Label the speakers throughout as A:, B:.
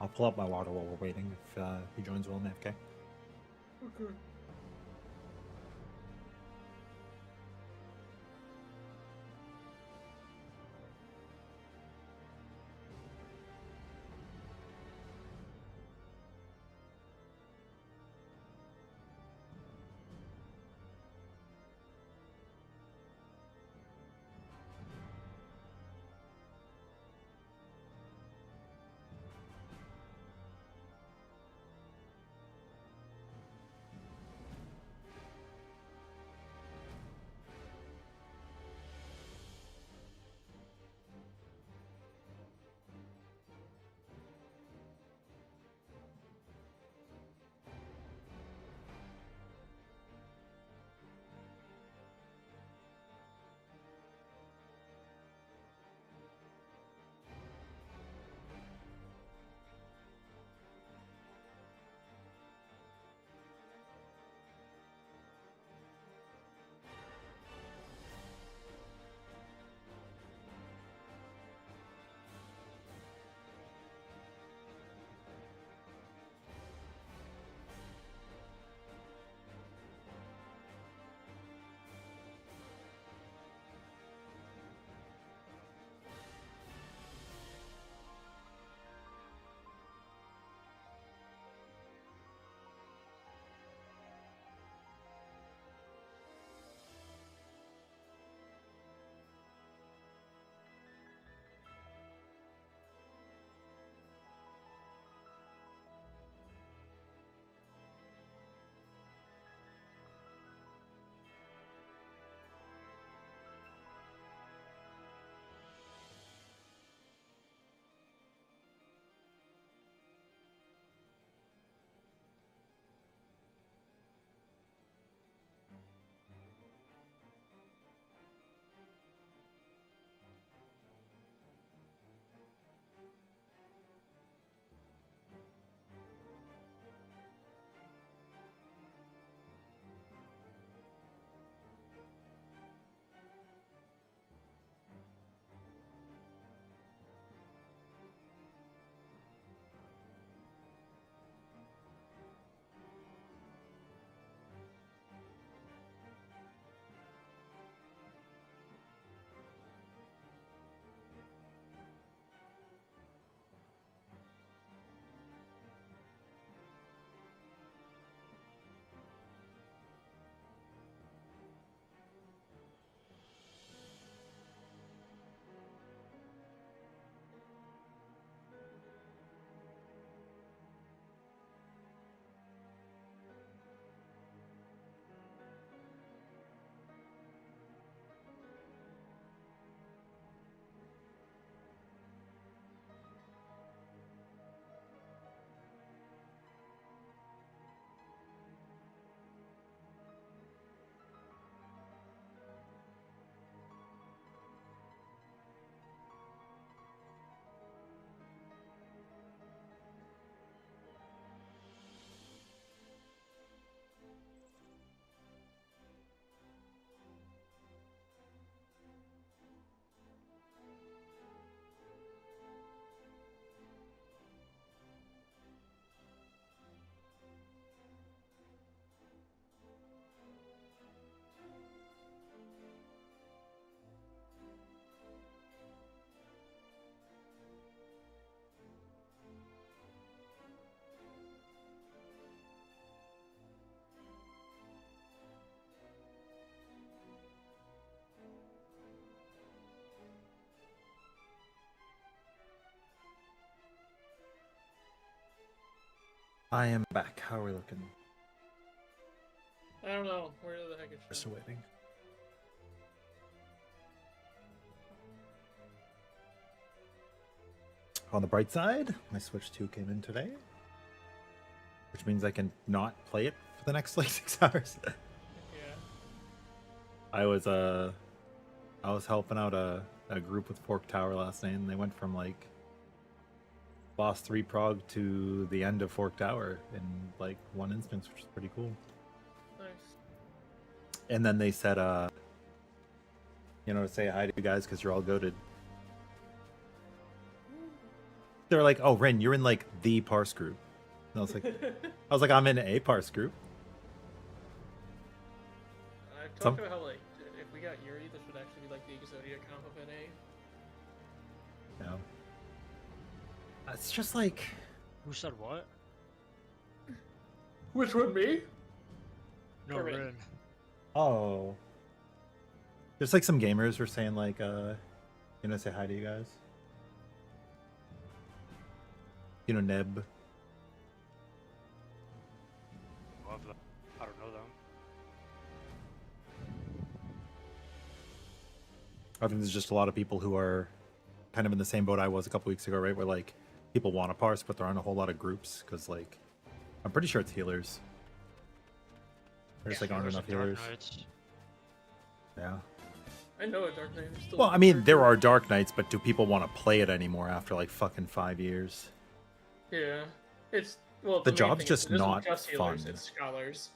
A: I'll pull up my water while we're waiting if he joins Will and AFK.
B: Okay.
A: I am back. How are we looking?
B: I don't know. Where the heck is
A: We're still waiting. On the bright side, my Switch 2 came in today, which means I can not play it for the next like 6 hours.
B: Yeah.
A: I was helping out a group with Fork Tower last night, and they went from like boss 3 prog to the end of Fork Tower in like one instance, which is pretty cool.
B: Nice.
A: And then they said, to say hi to you guys because you're all goated. They're like, "Oh, Ren, you're in like the parse group." And I was like, I'm in a parse group.
B: I've
A: Some
B: talked about how, like, if we got Yuri, this would actually be like the Exodia comp of NA.
A: No. It's just like,
C: Who said what?
B: Which one, me?
C: No,
B: Or Rin.
C: Rin.
A: oh. There's like some gamers were saying like, you know, say hi to you guys. You know, Neb.
C: Love them. I don't know them.
A: I think there's just a lot of people who are kind of in the same boat I was a couple weeks ago, right? Where like people want to parse, but there aren't a whole lot of groups because like I'm pretty sure it's healers. There's like aren't
C: Healers
A: enough
C: and Dark
A: healers.
C: Knights.
A: Yeah.
B: I know a Dark Knight. I'm still
A: Well, I
B: looking
A: mean,
B: for-
A: there are Dark Knights, but do people want to play it anymore after like fucking 5 years?
B: Yeah, it's well.
A: The
B: main
A: job's
B: thing is
A: just
B: it isn't
A: not
B: just healers,
A: fun.
B: it's scholars.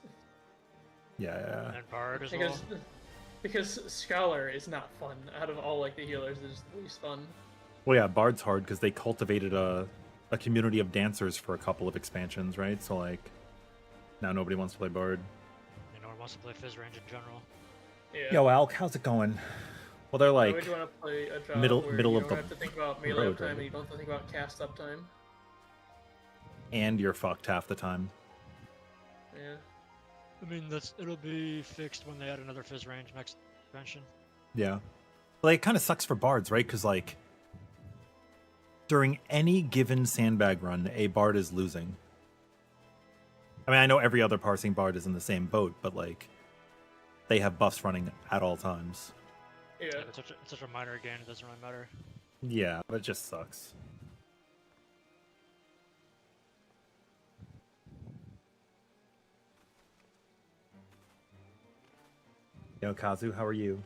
A: Yeah.
C: And Bard as
B: Because
C: well.
B: because scholar is not fun. Out of all like the healers, it is the least fun.
A: Well, yeah, Bard's hard because they cultivated a community of dancers for a couple of expansions, right? So like now nobody wants to play Bard.
C: And no one wants to play Fizz range in general.
B: Yeah.
A: Yo, Alk, how's it going? Well, they're
B: Why
A: like
B: would you want to play a job
A: middle-
B: where
A: middle
B: you
A: of
B: don't
A: the
B: have to think about melee
A: road,
B: uptime
A: right?
B: and you don't have to think about cast uptime?
A: and you're fucked half the time.
B: Yeah.
C: I mean, it'll be fixed when they add another Fizz range next expansion.
A: Yeah. Like, it kind of sucks for bards, right? Because, like, during any given sandbag run, a bard is losing. I mean, I know every other parsing bard is in the same boat, but, like, they have buffs running at all times.
B: Yeah.
C: It's such a minor gain, it doesn't really matter.
A: Yeah, but it just sucks. Yo, Kazu, how are you?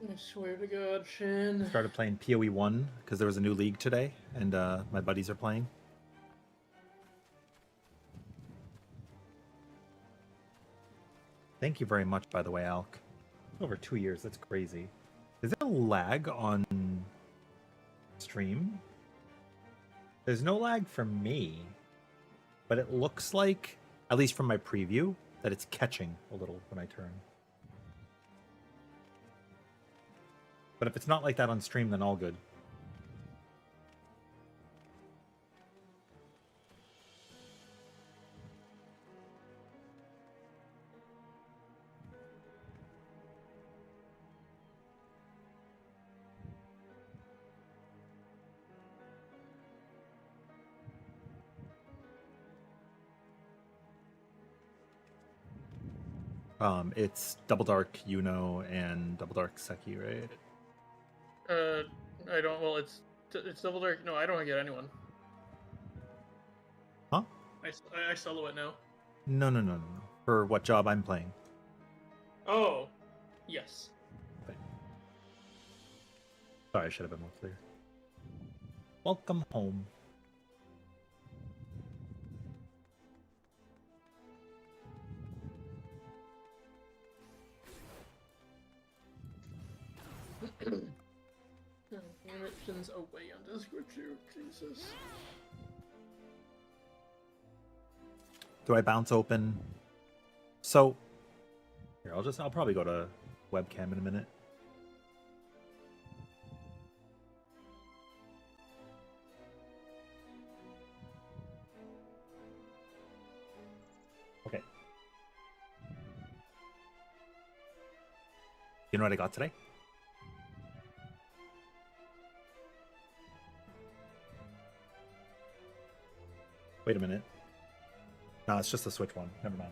B: I swear to God, Shin.
A: Started playing PoE 1 because there was a new league today, and my buddies are playing. Thank you very much, by the way, Alk. Over 2 years, that's crazy. Is there a lag on stream? There's no lag for me, but it looks like, at least from my preview, that it's catching a little when I turn. But if it's not like that on stream, then all good. It's Double Dark Yuno and Double Dark Seki, right?
B: I don't. Well, it's double dark. No, I don't get anyone.
A: Huh?
B: I solo it now.
A: No. For what job I'm playing.
B: Oh, yes.
A: Sorry, I should have been more clear. Welcome home.
B: Animations away on Discord too. Jesus.
A: Do I bounce open? So, here, I'll probably go to webcam in a minute. Okay. You know what I got today? Wait a minute. No, it's just the Switch one. Never mind.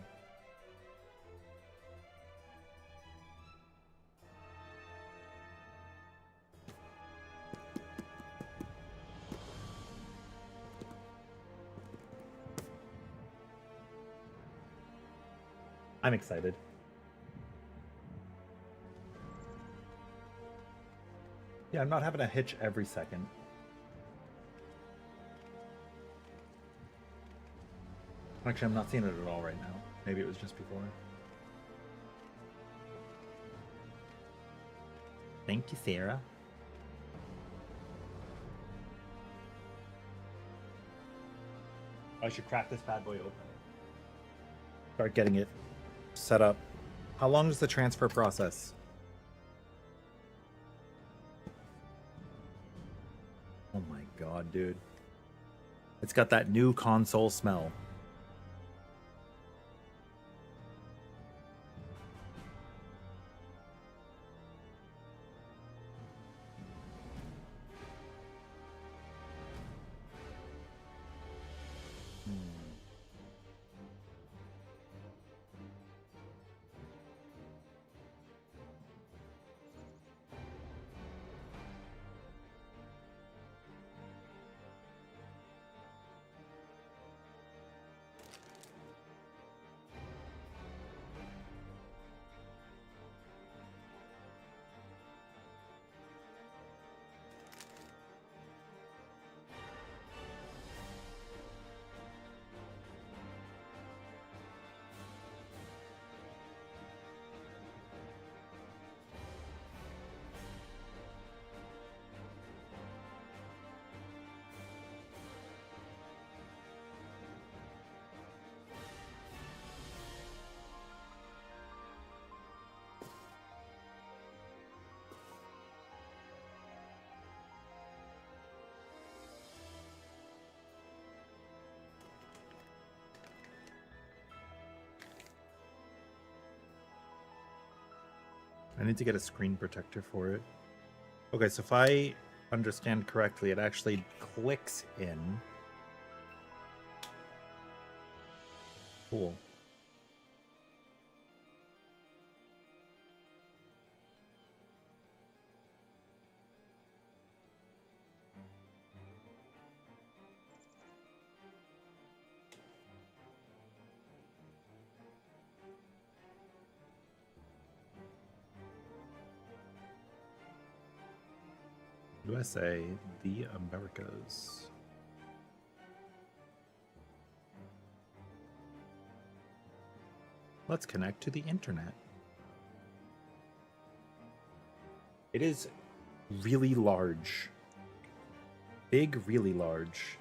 A: I'm excited. Yeah, I'm not having a hitch every second. Actually, I'm not seeing it at all right now. Maybe it was just before. Thank you, Sarah. I should crack this bad boy open. Start getting it set up. How long is the transfer process? Oh my god, dude. It's got that new console smell. I need to get a screen protector for it. Okay, so if I understand correctly, it actually clicks in. Cool. USA, the Americas. Let's connect to the internet. It is really large. Big, really large.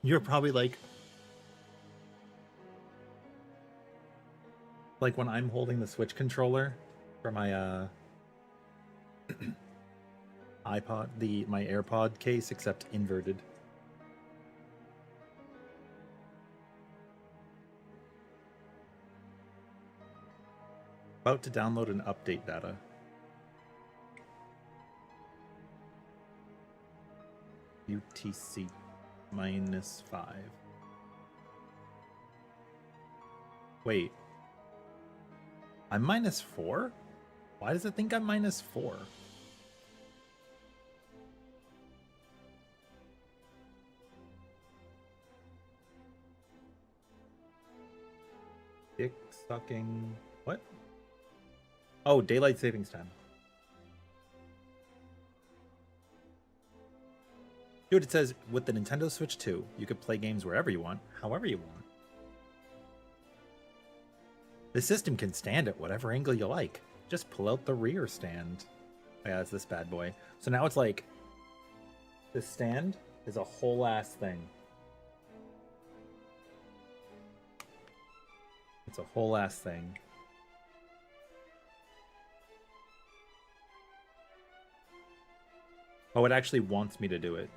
A: You're probably like when I'm holding the Switch controller for my iPod, my AirPod case, except inverted. About to download and update data. UTC -5. Wait. I'm -4? Why does it think I'm -4? Dick sucking. What? Oh, daylight savings time. Dude, it says with the Nintendo Switch 2, you could play games wherever you want, however you want. The system can stand at whatever angle you like. Just pull out the rear stand. Oh, yeah, it's this bad boy. So now it's like, this stand is a whole ass thing. It's a whole ass thing. Oh, it actually wants me to do it.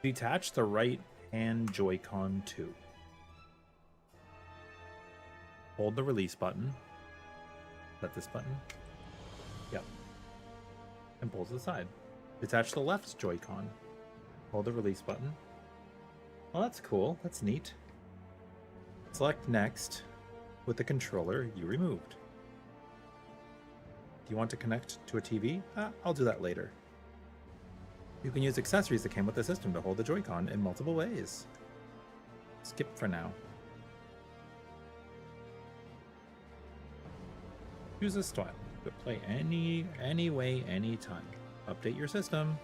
A: Detach the right hand Joy-Con 2. Hold the release button. Is that this button? Yep. And pull to the side. Detach the left Joy-Con. Hold the release button. Well, that's cool. That's neat. Select next with the controller you removed. Do you want to connect to a TV? I'll do that later. You can use accessories that came with the system to hold the Joy-Con in multiple ways. Skip for now. Choose a style. You could play any way, anytime. Update your system.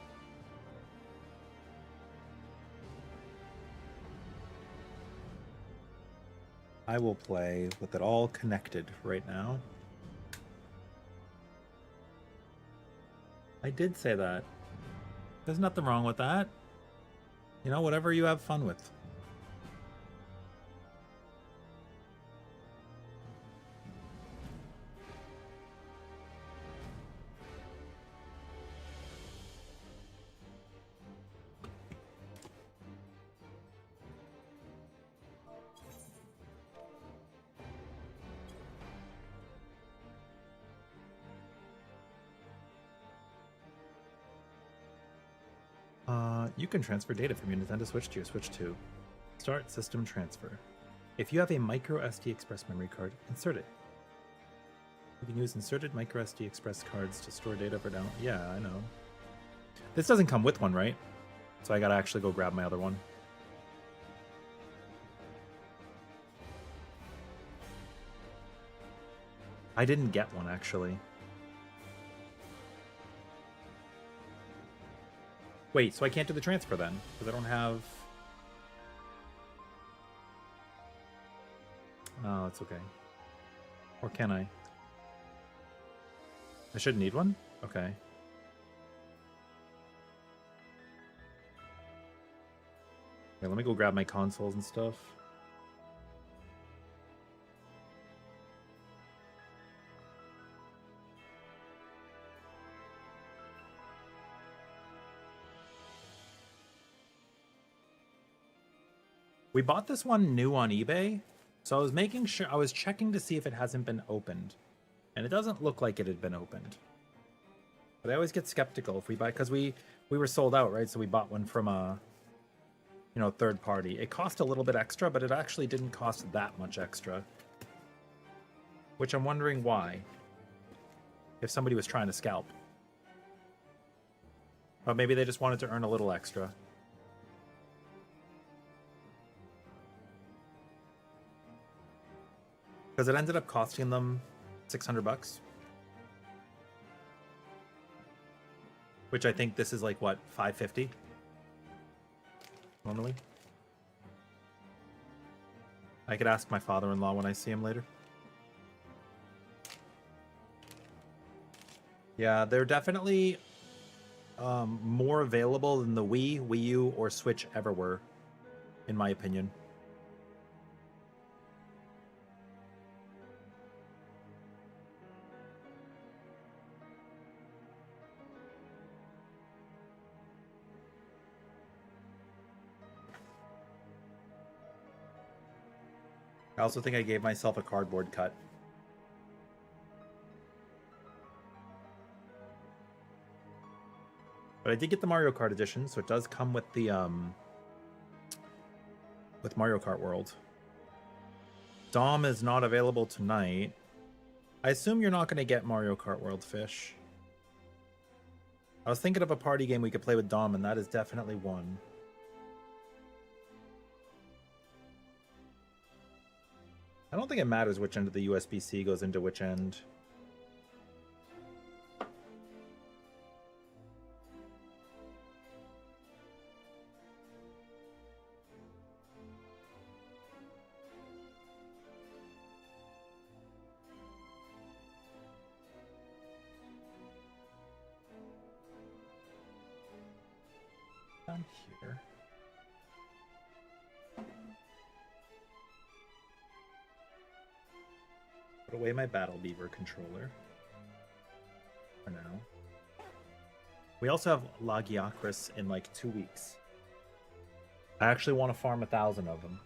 A: I will play with it all connected right now. I did say that. There's nothing wrong with that. You know, whatever you have fun with. You can transfer data from your Nintendo Switch to your Switch 2. Start system transfer. If you have a micro SD Express memory card, insert it. You can use inserted micro SD Express cards to store data for down. Yeah, I know. This doesn't come with one, right? So I gotta actually go grab my other one. I didn't get one, actually. Wait, so I can't do the transfer then? Because I don't have... Oh, it's okay. Or can I? I shouldn't need one? Okay. Okay, let me go grab my consoles and stuff. We bought this one new on eBay, so I was making sure, I was checking to see if it hasn't been opened, and it doesn't look like it had been opened. But I always get skeptical if we buy, because we were sold out, right? So we bought one from a, you know, third party. It cost a little bit extra, but it actually didn't cost that much extra, which I'm wondering why. If somebody was trying to scalp, or maybe they just wanted to earn a little extra. Because it ended up costing them $600, which I think this is like what, $550 normally. I could ask my father-in-law when I see him later. Yeah, they're definitely more available than the Wii, Wii U, or Switch ever were, in my opinion. I also think I gave myself a cardboard cut. But I did get the Mario Kart edition, so it does come with the with Mario Kart World. Dom is not available tonight. I assume you're not going to get Mario Kart World, Fish. I was thinking of a party game we could play with Dom, and that is definitely one. I don't think it matters which end of the USB-C goes into which end. Down here. Put away my Battle Beaver controller for now. We also have Logiacris in like 2 weeks. I actually want to farm 1,000 of them.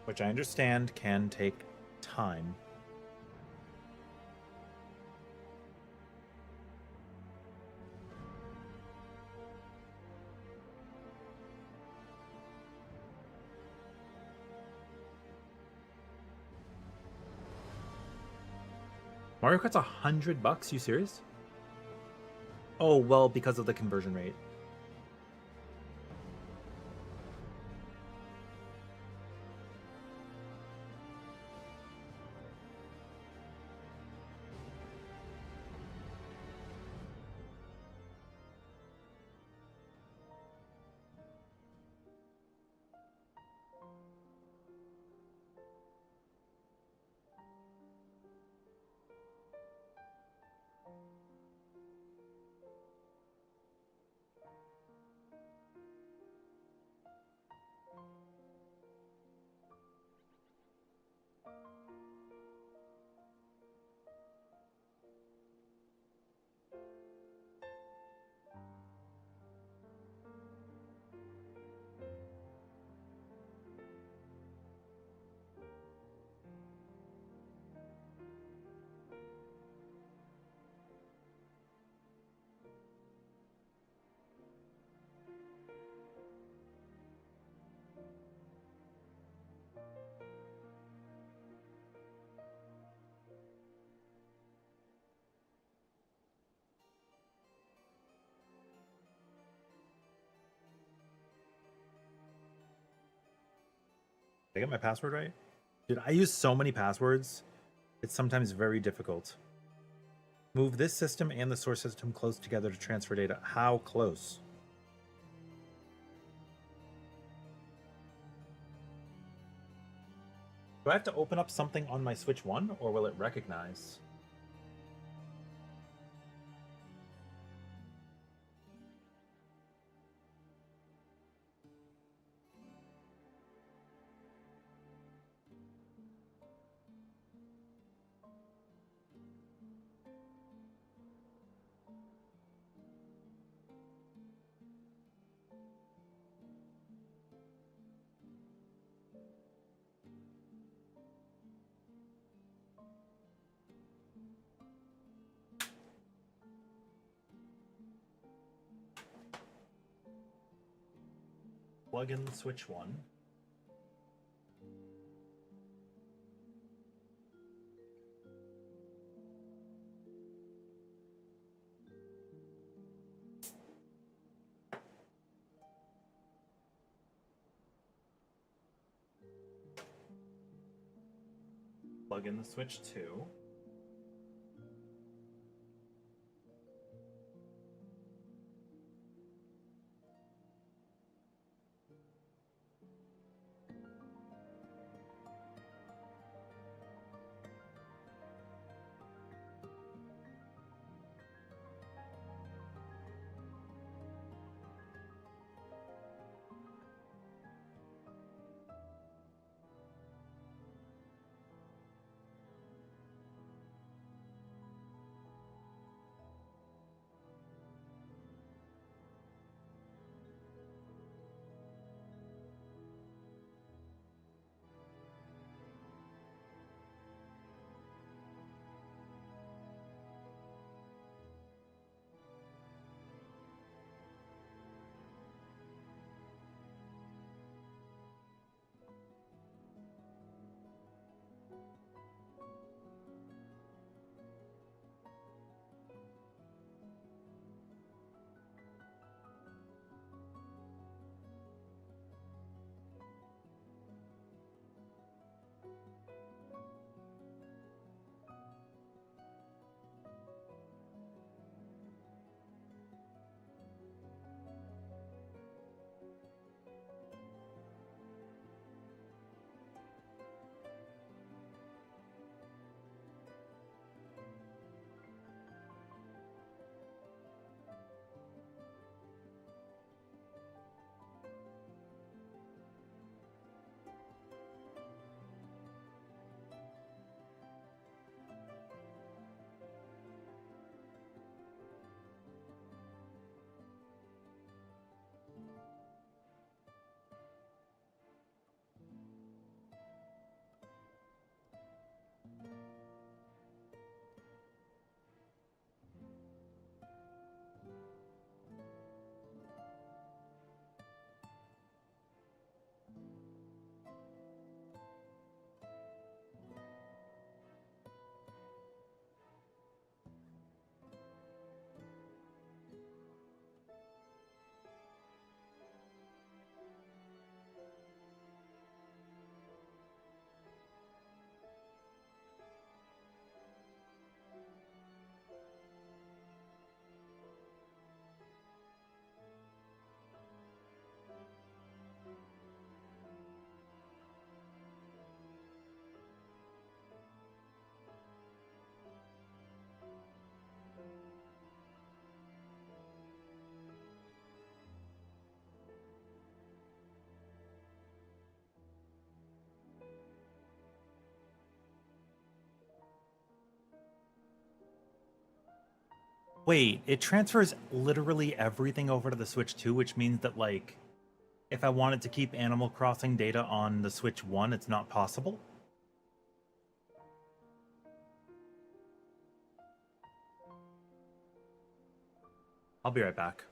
A: Which I understand can take time. Mario Kart's $100? You serious? Oh, well, because of the conversion rate. I get my password right? Dude, I use so many passwords. It's sometimes very difficult. Move this system and the source system close together to transfer data. How close? Do I have to open up something on my Switch 1 or will it recognize? Plug in the Switch 1. Plug in the Switch 2. Wait, it transfers literally everything over to the Switch 2, which means that, like, if I wanted to keep Animal Crossing data on the Switch 1, it's not possible? I'll be right back.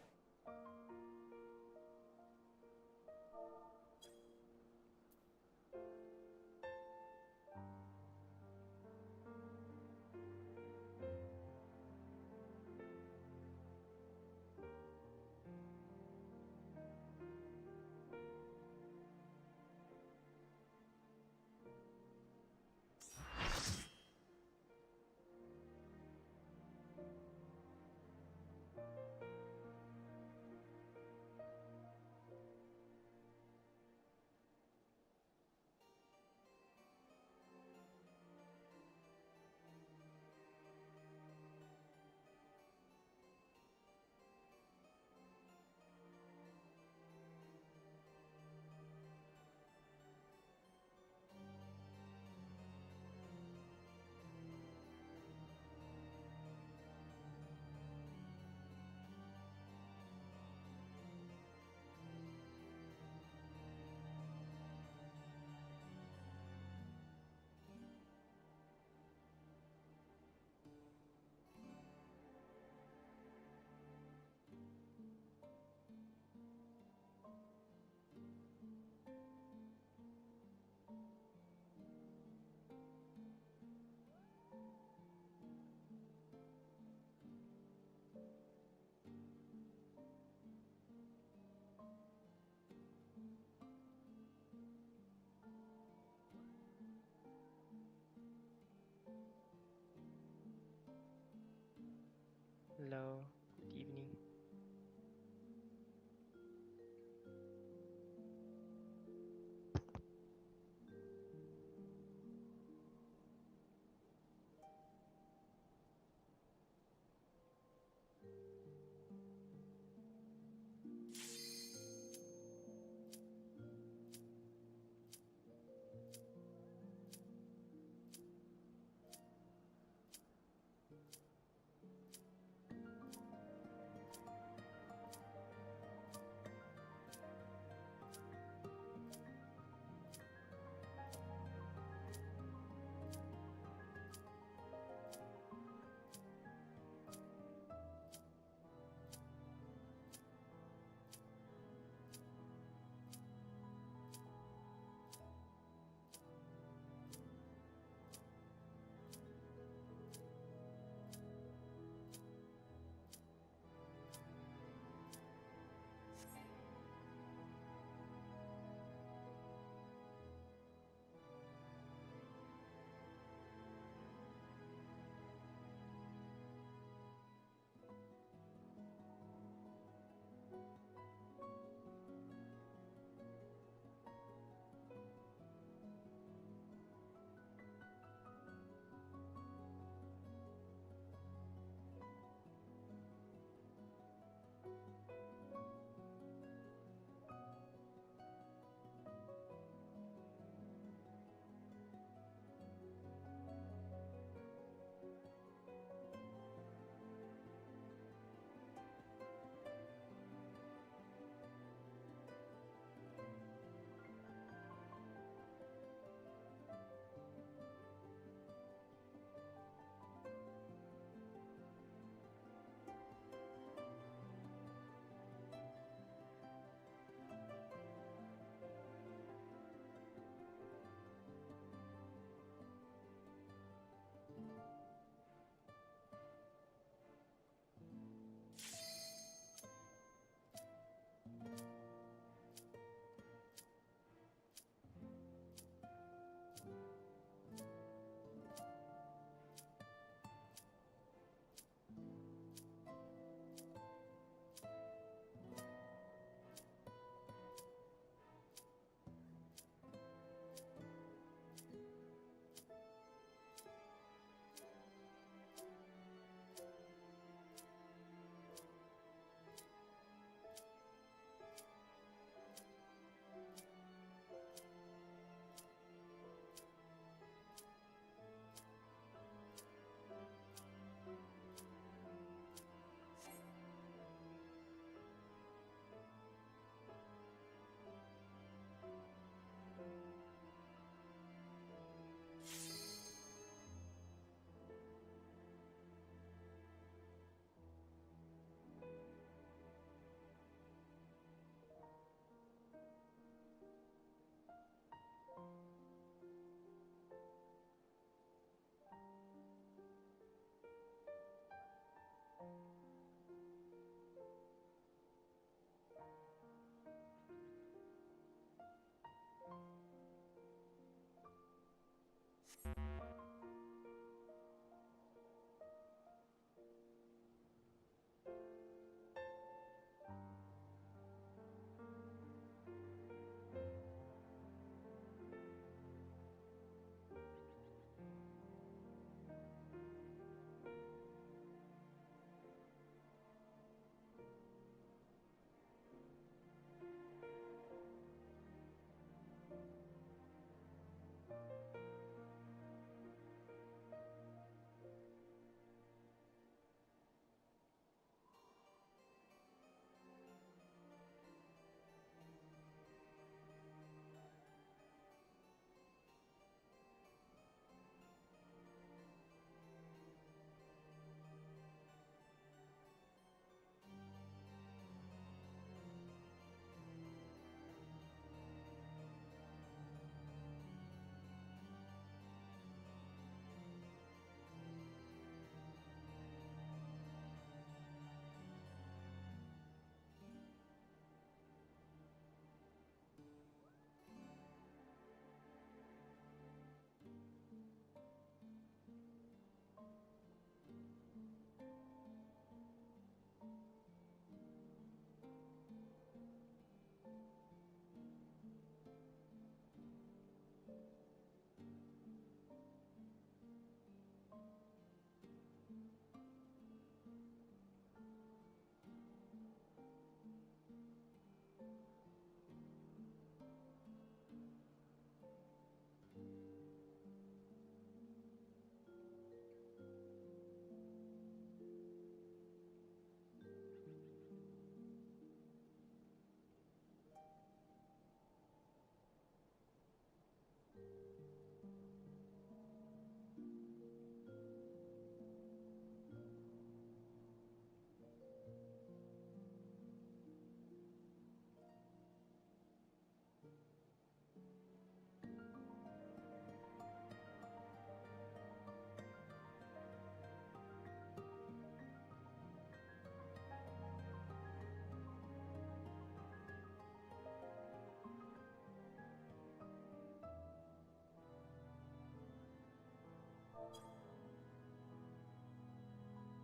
D: Hello, good evening.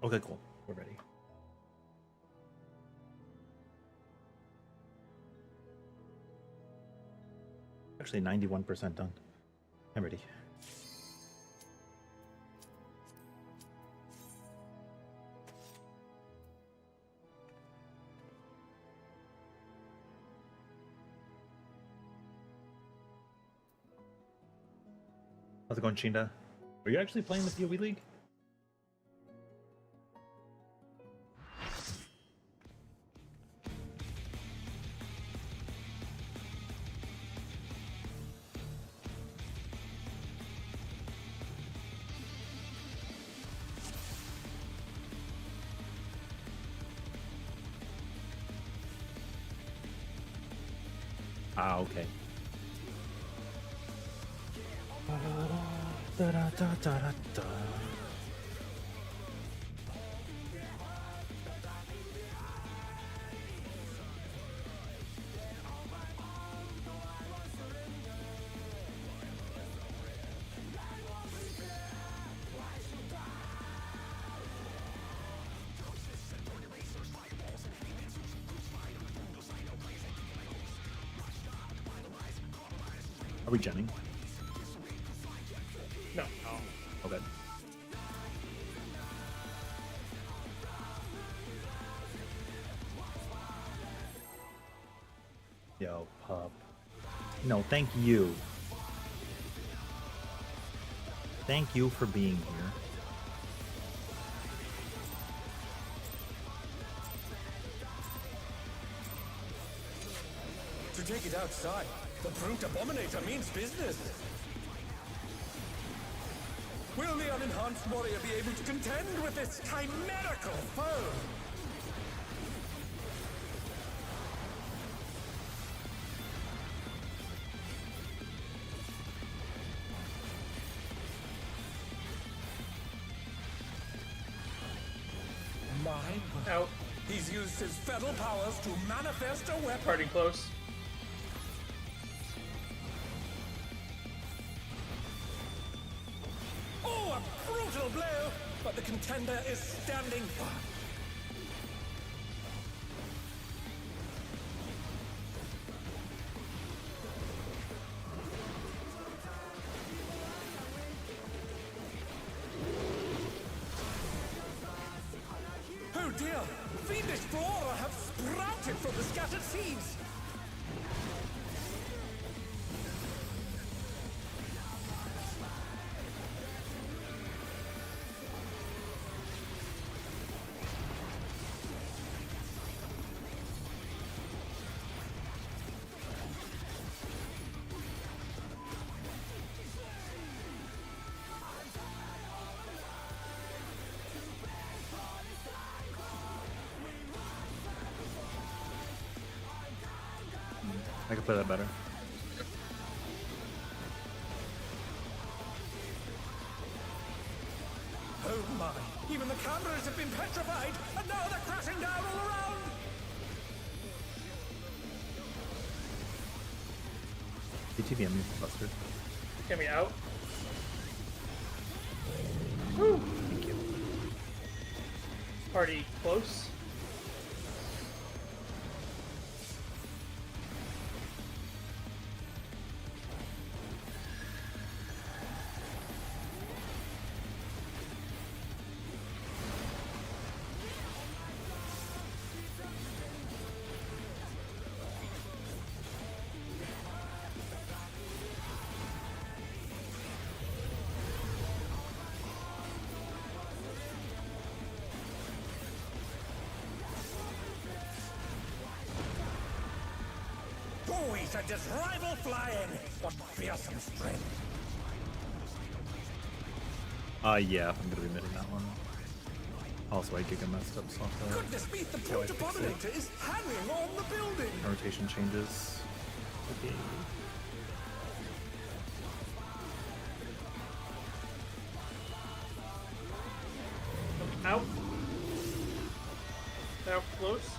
A: Okay, cool. We're ready. Actually, 91% done. I'm ready. How's it going, Chinda? Are you actually playing the PoE League? Ah, okay. Are we genning?
B: No.
A: Okay. Yo, pup. No, thank you. Thank you for being here.
D: To take it outside, the brute abominator means business. Will the unenhanced warrior be able to contend with this chimerical foe? My
B: Out.
D: He's used his feral powers to manifest a weapon.
B: Party close.
D: Oh, a brutal blow! But the contender is standing firm. Oh dear! Fiendish flora have sprouted from the scattered seeds!
A: I can play that better.
D: Oh my! Even the cameras have been petrified, and now they're crashing down all around!
A: BTVM is busted.
B: Get me out.
A: Thank you.
B: Party close.
D: Oh, he sent his rival flying! What fearsome strength!
A: Yeah, I'm gonna be miding that one. Also, I giga messed up software.
D: Goodness me, the brute
A: fix it.
D: abominator is hanging on the building!
A: Rotation changes. Okay.
B: Out. Out close.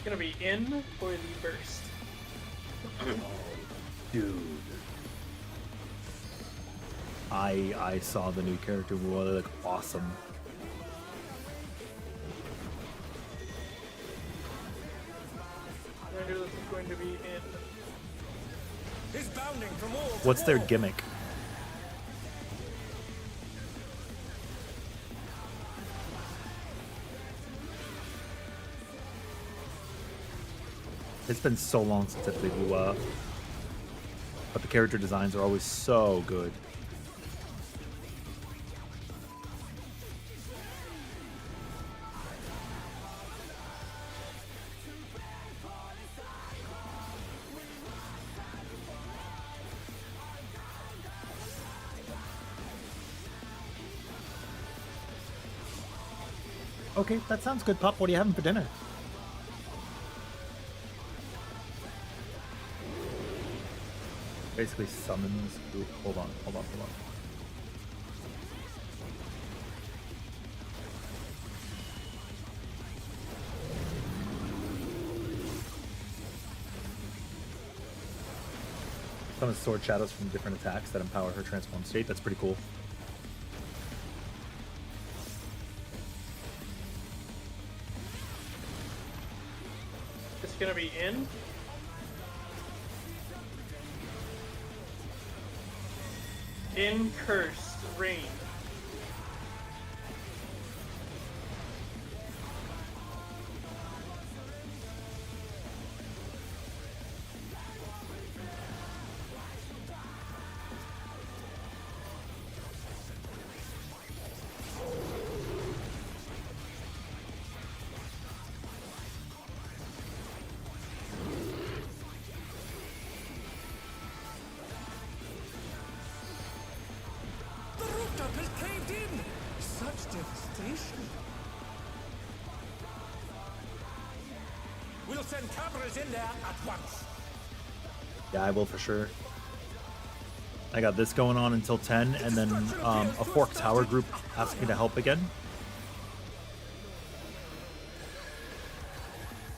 B: gonna be in or the burst?
A: Dude. I saw the new character move. They look awesome.
B: I know this is going to be in.
D: He's bounding from wall to
A: What's their
D: wall.
A: gimmick? It's been so long since I played Lua, but the character designs are always so good. Okay, that sounds good, Pup. What are you having for dinner? Basically summons. Ooh, hold on. Summons sword shadows from different attacks that empower her transformed state. That's pretty cool.
B: It's gonna be in. In cursed rain.
D: The rooftop has caved in! Such devastation. We'll send cameras in there at once.
A: Yeah, I will for sure. I got this going on until 10, and then a Fork Tower group asked me to help again.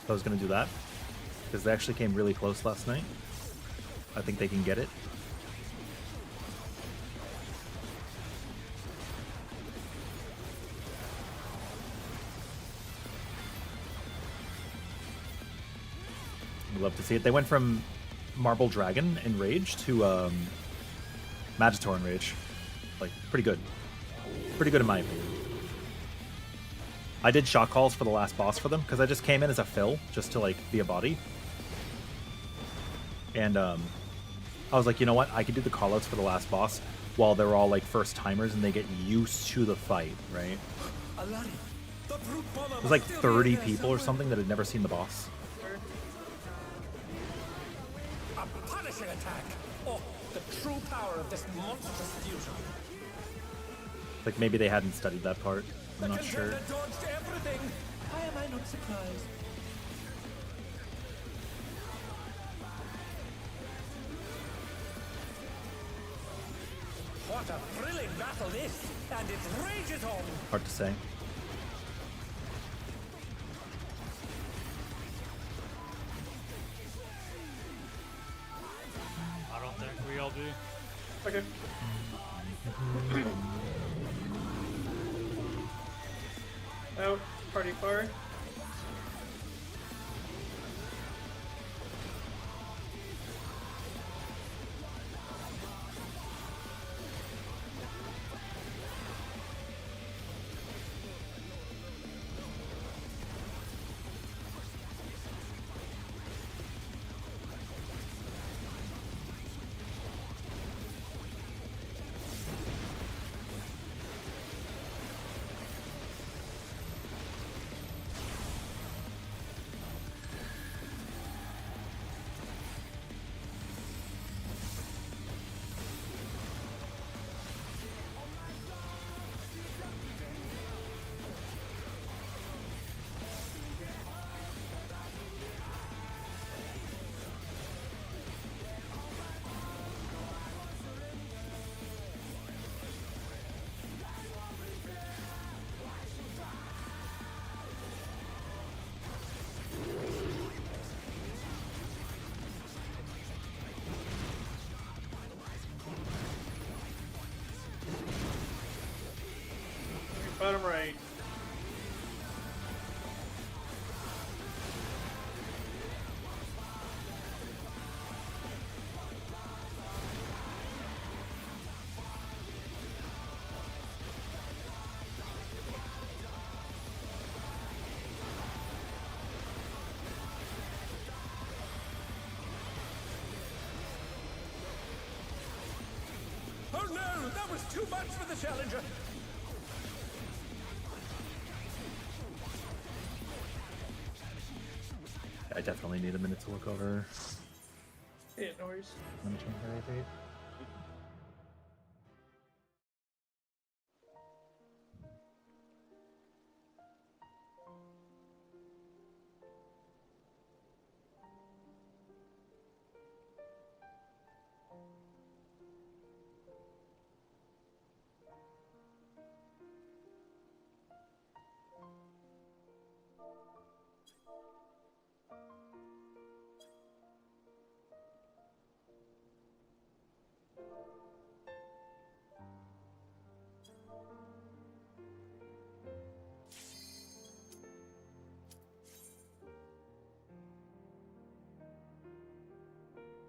A: So I was going to do that, because they actually came really close last night. I think they can get it. I'd love to see it. They went from Marble Dragon in Rage to Magitor in Rage. Like, pretty good. Pretty good in my opinion. I did shot calls for the last boss for them, because I just came in as a fill, just to, like, be a body. And, I was like, you know what? I could do the callouts for the last boss while they're all, like, first-timers and they get used to the fight, right? It was like 30 people or something that had never seen the boss.
D: A punishing attack! Oh, the true power of this monstrous fusion.
A: Like, maybe they hadn't studied that part. I'm not sure.
D: The contender dodged everything! Why am I not surprised? What a thrilling battle this! And it rages on!
A: Hard to say.
C: I don't think we all do.
B: Okay. Out. Party far. got him right.
D: Oh no, that was too much for the challenger.
A: I definitely need a minute to look over.
B: Yeah, no worries.
A: Let me change my rotate.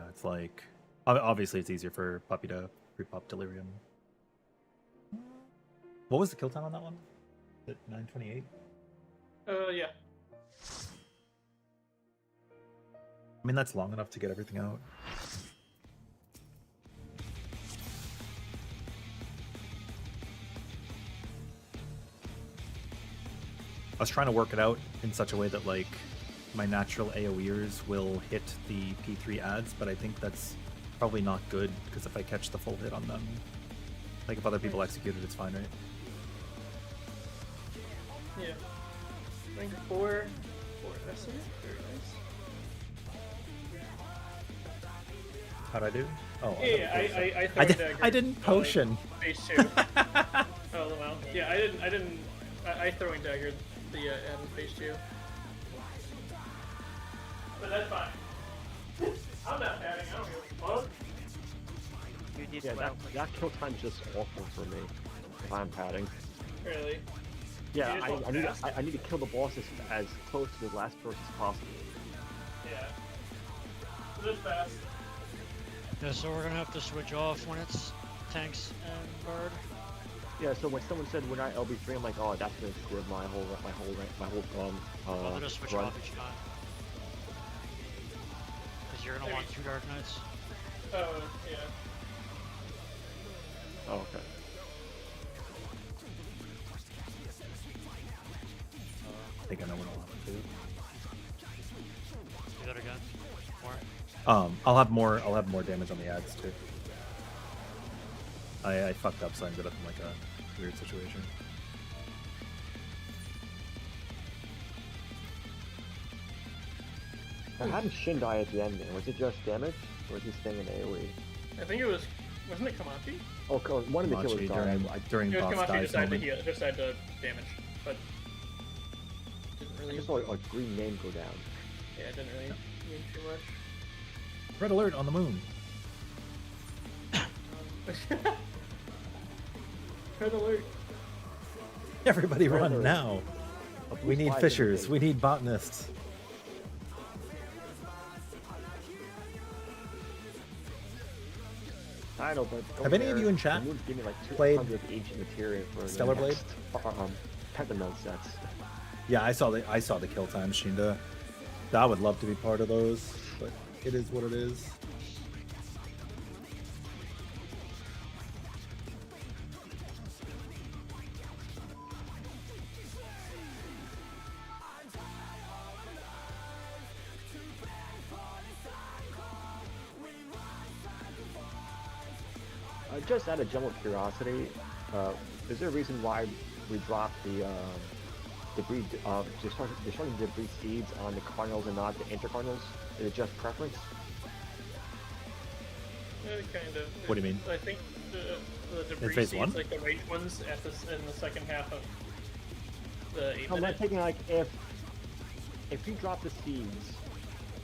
A: It's like, obviously it's easier for Puppy to pre-pop Delirium. What was the kill time on that one? Is it 9:28?
B: Yeah.
A: I mean, that's long enough to get everything out. I was trying to work it out in such a way that, like, my natural AoEers will hit the P3 ads, but I think that's probably not good, because if I catch the full hit on them, like, if other people execute it, it's fine, right?
B: Yeah. Rank 4. 4 estimate. Very nice.
A: How'd I do? Oh,
B: Yeah, I throw dagger.
A: I didn't potion.
B: Phase 2. Oh, well. Yeah, I throwing dagger the ad in phase 2. But that's fine. I'm not padding, I don't give a fuck.
E: Yeah, that kill time's just awful for me if I'm padding.
B: Really?
E: Yeah,
B: You just want
E: I need to kill the bosses as close to the last person as possible.
B: Yeah. So this fast.
C: Yeah, so we're gonna have to switch off when it's tanks and guard.
E: Yeah, so when someone said we're not LB3, I'm like, oh, that's gonna screw up my whole
C: Well, they'll just switch
E: run.
C: off each time. Because you're gonna want 2 Dark Knights.
B: Oh, yeah.
E: Oh, okay.
A: I think I know what I'll have to do.
C: Do that again. More.
A: I'll have more damage on the ads too. I fucked up, so I ended up in like a weird situation.
E: How did Shin die at the end there? Was it just damage? Or was he staying in AoE?
B: I think it was. Wasn't it Kamachi?
E: Oh, one of the
A: Kamachi
E: killers died.
A: during
B: It was
A: boss
B: Kamachi
A: dies
B: decided to
A: moment.
B: heal, decided to damage, but didn't
E: I
B: really.
E: just saw a green name go down.
B: Yeah, it didn't really mean too much.
A: Red alert on the moon.
B: Red alert.
A: Everybody
E: Red
A: run
E: alert.
A: now. We need fishers. We need botanists.
E: I know, but
A: Have any of you in chat
E: give me like
A: played
E: 200 ancient material for
A: Stellar
E: the
A: Blade?
E: next, Pentamel sets.
A: Yeah, I saw the kill time, Shinda. I would love to be part of those, but it is what it is.
E: Just out of general curiosity, is there a reason why we dropped the debris, destroying debris seeds on the cardinals and not the intercardinals? Is it just preference?
B: Kind of.
A: What do you mean?
B: I think the debris
A: phase
B: seeds,
A: one?
B: like the right ones, in the second half of the 8
E: No, I'm
B: minute.
E: thinking like if you drop the seeds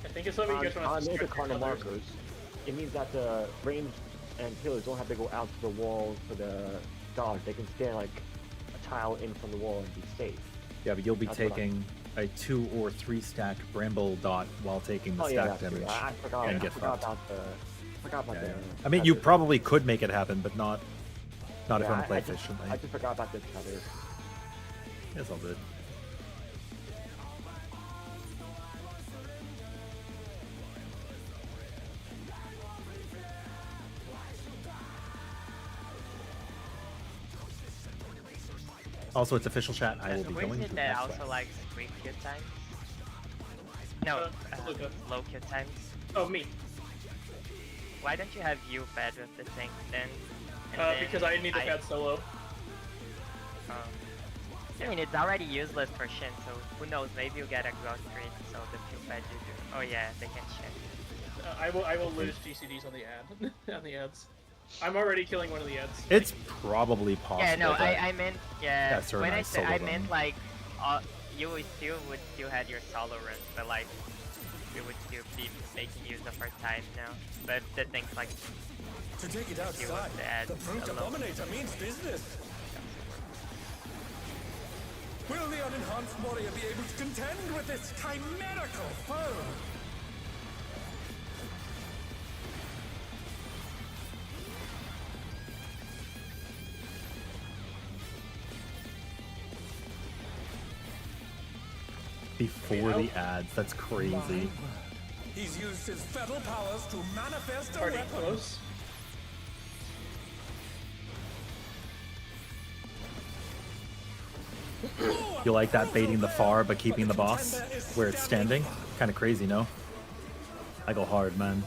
B: I think it's something you guys want
E: on
B: to
E: the
B: stretch your
E: intercardinal
B: colors.
E: markers, it means that the ranged and healers don't have to go out to the wall for the dodge. They can stand like tile in from the wall and be safe.
A: Yeah, but you'll be
E: That's what
A: taking a 2 or 3 stack bramble dot while taking the
E: Oh yeah,
A: stack
E: that's true.
A: damage.
E: I forgot.
A: and
E: I
A: get
E: forgot
A: fucked.
E: about the. Forgot about
A: Yeah,
E: the.
A: yeah. I mean, you
E: tether.
A: probably could make it happen, but not if you
E: Yeah,
A: want to play
E: I just-
A: efficiently.
E: I just forgot about the tether.
A: It's all good. Also, it's official chat. I will be
F: Who
A: going
F: is
A: to
F: it that
A: next
F: also
A: round.
F: likes quick kill times? No,
B: Luca.
F: low kill times.
B: Oh, me.
F: Why don't you have you fed with the thing then? And then
B: Because I need to pad solo.
F: I mean, it's already useless for Shin, so who knows? Maybe you get a growth streak, so the few fed you do. Oh yeah, they can Shin.
B: I will lose GCDs on the ad on the ads. I'm already killing one of the ads.
A: It's probably possible.
F: Yeah, no,
A: that-
F: I meant
A: Yeah, sir,
F: when I
A: nice
F: said
A: solo
F: I
A: run.
F: meant like you would still have your solo runs, but like we would still be making use of our time now. But the things like
D: To take it
F: you
D: outside,
F: want to add
D: the Brute
F: alone.
D: Abominator means business. Will the unenhanced warrior be able to contend with this chimerical foe?
A: Before the ads, that's crazy.
D: He's used his fatal powers to manifest a
B: Already
D: weapon.
B: close.
A: You like that baiting the far but keeping the boss where it's standing? Kind of crazy, no? I go hard, man.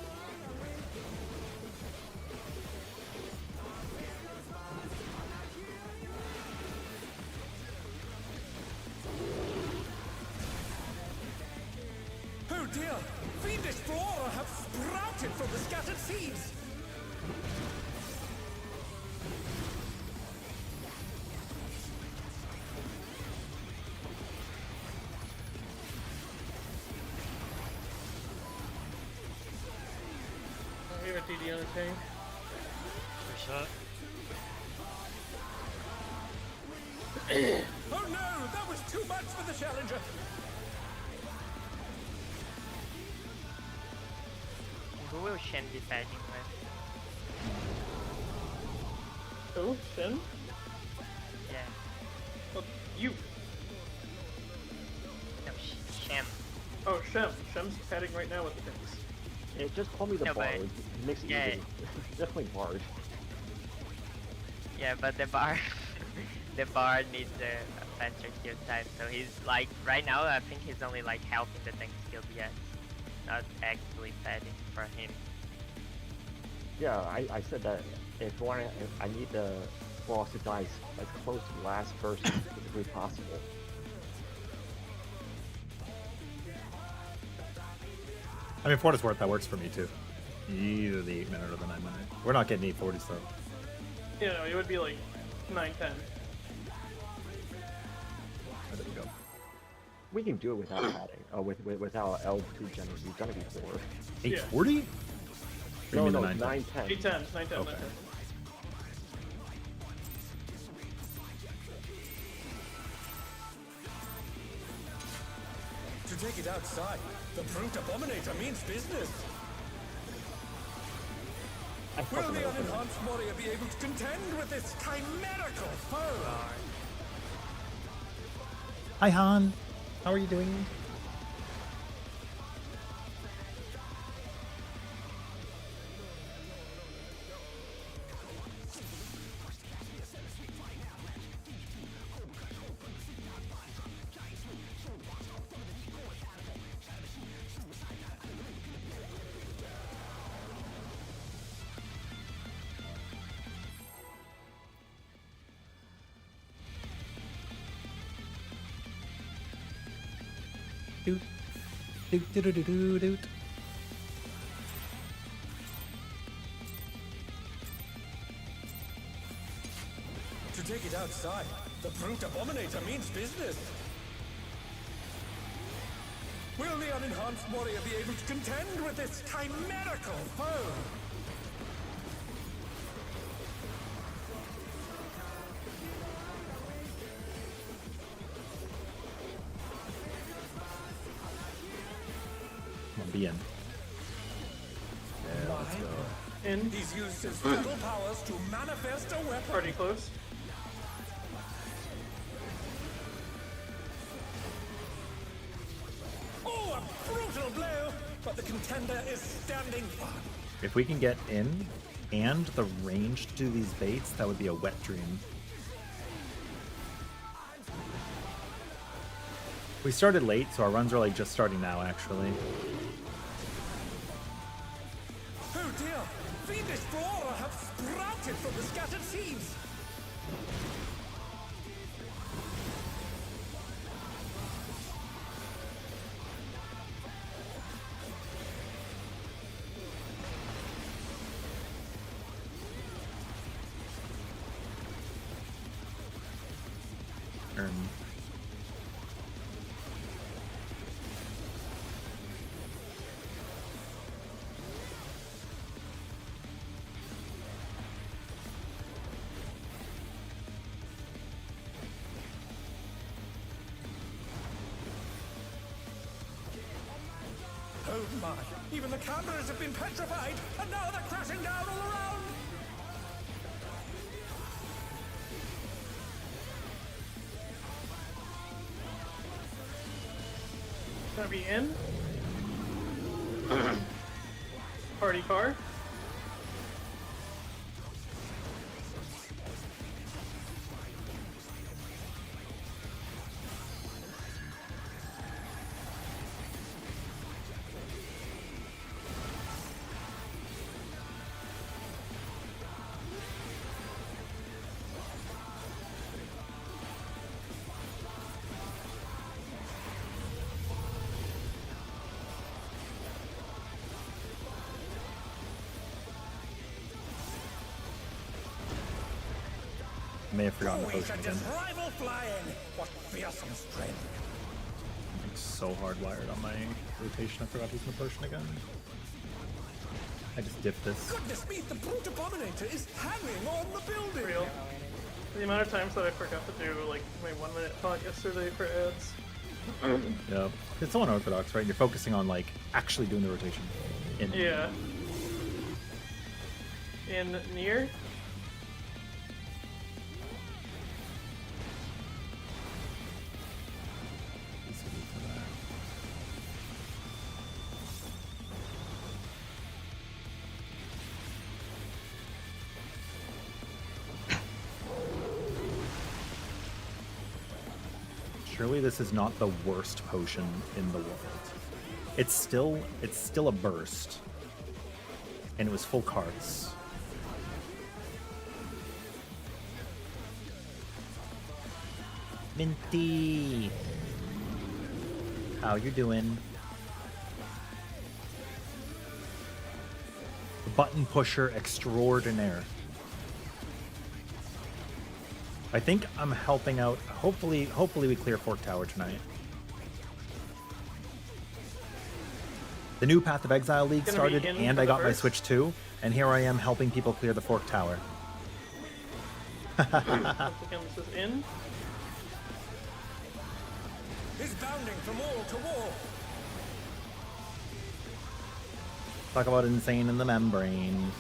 D: Oh dear! Fiendish flora have sprouted from the scattered seeds!
B: We have a DD on the tank.
C: Reset.
D: Oh no! That was too much for the challenger!
F: Who will Shin be fighting with?
B: Oh, Shin?
F: Yeah.
B: Oh, you.
F: No, Shem.
B: Oh, Shem. Shem's padding right now with the things.
E: Yeah, just call me the
F: No, but-
E: bard. It makes it
F: yeah.
E: easy. Definitely bard.
F: Yeah, but the bar, the bar needs a faster kill time. So he's like right now. I think he's only like helping the tank kill the edge, not actually fighting for him.
E: Yeah, I said that if I need the boss to die as close to the last person as physically possible.
A: I mean, for what it's worth, that works for me too. Either the 8-minute or the 9-minute. We're not getting 840s though.
B: You know, it would be like 9-10.
A: There we go.
E: We can do it without padding. Without L2 gen. We've done it before.
A: 840?
E: No,
A: mean
E: no,
A: the 910?
E: 910.
B: 8-10, 9-10,
A: Okay.
B: 9-10.
D: To take it outside, the Brute Abominator means business.
E: I
D: Will
E: fucking
D: the
E: open it.
D: unenhanced warrior be able to contend with this chimerical foe?
A: Hi, Han. How are you doing? Doot. Doot, doot, doot, doot, doot.
D: To take it outside, the Brute Abominator means business. Will the unenhanced warrior be able to contend with this chimerical foe?
A: Come on, be in. Yeah, let's go.
B: In.
D: He's used his subtle powers to manifest a weapon.
B: Party close.
D: Oh, a brutal blow! But the contender is standing firm.
A: If we can get in and the range to do these baits, that would be a wet dream. We started late, so our runs are like just starting now, actually.
D: Oh dear! Fiendish flora have sprouted from the scattered seeds! Oh my! Even the cameras have been petrified, and now they're crashing down all around!
B: Gonna be in. Party car.
A: May have forgotten the
D: Always
A: potion
D: a
A: again.
D: just rival flying! What fearsome strength!
A: I'm so hardwired on my rotation, I forgot to use my potion again. I just dipped this.
D: Goodness me, the brute abominator is hanging on the building!
B: Real. The amount of times that I forgot to do like my 1 minute talk yesterday for ads.
A: Yeah. It's so unorthodox, right? You're focusing on like actually doing the rotation. In.
B: Yeah. In near.
A: Surely this is not the worst potion in the world. It's still a burst. And it was full carts. Minty! How you doing? Button pusher extraordinaire. I think I'm helping out. Hopefully we clear Fork Tower tonight. The new Path of Exile League
B: Gonna be
A: started,
B: in
A: and
B: for
A: I
B: the
A: got my
B: first?
A: Switch too, and here I am helping people clear the Fork Tower.
B: Once again, this is in.
D: He's bounding from wall to wall!
A: Talk about insane in the membrane.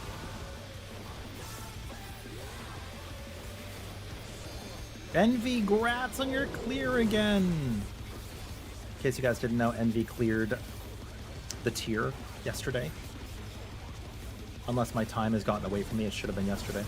A: Envy, grats on your clear again! In case you guys didn't know, Envy cleared the tier yesterday. Unless my time has gotten away from me, it should have been yesterday.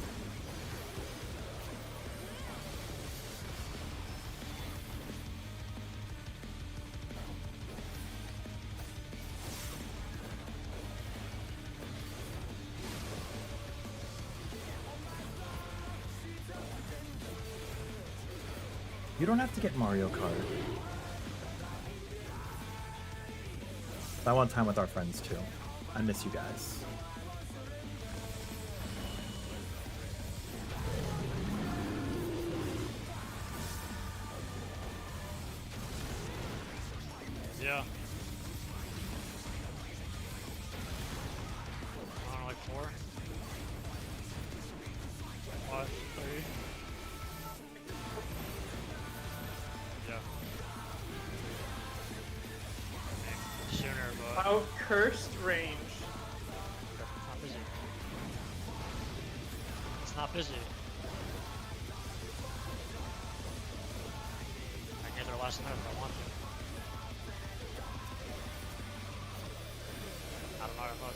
A: You don't have to get Mario Kart. I want time with our friends too. I miss you guys.
C: Yeah. I don't know, like 4? 5, 3. Yeah. Maybe sooner, but
B: Oh, cursed range.
C: It's not busy. It's not busy. I can get their last minute if I want to. I don't know if I...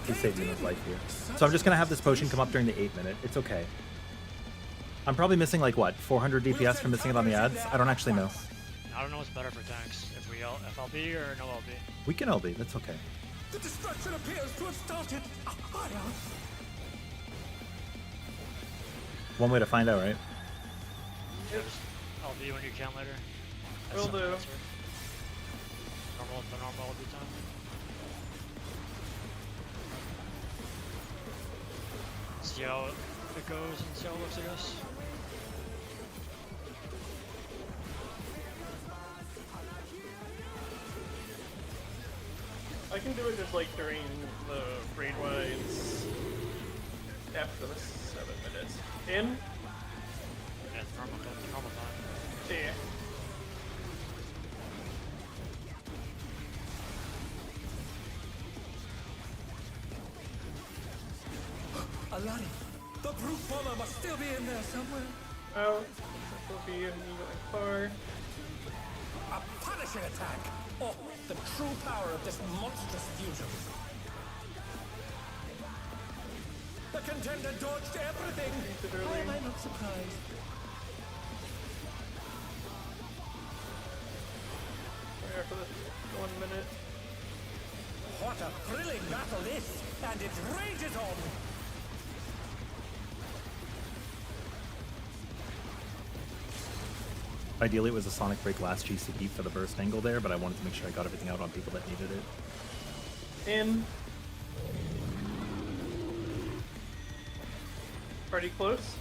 A: He saved me his life here. So I'm just gonna have this potion come up during the 8-minute. It's okay. I'm probably missing like what, 400 DPS from missing it on the ads? I don't actually know.
C: I don't know what's better for tanks. If we FLB or no LB.
A: We can LB, that's okay.
D: The destruction appears to have started.
A: One way to find out, right?
B: Yep.
C: Just LB when you can later.
B: Will
C: simple
B: do.
C: answer. The normal LB time. See how it goes and see how it looks, I guess.
B: I can do it just like during the raid wides after the 7 minutes. In?
C: Yeah, it's normal time.
B: Yeah.
D: Alani, the brute bomber must still be in there somewhere.
B: Oh, this will be in going far.
D: A punishing attack. Oh, the true power of this monstrous fusion. The contender dodged everything. Why am I not surprised?
B: Right after this 1 minute.
D: What a thrilling battle this, and it rages on.
A: Ideally, it was a Sonic Break last GCD for the burst angle there, but I wanted to make sure I got everything out on people that needed it.
B: In. Pretty close.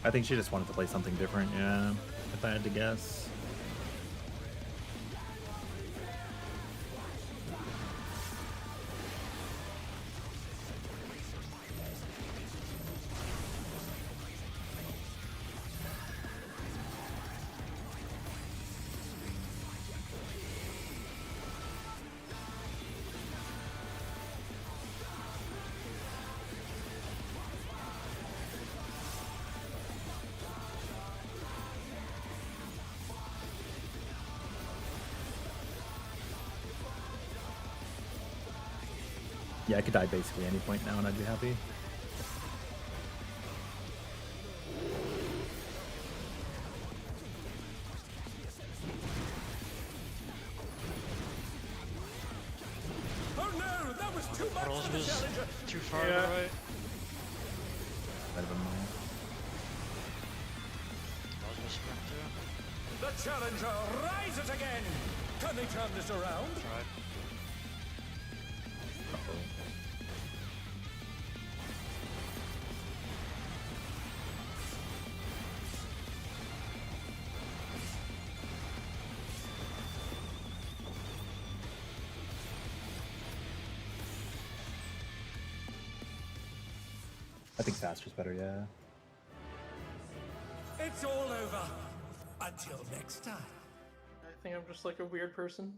A: I think she just wanted to play something different, yeah, if I had to guess. Yeah, I could die basically any point now and I'd be happy.
D: Oh no, that was too much
C: Rolls
D: for the
C: was
D: challenger.
C: too far
B: Yeah.
C: to the right.
A: Might have been mine.
C: Rolls was sprint too.
D: The challenger rises again. Can they turn this around?
C: Tried.
A: I think faster's better, yeah.
D: It's all over. Until next time.
B: I think I'm just like a weird person.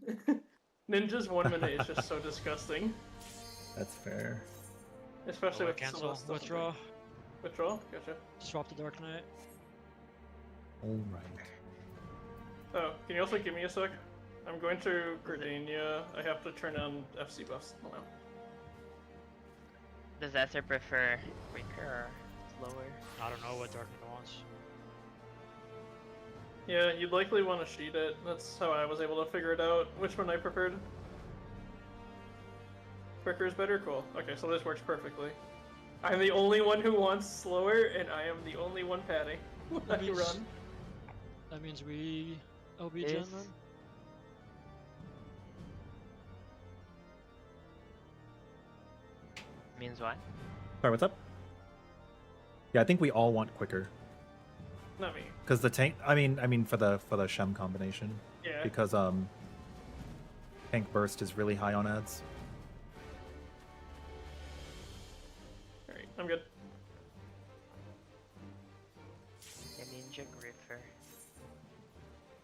B: Ninja's 1 minute is just so disgusting.
A: That's fair.
B: Especially with
C: cancel,
B: someone else doesn't
C: withdraw,
B: do- Withdraw? Gotcha.
C: swap the Dark Knight.
A: Alright.
B: Oh, can you also give me a sec? I'm going to Gardania. I have to turn on FC buffs now.
F: Does Esser prefer quicker or slower?
C: I don't know what Dark Knight wants.
B: Yeah, you'd likely want to sheet it. That's how I was able to figure it out. Which one I preferred? Quicker is better? Cool. Okay, so this works perfectly. I'm the only one who wants slower, and I am the only one padding when I
C: means-
B: run.
C: That means we LB
F: Is-
C: gen then?
F: Means what?
A: Sorry, what's up? Yeah, I think we all want quicker.
B: Not me.
A: Because the tank, I mean for the Shem combination.
B: Yeah.
A: Because tank burst is really high on ads.
B: Alright, I'm good.
F: The Ninja Griffer.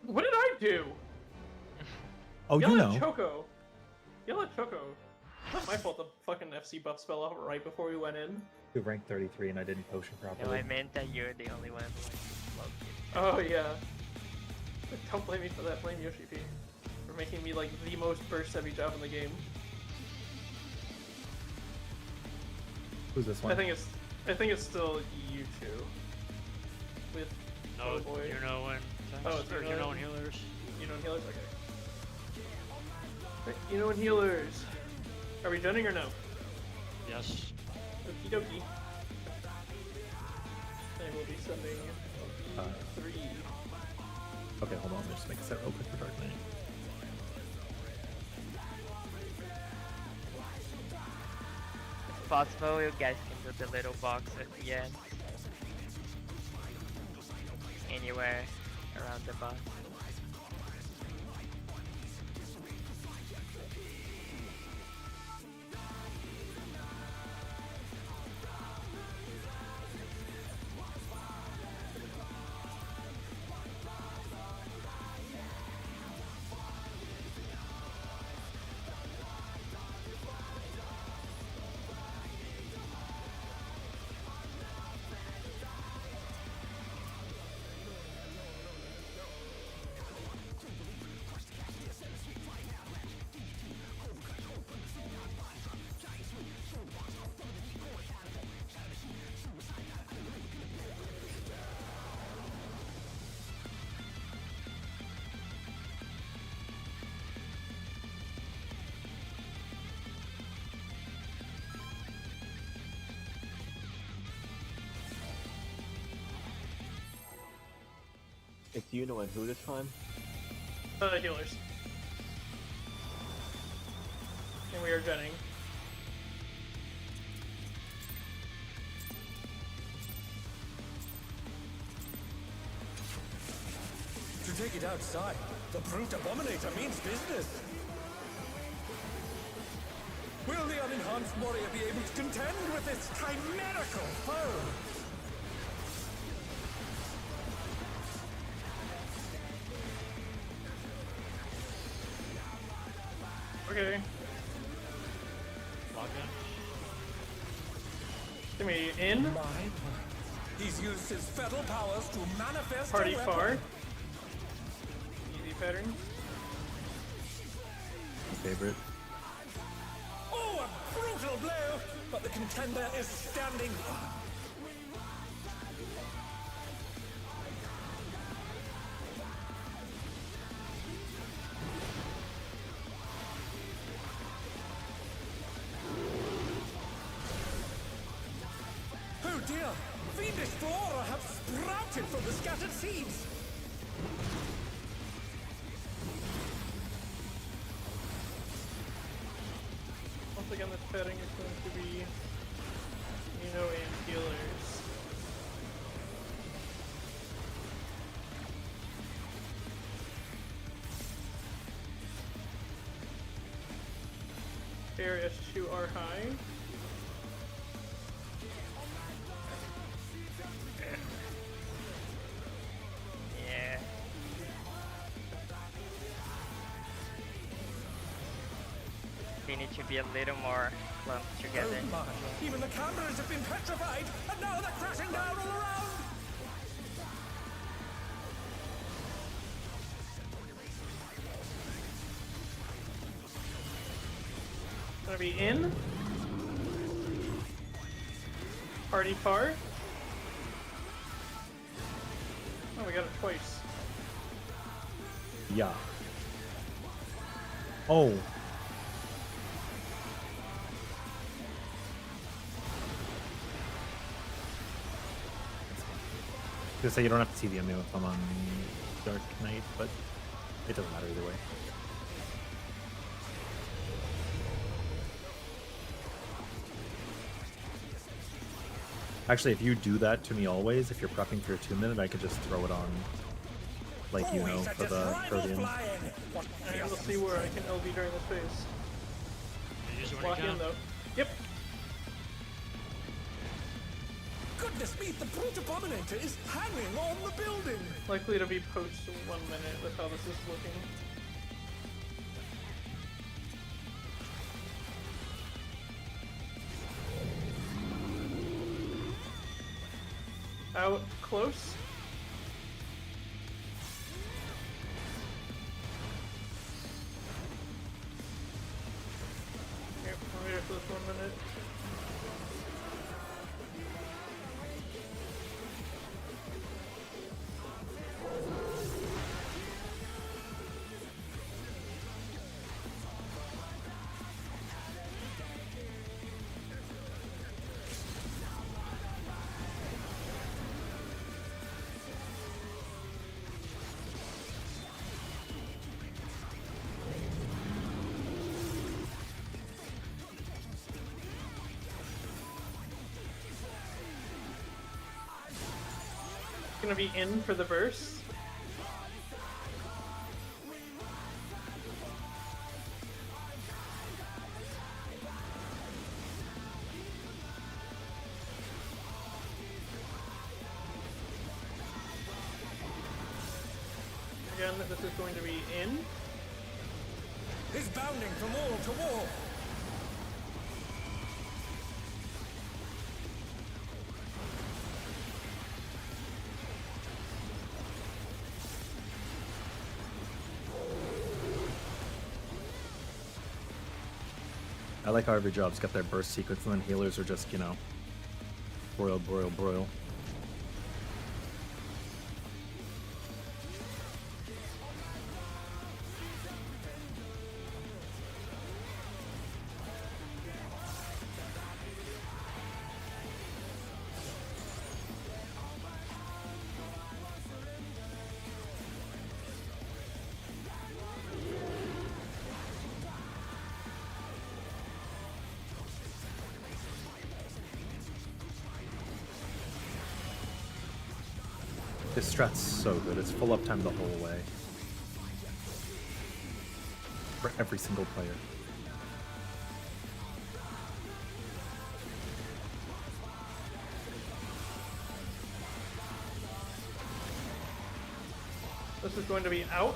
B: What did I do?
A: Oh,
B: Yell
A: you
B: at
A: know.
B: Choco. Yell at Choco. It's not my fault the fucking FC buff spell out right before we went in.
A: To rank 33 and I didn't potion
F: No,
A: properly.
F: I meant that you're the only one who likes Loki.
B: Oh yeah. Don't blame me for that. Blame Yoshi P. For making me like the most burst heavy job in the game.
A: Who's this one?
B: I think it's still you two. With
C: No,
B: oh boy.
C: you know when.
B: Oh, it's
C: or you
B: really-
C: know when healers.
B: You know when healers? Okay. Right, you know when healers. Are we joining or no?
C: Yes.
B: Okie dokie. I will be sending
A: Uh,
B: 3.
A: Okay, hold on. Let's make a set real quick for Dark Knight.
F: If possible, you guys can do the little box at the end. Anywhere around the box.
E: It's Yuno and who this time?
B: Healers. And we are jetting.
D: To take it outside, the brute abominator means business. Will the unenhanced warrior be able to contend with this chimerical foe?
B: Okay.
C: Log in.
B: Give me in.
D: My word. He's used his fetal powers to manifest
B: Party
D: a weapon.
B: far. Easy pattern.
A: Favorite.
D: Oh, a brutal blow! But the contender is standing firm. Oh dear! Fiendish flora have sprouted from the scattered seeds!
B: Once again, this pairing is going to be and healers. Air S2 are high.
F: Yeah. We need to be a little more clumped together.
D: Oh my! Even the cameras have been petrified, and now they're crashing down all around!
B: Gonna be in. Party far. Oh, we got it twice.
A: Yeah. Oh. I was gonna say you don't have to see the MU if I'm on Dark Knight, but it doesn't matter either way. Actually, if you do that to me always, if you're prepping for your 2-minute, I could just throw it on, like you know, for the Protean.
B: And we'll see where I can LB during this phase.
C: You use it when you
B: Lock in
C: can.
B: though. Yep.
D: Goodness me, the brute abominator is hanging on the building.
B: Likely to be post 1 minute with how this is looking. Out close. Here, I'm here for this 1 minute. Gonna be in for the burst. Again, this is going to be in.
D: He's bounding from wall to wall.
A: I like how every job's got their burst sequence, and then healers are just, you know, broil, broil, broil. This strat's so good. It's full uptime the whole way. For every single player.
B: This is going to be out.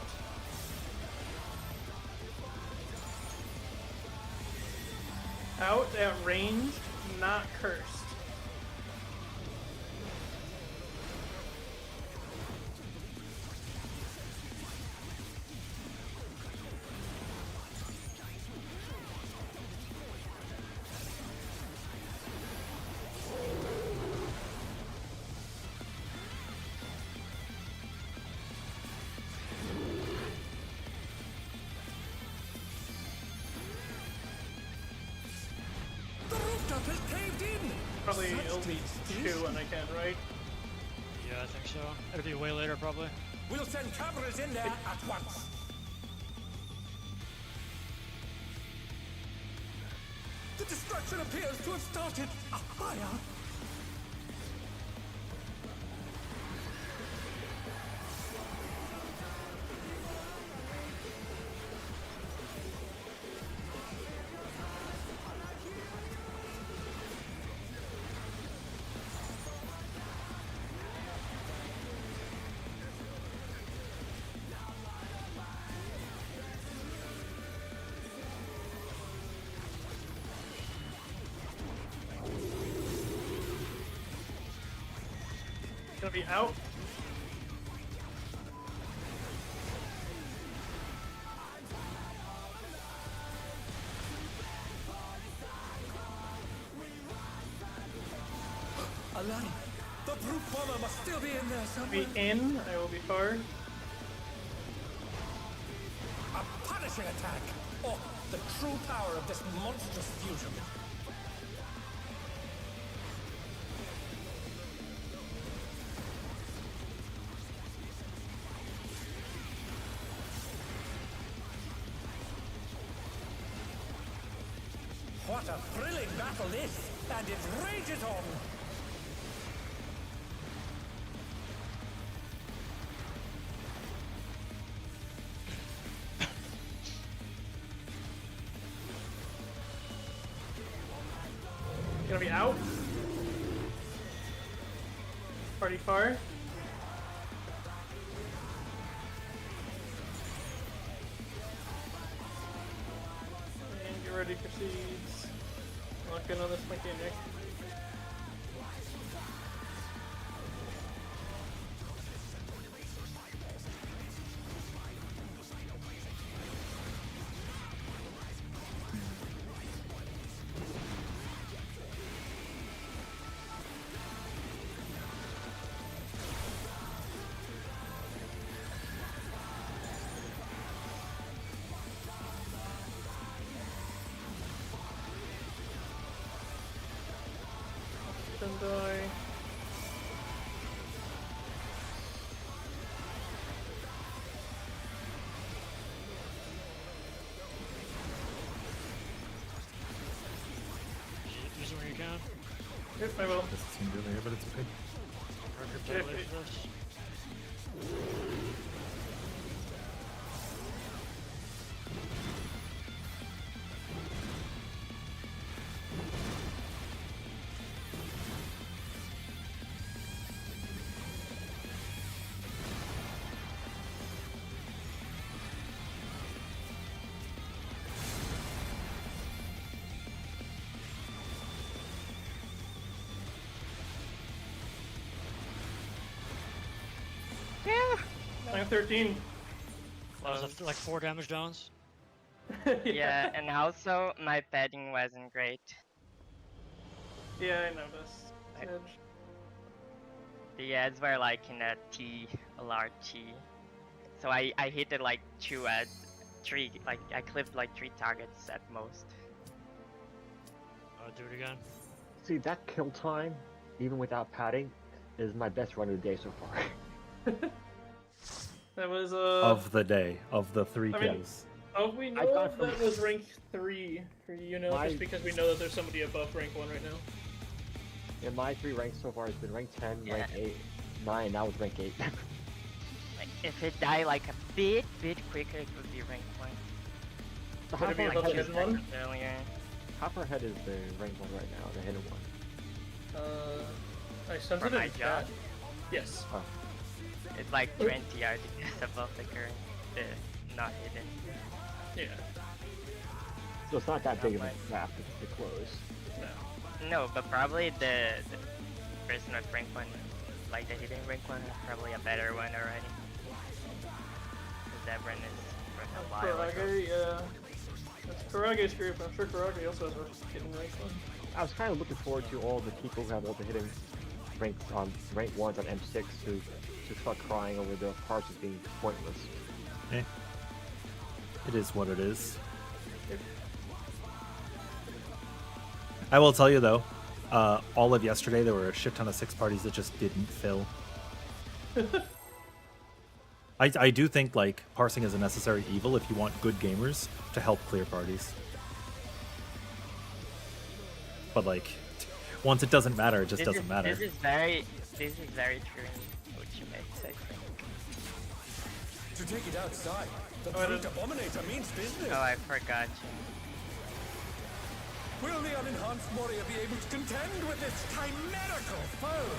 B: Out at range, not cursed.
D: The rooftop is caved in.
B: Probably
D: Such
B: it'll be
D: things
B: 2 when I can, right?
C: Yeah, I think so. It'll be way later, probably.
D: We'll send cameras in there at once. The destruction appears to have started a fire.
B: Gonna be out.
D: Alani, the brute bomber must still be in there somewhere.
B: Be in. I will be far.
D: A punishing attack. Oh, the true power of this monstrous fusion. What a thrilling battle this, and it rages on.
B: Gonna be out. Party far. And get ready for seeds. Lock in on this mechanic. And die.
C: Use it when you can.
B: Yep, I will.
A: This seemed earlier, but it's okay.
C: Marker
B: If
C: play
B: it-
C: for this.
B: I'm 13.
C: That was like 4 damage downs.
F: Yeah, and also my padding wasn't great.
B: Yeah, I noticed.
F: I-
B: Edge.
F: The ads were like in a T, a large T. So I hit it like 2 ads, 3, like I clipped like 3 targets at most.
C: Do it again.
E: See, that kill time, even without padding, is my best run of the day so far.
B: That was
A: Of the day, of the 3
B: I mean-
A: kills.
B: Oh, we
E: I
B: know
E: got from-
B: that was rank 3 for you know,
E: My-
B: just because we know that there's somebody above rank 1 right now.
E: In my 3 ranks so far, it's been rank 10, rank
F: Yeah.
E: 8, 9, now it's rank 8.
F: Like, if it died like a bit quicker, it would be rank 1.
E: So
B: Would
E: how
B: it be
E: far
B: above the
E: ahead is,
B: hidden one?
F: Earlier.
E: how far ahead is the rank 1 right now, the hidden one?
B: I sent
F: For
B: it
F: my
B: in
F: job?
B: chat. Yes.
F: It's like 20 RDS above the current, the not hidden.
B: Yeah.
E: So it's not that big of a
F: Not
E: gap to close.
B: No.
F: No, but probably the person with rank 1, like the hidden rank 1, is probably a better one already. Because that run is from a while ago.
B: Karage, yeah. That's Karage's group. I'm sure Karage also has a hidden rank 1.
E: I was kind of looking forward to all the people who have all the hidden rank 1s on M6 who just start crying over the parsers being pointless.
A: Eh. It is what it is. I will tell you though, all of yesterday there were a shit ton of 6 parties that just didn't fill. I do think like parsing is a necessary evil if you want good gamers to help clear parties. But like, once it doesn't matter, it just doesn't matter.
F: This is very true in Ultimate, I think.
D: To take it outside, the
B: I
D: brute
B: don't-
D: abominator means business.
F: Oh, I forgot you.
D: Will the unenhanced warrior be able to contend with this chimerical foe?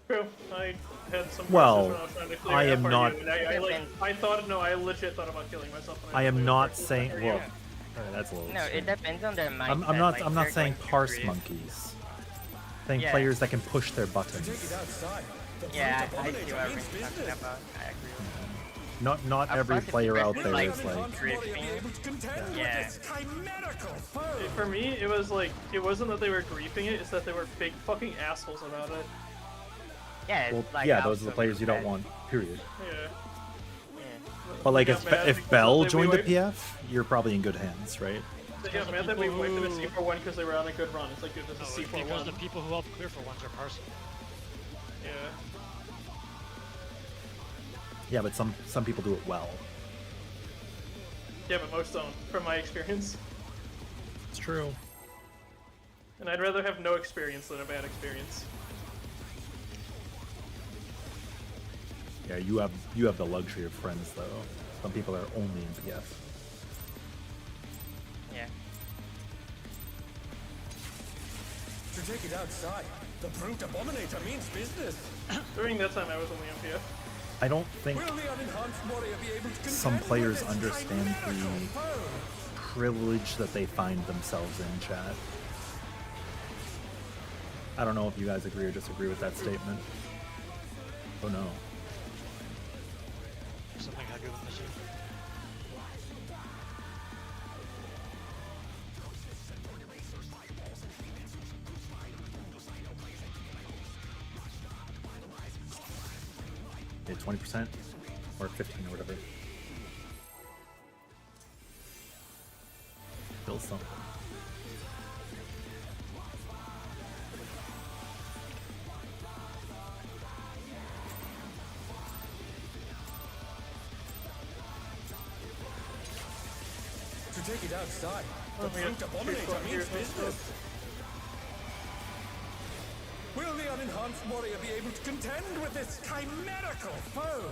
B: True. I had some
A: Well,
B: when I was trying to clear
A: I
B: that
A: am
B: part
A: not-
B: of you, and I thought, no, I legit thought about killing myself. when
A: I am
B: cleared
A: not
B: that
A: saying.
B: part.
A: Well, that's a little.
F: No, it
A: extreme.
F: depends on their mindset.
A: I'm not.
F: like,
A: I'm not
F: they're
A: saying
F: going to
A: parse
F: create-
A: monkeys. Saying
F: Yeah.
A: players that can push their
D: To take it
A: buttons.
D: outside, the
F: Yeah,
D: brute
F: I see
D: abominator
F: what
D: means
F: Rick's talking
D: business.
F: about. I agree with
A: Not
F: Of
A: every
F: course, if
A: player
F: the
A: out
F: person
A: there
F: like
A: is like.
D: Unenhanced warrior be
F: griefing.
D: able to contend
F: Yeah.
D: with this chimerical foe?
B: For me, it was like, it wasn't that they were griefing it, it's that they were big fucking assholes about it.
F: you. Yeah, it's
A: Well,
F: like
A: yeah, those are the
F: also
A: players you don't
F: bad.
A: want. Period.
B: Yeah.
F: Yeah.
A: But like,
B: Got
A: if
B: mad
A: if
B: because
A: Bell
B: they
A: joined the
B: wiped-
A: PF, you're probably in good hands, right?
B: Yeah,
C: the
B: man, that we
C: people
B: wiped the
C: who-
B: C4-1 because they were on a good run. It's like, dude, this
C: No,
B: is
C: it's because
B: C4-1.
C: the people who help clear for ones are Parson.
B: Yeah.
A: Yeah, but some people do it well.
B: Yeah, but most don't, from my experience.
A: It's true.
B: And I'd rather have no experience than a bad experience.
A: Yeah, you have the luxury of friends though. Some people are only in PF.
F: Yeah.
D: To take it outside, the brute abominator means business.
B: During that time, I was only on PF.
A: I don't think
D: Will the unenhanced warrior be able to contend
A: some
D: with
A: players
D: this
A: understand
D: chimerical
A: the
D: foe?
A: privilege that they find themselves in, chat. I don't know if you guys agree or disagree with that statement. Oh no.
C: Something I do with mission.
A: Yeah, 20% or 15 or whatever. Still something.
D: To take it outside, the
B: Oh, yeah.
D: brute abominator means
B: Here's one.
D: business. Will the unenhanced warrior be able to contend with this chimerical foe?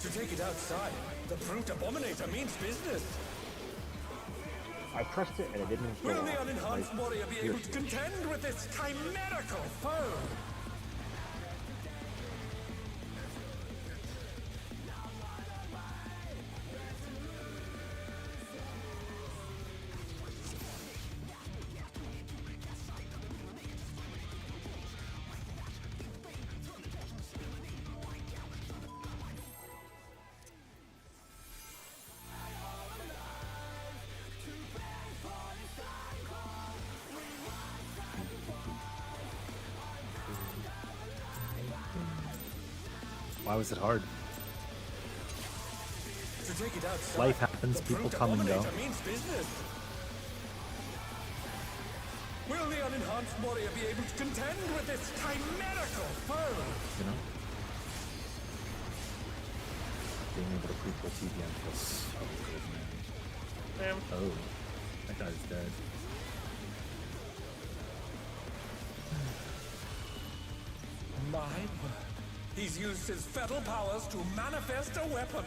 D: To take it outside, the brute abominator means business.
E: I pressed it and it didn't go
D: Will the
E: off.
D: unenhanced
E: Like,
D: warrior be able to contend with this chimerical foe?
A: Why was it hard?
D: To take it outside,
A: Life happens,
D: the
A: people
D: brute
A: come and go.
D: abominator means business. Will the unenhanced warrior be able to contend with this chimerical foe?
A: You know? Being able to pre-pull TBM feels so good, man.
B: Damn.
A: Oh, that guy's dead.
D: My word. He's used his fetal powers to manifest a weapon.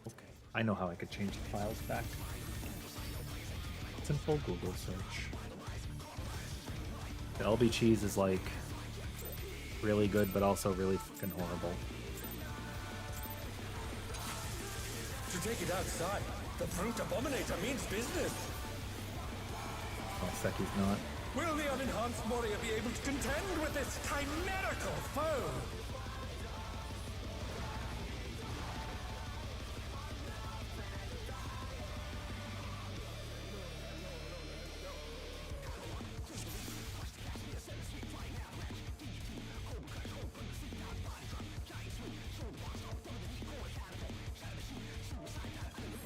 A: Okay, I know how I could change the files back. Simple Google search. The LB cheese is like really good, but also really fucking horrible.
D: To take it outside, the brute abominator means business.
A: Oh, Seki's not.
D: Will the unenhanced warrior be able to contend with this chimerical foe?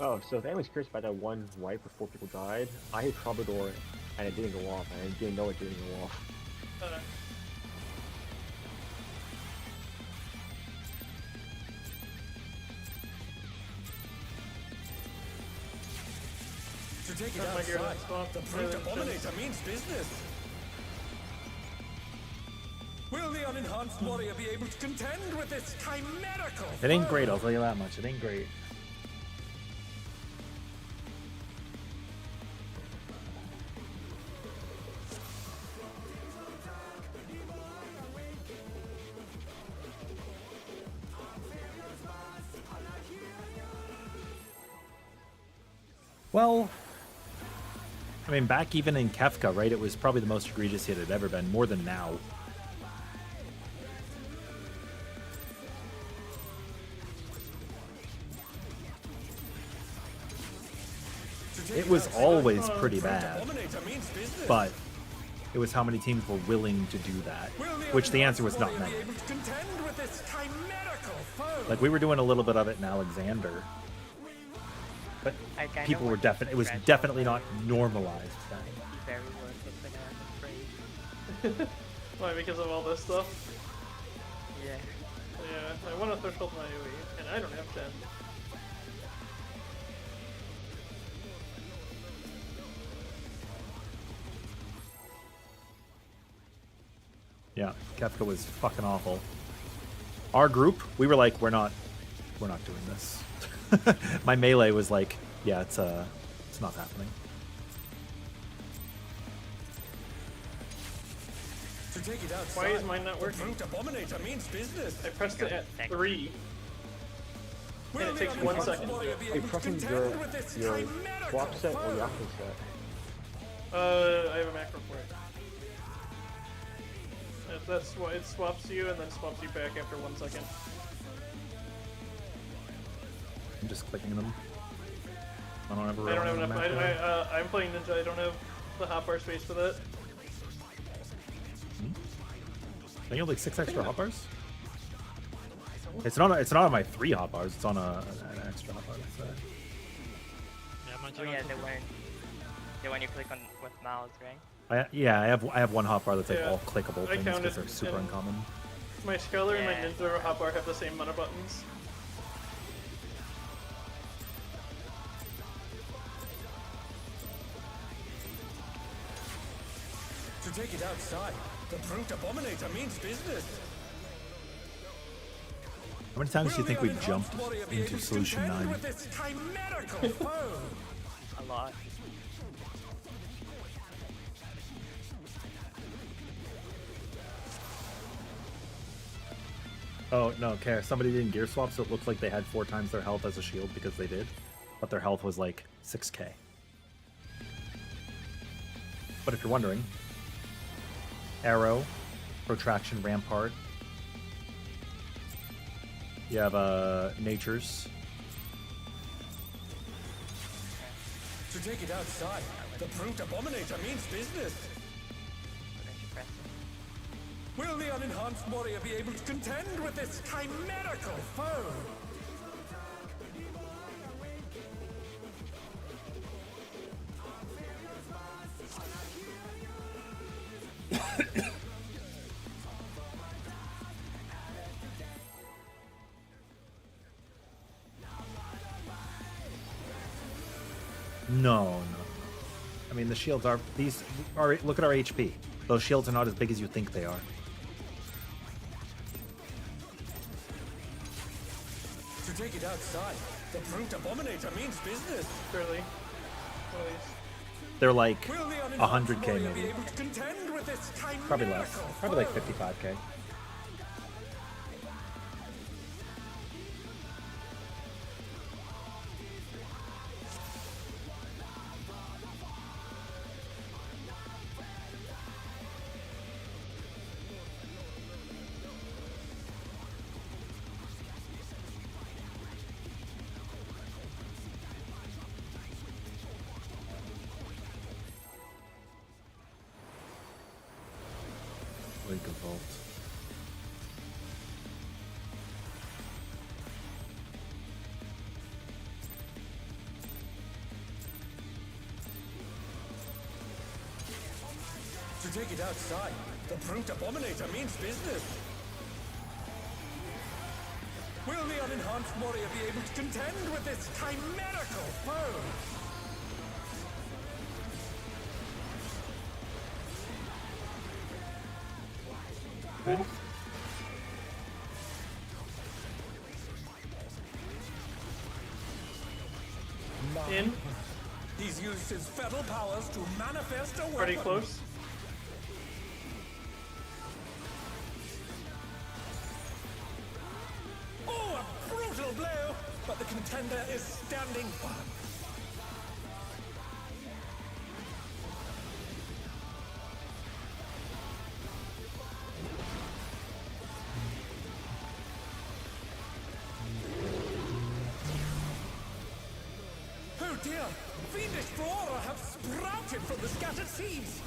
E: oh, so if anyone's curious about that one wipe where 4 people died, I hit Troubadour and it didn't go off, and I didn't know it didn't go off.
D: To take it
B: That's my gear
D: outside,
B: spot.
D: the brute
B: Really
D: abominator means business. Will the unenhanced warrior be able to contend with this chimerical
A: It ain't
D: foe?
A: great, I'll tell you that much. It ain't great. Well, I mean, back even in Kefka, right? It was probably the most egregious hit it had ever been, more than now.
D: To take
A: It was
D: outside,
A: always
D: the
A: pretty
D: brute
A: bad,
D: abominator means business.
A: but it was how many teams were willing to do that,
D: Will
A: which the answer was
D: unenhanced
A: not
D: warrior
A: many.
D: be able to contend with this chimerical foe?
A: Like, we were doing a little bit of it in Alexander, but
F: I kinda
A: people were
F: want
A: definitely, it was
F: Threshold,
A: definitely
F: but
A: not normalized then.
F: Be very worth it, but I'm afraid.
B: Why? Because of all this stuff?
F: Yeah.
B: Yeah, I want to threshold my AoE, and I don't have 10.
A: Yeah, Kefka was fucking awful. Our group, we were like, we're not doing this. My melee was like, yeah, it's not happening.
D: To take it outside,
B: Why is mine not working?
D: The brute abominator means business.
B: I pressed it at
F: Thank
B: 3.
D: Will
B: it
D: the
B: takes 1
D: unenhanced
B: second.
D: warrior be
E: Are you
D: able to
E: pressing
D: contend with this
E: your
D: chimerical
E: swap set or
D: foe?
E: your active set?
B: I have a macro for it. That's why it swaps you and then swaps you back after 1 second.
A: I'm just clicking them. I don't have a
B: I don't have
A: real
B: enough.
A: macro.
B: I'm playing Ninja. I don't have the hotbar space for that.
A: Don't you have like 6 extra hotbars? It's not on my 3 hotbars. It's on an extra hotbar. So.
C: Yeah, mine too.
F: Oh yeah, the one you click on with mouse, right?
A: I have one hotbar that's like
B: Yeah,
A: all clickable
B: I
A: things
B: counted,
A: because they're super
B: and-
A: uncommon.
B: My Scalar and my
F: Yeah.
B: Ninja hotbar have the same amount of buttons.
D: To take it outside, the brute abominator means business.
A: How many times do you think
D: Will
A: we've
D: the
A: jumped
D: unenhanced warrior be able
A: into
D: to
A: Solution
D: contend
A: 9?
D: with this chimerical foe?
F: A lot.
A: Oh, no, care. Somebody didn't gear swap, so it looks like they had 4 times their health as a shield because they did. But their health was like 6k. But if you're wondering, Arrow, Protraction, Rampart. You have Natures.
D: To take it outside, the brute abominator means business.
F: Why don't you press it?
D: Will the unenhanced warrior be able to contend with this chimerical foe?
A: No. I mean, the shields are look at our HP. Those shields are not as big as you think they are.
D: To take it outside, the brute abominator means business.
B: Barely. At least.
A: They're like
D: Will the unenhanced
A: 100k
D: warrior be
A: maybe.
D: able to contend with this
A: Probably less.
D: chimerical
A: Probably like
D: foe?
A: 55k. Link of Vault.
D: To take it outside, The Brute Abominator means business. Will the unenhanced warrior be able to contend with this chimerical foe?
A: Okay.
B: In.
D: He's used his feral powers to manifest a weapon.
B: Pretty close.
D: Oh, a brutal blow! But the contender is standing firm. Oh dear! Fiendish flora have sprouted from the scattered seeds!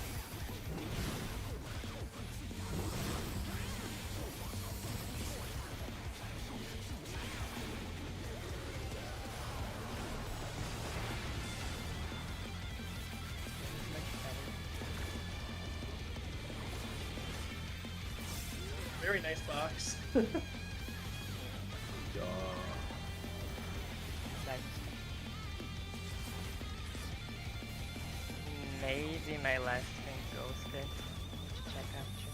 B: Very nice box.
A: Yeah.
F: Maybe my last thing ghosted. Check after.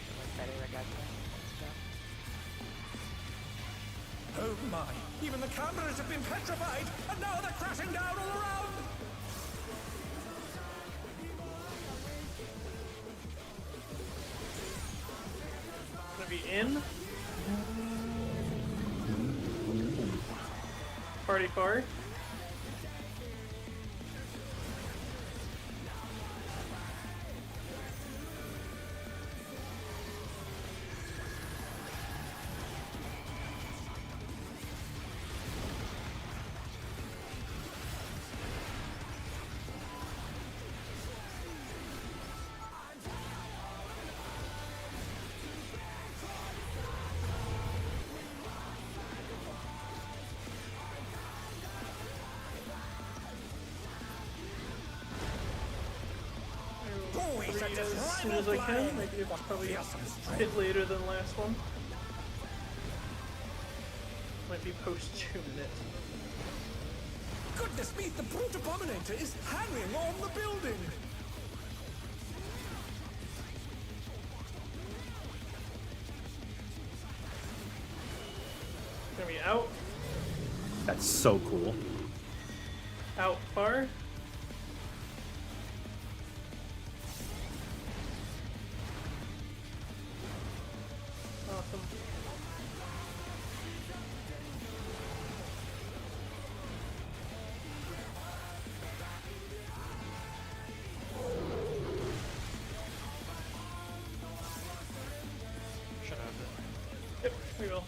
F: It was better regardless. Let's go.
D: Oh my! Even the cameras have been petrified, and now they're crashing down all around!
B: Gonna be in. Party far.
D: Oh, he's
B: Three
D: such a
B: as soon as I
D: rival
B: can.
D: flying.
B: Maybe it's probably
D: He has some
B: a
D: strength.
B: bit later than the last one. Might be post 2 minutes.
D: Goodness me, the Brute Abominator is hanging on the building!
B: Gonna be out.
A: That's so cool.
B: Out far. Awesome.
C: Should have it.
B: Yep, we will.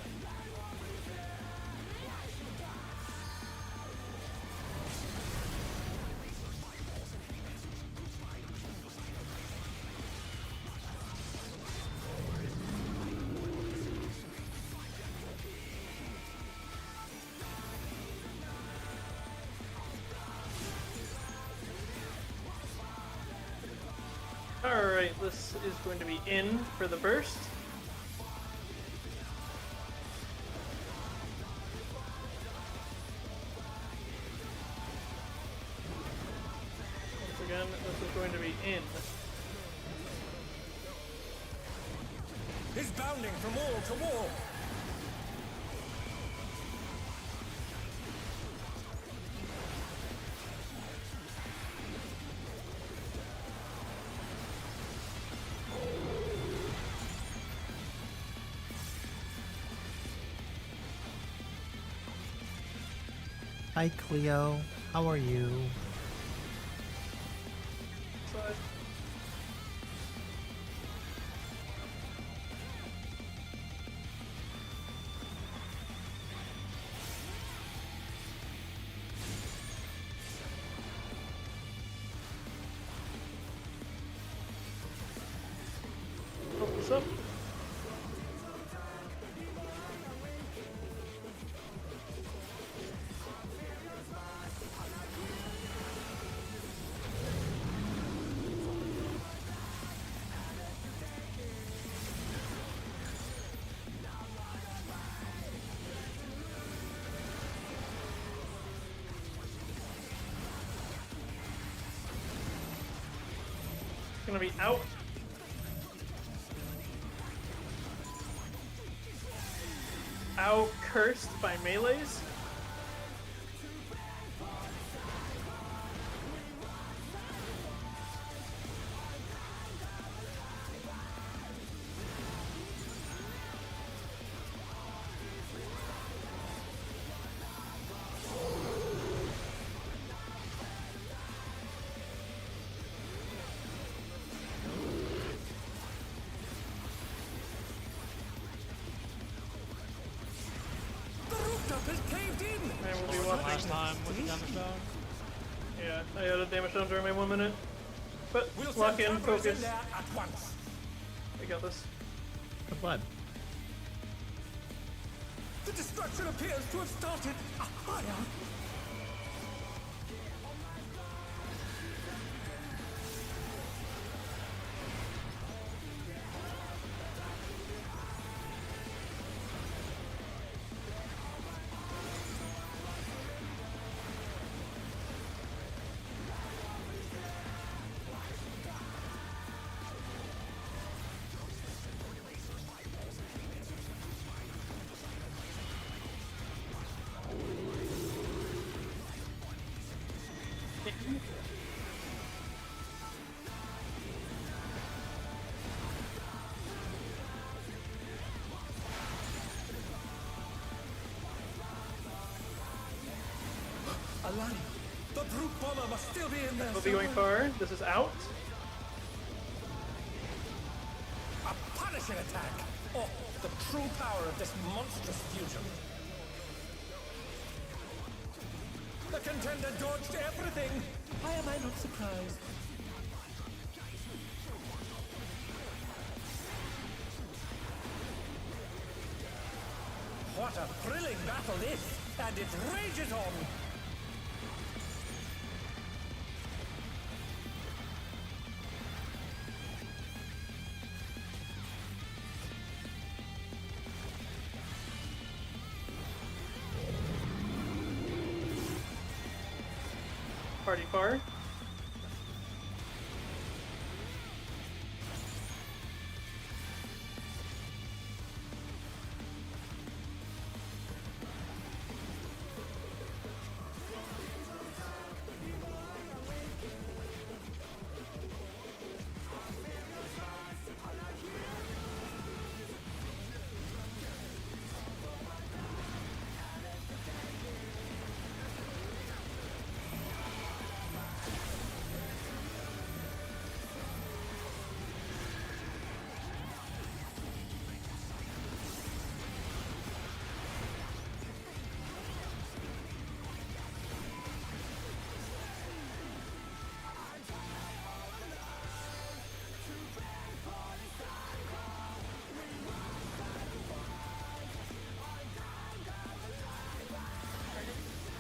B: Alright, this is going to be in for the burst. Once again, this is going to be in.
D: He's bounding from wall to wall!
A: Hi Cleo, how are you?
B: Side. Oh, what's up? gonna be out. Ow, cursed by melees.
D: The rooftop has caved in!
B: I will be
C: Last
B: watching.
C: time with the damage down.
B: Yeah, I had a damage down during my 1 minute. But
D: We'll
B: lock
D: send
B: in,
D: travelers
B: focus.
D: in there at once.
B: I got this.
A: The blood.
D: The destruction appears to have started a fire. Alani, the brute bomber must still be in there.
B: We'll be going
D: somewhere.
B: far. This is out.
D: A punishing attack. Oh, the true power of this monstrous fusion. The contender dodged everything. Why am I not surprised? What a thrilling battle this, and it rages on.
B: Party far.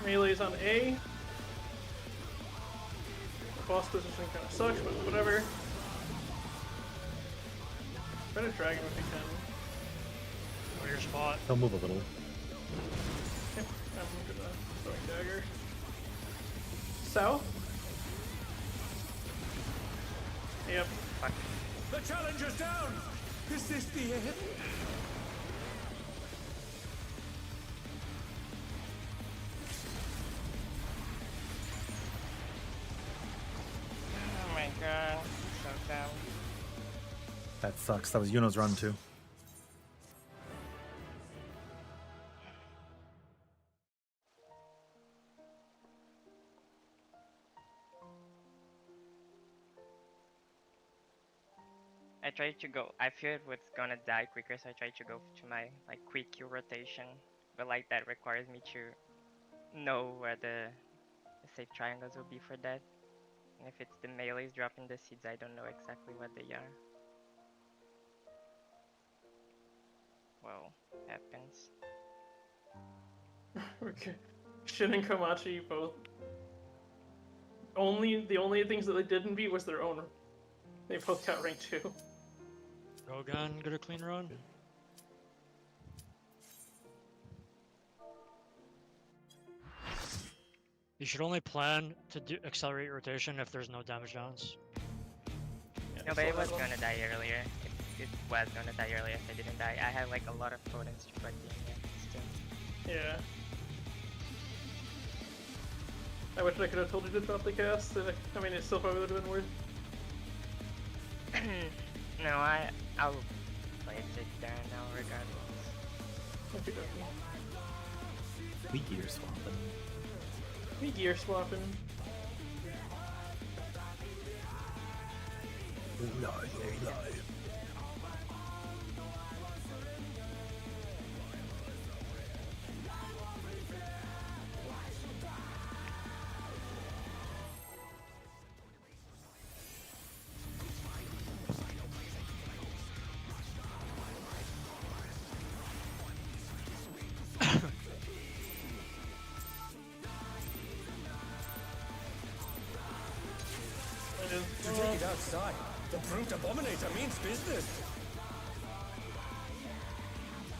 B: Melee's on A. The boss position kind of sucks, but whatever. Try to drag him if you can.
C: Go your spot.
A: He'll move a little.
B: Okay, I'm gonna throwing dagger. South. Yep.
D: The challenger's down. Is this the end?
F: Oh my god, so down.
A: That sucks. That was Yuno's run too.
F: I tried to go. I feared was gonna die quicker, so I tried to go to my like quick Q rotation, but like that requires me to know where the safe triangles will be for that. And if it's the melees dropping the seeds, I don't know exactly what they are. Well, happens.
B: Okay. Shin and Komachi both. The only things that they didn't beat was their own. They both got rank 2.
C: Go again, get a clean run. You should only plan to do accelerate rotation if there's no damage downs.
F: No, but it was gonna die earlier. It was gonna die earlier if I didn't die. I had like a lot of potency, but still.
B: Yeah. I wish I could have told you to drop the cast. I mean, it still probably would have been worth.
F: No, I'll play it safe there now regardless.
B: Okay, okay.
A: We gear swapping.
B: We gear swapping.
D: To take it outside, the brute abominator means business.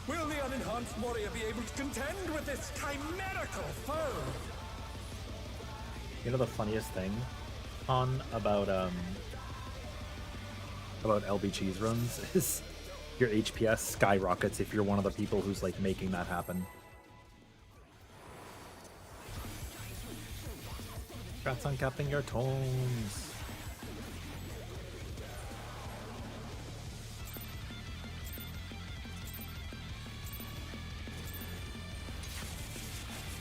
D: Will the unenhanced warrior be able to contend with this chimerical foe?
A: You know the funniest thing about LB cheese runs is your HPS skyrockets if you're one of the people who's like making that happen. Congrats on capping your tomes.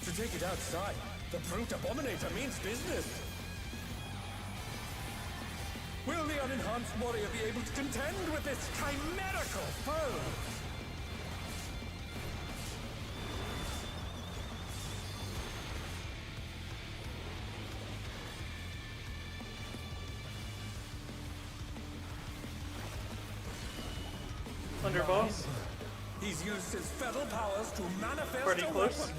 D: To take it outside, the brute abominator means business. Will the unenhanced warrior be able to contend with this chimerical foe?
B: Under boss.
D: He's used his feral powers to manifest
B: Pretty
D: a
B: close.
D: weapon.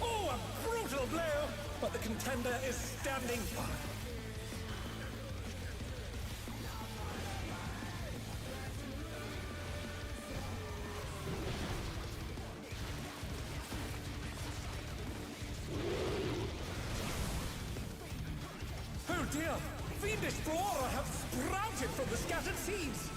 D: Oh, a brutal blow! But the contender is standing by. Oh dear! Fiendish flora have sprouted from the scattered seeds!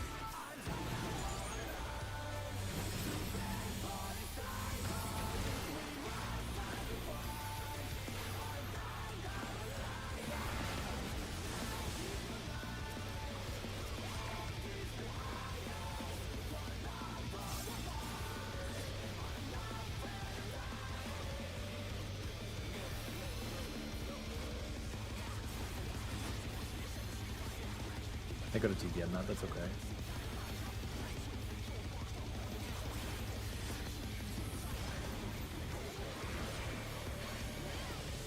A: I got a TD on that, that's okay.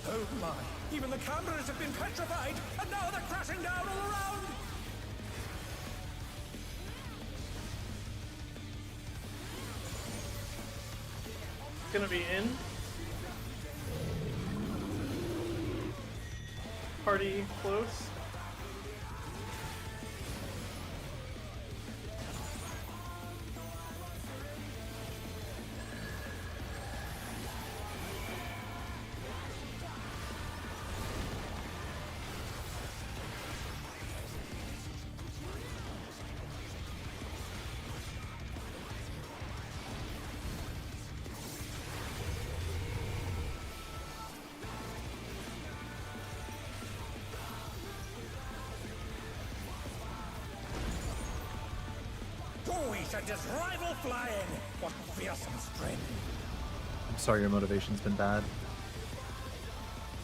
D: Oh my! Even the cameras have been petrified, and now they're crashing down all around!
B: Gonna be in. Party close.
D: Oh, we should just rival flying! What fearsome strength!
A: I'm sorry your motivation's been bad.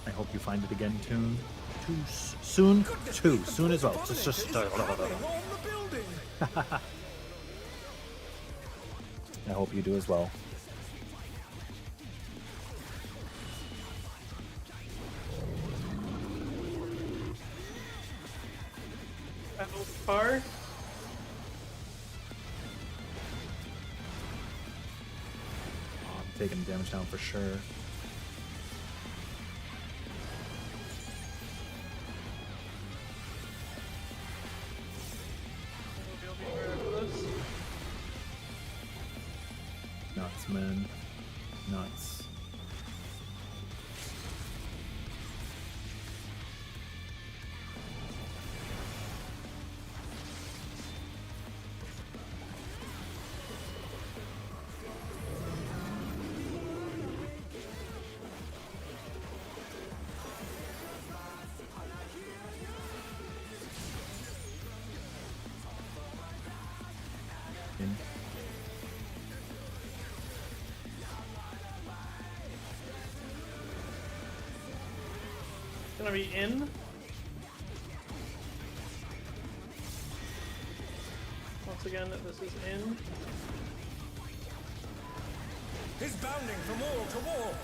A: I hope you find it again soon.
D: Goodness
A: Too
D: me, the
A: soon as well.
D: brute
A: Just
D: abominator is traveling on the building!
A: I hope you do as well.
B: Battle far.
A: I'm taking damage down for sure.
B: We'll be right after this.
A: Nuts, man. Nuts. In.
B: Gonna be in. Once again, this is in.
D: He's bounding from wall to wall.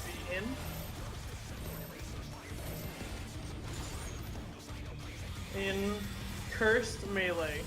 B: Be in. In cursed melee.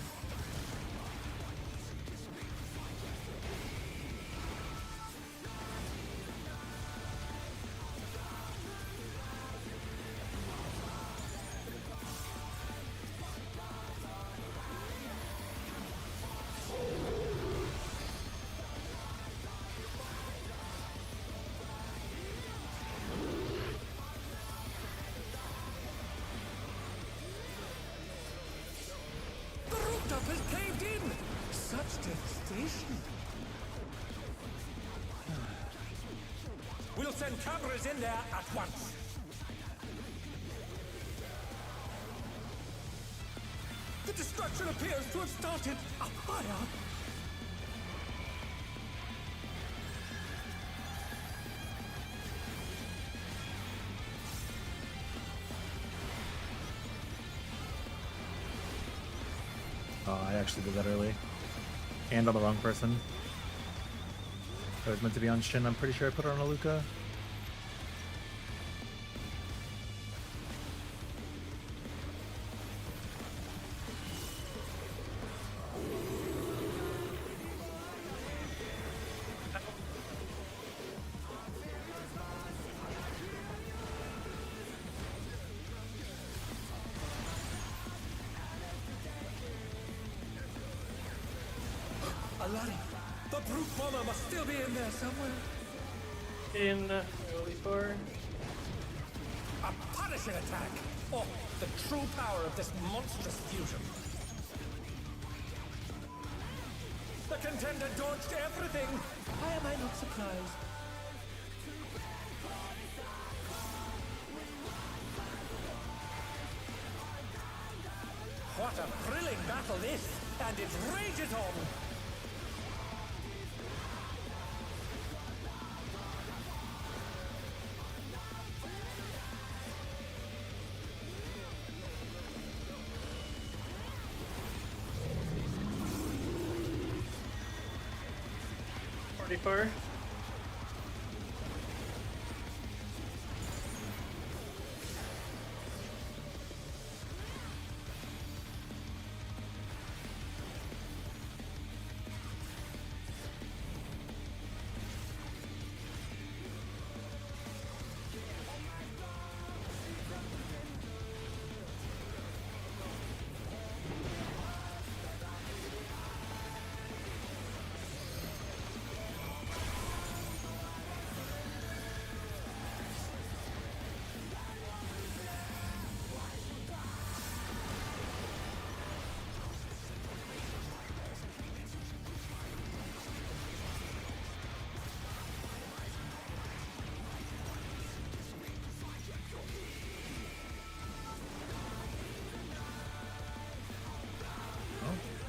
D: The rooftop has caved in. Such devastation. We'll send cameras in there at once. The destruction appears to have started a fire.
A: Oh, I actually did that early. And on the wrong person. I was meant to be on Shin. I'm pretty sure I put it on Aluka.
D: Alani, the brute bomber must still be in there somewhere.
B: In melee 4.
D: A punishing attack! Oh, the true power of this monstrous fusion. The contender dodged everything! Why am I not surprised? What a thrilling battle this! And it rages on!
B: Forty-four.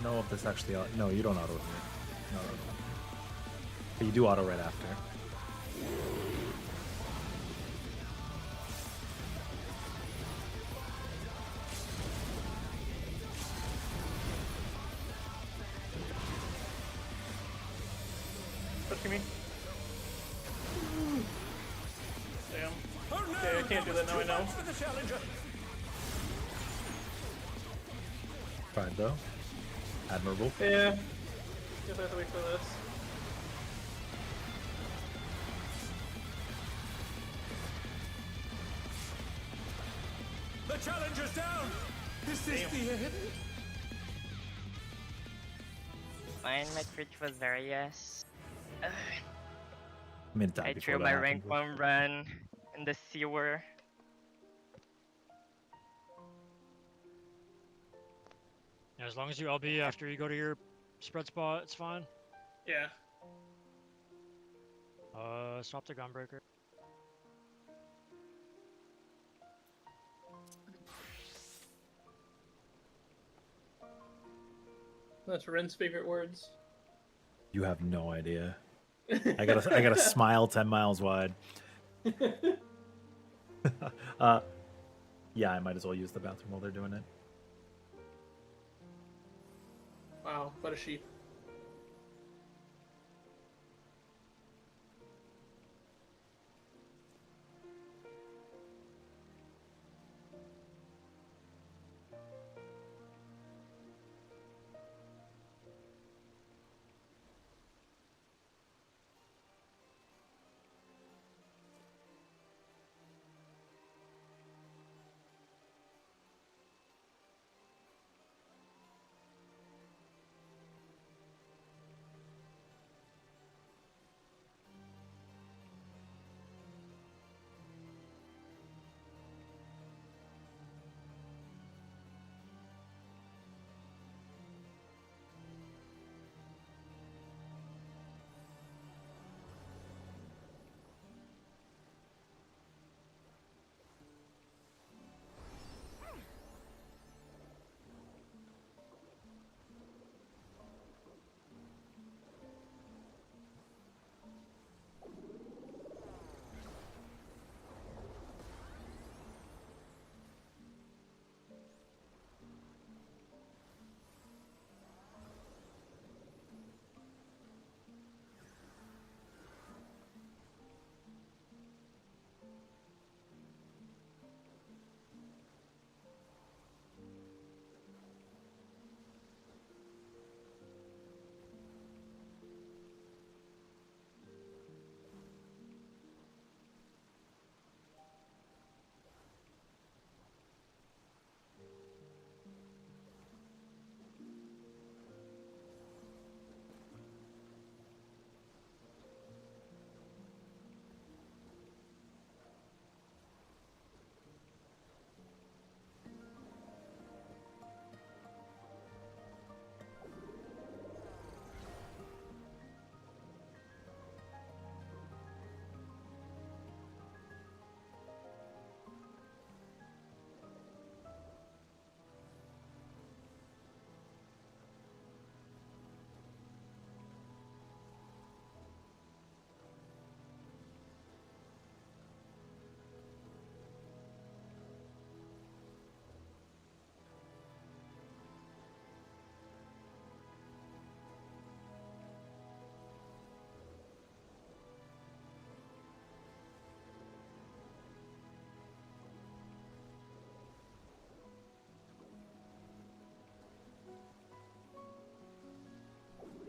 A: Know if this actually no, you don't auto here. No, but you do auto right after.
B: attacking me. Damn.
D: Oh no!
B: Okay, I can't do that now, I know.
D: For the challenger.
A: Fine though. Admirable.
B: Yeah. Guess I have to wait for this.
D: The challenger's down. Is this
B: Damn.
D: the end?
F: Mine, my crit was very yes.
A: I mean, it died
F: I
A: before
F: threw
A: that
F: my
A: happened,
F: rank
A: but-
F: 1 run in the sewer.
C: Yeah, as long as you LB after you go to your spread spot, it's fine.
B: Yeah.
C: Stop the gunbreaker.
B: That's Ren's favorite words.
A: You have no idea. I gotta smile 10 miles wide. Yeah, I might as well use the bathroom while they're doing it.
B: Wow, what a sheep.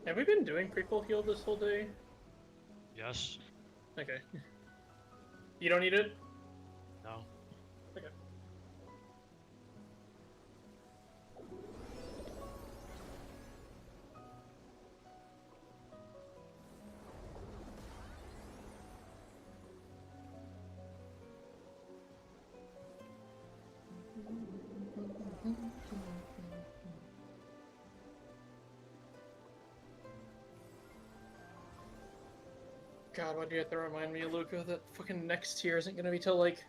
B: Have we been doing prequel heal this whole day?
C: Yes.
B: Okay. You don't need it?
C: No.
B: Okay. God, why do you have to remind me, Luca, that fucking next tier isn't gonna be till like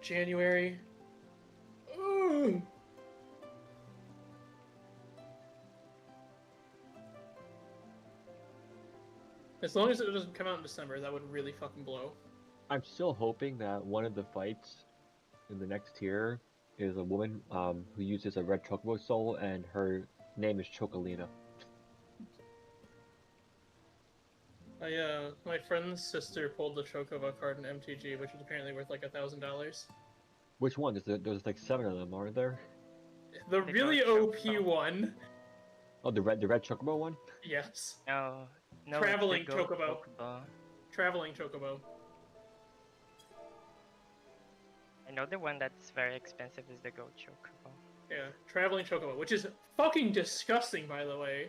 B: January? Ugh. As long as it doesn't come out in December, that would really fucking blow.
E: I'm still hoping that one of the fights in the next tier is a woman who uses a red chocobo soul, and her name is Chocolina.
B: My friend's sister pulled the Chocobo card in MTG, which is apparently worth like $1,000.
E: Which one? There's like 7 of them, aren't there?
B: The
F: They
B: really
F: got
B: OP
F: Chocobo.
B: one,
E: Oh, the red chocobo one.
B: yes.
F: No, no,
B: Traveling
F: it's the goat
B: Chocobo.
F: Chocobo.
B: Traveling Chocobo.
F: I know the one that's very expensive is the goat Chocobo.
B: Yeah, Traveling Chocobo, which is fucking disgusting, by the way.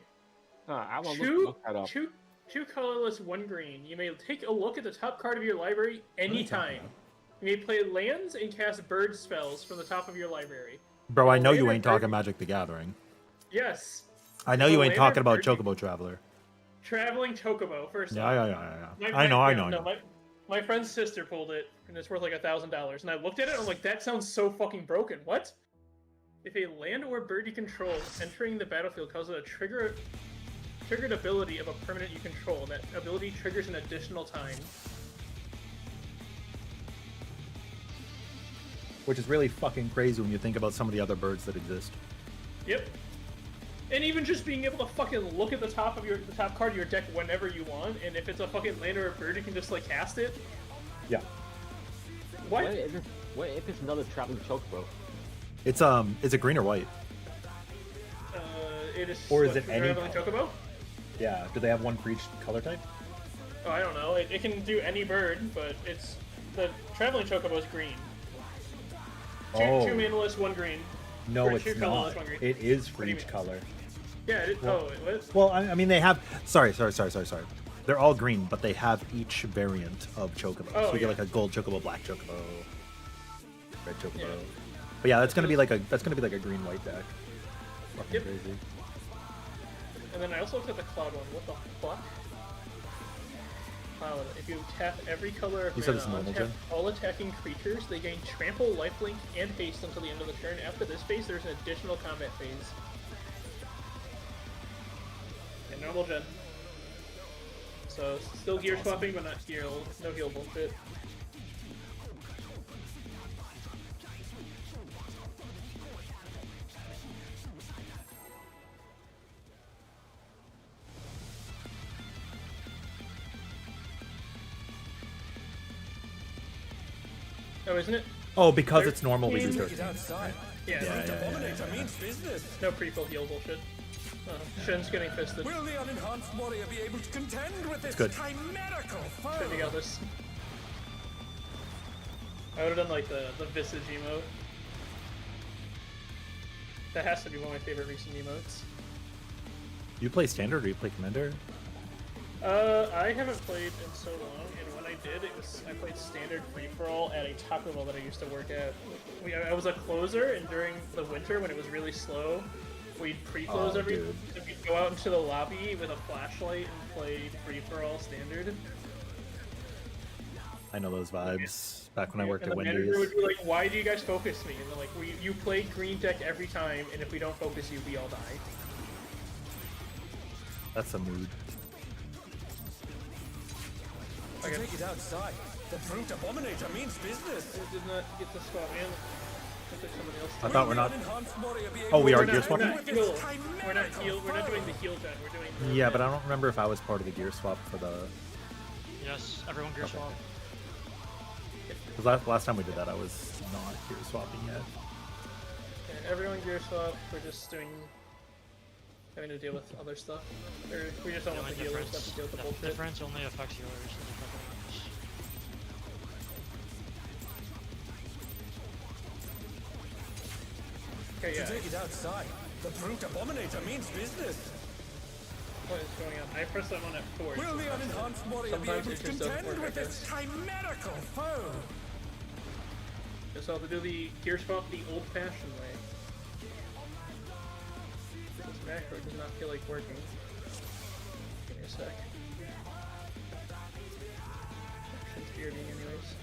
E: I will
B: Two,
E: look that up.
B: two colorless, one green. You may take a look at the top card of your library anytime. You may play lands and cast bird spells from the top of your library.
A: Bro, I know
B: Land
A: you
B: or
A: ain't talking
B: bird-
A: Magic the Gathering.
B: Yes.
A: I know
B: If
A: you
B: a
A: ain't
B: land or
A: talking about
B: bird you-
A: Chocobo Traveler.
B: Traveling Chocobo, first
A: Yeah,
B: off.
A: yeah. I know.
B: No, my friend's sister pulled it, and it's worth like $1,000. And I looked at it, and I'm like, that sounds so fucking broken. What? If a land or bird you control entering the battlefield causes a triggered ability of a permanent you control, and that ability triggers an additional time.
A: Which is really fucking crazy when you think about some of the other birds that exist.
B: Yep. And even just being able to fucking look at the top card of your deck whenever you want, and if it's a fucking land or a bird, you can just like cast it.
A: Yeah.
B: What?
E: What if it's another traveling chocobo?
A: It's it green or white?
B: It is.
A: Or is
B: what,
A: it any
B: Traveling
A: color?
B: Chocobo?
A: Yeah. Do they have one for each color type?
B: Oh, I don't know. It can do any bird, but it's the Traveling Chocobo is green. Two manaless, one green.
A: No,
B: Or
A: it's
B: two colorless,
A: not.
B: one green.
A: It is for
B: What do you
A: each
B: mean?
A: color.
B: Yeah.
A: Well-
B: it was.
A: Well, I mean, they have. Sorry. They're all green, but they have each variant of Chocobo.
B: Oh,
A: so you get
B: yeah.
A: like a gold Chocobo, black Chocobo, red Chocobo.
B: Yeah.
A: But yeah, that's gonna be like a green white deck. Fucking
B: Yep.
A: crazy.
B: And then I also looked at the Cloud one. What the fuck? Cloud. If you tap every color of
A: You said
B: mana,
A: it's normal,
B: untap
A: Jen?
B: all attacking creatures, they gain trample, lifelink, and haste until the end of the turn. After this phase, there's an additional combat phase. And normal gen. So still gear swapping, but not no heal bullshit. Oh, isn't it?
A: Oh, because
B: There-
A: it's normal, we do
D: Take it
A: 13.
D: outside.
B: Yeah.
A: Yeah, yeah,
D: Abominator means business.
B: No pre-fill heal bullshit. Shen's getting fisted.
D: Will the unenhanced warrior be able to contend with this
A: good.
D: chimerical foe?
B: Shen, you got this. I would have done like the Visage emote. That has to be one of my favorite recent emotes.
A: You play standard or you play commander?
B: I haven't played in so long, and when I did, I played standard free-for-all at a Taco Bell that I used to work at. I was a closer, and during the winter when it was really slow, we'd pre-close
A: Oh,
B: every.
A: dude.
B: We'd go out into the lobby with a flashlight and play free-for-all standard.
A: I know those vibes. Back when I worked
B: and
A: at
B: the manager
A: Wendy's.
B: would be like, "Why do you guys focus me?" And they're like, "You play green deck every time, and if we don't focus you, we all die."
A: That's a mood.
D: To take it outside. The brute abominator means business.
B: I did not get the spot, man. I think somebody else.
A: I
B: did.
A: thought we're not.
D: Unenhanced warrior be
A: Oh, we
D: able
A: are
D: to
A: gear
B: We're
A: swapping?
B: not
D: contend
B: heal.
D: with this
B: We're not
D: chimerical
B: heal. We're not
D: foe?
B: doing the heal gen. We're doing.
A: Yeah, but I don't remember if I was part of the gear swap for the.
C: Yes, everyone gear swap.
A: Because last time we did that, I was not gear swapping yet.
B: Yeah, everyone gear swap. We're just having to deal with other stuff. Or we just don't
C: The
B: want
C: only
B: the healers
C: difference,
B: to have to deal with the
C: the
B: bullshit.
C: difference only affects healers. and nothing else.
B: Okay,
D: To
B: yeah.
D: take it outside. The brute abominator means business.
B: What is going on? I pressed that one at 4.
D: Will the unenhanced warrior be
B: Sometimes
D: able
B: it
D: to
B: just doesn't
D: contend
B: work,
D: with
B: I
D: this
B: guess.
D: chimerical foe?
B: Guess I'll have to do the gear swap the old-fashioned way. This macro does not feel like working. Give me a sec. Action's bearding anyways.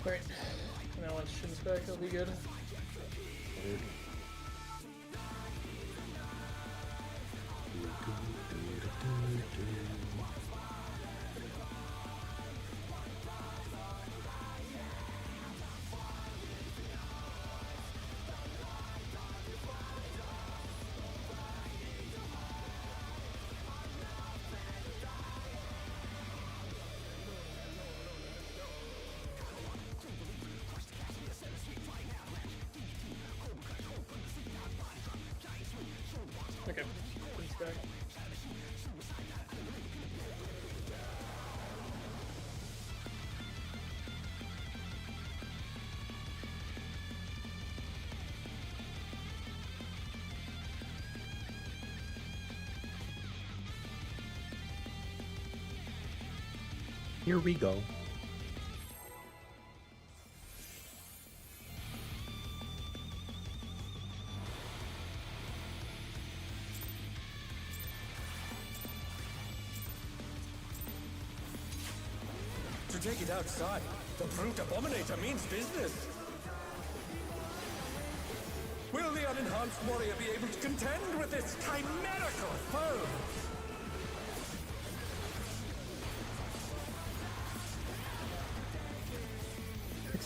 B: Great. Now once Shin's back, I'll be good.
A: Here we go.
D: To take it outside, the brute abominator means business. Will the unenhanced warrior be able to contend with this chimerical foe?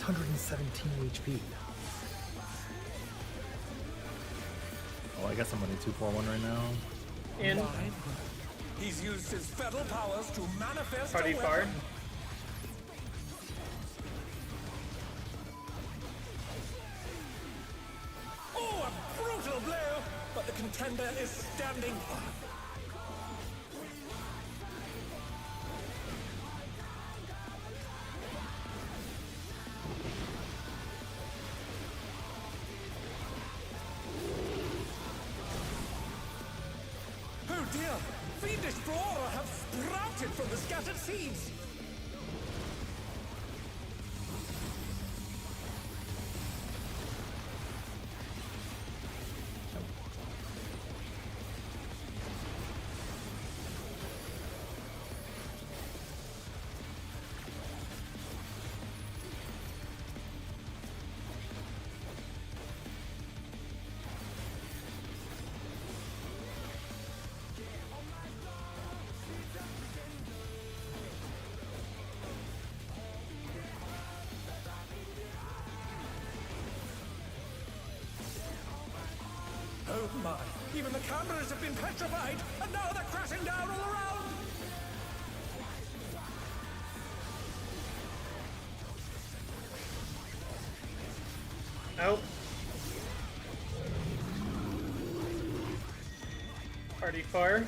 A: 617 HP. Oh, I guess I'm running 241 right now.
B: In
D: He's used his feral powers to manifest
B: party
D: a
B: far.
D: weapon. Oh, a brutal blow! But the contender is standing firm. Oh dear! Fiendish flora have sprouted from the scattered seeds! Oh my! Even the cameras have been petrified, and now they're crashing down all around!
B: Out. Party far.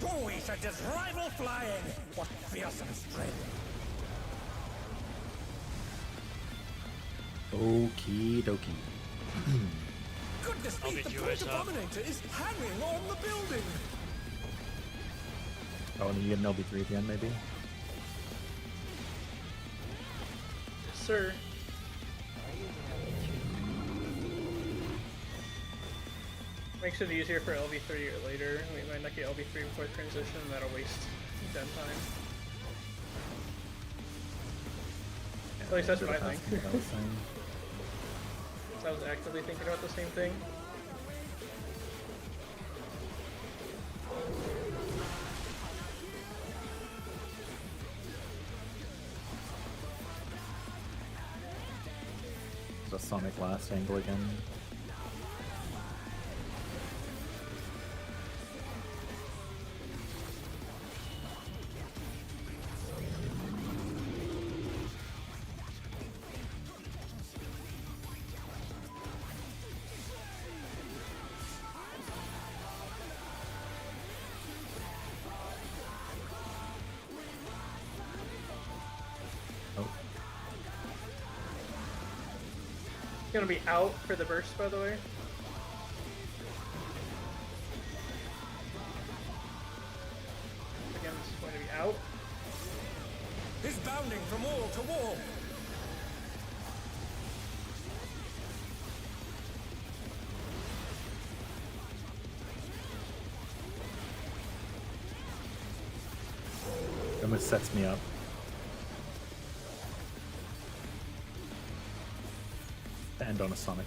D: Oh, he sent his rival flying! What fearsome strength!
A: Okie dokie.
D: Goodness
C: I'll
D: me,
C: beat
D: the
C: you
D: brute
C: guys up.
D: abominator is hanging on the building!
A: Oh, and then you get an LB3 at the end, maybe?
B: Sir. Makes it easier for LV3 or later. We might not get LV3 before transition, and that'll waste den time. At least that's what I think.
A: What I was saying.
B: So I was actively thinking about the same thing.
A: The Sonic last angle again. Oh,
B: Gonna be out for the burst, by the way. Again, it's going to be out.
D: He's bounding from wall to wall!
A: almost sets me up. To end on a Sonic.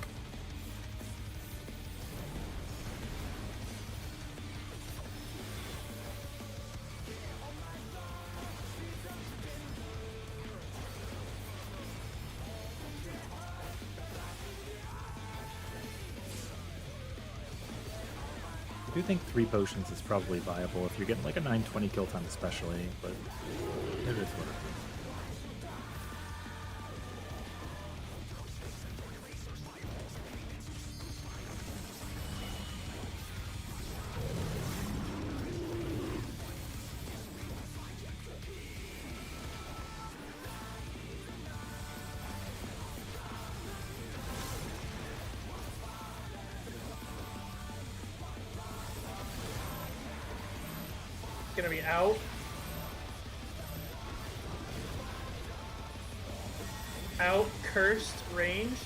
A: I do think 3 potions is probably viable if you're getting like a 920 kill time especially, but it is what it is.
B: Gonna be out. Out, cursed, ranged.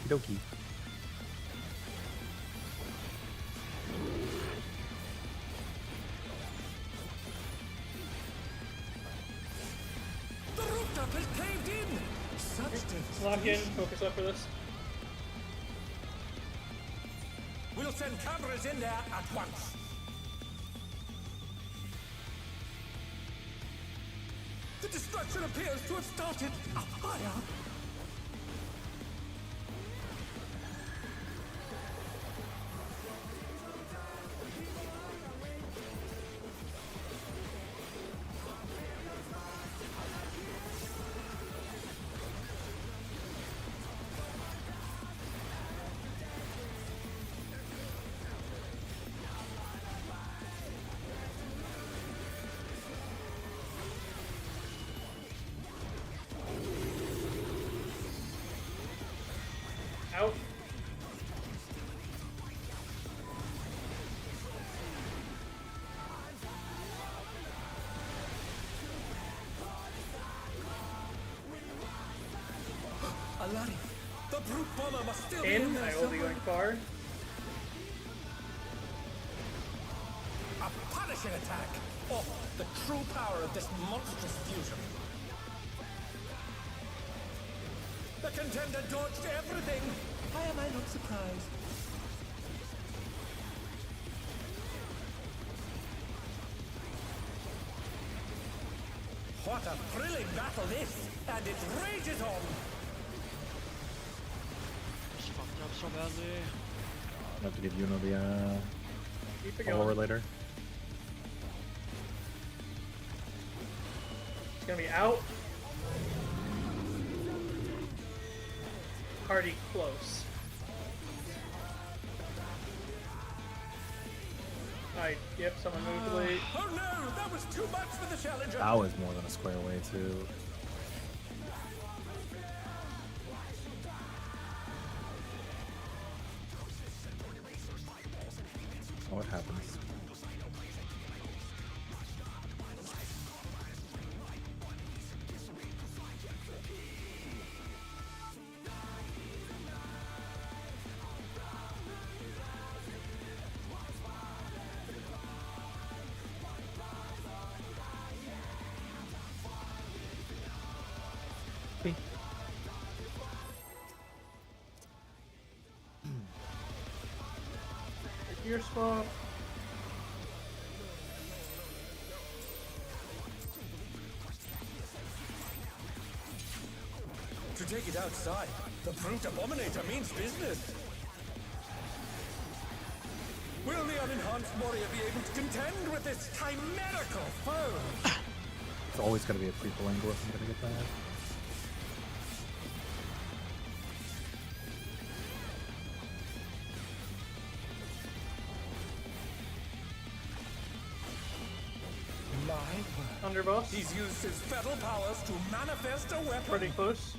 A: Okie dokie.
D: The rooftop has caved in! Substance.
B: Lock in, focus up for this.
D: We'll send cameras in there at once. The destruction appears to have started a fire.
B: Out.
D: Alari, the brute bomber must still be
B: In.
D: in there
B: I will be
D: somewhere.
B: going far.
D: A punishing attack! Oh, the true power of this monstrous fusion. The contender dodged everything! Why am I not surprised? What a thrilling battle this! And it rages on!
C: Just fucked up so badly.
A: I'll have to give Yuno the
B: Keep it
A: follower
B: going.
A: later.
B: It's gonna be out. Party close. Alright, yep, someone moved late.
D: Oh no! That was too much for the challenger!
A: That was more than a square away too. Oh, what happens?
B: Your swap.
D: To take it outside, the brute abominator means business. Will the unenhanced warrior be able to contend with this chimerical foe?
A: It's always going to be a prequel angle if I'm going to get that.
D: My word.
B: Underboss.
D: He's used his feral powers to manifest a weapon.
B: Pretty close.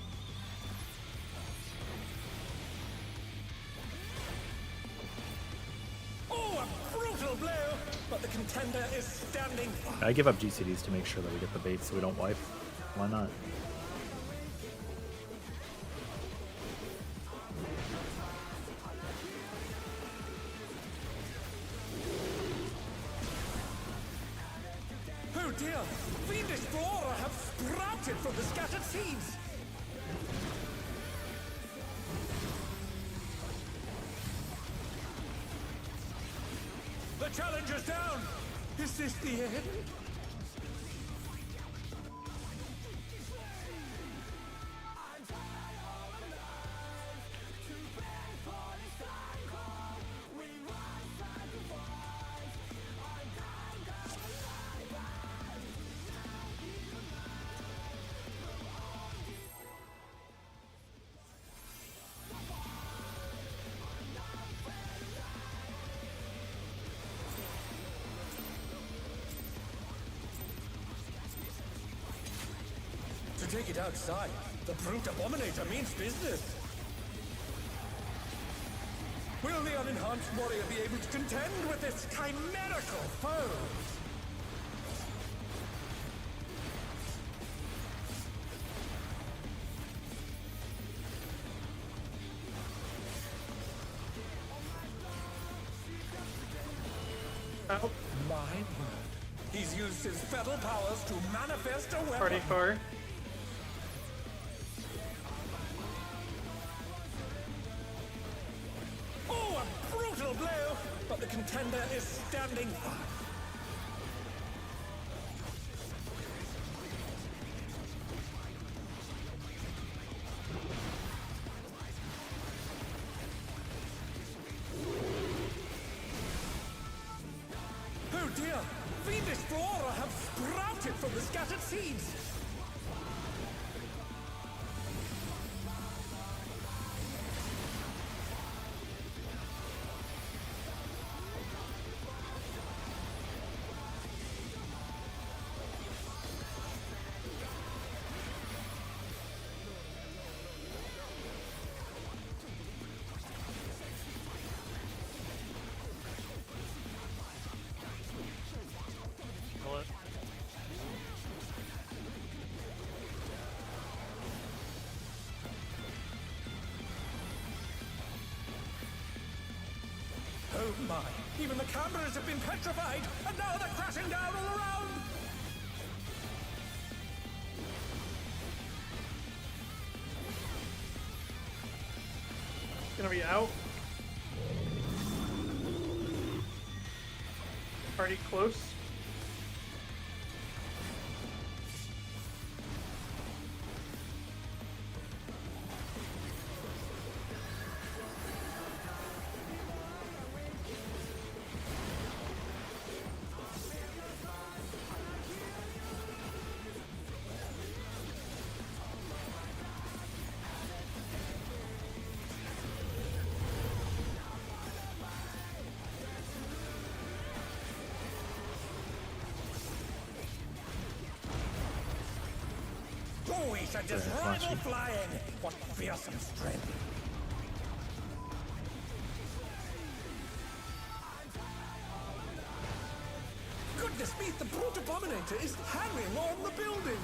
D: Oh, a brutal blow! But the contender is standing firm.
A: I give up GCDs to make sure that we get the bait so we don't wipe. Why not?
D: Oh dear! Fiendish flora have sprouted from the scattered seeds! The challenger's down! Is this the end? To take it outside, the brute abominator means business. Will the unenhanced warrior be able to contend with this chimerical foe?
B: Oh,
D: My word. He's used his fetal powers to manifest a weapon.
B: party car.
D: Oh, a brutal blow! But the contender is standing firm. Oh dear! Fiendish flora have sprouted from the scattered seeds!
C: Kill it.
D: Oh my! Even the cameras have been petrified, and now they're crashing down all around!
B: Gonna be out. Party close.
D: Oh, we should just
A: Yeah,
D: rival
A: flashy.
D: flying! What fearsome strength! Goodness me, the brute abominator is hanging on the building!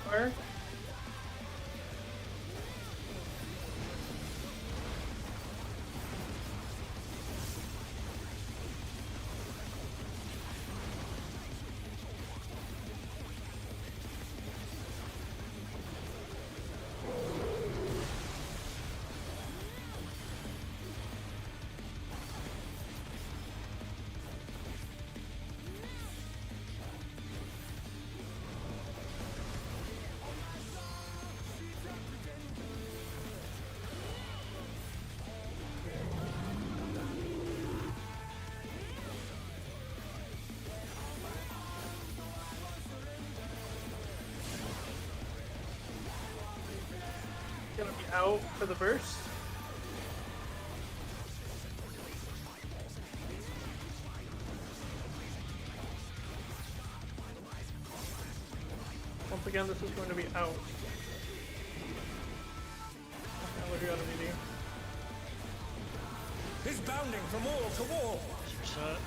B: Car. Gonna be out for the burst. Once again, this is going to be out. Okay, what do we gotta do?
D: He's bounding from wall to wall!
C: Set.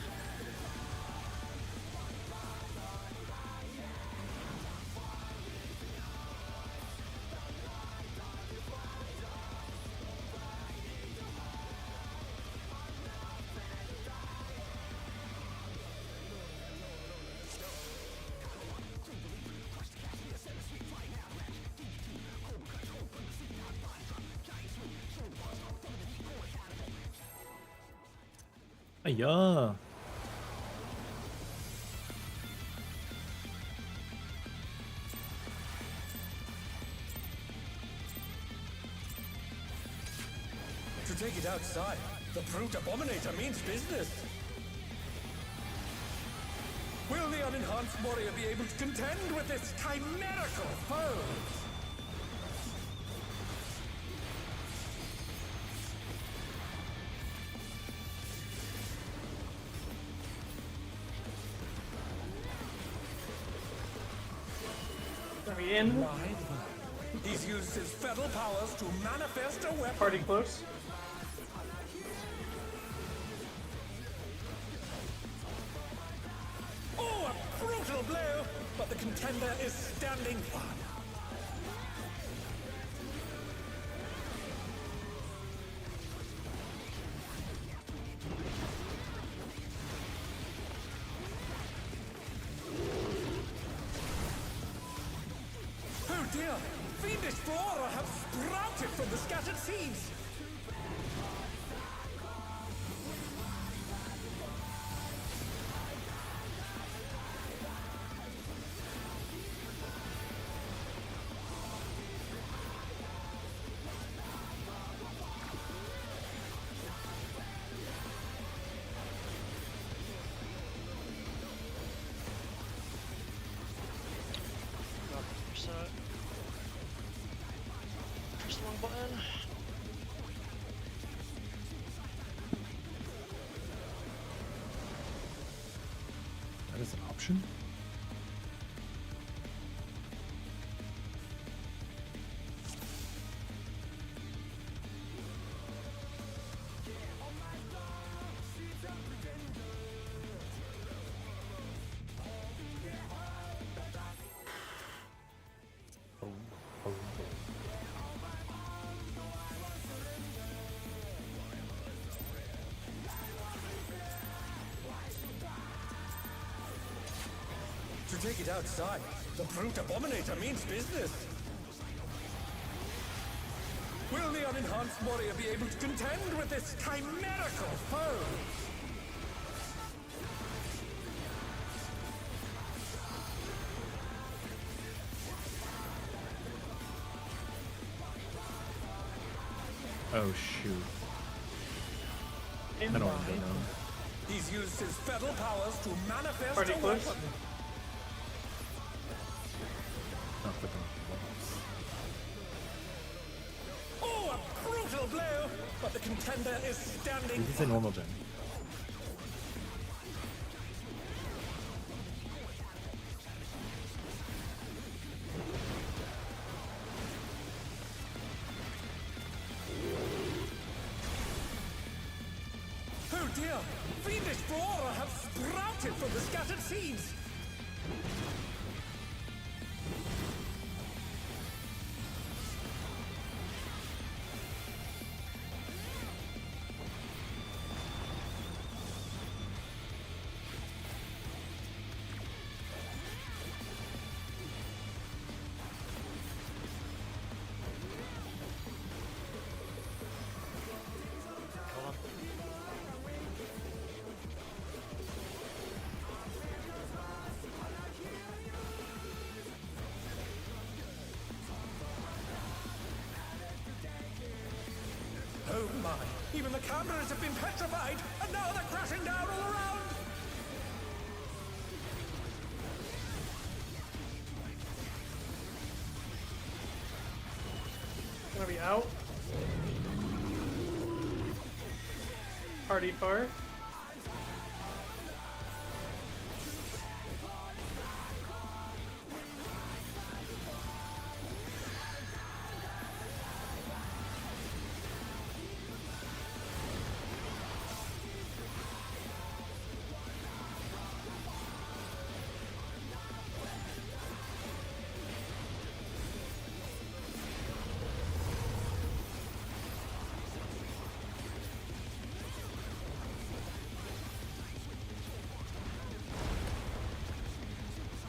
A: Yeah.
D: To take it outside, the brute abominator means business. Will the unenhanced warrior be able to contend with this chimerical foe?
B: Are we in?
D: He's used his feral powers to manifest a weapon.
B: Party close.
D: Oh, a brutal blow! But the contender is standing firm. Oh dear! Fiendish flora have sprouted from the scattered seeds!
C: Reset. Press the wrong button.
A: That is an option.
D: To take it outside, the brute abominator means business. Will the unenhanced warrior be able to contend with this chimerical foe?
A: Oh shoot. I don't want to go down.
D: He's used his feral powers to manifest
B: Party
D: a
B: close.
D: weapon.
A: Not clicking on the buttons.
D: Oh, a brutal blow! But the contender is standing
A: This is a normal gen.
D: Oh dear! Fiendish flora have sprouted from the scattered seeds!
C: Hold on.
D: Oh my! Even the cameras have been petrified, and now they're crashing down all around!
B: Gonna be out. Party far.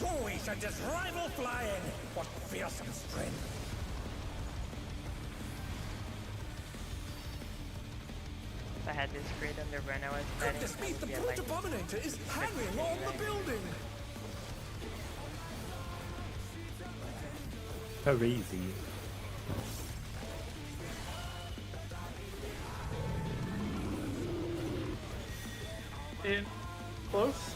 D: Oh, we should just rival flying! What fearsome strength!
F: The had this grid on the run I was planning,
D: Goodness
F: I
D: me,
F: would
D: the
F: get
D: brute
F: like
D: abominator is hanging on the building!
A: Crazy.
B: In close.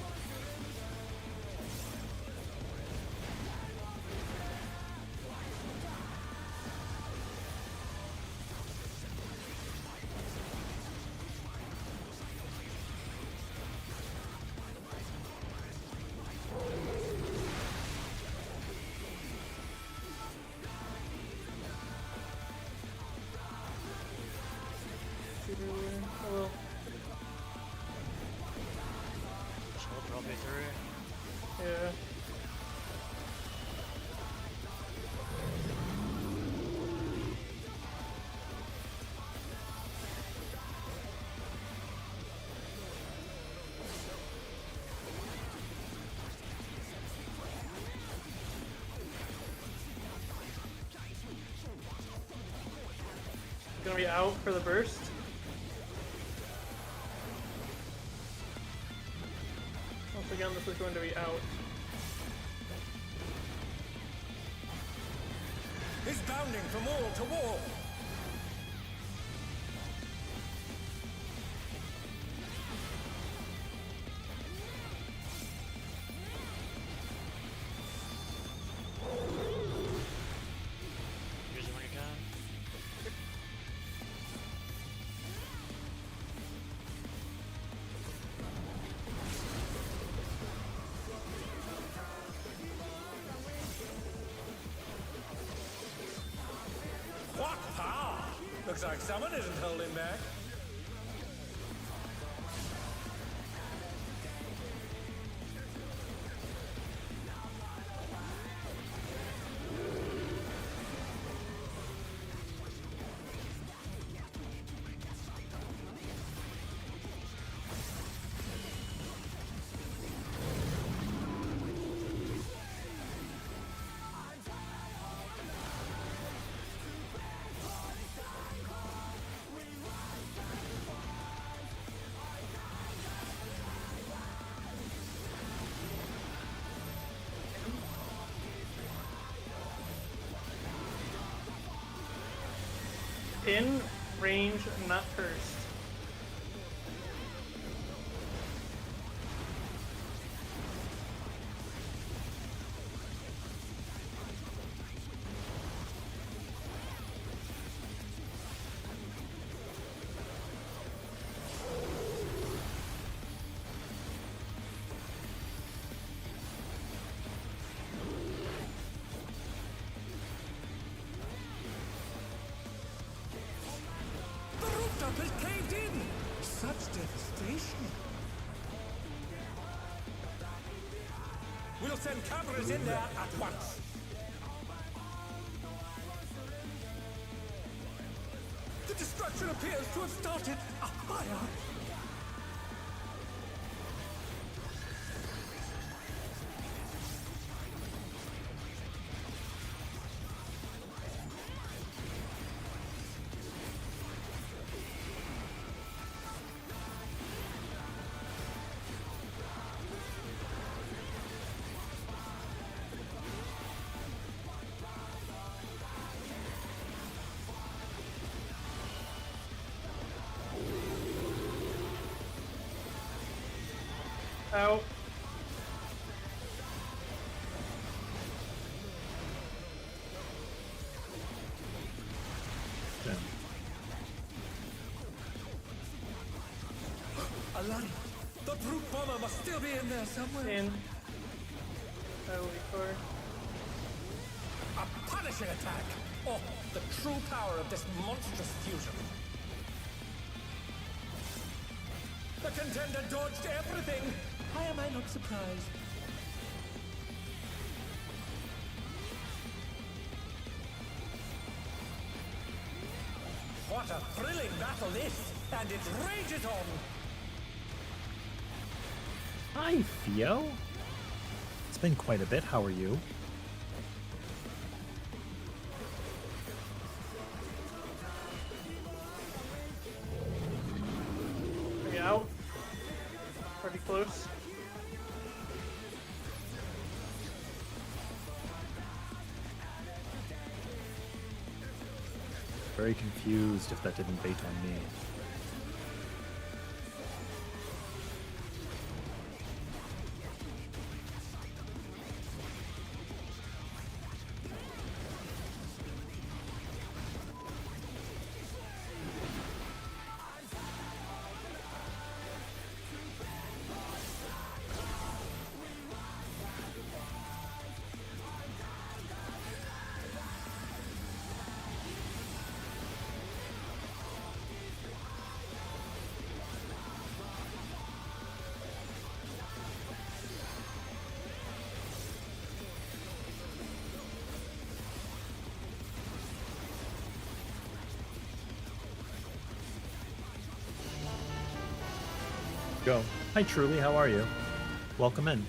B: Well,
C: She'll probably through.
B: yeah. Gonna be out for the burst. Once again, this is going to be out.
D: He's bounding from wall to wall!
C: Use it when you can.
D: What power! Looks like someone isn't holding back.
B: In range, not cursed.
D: The rooftop is caved in! Such devastation! We'll send cameras in there at once! The destruction appears to have started a fire!
B: Out.
A: Damn.
D: Alani, the brute bomber must still be in there somewhere.
B: In. I will be for.
D: A punishing attack! Oh, the true power of this monstrous fusion. The contender dodged everything! Why am I not surprised? What a thrilling battle this! And it rages on!
A: Hi, Theo. It's been quite a bit. How are you?
B: close.
A: Very confused if that didn't bait on me. Go. Hi, Truly. How are you? Welcome in.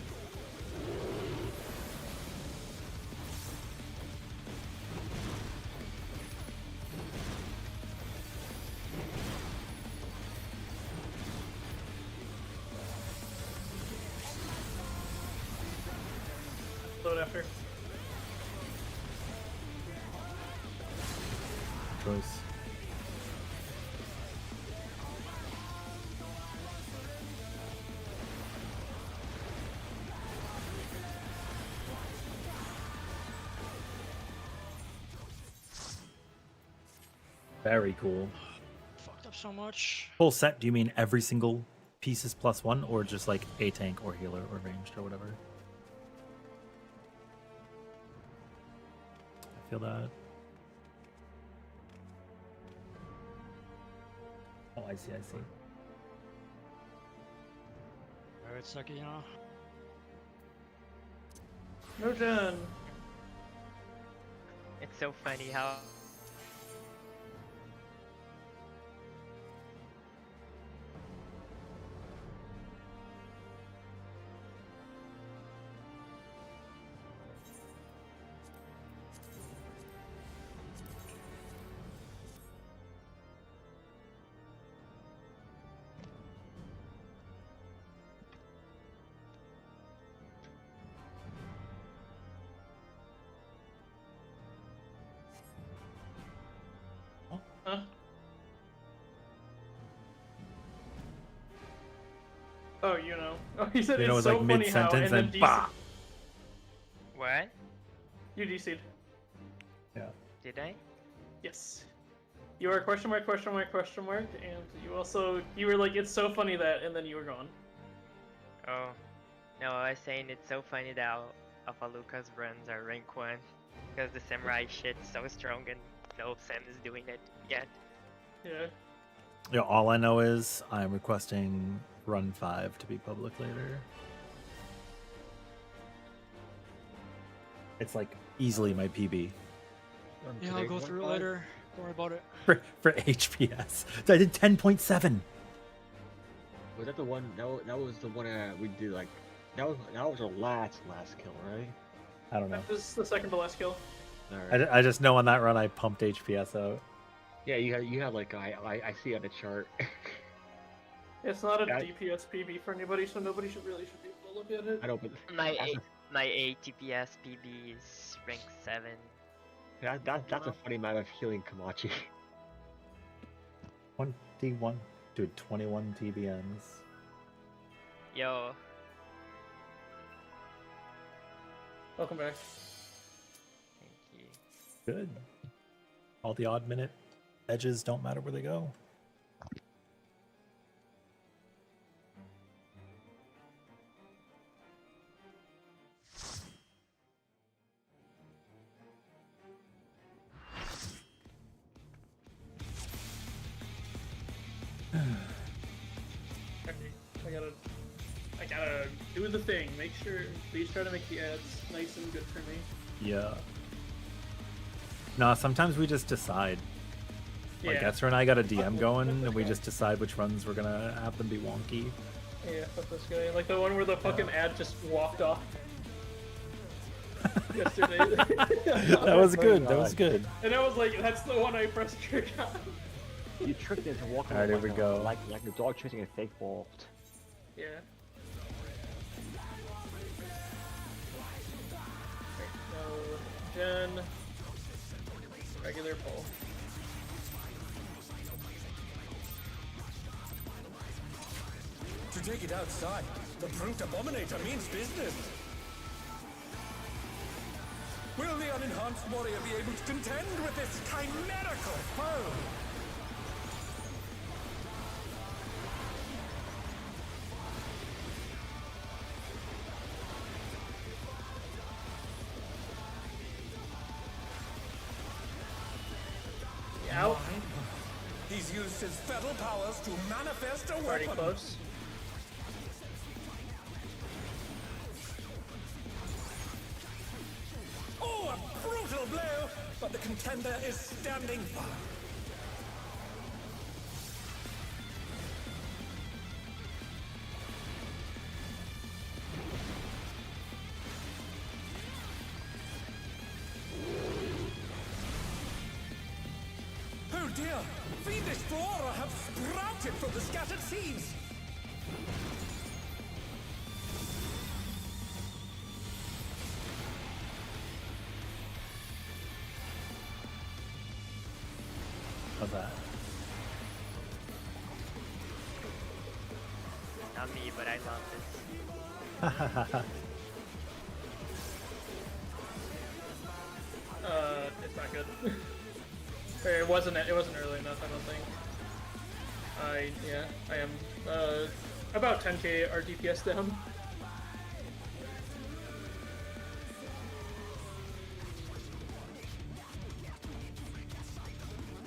B: Load after.
A: Choice. Very cool.
C: Fucked up so much.
A: Full set, do you mean every single piece is +1 or just like a tank or healer or ranged or whatever? I feel that. Oh, I see, I see.
C: Alright, sucky, you know.
B: No done.
F: It's so funny how
B: Huh? Oh, you know. Oh, he said
A: You know,
B: it's
A: it's
B: so
A: like
B: funny how,
A: mid-sentence
B: and then
A: and
B: DC
A: bah!
F: what?
B: You DC'd.
A: Yeah.
F: Did I?
B: Yes. You are question mark, question mark, question mark, and you were like, it's so funny that, and then you were gone.
F: Oh. No, I was saying it's so funny that Avaluka's runs are rank 1. Because the samurai shit is so strong and no Sam is doing it yet.
B: Yeah.
A: Yeah, all I know is I'm requesting run 5 to be public later. It's like easily my PB
C: Yeah, I'll go through it later. Don't worry about it.
A: for HPS. So I did 10.7.
E: Was that the one? That was the one we did like. That was our last kill, right?
A: I don't know.
B: That was the second to last kill.
E: All right.
A: I just know on that run I pumped HPS out.
E: Yeah, you have like I see on the chart.
B: It's not a
E: Yeah.
B: DPS PB for anybody, so nobody should be able to look at it.
E: I don't. But
F: My
E: that's
F: my ATPS PB is rank 7.
E: that's a funny amount of healing Kamachi.
A: 21. Dude, 21 TBNs.
F: Yo,
B: Welcome back.
F: thank you.
A: Good. All the odd minute edges don't matter where they go.
B: Okay, I gotta do the thing. Make sure, please try to make the ads nice and good for me.
A: Yeah. No, sometimes we just decide. Like
B: Yeah.
A: Etzer and I got a DM going, and we just decide which runs we're gonna have them be wonky.
B: Yeah, fuck this guy. Like the one where the fucking ad just walked off. Yesterday.
A: That was good. That was good.
B: And I was like, that's the one I pressed trick on.
E: You tricked it into walking.
A: Alright, here
E: like
A: we go.
E: Like a dog chasing a fake ball.
B: Yeah. Gen. Regular pull.
D: To take it outside, the brute abominator means business. Will the unenhanced warrior be able to contend with this chimerical foe?
B: Out.
D: He's used his fetal powers to manifest a
B: Already
D: weapon.
B: close.
D: Oh, a brutal blow! But the contender is standing firm. Oh dear! Fiendish flora have sprouted from the scattered seeds!
A: How's that?
F: Not me, but I love this.
B: It's not good. Or it wasn't early enough, I don't think. I am about 10k RDPS down.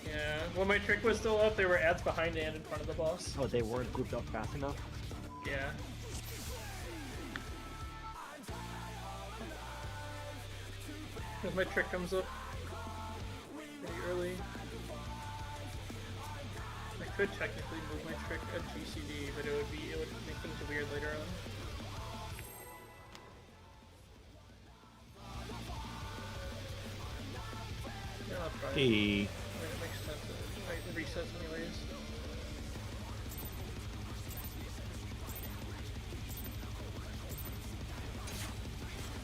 B: Yeah, when my trick was still up, there were ads behind and in front of the boss.
E: Oh, they weren't grouped up fast enough?
B: Yeah. Because my trick comes up pretty early. I could technically move my trick at GCD, but it would make things weird later on. Yeah, I'll try it.
A: Hey.
B: I mean, it makes sense that it resets anyways.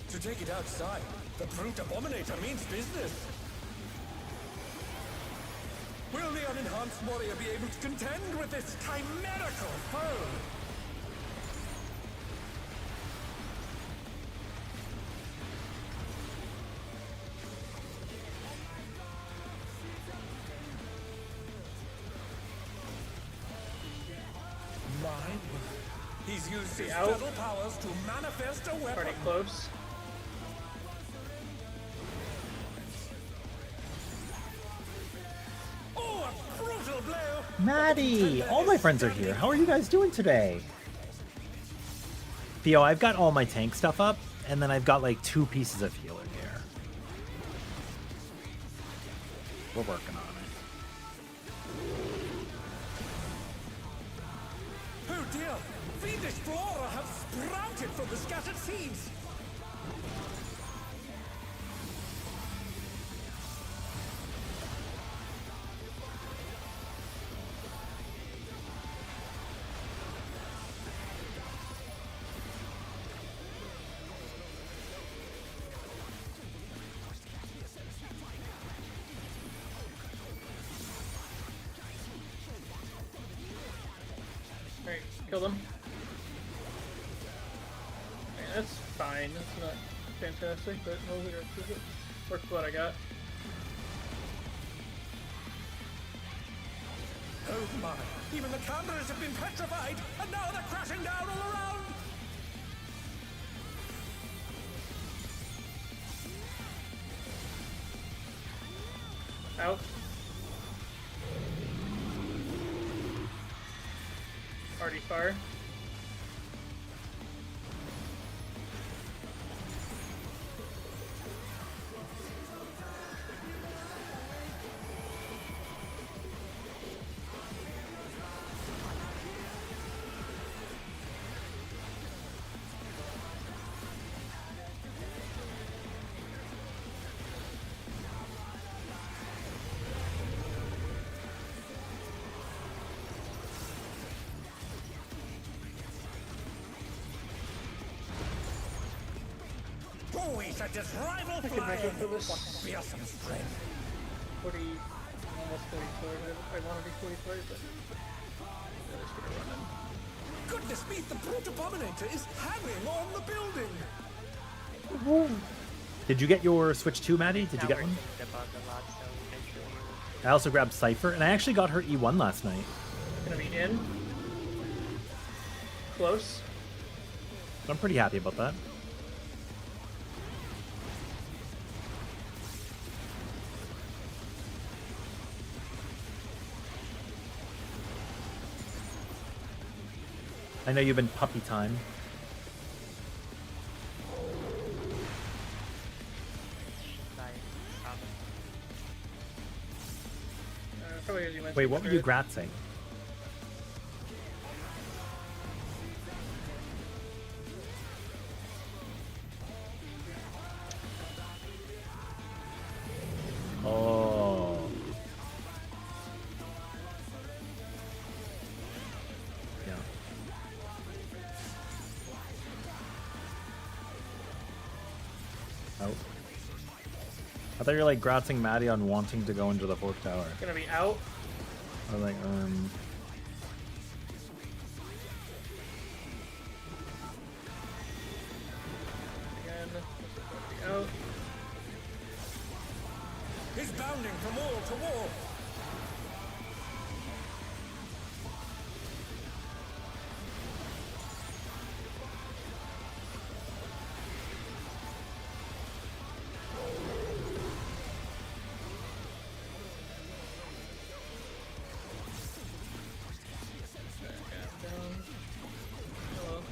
D: To take it outside, the brute abominator means business. Will the unenhanced warrior be able to contend with this chimerical foe? Mine. He's used his
B: out.
D: fetal powers to manifest a weapon.
B: Already close.
D: Oh, a brutal blow!
A: Maddie! All my friends are here. How are you guys doing today? Theo, I've got all my tank stuff up, and then I've got like 2 pieces of healer gear. We're working on it.
D: Oh dear! Fiendish flora have sprouted from the scattered seeds!
B: Alright, kill them. Okay, that's fine. That's not fantastic, but no bigger it. Worked with what I got.
D: Oh my! Even the cameras have been petrified, and now they're crashing down all around!
B: Out. Already far.
D: we set his rival
B: I could make
D: flying.
B: up for this.
D: Fearsome strength.
B: 40, almost 44. I want to be 45, but yeah, just gonna run in.
D: Goodness me, the brute abominator is hanging on the building.
A: Did you get your Switch 2, Maddie? Did
F: Now
A: you get
F: we're
A: one?
F: seeing the bug a lot, so eventually we'll...
A: I also grabbed Cypher, and I actually got her E1 last night.
B: Gonna be in. Close.
A: I'm pretty happy about that. I know you've been puppy time.
F: Like,
B: Probably as you mentioned.
A: Wait, what were you
B: Madrid.
A: gratzing? Oh. Yeah. Oh. I thought you were like gratzing Maddie on wanting to go into the fork tower.
B: Gonna be out.
A: I was like,
B: Again. This is gonna be out.
D: He's bounding from wall to wall.
B: Down. Hello.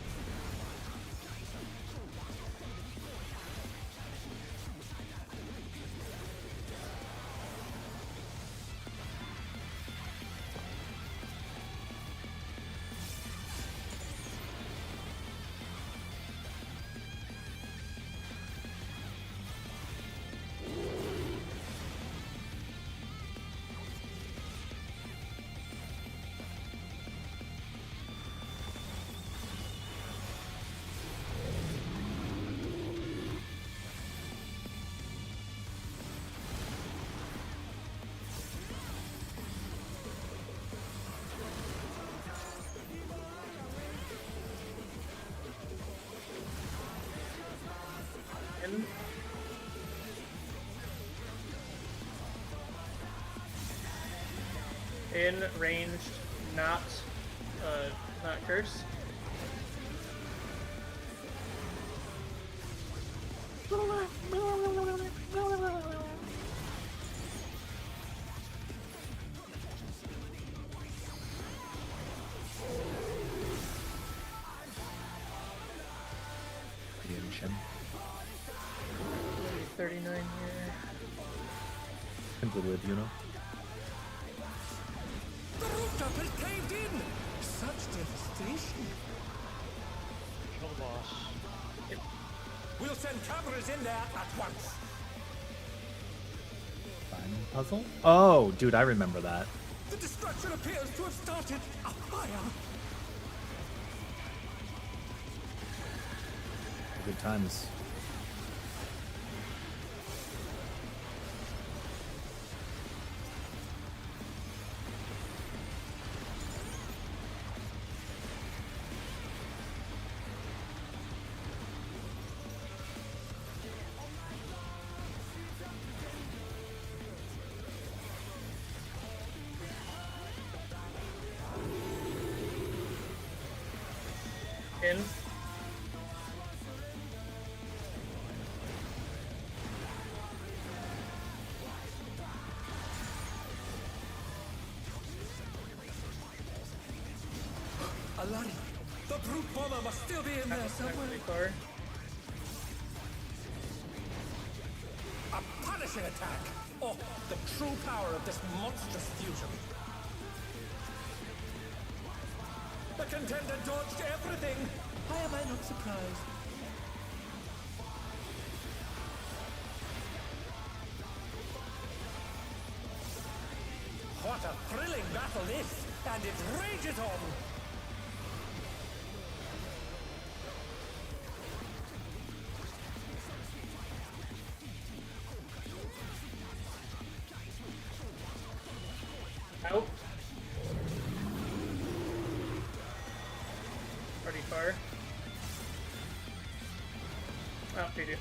B: In. In ranged, not curse.
A: Redemption.
B: 39 here.
A: Simply with, you know.
D: The rooftop has caved in. Such devastation.
C: Kill the boss.
D: We'll send cameras in there at once.
A: Final puzzle? Oh, dude, I remember that.
D: The destruction appears to have started a fire.
A: Good times.
B: In.
D: Alari, the brute bomber must still be in there
B: Not
D: somewhere.
B: really far.
D: A punishing attack. Oh, the true power of this monstrous fusion. The contender dodged everything. Why am I not surprised? What a thrilling battle this, and it rages on.
B: car. Oh, GG.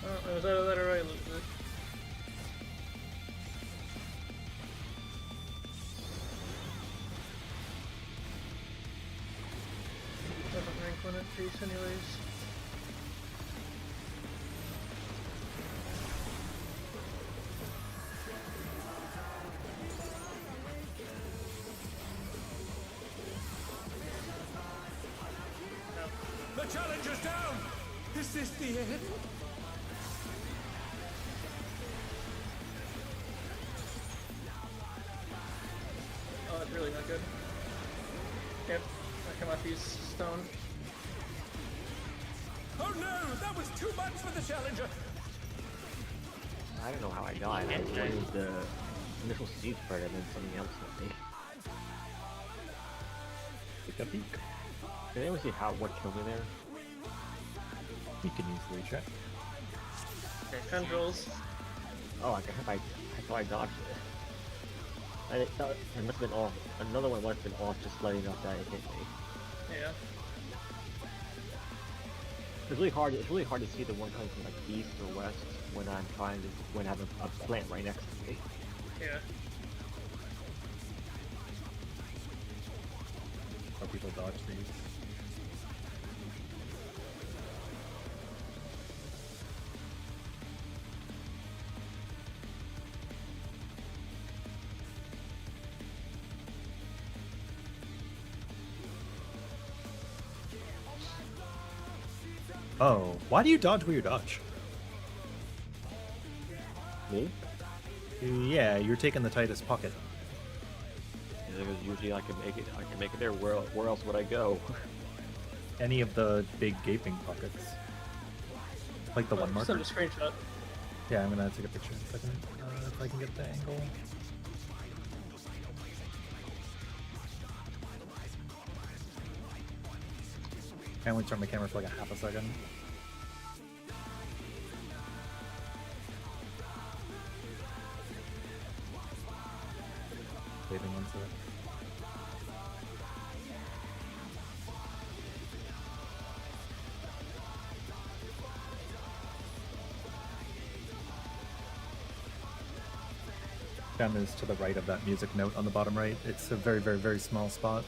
B: Oh, was that a right? Doesn't rank one at face anyways.
D: The challenger's down! Is this the end?
B: Oh, that's really not good. Yep, I come off these stone.
D: Oh no! That was too much for the challenger!
E: I don't know how I died. I was winning the initial siege spread and then something else hit me.
A: Take a peek.
E: Did anyone see what killed me there?
A: You can easily check.
B: Tendrils.
E: Oh, I thought I dodged it. And it must have been off. Another one must have been off, just letting up that it hit me.
B: Yeah.
E: It's really hard. It's really hard to see the one coming from like east or west when I'm when I have a plant right next to me.
B: Yeah.
A: How people dodge these. Oh, why do you dodge where you dodge?
E: Me?
A: Yeah, you're taking the tightest pocket.
E: Because usually I can make it. I can make it there. Where else would I go?
A: Any of the big gaping pockets. Like the one marker.
B: Send a screenshot.
A: Yeah, I'm gonna take a picture in a second. If I can get the angle. I only turn my camera for like a half a second. Waving into it. Gem is to the right of that music note on the bottom right. It's a very, very, very small spot.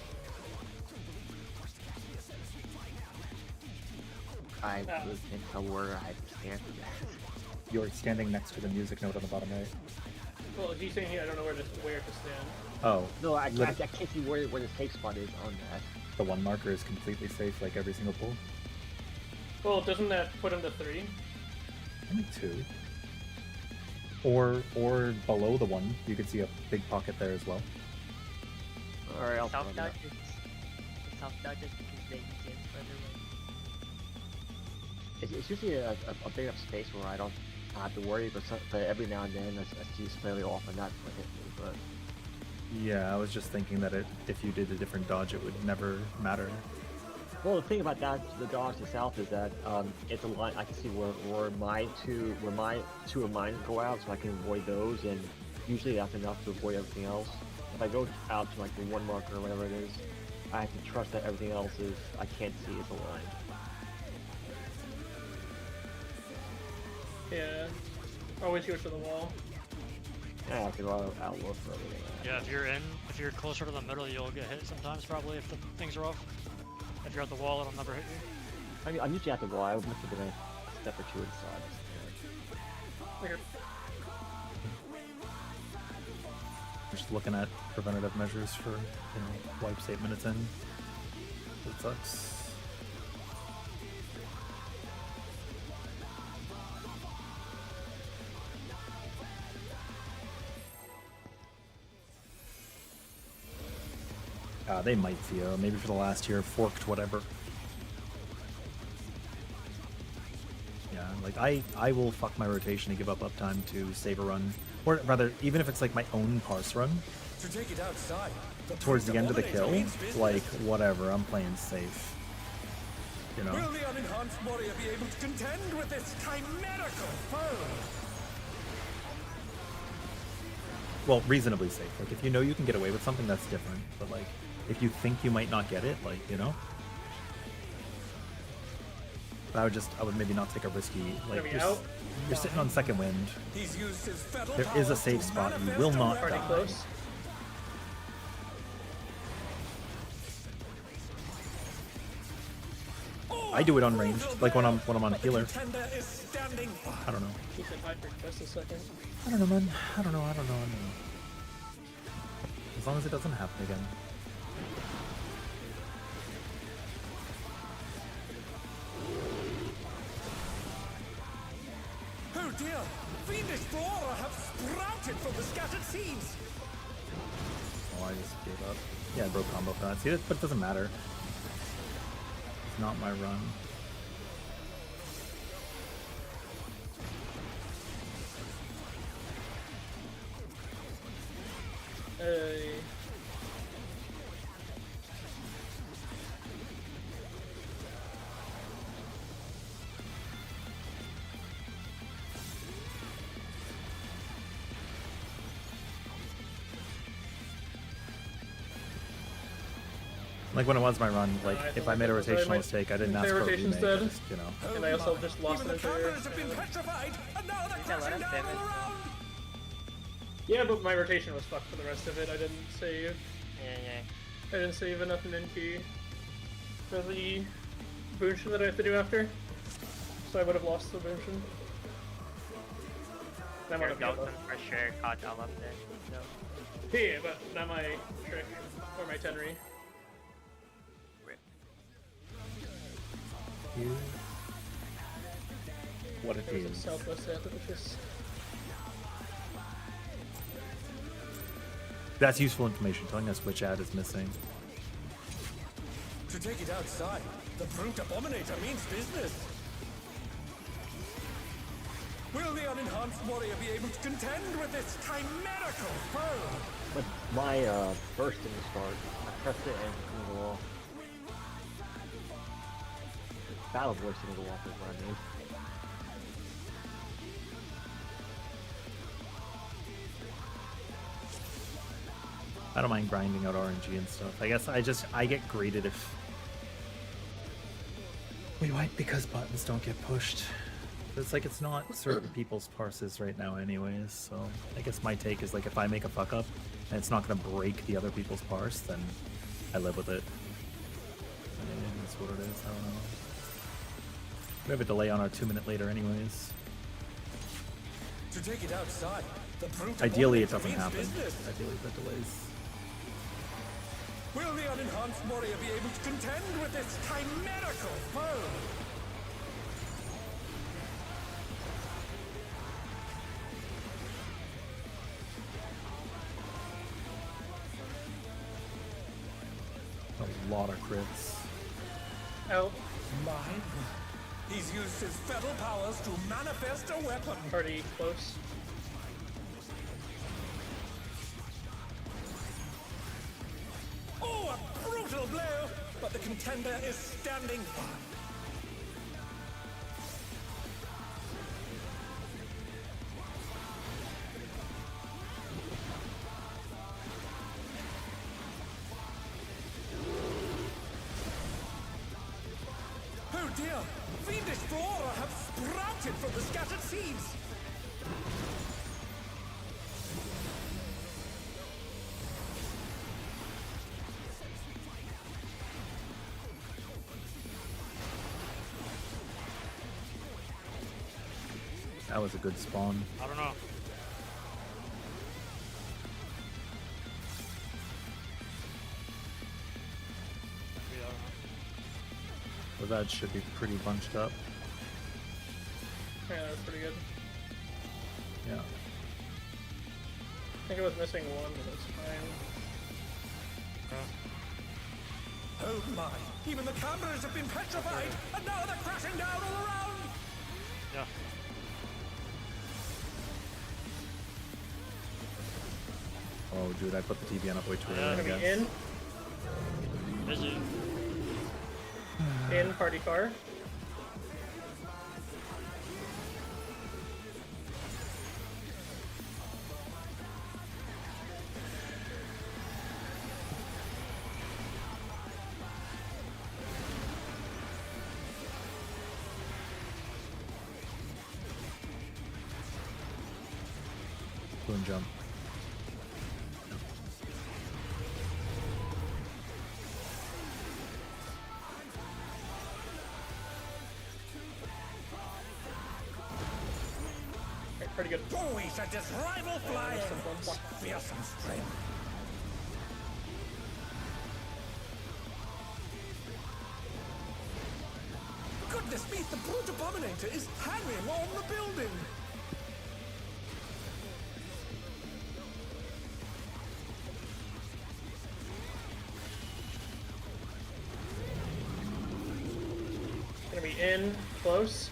E: I really can't tell where I stand.
A: You're standing next to the music note on the bottom right.
B: Well, if he's saying here, I don't know where to stand.
A: Oh,
E: No, I can't see where the safe spot is on that.
A: the one marker is completely safe like every single pool.
B: Well, doesn't that put him to 3?
A: Only 2. Or below the one, you could see a big pocket there as well.
E: Alright, I'll
F: South
E: find
F: dodge
E: out.
F: is South dodge is because they easiest further away.
E: It's usually a big enough space where I don't have to worry, but every now and then I see fairly often that would hit me. But
A: Yeah, I was just thinking that if you did a different dodge, it would never matter.
E: well, the thing about that, the dodge to south is that it's a line. I can see where my two of mine go out, so I can avoid those, and usually that's enough to avoid everything else. If I go out to like the one marker or whatever it is, I have to trust that everything else is I can't see is aligned.
B: Yeah. Always go to the wall.
E: Yeah, I can outlook for everything.
C: Yeah, if you're closer to the middle, you'll get hit sometimes probably if the things are off. If you're at the wall, it'll never hit you.
E: I mean, I'm usually at the wall. I must have been a step or two inside.
B: Here.
A: Just looking at preventative measures for, wipes 8 minutes in. It sucks. They might see you. Maybe for the last year, forked whatever. Yeah, like I will fuck my rotation and give up uptime to save a run. Or rather, even if it's like my own parse run,
D: To take it outside.
A: towards the end of the kill, like, whatever, I'm playing safe. you know.
D: Will the unenhanced warrior be able to contend with this chimerical foe?
A: Well, reasonably safe. Like, if you know you can get away with something, that's different. But, like, if you think you might not get it, like, you know? I would maybe not take a risky, like,
B: Are we
A: you're,
B: out?
A: you're sitting on second wind.
D: He's used his fetal
A: There is a
D: powers
A: safe
D: to
A: spot. You
D: manifest
A: will
D: a
A: not
D: weapon.
B: Pretty
A: die.
B: close.
A: I do it unranged, like when I'm on
D: But the
A: healer.
D: contender is standing by.
A: I don't know.
B: Keep it high for just a second.
A: I don't know, man. I don't know. As long as it doesn't happen again.
D: Oh dear! Fiendish flora have sprouted from the scattered seeds!
A: Oh, I just gave up. Yeah, I broke combo for that. See, but it doesn't matter. It's not my run. Like when it was my run, like
B: I
A: if
B: don't
A: I made a
B: think so.
A: rotational
B: My-
A: mistake, I didn't
B: my
A: ask for a
B: rotation's
A: remake. I
B: dead.
A: just, you know.
D: Oh
B: And I also
D: my.
B: just lost
D: Even
B: an
D: the
B: entire-
D: cameras have been petrified, and now they're
F: think I
D: crashing
F: lost
D: down
F: damage.
D: all around!
B: Yeah, but my rotation was fucked for the rest of it. I didn't save.
F: Yeah.
B: I didn't save enough in key for the boonshin that I have to do after. So I would have lost the boonshin. That might
F: Your
B: have been
F: Dalton for sure caught all of this. So.
B: Yeah, but not my trick or my tenry.
A: What it
B: There's a
A: is.
B: southwest end, which is
A: That's useful information, telling us which ad is missing.
D: To take it outside, the brute abominator means business! Will the unenhanced warrior be able to contend with this chimerical foe?
E: But my burst didn't start. I pressed it and it didn't go off. Battle voice didn't go off is what I mean.
A: I don't mind grinding out RNG and stuff. I guess I get graded if we wipe because buttons don't get pushed. It's like it's not certain people's parses right now anyways, so I guess my take is like if I make a fuck up and it's not gonna break the other people's parse, then I live with it. And that's what it is, I don't know. We have a delay on our 2 minute later anyways.
D: To take it outside, the brute
A: Ideally it
D: abominator
A: doesn't
D: means
A: happen.
D: business.
A: Ideally that delays.
D: Will the unenhanced warrior be able to contend with this chimerical foe?
A: A lot of crits.
B: out.
D: Mine? He's used his fetal powers to manifest a weapon.
B: Pretty close.
D: Oh, a brutal blow! But the contender is standing by. Oh dear! Fiendish flora have sprouted from the scattered seeds!
A: That was a good spawn.
C: I don't know. Maybe, I don't know.
A: But that should be pretty bunched up.
B: Yeah, that was pretty good.
A: Yeah.
B: I think I was missing one, but that's fine.
D: Oh my! Even the cameras have been petrified, and now they're crashing down all around!
C: Yeah.
A: Oh, dude, I put the TBN up way too
C: Yeah.
A: early, I
B: Are we
A: guess.
B: in?
C: Busy.
B: In party car.
A: Boom jump.
B: Alright, pretty good.
D: Boy, should this rival flying!
B: Simple and fun.
D: Fearsome strength. Goodness me, the brute abominator is hanging on the building!
B: Gonna be in, close.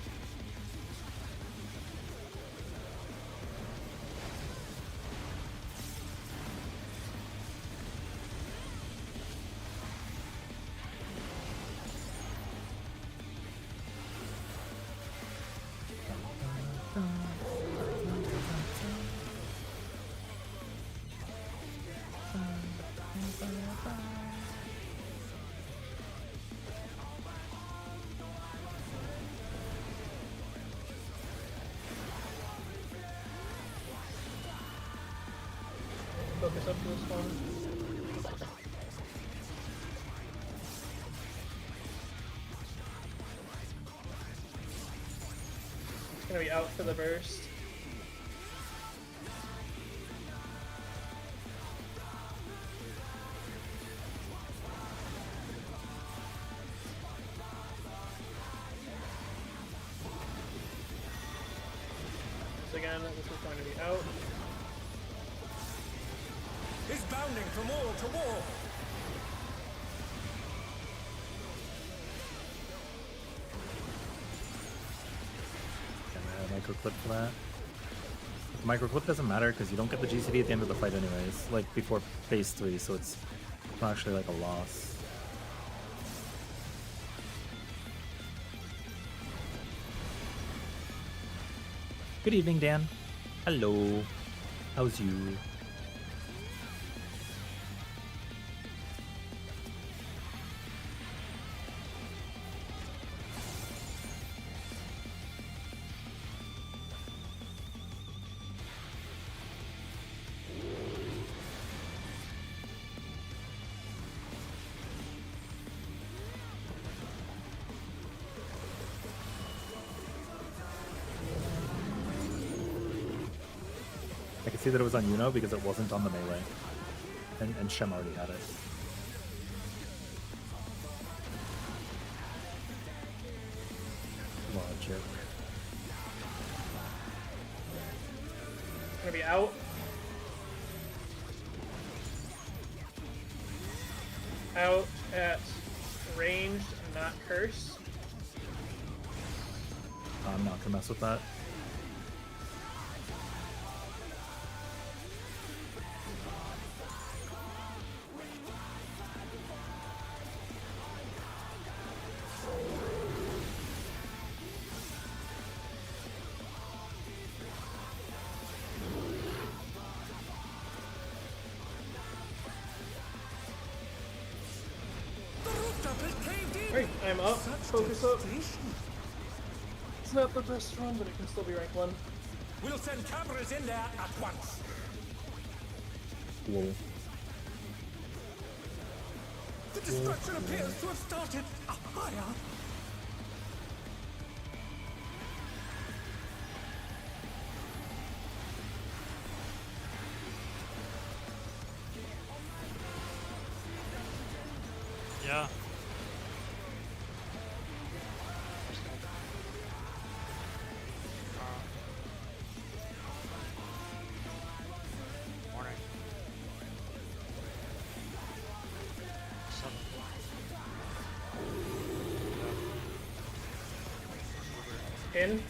B: Focus up to this one. It's gonna be out for the burst. So again, this is going to be out.
D: Is bounding from wall to wall.
A: Micro clip for that. Micro clip doesn't matter because you don't get the GCD at the end of the fight anyways, like before phase 3, so it's not actually like a loss. Good evening, Dan. Hello. How's you? I can see that it was on Yuno because it wasn't on the melee. And Shem already had it. Logic.
B: Gonna be out. Out at ranged, not curse.
A: I'm not gonna mess with that.
D: The rooftop is caved in.
B: Alright, I'm up.
D: Such
B: Focus up.
D: devastation.
B: It's not the best run, but it can still be rank 1.
D: We'll send cameras in there at once.
A: Lol.
D: The destruction appears to have started higher.
C: Yeah. Morning. 7.
B: In.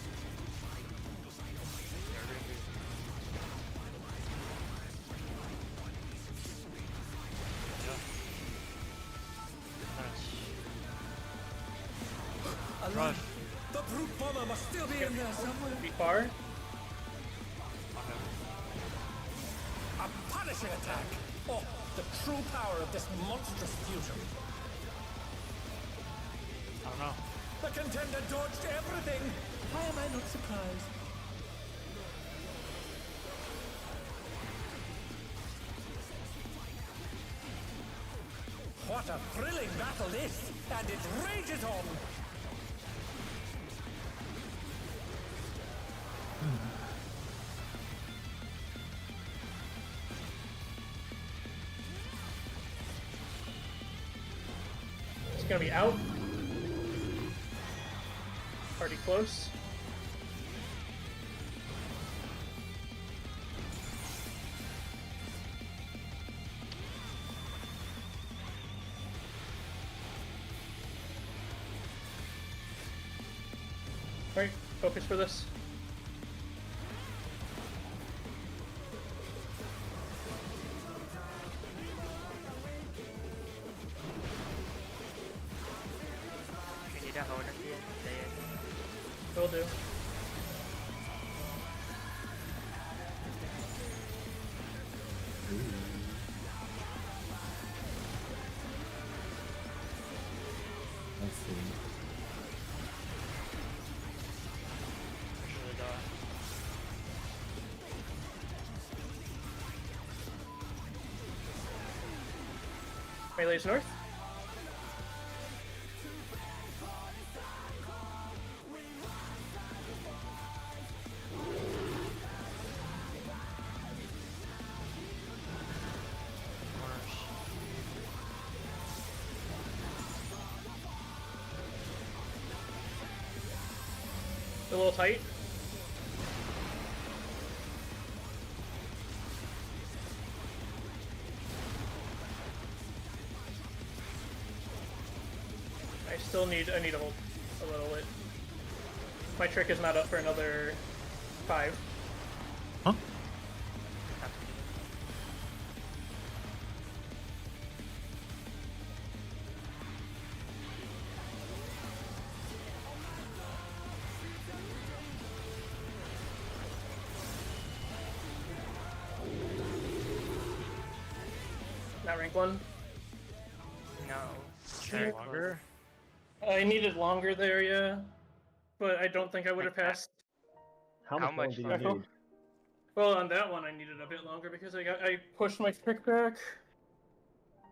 C: Drive.
D: The brute bomber must still be in there somewhere.
B: Be far.
D: A punishing attack! Oh, the true power of this monstrous fusion.
C: I don't know.
D: The contender dodged everything! Why am I not surprised? What a thrilling battle this! And it rages on!
B: It's gonna be out. Party close. Alright, focus for this.
F: You need a hold at the end. Stay in.
B: Will do.
A: Let's see.
C: Usually die.
B: Melee's north.
C: Corners.
B: A little tight. I need to hold a little bit. My trick is not up for another 5.
A: Huh?
B: Not rank 1.
F: No.
C: Okay, longer.
B: I needed longer there, yeah. But I don't think I would have
F: Like that.
B: passed.
E: How
F: How
E: much longer
F: much
E: do you
B: longer?
E: need?
B: Well, on that one I needed a bit longer because I pushed my trick back.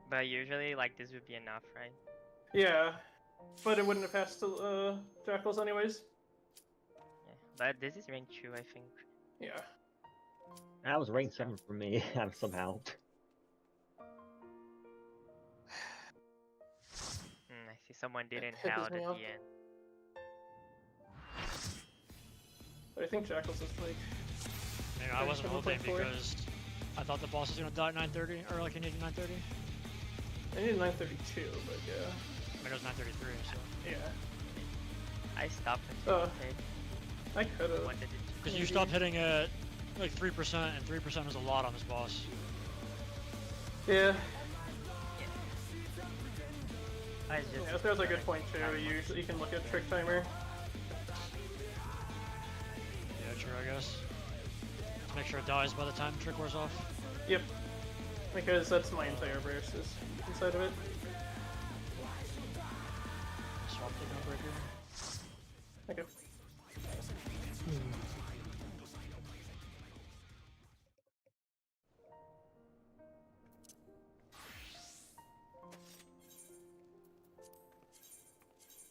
F: But usually, like, this would be enough, right?
B: Yeah. But it wouldn't have passed to Jackals anyways.
F: Yeah. But this is rank 2, I think.
B: Yeah.
E: That was rank 7 for me, somehow.
F: I see someone didn't
B: pisses
F: held
B: me
F: at
B: off.
F: the end.
B: But I think Jackals is like...
C: Maybe I wasn't hoping
B: 37.4.
C: because I thought the boss was gonna die at 9:30, or like he needed 9:30.
B: I needed 932, but yeah.
C: I mean, it was 9:33, so.
B: Yeah.
F: I stopped and
B: Oh.
F: okay.
B: I could've.
F: What did it?
C: Because you stopped hitting at like 3%, and 3% is a lot on this boss.
B: Yeah.
F: I just.
B: Yeah, that was a good point too. You can look at trick timer.
C: Yeah, true, I guess. To make sure it dies by the time trick wears off.
B: Yep. Because that's my entire burst is inside of it.
C: Swap the gunbreaker.
B: Okay.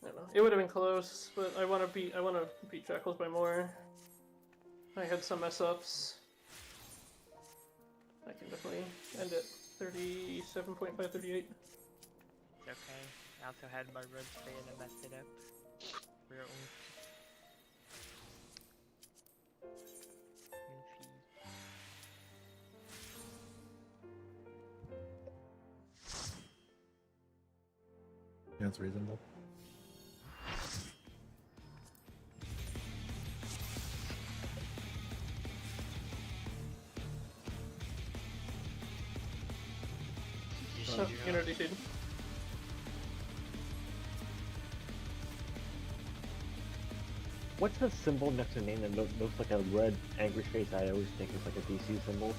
B: I don't know. It would have been close, but I want to beat Jackals by more. I had some mess ups. I can definitely end at 37.538.
F: It's okay. I also had my red spray and I messed it up. Real
A: Yeah, it's reasonable.
B: So, you know, DC'd.
E: What's the symbol next to the name that looks like a red angry face? I always think it's like a DC symbol.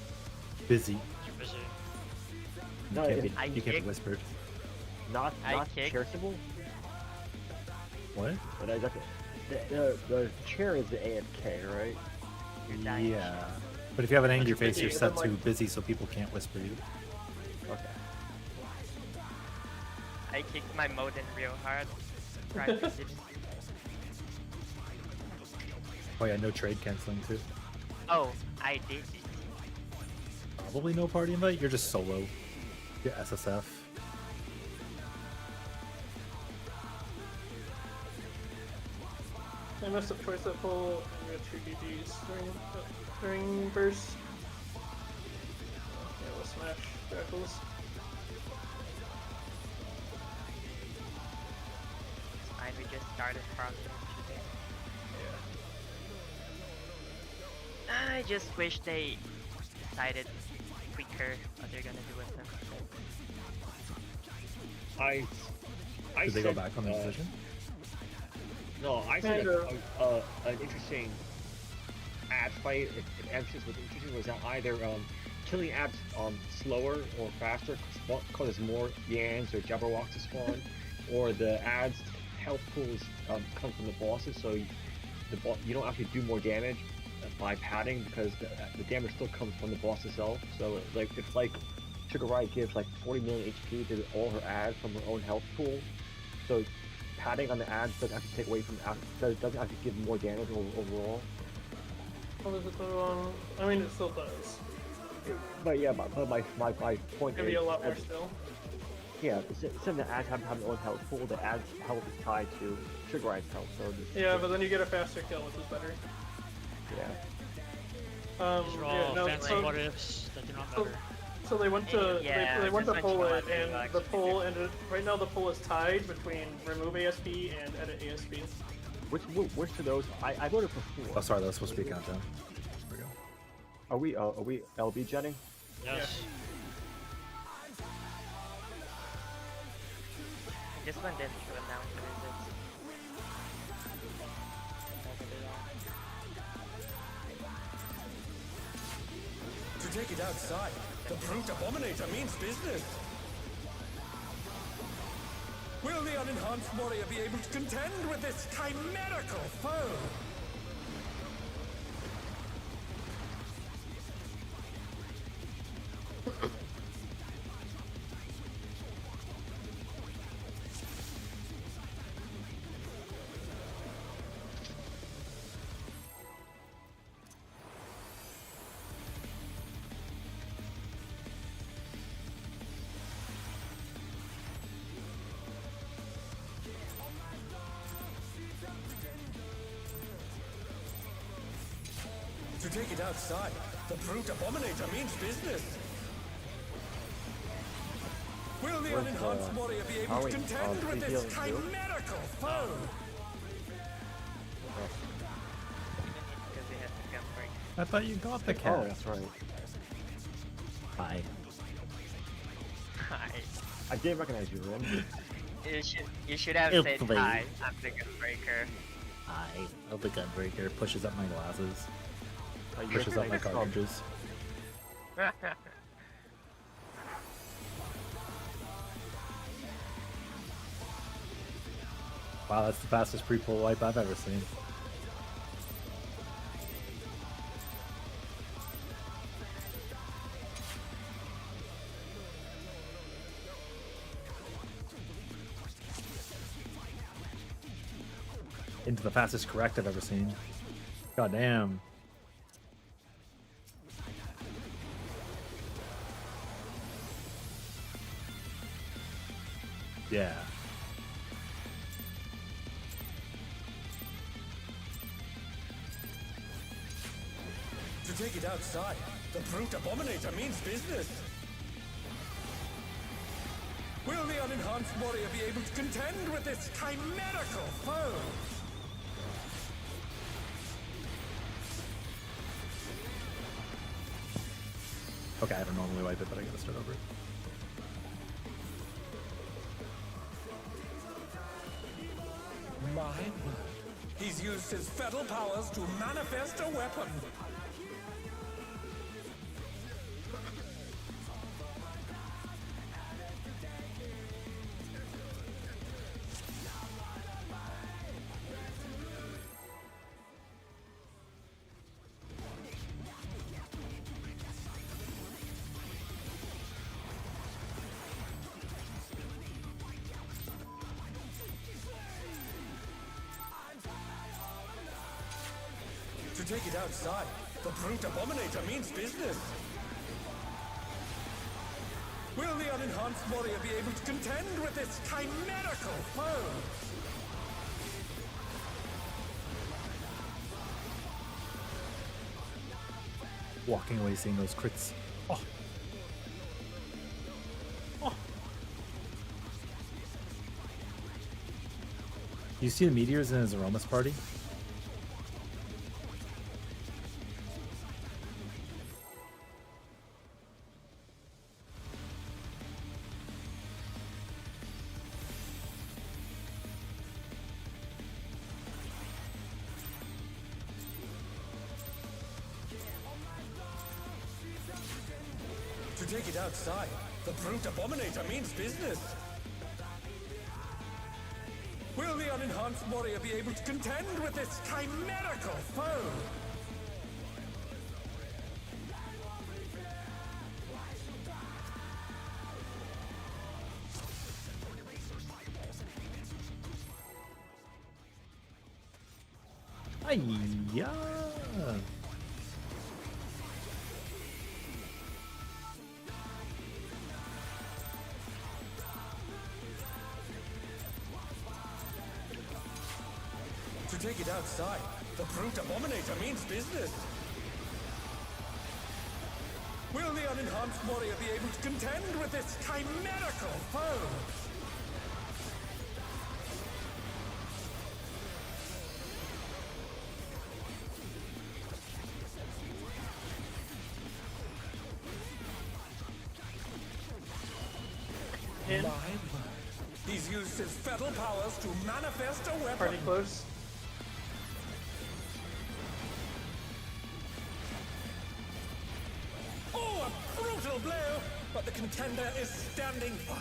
A: Busy.
C: You're busy.
A: You
E: No,
A: can't,
E: it-
F: I
A: you can't be
F: kick-
A: whispered.
E: Not
F: I
E: the
F: kick-
E: chair symbol.
A: What?
E: But I got the chair is the AFK, right?
F: You're dying.
A: Yeah. But if you have an angry
B: you're
A: face,
B: busy,
A: you're
B: and
A: set
B: then,
A: to
B: like-
A: busy so people can't whisper you.
E: Okay.
F: I kicked my modem real hard. Private city.
A: Oh yeah, no trade canceling too.
F: Oh, I did it.
A: Probably no party invite. You're just solo. You're SSF.
B: I messed up twice that pull. I got 2 GGs during burst. Yeah, we'll smash Jackals.
F: It's fine, we just started from today. I just wish they decided quicker what they're gonna do with them.
E: I
A: Did they go
E: said,
A: back on their decision?
E: No, I said
B: Kind of.
E: an interesting ad fight. If emphasis was interesting, was that either killing ads slower or faster causes more Yans or Jabberwocks to spawn, or the ads health pools come from the bosses, so you don't actually do more damage by padding because the damage still comes from the boss itself. So like if Sugar Ride gives like 40 million HP to all her ads from her own health pool, so padding on the ads doesn't actually take away from doesn't actually give more damage overall.
B: What was it though? I mean, it still does.
E: But yeah, but my point
B: Maybe
E: is,
B: a lot more still.
E: yeah, instead of the ads having their own health pool, the ads health is tied to Sugar Ride's health. So
B: Yeah, but then you get a faster kill, which is better.
E: yeah.
C: These are
B: Yeah,
C: all
B: no,
C: fancy
B: so,
C: what ifs that do not
B: so,
C: matter.
B: so they went to
F: Yeah,
B: they went to
F: just
B: pull
F: mention
B: it,
F: what they
B: and the
F: actually
B: pull
F: do.
B: ended. Right now, the pull is tied between remove ASP and edit ASP.
E: Which of those? I voted for 4.
A: Oh, sorry, that was supposed to be a countdown. There we go.
E: Are we LB jetting?
C: Yes.
F: This one didn't show announce the results.
D: To take it outside, the brute abominator means business. Will the unenhanced warrior be able to contend with this chimerical foe? To take it outside, the brute abominator means business. Will the
E: Where's,
D: unenhanced warrior be able to
E: Howie,
D: contend with
E: please
D: this
E: heal and heal.
D: chimerical foe?
F: Because we had to gun break.
A: I thought you got the
E: Oh,
A: cat.
E: that's right.
A: Hi.
F: Hi.
E: I did recognize you, Ren.
F: You should have
A: Ew,
F: said
A: please.
F: hi. I'm the gun breaker.
A: Hi. Oh, the gunbreaker pushes up my glasses.
E: You
A: Pushes up my
E: recognize
A: cartridges. Wow, that's the fastest pre-pull wipe I've ever seen. Into the fastest correct I've ever seen. God damn. Yeah.
D: To take it outside, the brute abominator means business. Will the unenhanced warrior be able to contend with this chimerical foe?
A: Okay, I don't normally wipe it, but I gotta start over.
D: My word. He's used his fetal powers to manifest a weapon. To take it outside, the brute abominator means business. Will the unenhanced warrior be able to contend with this chimerical foe?
A: Walking away, seeing those crits. Oh. Oh. You see the meteors in his aromas party?
D: To take it outside, the brute abominator means business. Will the unenhanced warrior be able to contend with this chimerical foe?
A: Ay-ya!
D: To take it outside, the brute abominator means business. Will the unenhanced warrior be able to contend with this chimerical foe?
B: In.
D: My word. He's used his fetal powers to manifest a weapon.
B: Party close.
D: Oh, a brutal blow! But the contender is standing firm.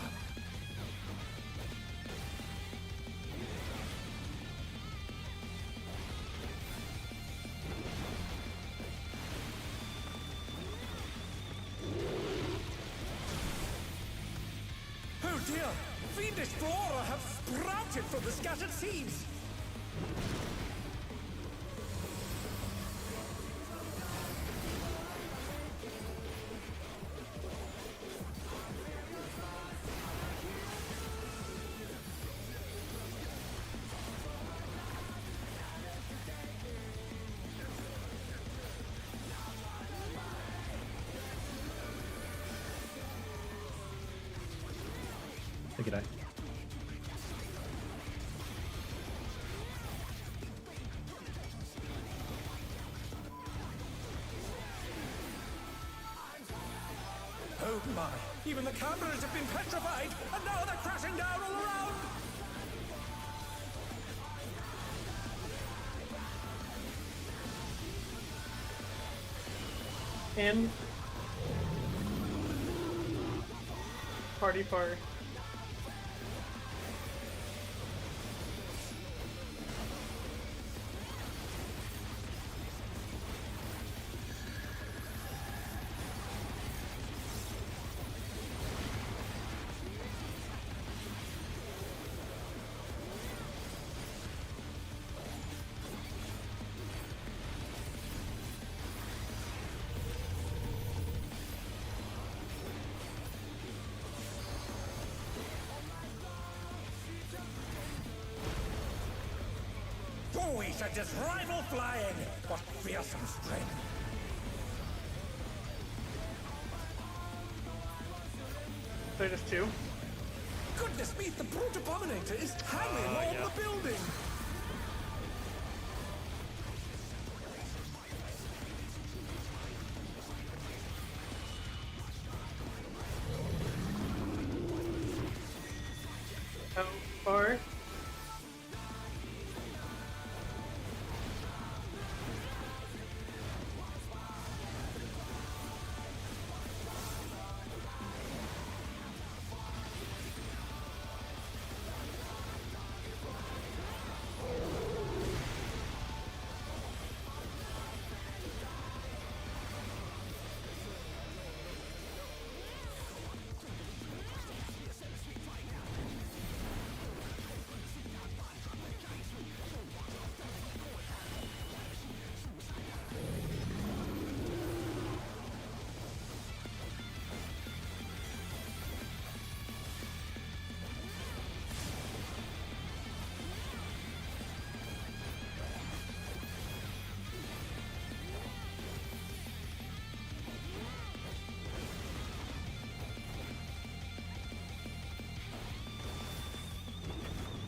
D: Oh dear! Fiendish flora have sprouted from the scattered seeds!
A: Look at that.
D: Oh my! Even the cameras have been petrified, and now they're crashing down all around!
B: In. Party part.
D: Oh, he sent his rival flying! What fearsome strength!
B: So just two.
D: Goodness me, the brute abominator is hanging on
C: yeah.
D: the building!
B: How far?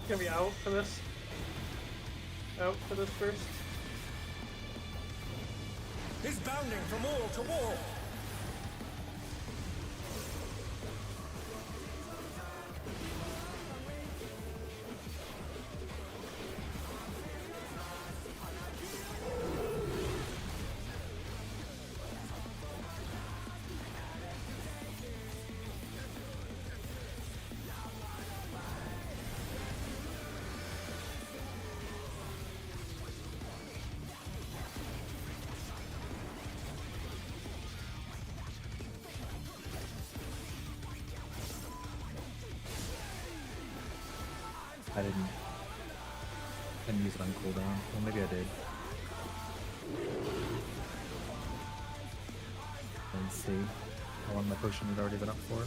B: Gonna be out for this. Out for this first.
D: He's bounding from wall to wall.
A: I didn't use it on cooldown. Well, maybe I did. Let's see how long my potion had already been up for.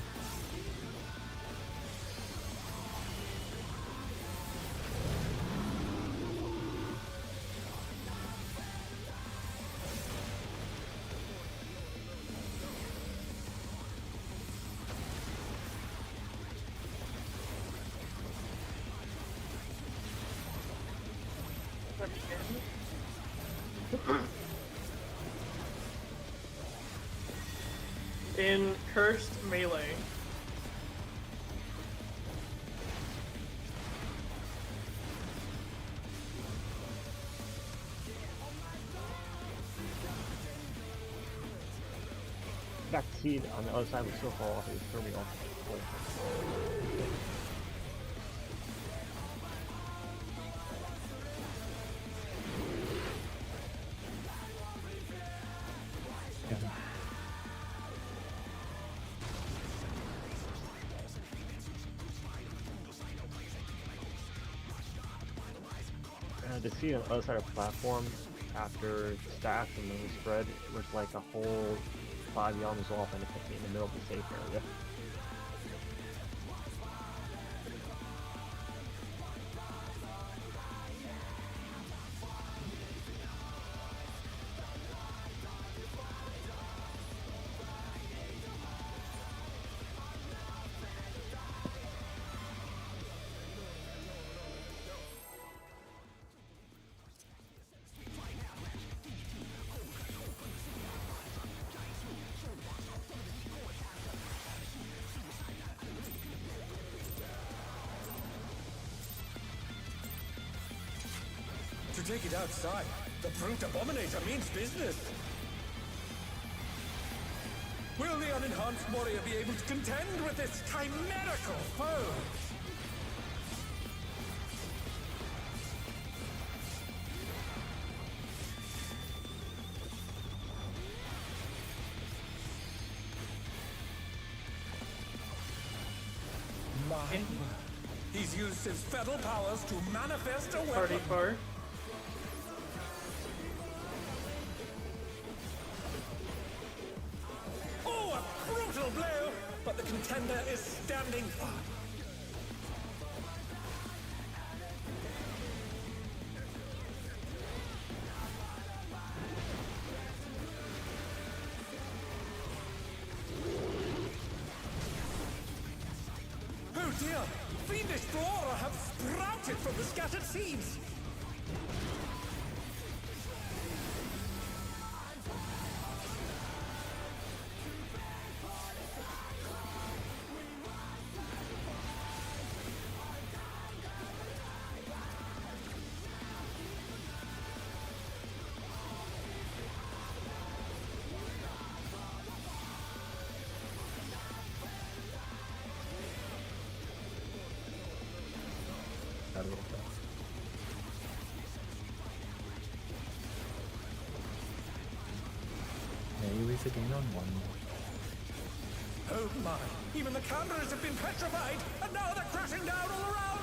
B: In cursed melee.
E: That seed on the other side was so far off, it was throwing me off.
A: Yeah.
E: To see on the other side of the platform after stacks and then the spread, it was like a whole 5 yums off and it put me in the middle of the safe area.
D: To take it outside, the brute abominator means business. Will the unenhanced warrior be able to contend with this chimerical foe? My word. He's used his feral powers to manifest a
B: Party
D: weapon.
B: far.
D: Oh, a brutal blow! But the contender is standing firm. Oh dear! Fiendish flora have sprouted from the scattered seeds!
A: Got a little fast. Yeah, you lose a gain on one.
D: Oh my! Even the cameras have been petrified, and now they're crashing down all around!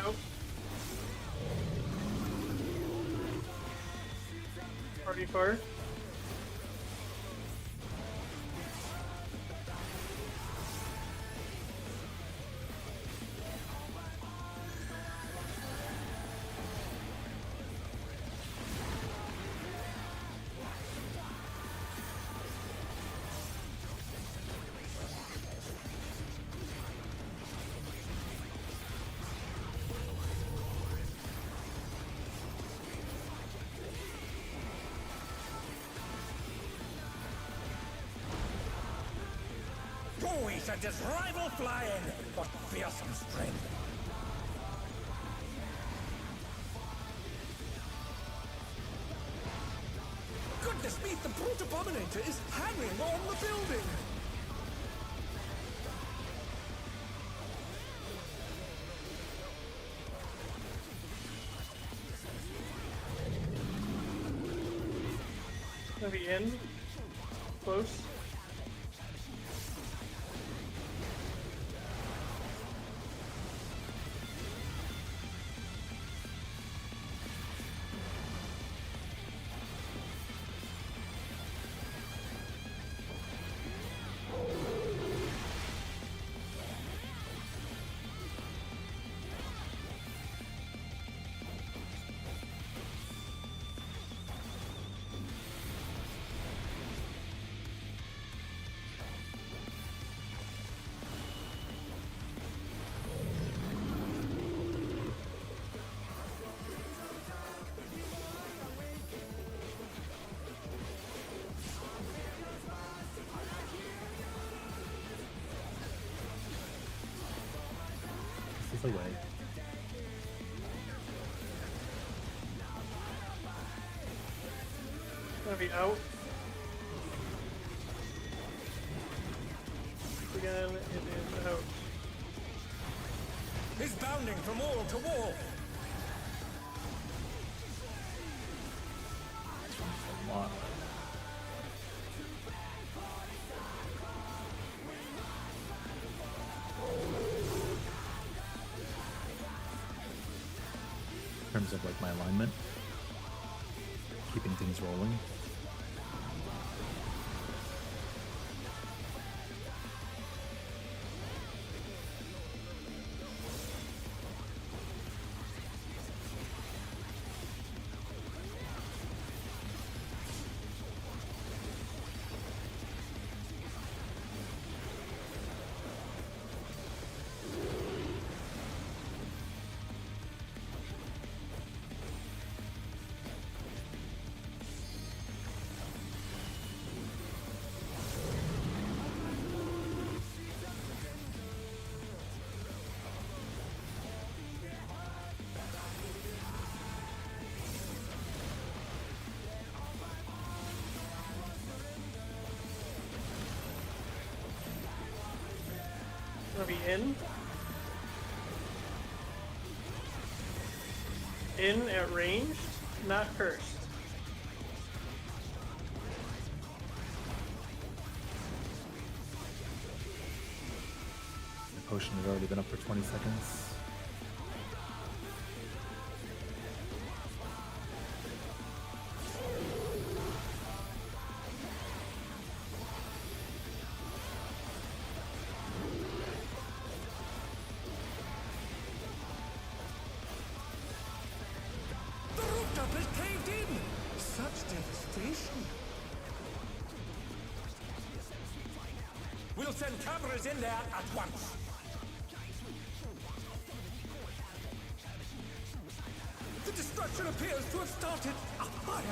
B: Out. Party far.
D: We should just rival flying. What fearsome strength. Goodness me, the brute abominator is hanging on the building.
B: Maybe in. Close.
A: This is the way.
B: Gonna be out. Again, it is out.
D: He's bounding from wall to wall.
A: A lot. In terms of like my alignment, keeping things rolling.
B: Gonna be in. In at ranged, not cursed.
A: The potion has already been up for 20 seconds.
D: The rooftop is caved in. Such devastation. We'll send cameras in there at once. The destruction appears to have started a fire.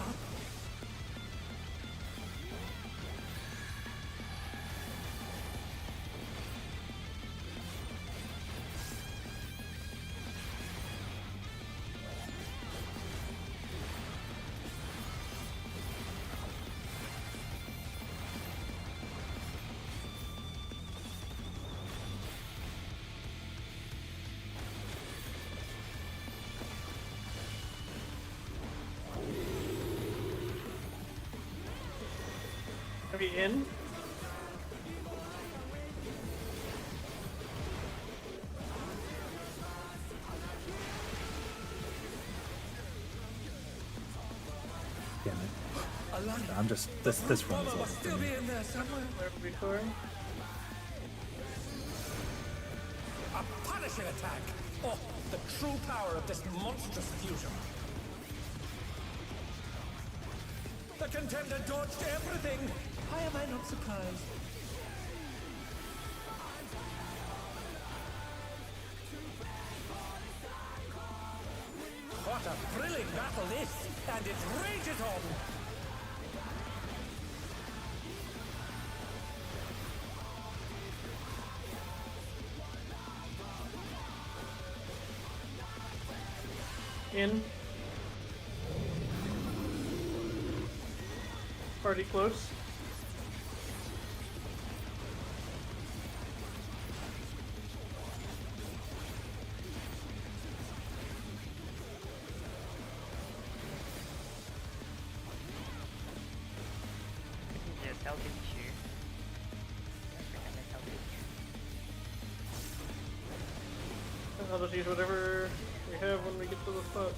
B: Gonna be in.
A: Damn it.
D: Alive.
A: I'm just this run is
D: Bomber
A: over
D: must
A: for
D: still
A: me.
D: be in there somewhere.
B: Whatever before.
D: A punishing attack. Oh, the true power of this monstrous fusion. The contender dodged everything. Why am I not surprised? What a thrilling battle this, and it rages on.
B: in. Party close.
F: Yes, I'll beat you. I'll beat you.
B: I'll just use whatever we have when we get to the spot.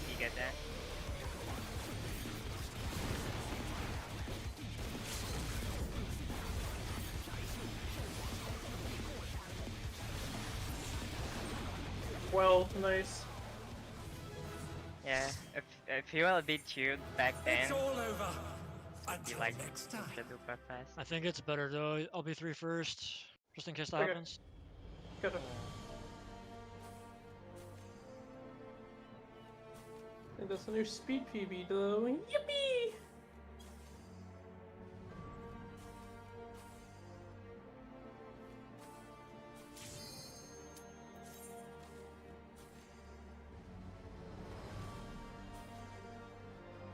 F: You get that?
B: Well, nice.
F: Yeah, if you will beat you back then,
D: It's all over.
F: be
D: Until
F: like
D: next time.
F: super fast.
C: I think it's better though. I'll be 3 first, just in case that
B: Okay.
C: happens.
B: Gotcha. I think that's a new speed PB though. Yippee!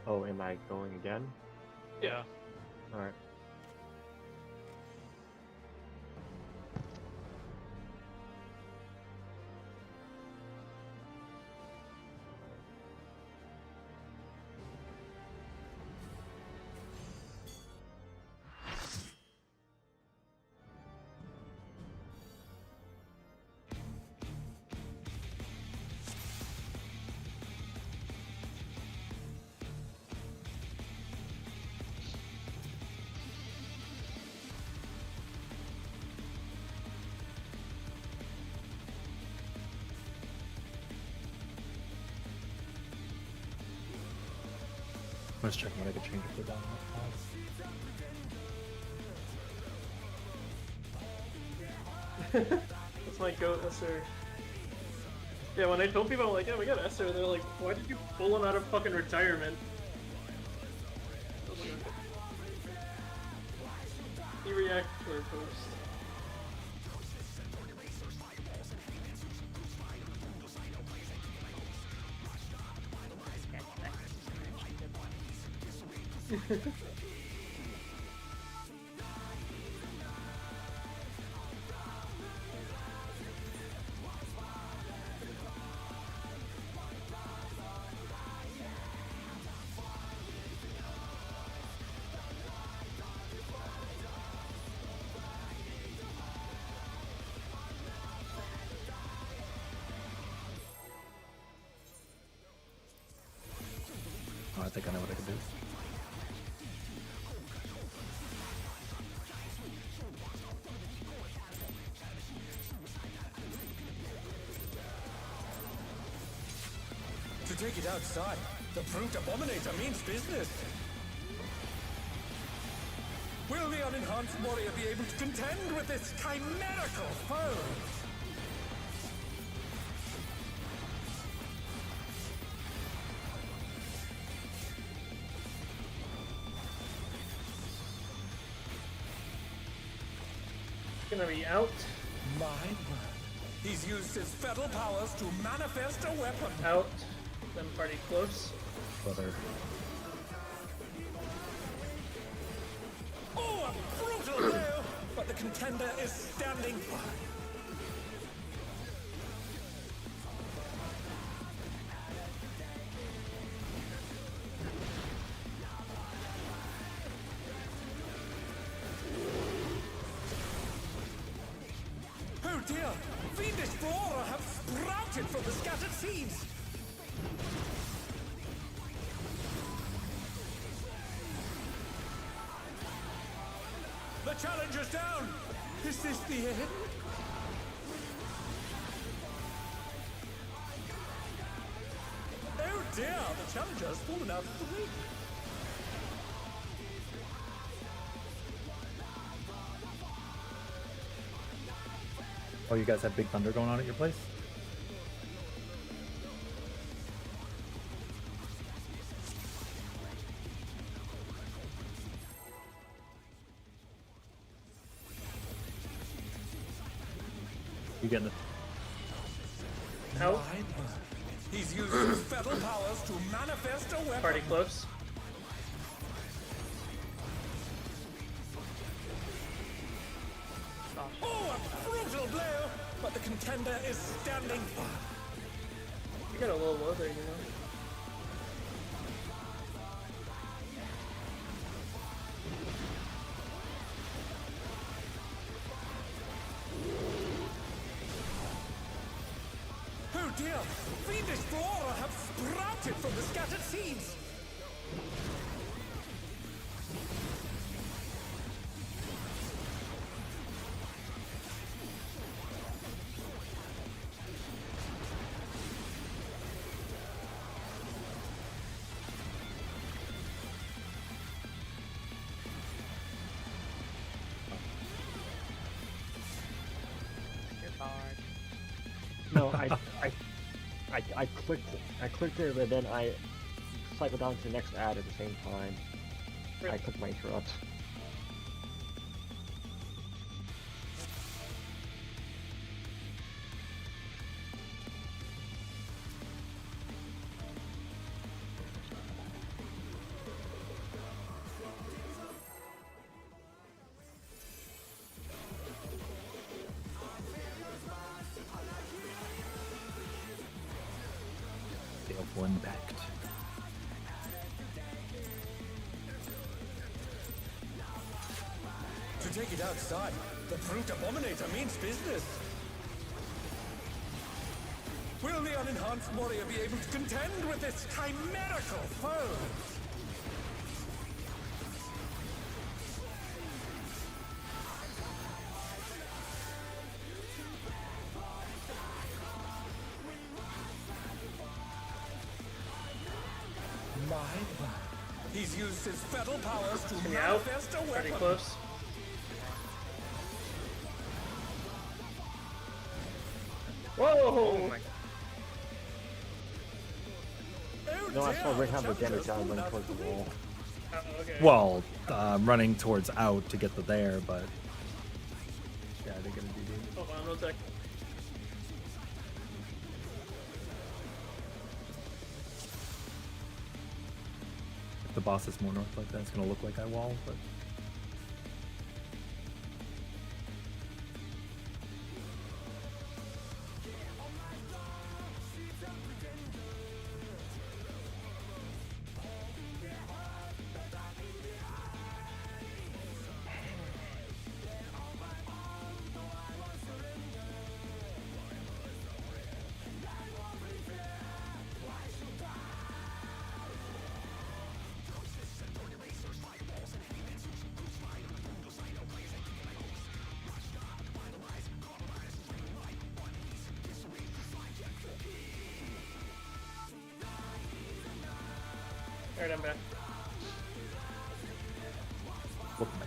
E: Oh, am I going again?
B: Yeah.
E: Alright.
A: I'm just checking what I could change it to down.
B: That's my goat, Esther. Yeah, when I told people, I'm like, yeah, we got Esther, they're like, why did you pull him out of fucking retirement? I was like, okay. He reacted to our post.
A: Oh, I think I know what I could do.
D: To take it outside, the brute abominator means business. Will the unenhanced warrior be able to contend with this chimerical foe?
B: Gonna be out.
D: My word. He's used his fetal powers to manifest a weapon.
B: Out. Then party close.
A: Brother.
D: Oh, a brutal blow! But the contender is standing firm. dear! Fiendish flora have sprouted from the scattered seeds! The challenger's down! Is this the end? Oh dear, the challenger's fallen out of the ring.
A: Oh, you guys have Big Thunder going on at your place? You getting the...
B: How?
D: My word. He's used his fetal powers to manifest a weapon.
B: Party close.
D: Oh, a brutal blow! But the contender is standing firm.
B: You got a little low there, you know.
D: Oh dear! Fiendish flora have sprouted from the scattered seeds!
F: You're barred.
E: No, I clicked it, but then I cycled down to the next ad at the same time. I clicked my interrupt.
A: They have one pact.
D: To take it outside, the brute abominator means business. Will the unenhanced warrior be able to contend with this chimerical foe? My word. He's used his fetal powers to
B: Can you out?
D: manifest a
B: Pretty
D: weapon.
B: close. Whoa!
F: Oh my.
D: Oh
E: No, I
D: dear,
E: saw Ring have the
D: challenger's
E: damage down
D: fallen
E: running
D: out
E: towards the
D: of the
E: wall.
B: Oh, okay.
A: Well, running towards out to get the there, but... Yeah, they get a DD.
B: Hold on, one sec.
A: If the boss is more north like that, it's gonna look like I wall, but...
B: Alright, I'm back.
A: Look at me.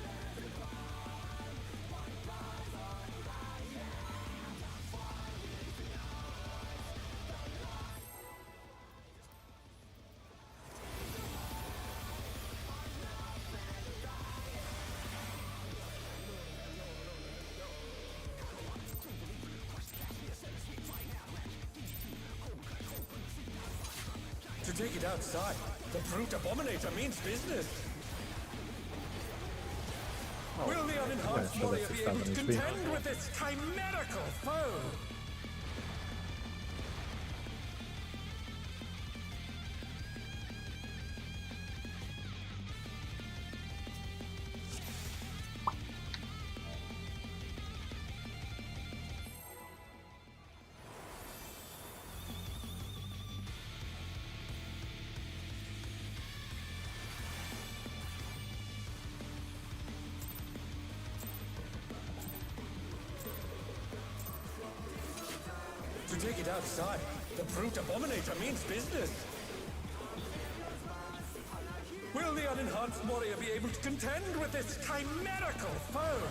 D: To take it outside, the brute abominator means business. Will the unenhanced
A: sure
D: warrior
A: that's
D: be able to
A: 6,000 HP.
D: contend with this chimerical foe? take it outside, the brute abominator means business. Will the unenhanced warrior be able to contend with this chimerical foe?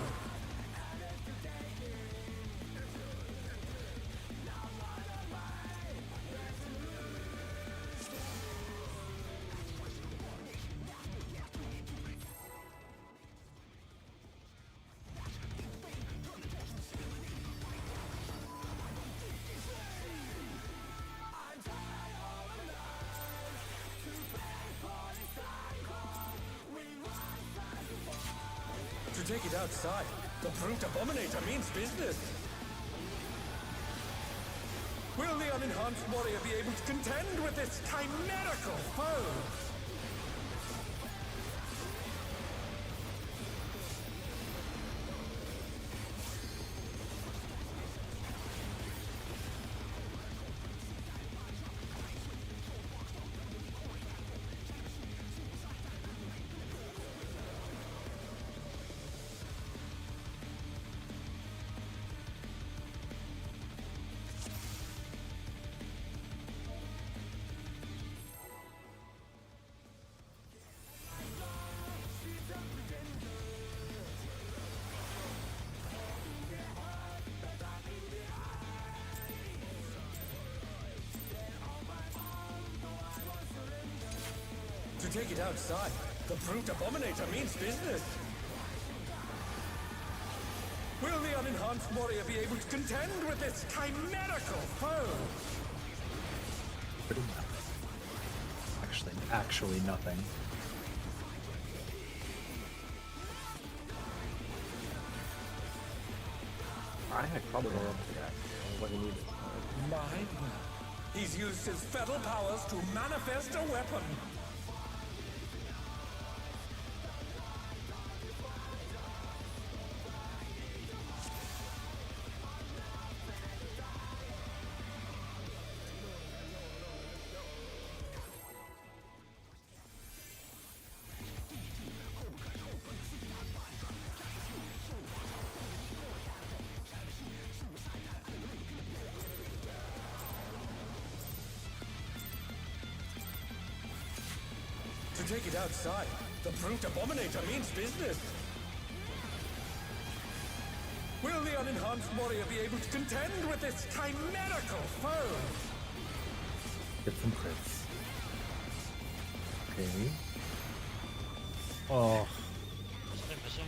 D: To take it outside, the brute abominator means business. Will the unenhanced warrior be able to contend with this chimerical foe? To take it outside, the brute abominator means business. Will the unenhanced warrior be able to contend with this chimerical foe?
A: Actually nothing.
E: I had trouble going up to that. It wasn't needed.
D: My word. He's used his fetal powers to manifest a weapon. To take it outside, the brute abominator means business. Will the unenhanced warrior be able to contend with this chimerical foe?
A: Get some crits. Okay. Oh,
C: Something missing.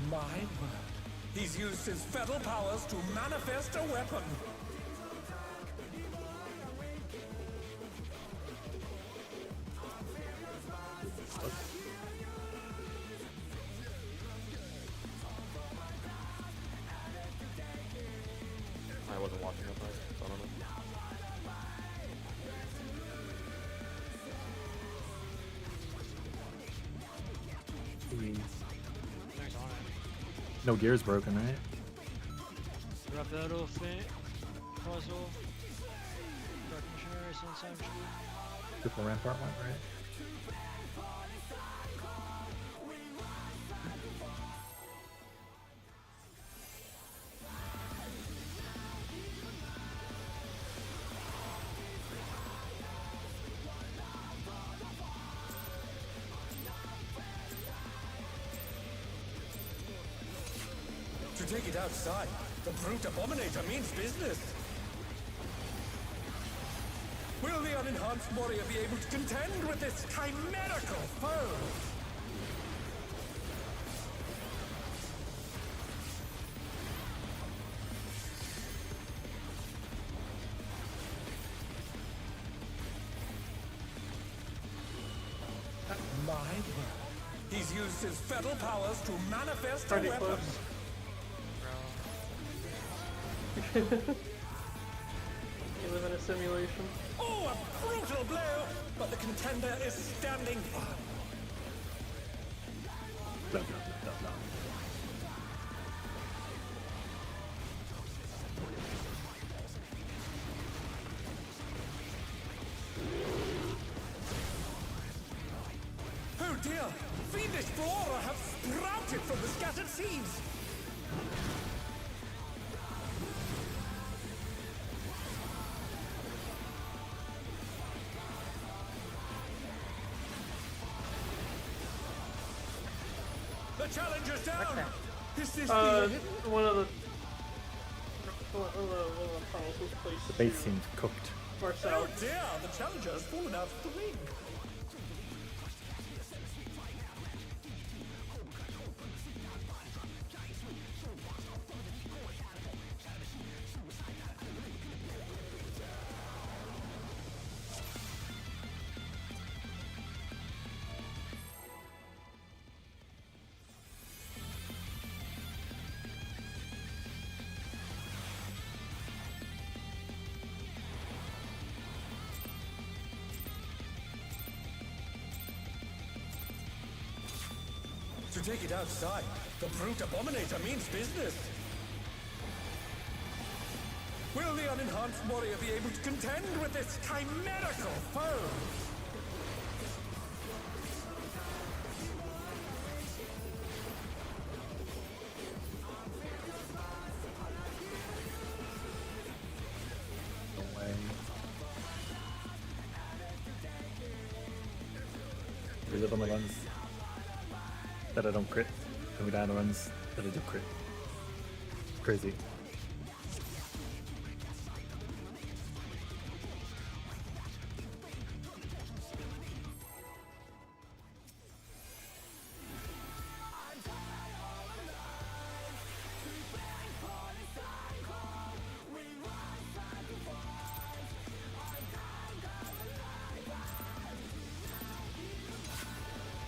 D: My word. He's used his fetal powers to manifest a weapon.
E: I wasn't watching that part, so I don't know.
C: Things on it.
A: no gear's broken, right?
C: Grab that off it. Puzzle. Dark Missionary, Sunshine Tree.
A: Triple rampart went right.
D: To take it outside, the brute abominator means business. Will the unenhanced warrior be able to contend with this chimerical foe? My word. He's used his fetal powers to manifest a
B: Pretty
D: weapon.
B: close.
C: Bro.
B: You live in a simulation.
D: Oh, a brutal blow! But the contender is standing firm.
A: No, no, no, no, no.
D: Oh dear! Fiendish Flora have sprouted from the scattered seeds. The challenger's down. Is this the
B: one of the tunnels was placed
A: The base
B: to
A: seems cooked.
B: Marcel.
D: Oh dear, the challenger's fallen out of the ring. To take it outside, the brute abominator means business. Will the unenhanced warrior be able to contend with this chimerical foe?
A: No way. We live on the runs that I don't crit, and we die on the runs that I do crit. Crazy.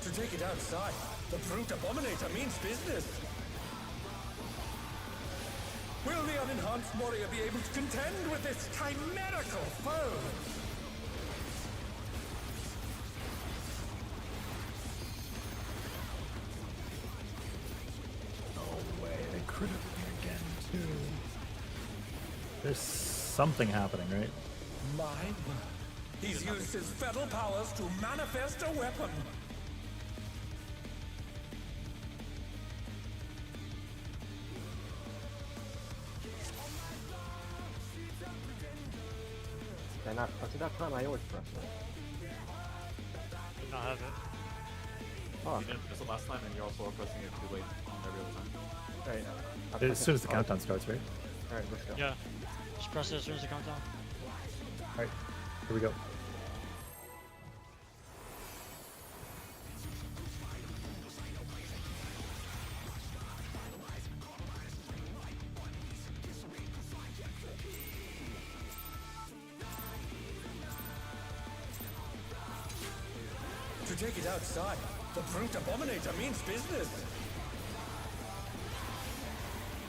D: To take it outside, the brute abominator means business. Will the unenhanced warrior be able to contend with this chimerical foe?
A: No way, they crit me again too. There's something happening, right?
D: My word. He's used his fetal powers to manifest a weapon.
E: And up to that time, I always press it.
C: Did not have it.
E: Oh,
G: You didn't press it last time, and you're also pressing it too late every other time.
E: right.
A: As soon as the countdown starts, right?
E: Alright, let's go.
C: Yeah. Just press it as soon as it comes down.
A: Alright, here we go.
D: To take it outside, the brute abominator means business.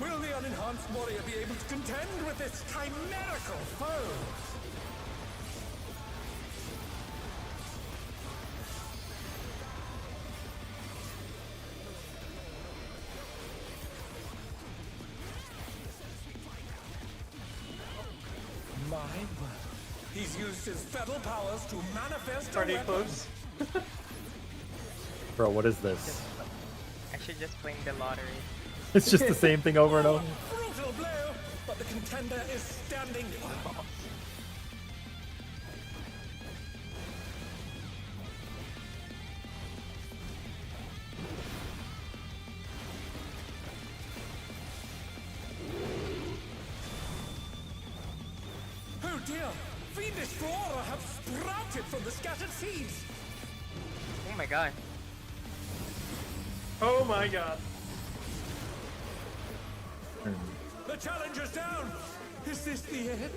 D: Will the unenhanced warrior be able to contend with this chimerical foe? My word. He's used his fetal powers to manifest a
B: Pretty
D: weapon.
B: close.
A: Bro, what is this?
F: Actually, just playing the lottery.
A: It's just the same thing over and over.
D: Brutal blow, but the contender is standing. Oh dear! Fiendish flora have sprouted from the scattered seeds!
F: Oh my god.
B: Oh my god.
D: The challenger's down! Is this the end?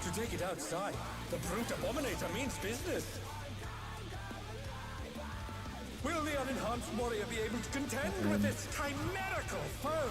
D: To take it outside, the brute abominator means business. unenhanced warrior be able to contend with this chimerical foe?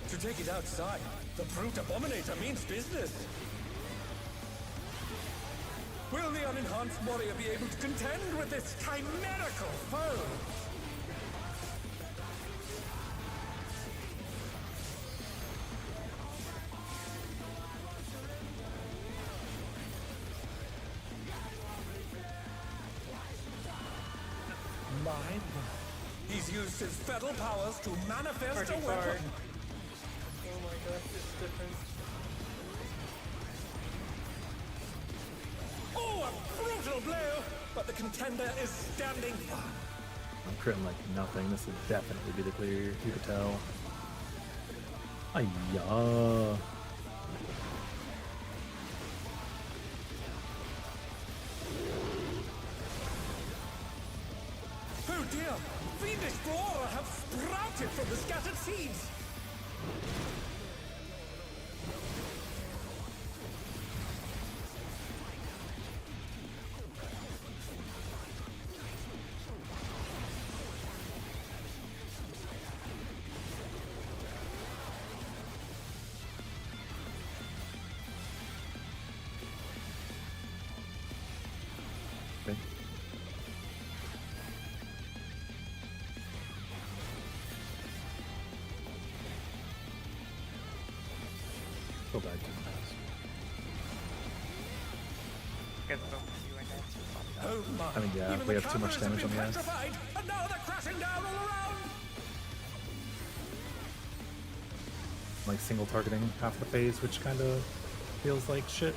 D: To take it outside, the brute abominator means business. Will the unenhanced warrior be able to contend with this chimerical foe? Mine. He's used his feral powers to manifest
B: Party
D: a weapon.
B: card. Oh my god, this is different.
D: Oh, a brutal blow! But the contender is standing firm.
A: I'm critting like nothing. This would definitely be the clear. You could tell. Ayah.
D: Oh dear! Fiendish flora have sprouted from the scattered seeds!
A: Okay. Go back to the house.
F: Because both of you are dead.
D: Oh my!
A: I mean, yeah,
D: Even
A: we
D: the
A: have too much
D: cameras
A: damage on
D: have
A: the
D: been
A: ass.
D: petrified, and now they're crashing down all around!
A: Like single targeting half the phase, which kind of feels like shit.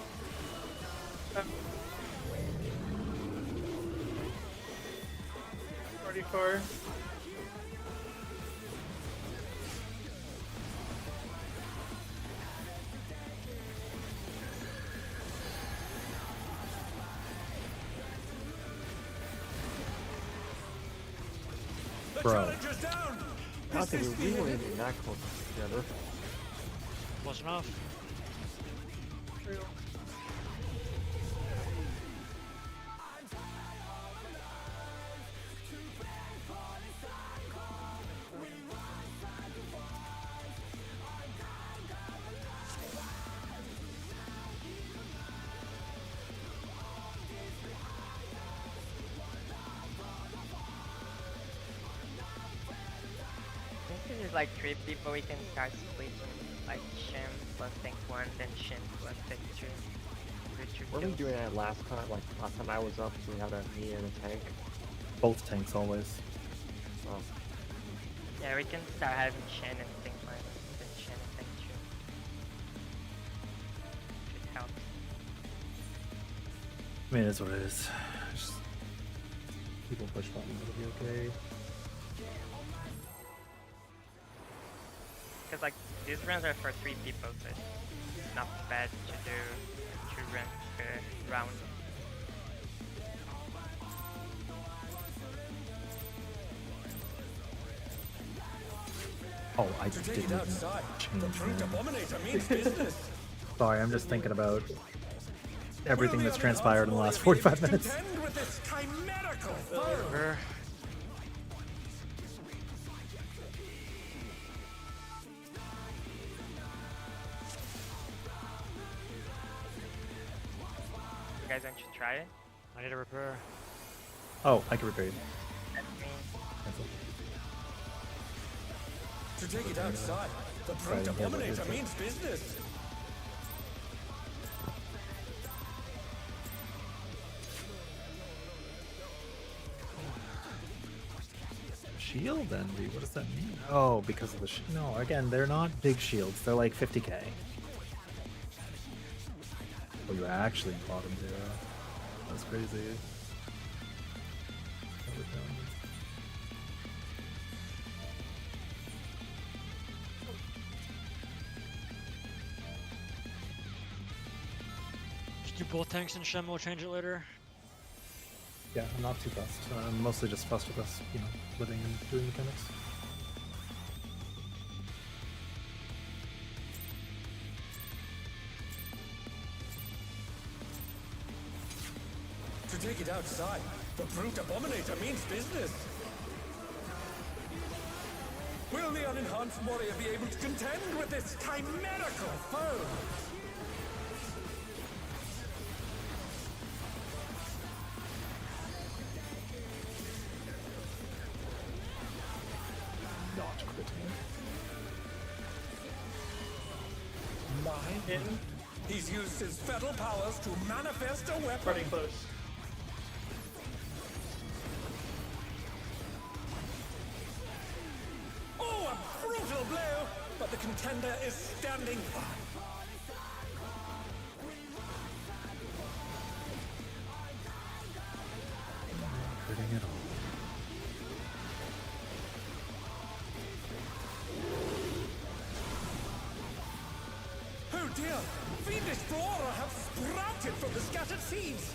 B: Party car.
D: The
A: Bro.
D: challenger's down!
E: I don't
D: Is this
E: think we
D: the
E: weren't
D: end?
E: even that close together.
C: Close enough.
B: True.
F: Since this is like 3 people, we can start splitting like Shim plus tank 1, then Shin plus tank 2.
E: Were we doing that last time? Like last time I was up, we had a me and a tank.
A: Both tanks always.
E: Oh,
F: Yeah, we can start having Shin and tank 1, then Shin and tank 2. Should help.
A: I mean, it's what it is. Just people push buttons, it'll be okay.
F: Because like these runs are for 3 people, so it's not bad to do 2 runs per round.
A: Oh, I
D: To take
A: didn't
D: it
A: even
D: outside, the
A: change
D: brute
A: them.
D: abominator means business.
A: Sorry, I'm just thinking about everything
D: Will
A: that's
D: the
A: transpired in the
D: unenhanced
A: last
D: warrior be
A: 45
D: able to
A: minutes.
D: contend with this chimerical foe?
C: River.
F: You guys want to try it?
C: I need a repair.
A: Oh, I can repair you.
F: That's me.
A: Cancel.
D: To take it outside, the brute
A: Sorry, yeah,
D: abominator
A: but-
D: means business.
A: Shield envy? What does that mean? Oh, because of the no, again, they're not big shields. They're like 50k. Oh, you actually bought them zero. That's crazy.
C: you do both tanks and Shem, we'll change it later.
A: Yeah, I'm not too fussed. I'm mostly just fussed with us, you know, living and doing mechanics.
D: To take it outside, the brute abominator means business. Will the unenhanced warrior be able to contend with this chimerical foe?
A: Not critting.
D: Mine? He's used his fatal powers to manifest a weapon.
B: Pretty close.
D: Oh, a brutal blow! But the contender is standing firm.
A: Critting at all.
D: Oh dear! Fiendish Flora have sprouted from the scattered seeds!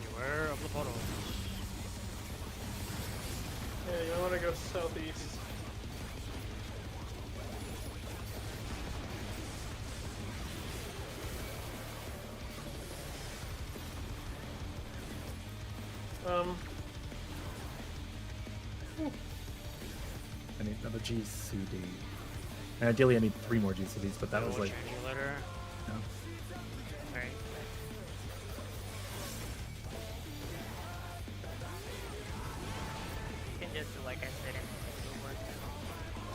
C: Beware of the puddles.
B: Yeah, you want to go southeast.
A: I need another GCD. And ideally I need 3 more GCDs, but that was
C: We'll
A: like...
C: change it later.
A: No.
F: Alright. You can just do like I said and it will work.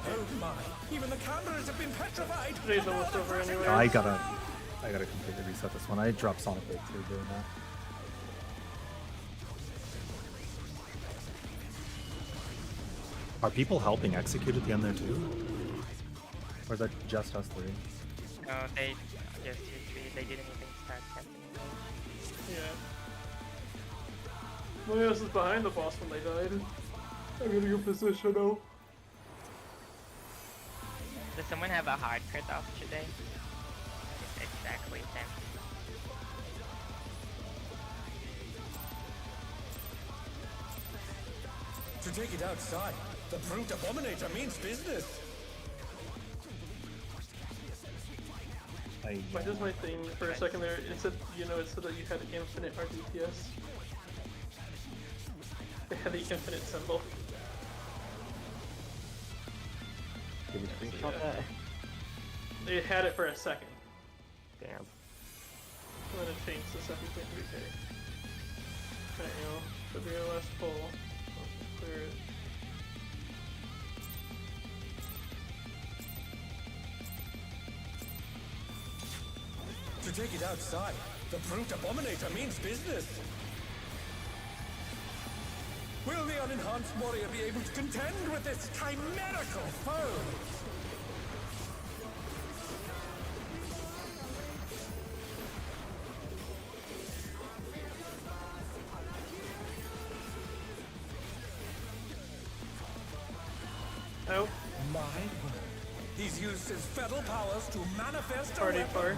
D: Oh my! Even the cameras have been petrified!
B: Today's
D: and now
B: almost
D: the
B: over
D: crashing
B: anyway.
D: down
A: I
D: all
A: gotta
D: around!
A: completely reset this one. I dropped Sonic Breakthrough doing that. Are people helping execute at the end there too? Or is that just us 3?
F: No, they just you three. They didn't even start testing.
B: Yeah. Lilios is behind the boss when they died. I'm gonna go position out.
F: Does someone have a hard crit off today? It's exactly 10.
D: To take it outside, the brute abominator means business!
B: Why does my thing for a second there? It said, it said that you had infinite RDPS. It had the infinite symbol.
E: Did we screenshot that?
B: It had it for a second.
E: Damn.
B: And then it changed to 7.3k. Alright, should be our last pull. Let's clear it.
D: To take it outside, the brute abominator means business! Will the unenhanced warrior be able to contend with this chimerical foe?
B: Oh,
D: My word. He's used his fatal powers to manifest a
B: party
D: weapon.
B: far.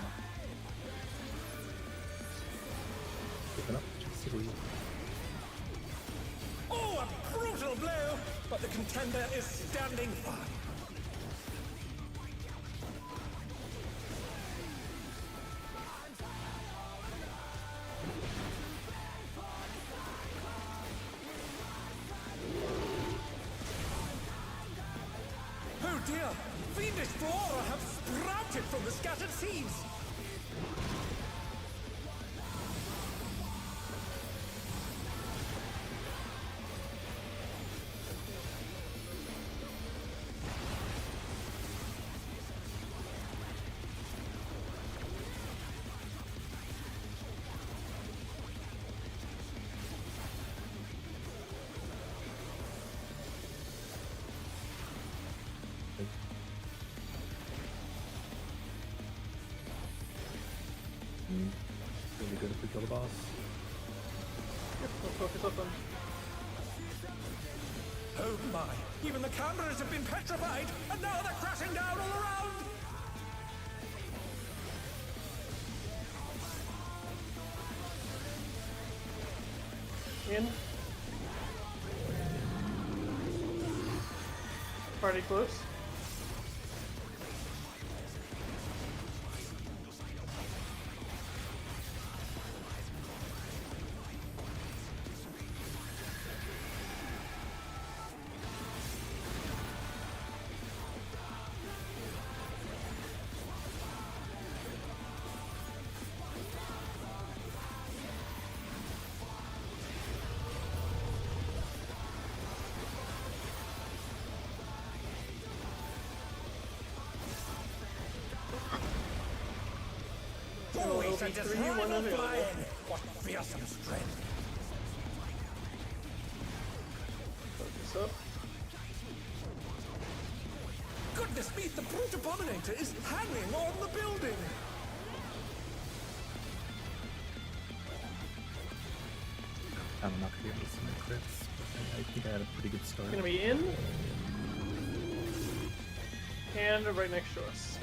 A: Picking up GCD.
D: Oh, a brutal blow! But the contender is standing firm. Oh dear! Fiendish Flora have sprouted from the scattered seeds!
A: Really good if we kill the boss.
B: Yep, let's focus up on.
D: Oh my! Even the cameras have been petrified, and now they're crashing down all around!
B: In. Party close.
D: Always a
B: LB3,
D: destroyer
B: one available.
D: flying. What fearsome strength.
B: Focus up.
D: Goodness me, the brute abominator is hanging on the building.
A: I'm not gonna be able to see my crits, but I think I had a pretty good start.
B: Gonna be in. And right next to us.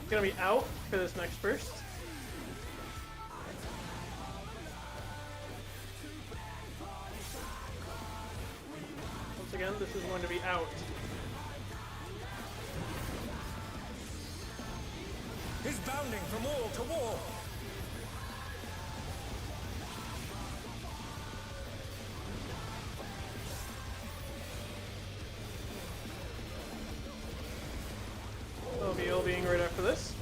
B: Gonna be out for this next burst. Once again, this is going to be out.
D: He's bounding from wall to wall.
B: LBL being right after this.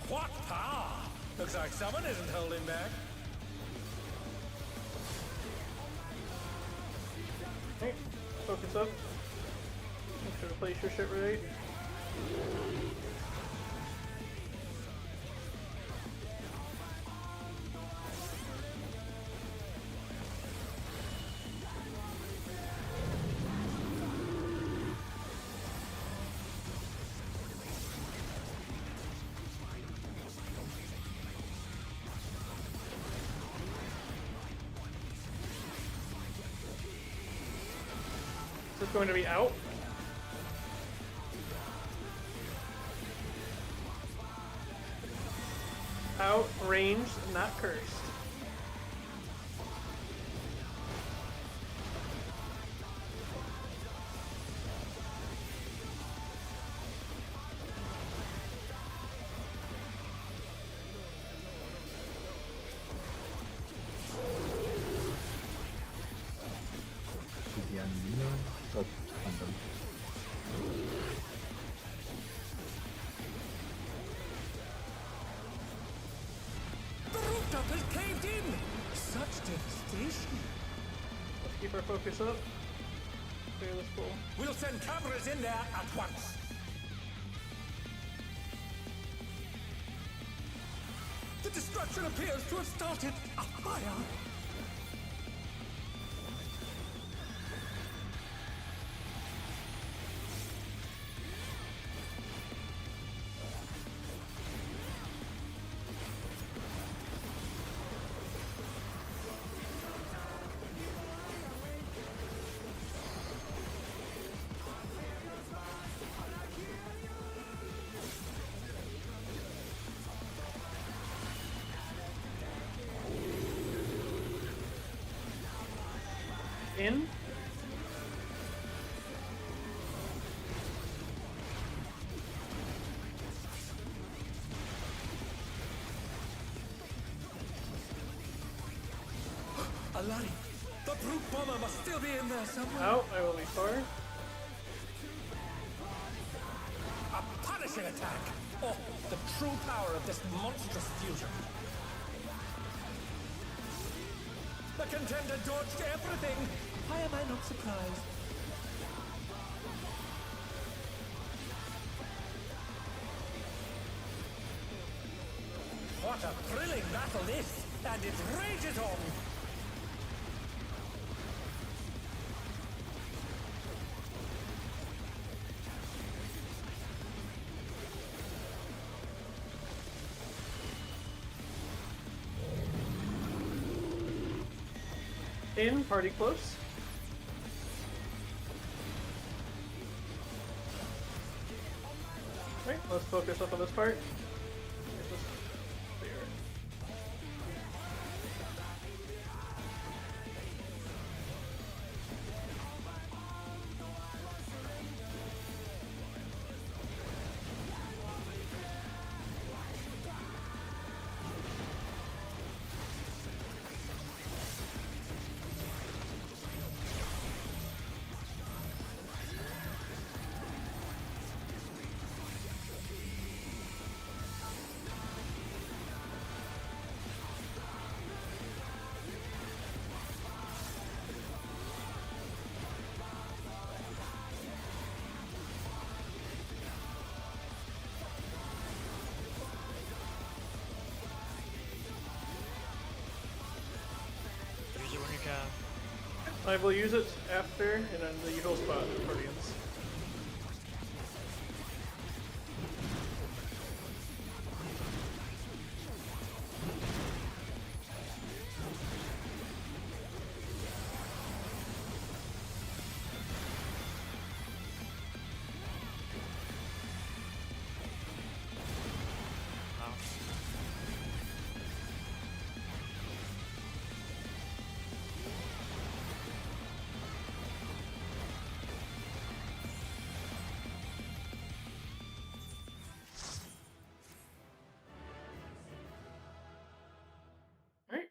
D: What power! Looks like someone isn't holding back.
B: Okay, focus up. Make sure to place your shit right. This is going to be out. Out, ranged, not cursed.
A: Yeah, no. Oh, I'm done.
D: The rooftop has caved in. Such devastation.
B: Let's keep our focus up. Clear this pool.
D: We'll send cameras in there at once. The destruction appears to have started a fire.
B: In.
D: Alari, the brute bomber must still be in there somewhere.
B: Oh, I will be far.
D: A punishing attack! Oh, the true power of this monstrous fusion. The contender dodged everything. Why am I not surprised? What a thrilling battle this, and it rages on.
B: In, party close. Right, let's focus up on this part. Get this clear.
C: Use it when you can.
B: I will use it after and then the usual spot for Guardians.
C: No.
B: Alright.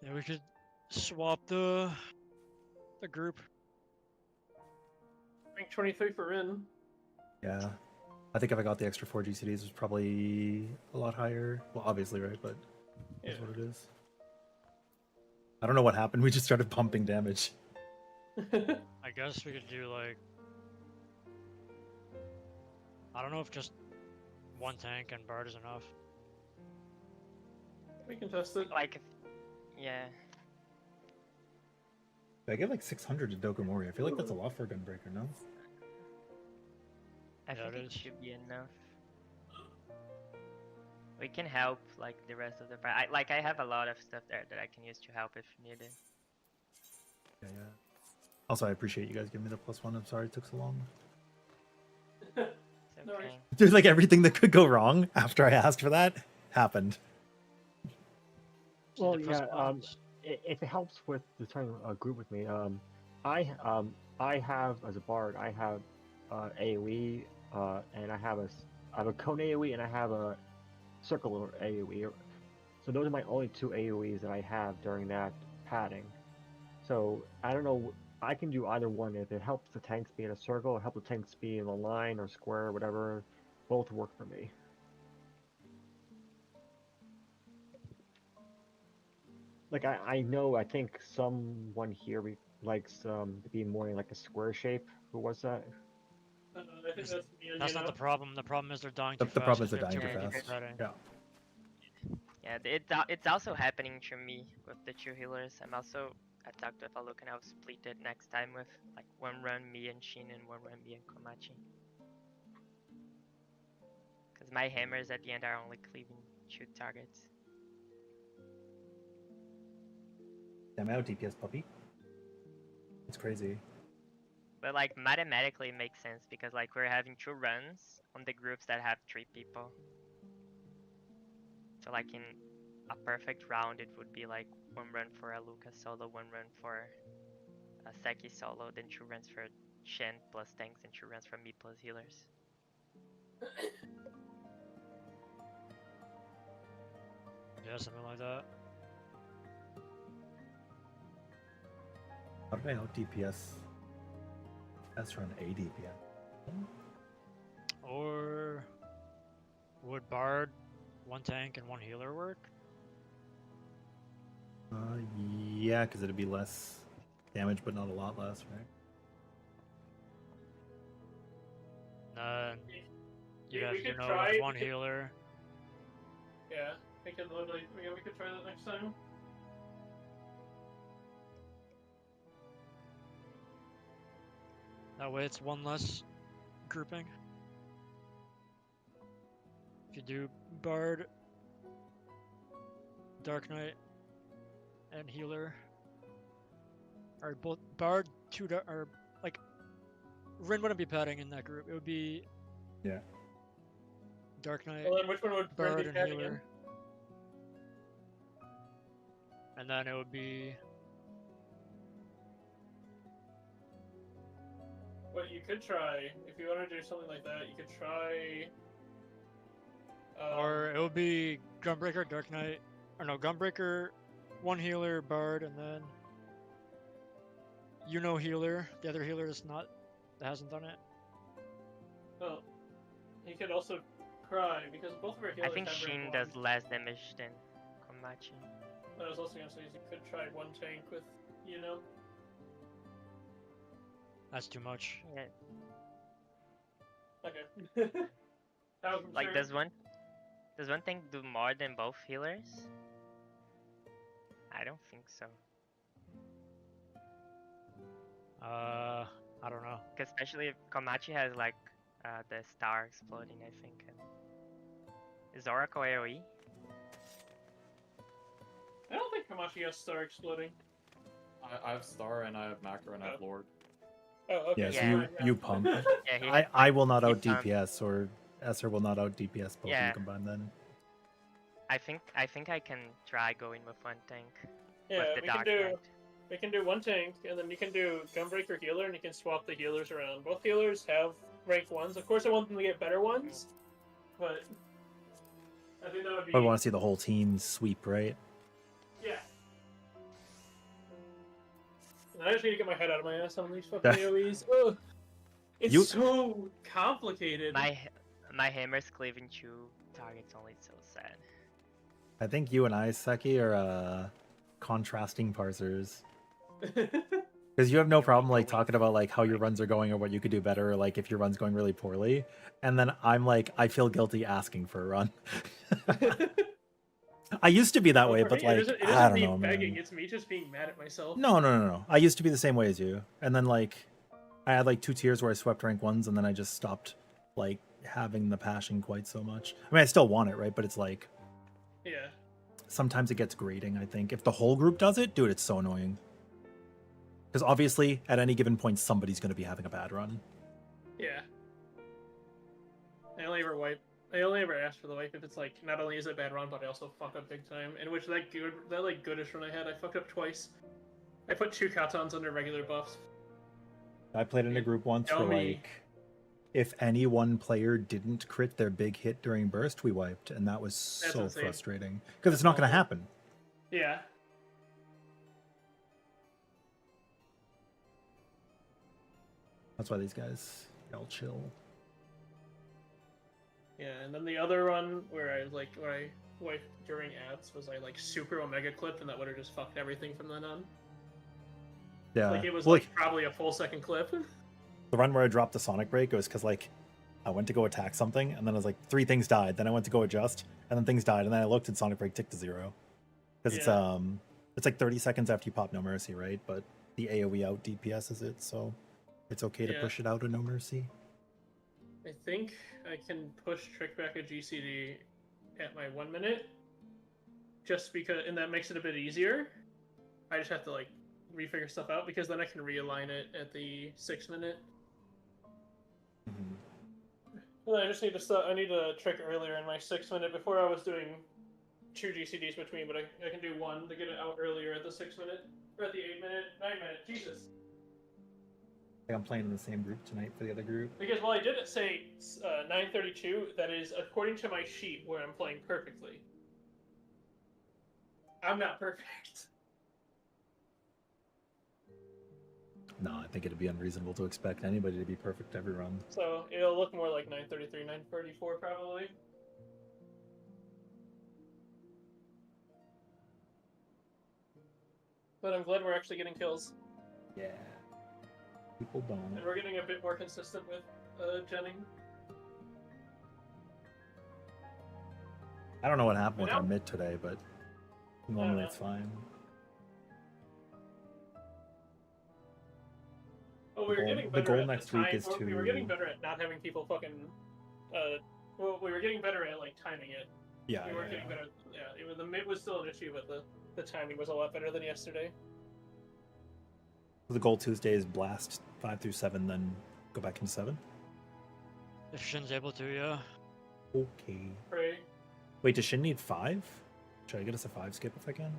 C: Yeah, we could swap the group.
B: Rank 23 for Rin.
A: Yeah. I think if I got the extra 4 GCDs, it was probably a lot higher. Well, obviously, right? But that's
B: Yeah.
A: what it is. I don't know what happened. We just started pumping damage.
C: I guess we could do like, I don't know if just one tank and Bard is enough.
B: We can test it.
F: Like, yeah.
A: I get like 600 to Dokomori. I feel like that's a lot for a Gunbreaker, no?
F: I
C: Yeah,
F: think
C: it
F: it
C: is.
F: should be enough. We can help like the rest of the fight. I have a lot of stuff there that I can use to help if needed.
A: Yeah, yeah. Also, I appreciate you guys giving me the +1. I'm sorry it took so long.
F: It's
B: No worries.
F: okay.
A: There's like everything that could go wrong after I asked for that happened.
C: So
E: Well,
C: the plus
E: yeah,
C: ones-
E: if it helps with the turning a group with me, I have as a bard, I have AOE, and I have a cone AOE and I have a circle AOE. So those are my only 2 AOEs that I have during that padding. So I don't know. I can do either one if it helps the tanks be in a circle, or help the tanks be in a line or square, or whatever. Both work for me. Like I know I think someone here likes to be more in like a square shape. Who was that?
B: I think that's me and
C: That's
B: you
C: not
B: know.
C: the problem. The problem is they're dying
A: The
C: too fast.
A: problem is
C: 'cause
A: they're
C: we have
A: dying
C: too
A: too
C: many
F: Yeah,
C: people
A: fast.
C: dying.
A: Yeah.
F: Yeah, it's it's also happening to me with the 2 healers. I'm also attacked with a look and I'll split it next time with like one run me and Shin and one run me and Komachi. Because my hammers at the end are only cleaving 2 targets.
A: I'm out DPS puppy. It's crazy.
F: But like mathematically it makes sense because like we're having 2 runs on the groups that have 3 people. So like in a perfect round it would be like 1 run for a Lucas solo, 1 run for a Seki solo, then 2 runs for Shen plus tanks and 2 runs from me plus healers.
C: Yeah, something like that.
A: How did I out DPS? That's run a DPS.
C: Or would Bard, 1 tank and 1 healer work?
A: Yeah, because it'd be less damage, but not a lot less, right?
C: You'd
B: We
C: have
B: could
C: Yuno
B: try-
C: with 1
B: we could-
C: healer.
B: Yeah, we could literally. Yeah, we could try that next time.
C: That way it's 1 less grouping. If you do Bard, Dark Knight, and healer, or both Bard, 2 or like Rin wouldn't be padding in that group. It would be
A: Yeah.
C: Dark Knight,
B: Well, then which one would Brent
C: Bard,
B: be
C: and
B: catching
C: healer,
B: in?
C: and then it would be
B: What you could try, if you want to do something like that, you could try.
C: or it would be Gunbreaker, Dark Knight, or no, Gunbreaker, 1 healer, Bard, and then healer. The other healer is not, that hasn't done it.
B: Well, he could also cry because both of our
F: I
B: healers
F: think
B: have rank
F: Shin
B: 1.
F: does less damage than Komachi.
B: I was also gonna say you could try 1 tank with,
C: That's too much.
F: Yeah.
B: Okay. That was
F: Like,
B: sure.
F: does one thing do more than both healers? I don't think so.
C: I don't know.
F: Cause especially if Komachi has like the star exploding, I think. And... Is Oracle AoE?
B: I don't think Kamachi has star exploding.
G: I have Star and I have Macro and I have Lord.
B: Oh, okay.
A: Yeah, so
F: Yeah.
A: you pump.
F: Yeah, he
A: I will not out
F: he pump-
A: DPS, or Esser will not out DPS both of
F: Yeah.
A: you combined then.
F: I think I can try going with 1 tank
B: Yeah,
F: with the
B: we can
F: Dark
B: do.
F: Knight.
B: We can do 1 tank, and then you can do Gunbreaker healer, and you can swap the healers around. Both healers have rank 1s. Of course, I want them to get better ones, but I think that would be.
A: I want to see the whole team sweep, right?
B: Yeah. And I just need to get my head out of my ass on these fucking AoEs. Ugh. It's
A: You-
B: so complicated.
F: My hammer's cleaving 2 targets only. It's so sad.
A: I think you and I, Seki, are contrasting parsers. Because you have no problem like talking about like how your runs are going or what you could do better, or like if your run's going really poorly, and then I'm like, I feel guilty asking for a run. I used to be that way,
B: For
A: but
B: me,
A: like
B: it isn't
A: I don't
B: me
A: know,
B: begging.
A: man.
B: It's me just being mad at myself.
A: No. I used to be the same way as you, and then like I had like 2 tiers where I swept rank 1s, and then I just stopped like having the passion quite so much. I mean, I still want it, right? But it's like
B: Yeah.
A: sometimes it gets grating. I think if the whole group does it, dude, it's so annoying. Because obviously, at any given point, somebody's going to be having a bad run.
B: Yeah. I only ever ask for the wipe if it's like not only is it a bad run, but I also fuck up big time. In which that goodish run I had, I fucked up twice. I put 2 Katans under regular buffs.
A: I played in a group once
B: Tell
A: where
B: me.
A: like, if any one player didn't crit their big hit during burst, we wiped, and that was
B: That's
A: so
B: insane.
A: frustrating. Because it's not going to happen.
B: Yeah.
A: That's why these guys all chill.
B: Yeah, and then the other one where I wiped during ads was I like super omega clipped, and that would have just fucked everything from then on.
A: Yeah.
B: Like it was
A: Well,
B: like probably a full second clip.
A: the run where I dropped the Sonic Break, it was because like I went to go attack something, and then I was like 3 things died. Then I went to go adjust, and then things died, and then I looked and Sonic Break ticked to 0. Because it's like 30 seconds after you pop No Mercy, right? But the AoE out DPS is it, so it's okay to
B: Yeah.
A: push it out of No Mercy.
B: I think I can push Trick back a GCD at my 1 minute, just because, and that makes it a bit easier. I just have to like refigure stuff out because then I can realign it at the 6 minute. And I just need to I need to trick earlier in my 6 minute before I was doing 2 GCDs between, but I can do 1 to get it out earlier at the 6 minute or at the 8 minute, 9 minute. Jesus.
A: Like I'm playing in the same group tonight for the other group.
B: Because while I didn't say 932, that is according to my sheet where I'm playing perfectly. I'm not perfect.
A: No, I think it'd be unreasonable to expect anybody to be perfect every run.
B: So it'll look more like 933, 934 probably. But I'm glad we're actually getting kills.
A: Yeah. People don't.
B: And we're getting a bit more consistent with Jenning.
A: I don't know what happened with
B: Now-
A: our mid today, but normally it's fine.
B: Oh, we were
A: goal-
B: getting
A: the
B: better
A: goal
B: at
A: next
B: the
A: week
B: time.
A: is
B: We were
A: to-
B: getting better at not having people fucking. Well, we were getting better at like timing it.
A: Yeah,
B: We weren't getting better. Yeah, the mid was still an issue, but the timing was a lot better than yesterday.
A: The goal Tuesday is blast 5 through 7, then go back into 7.
C: If Shin's able to, yeah.
A: Okay.
B: Pray.
A: Wait, does Shin need 5? Should I get us a 5 skip if I can?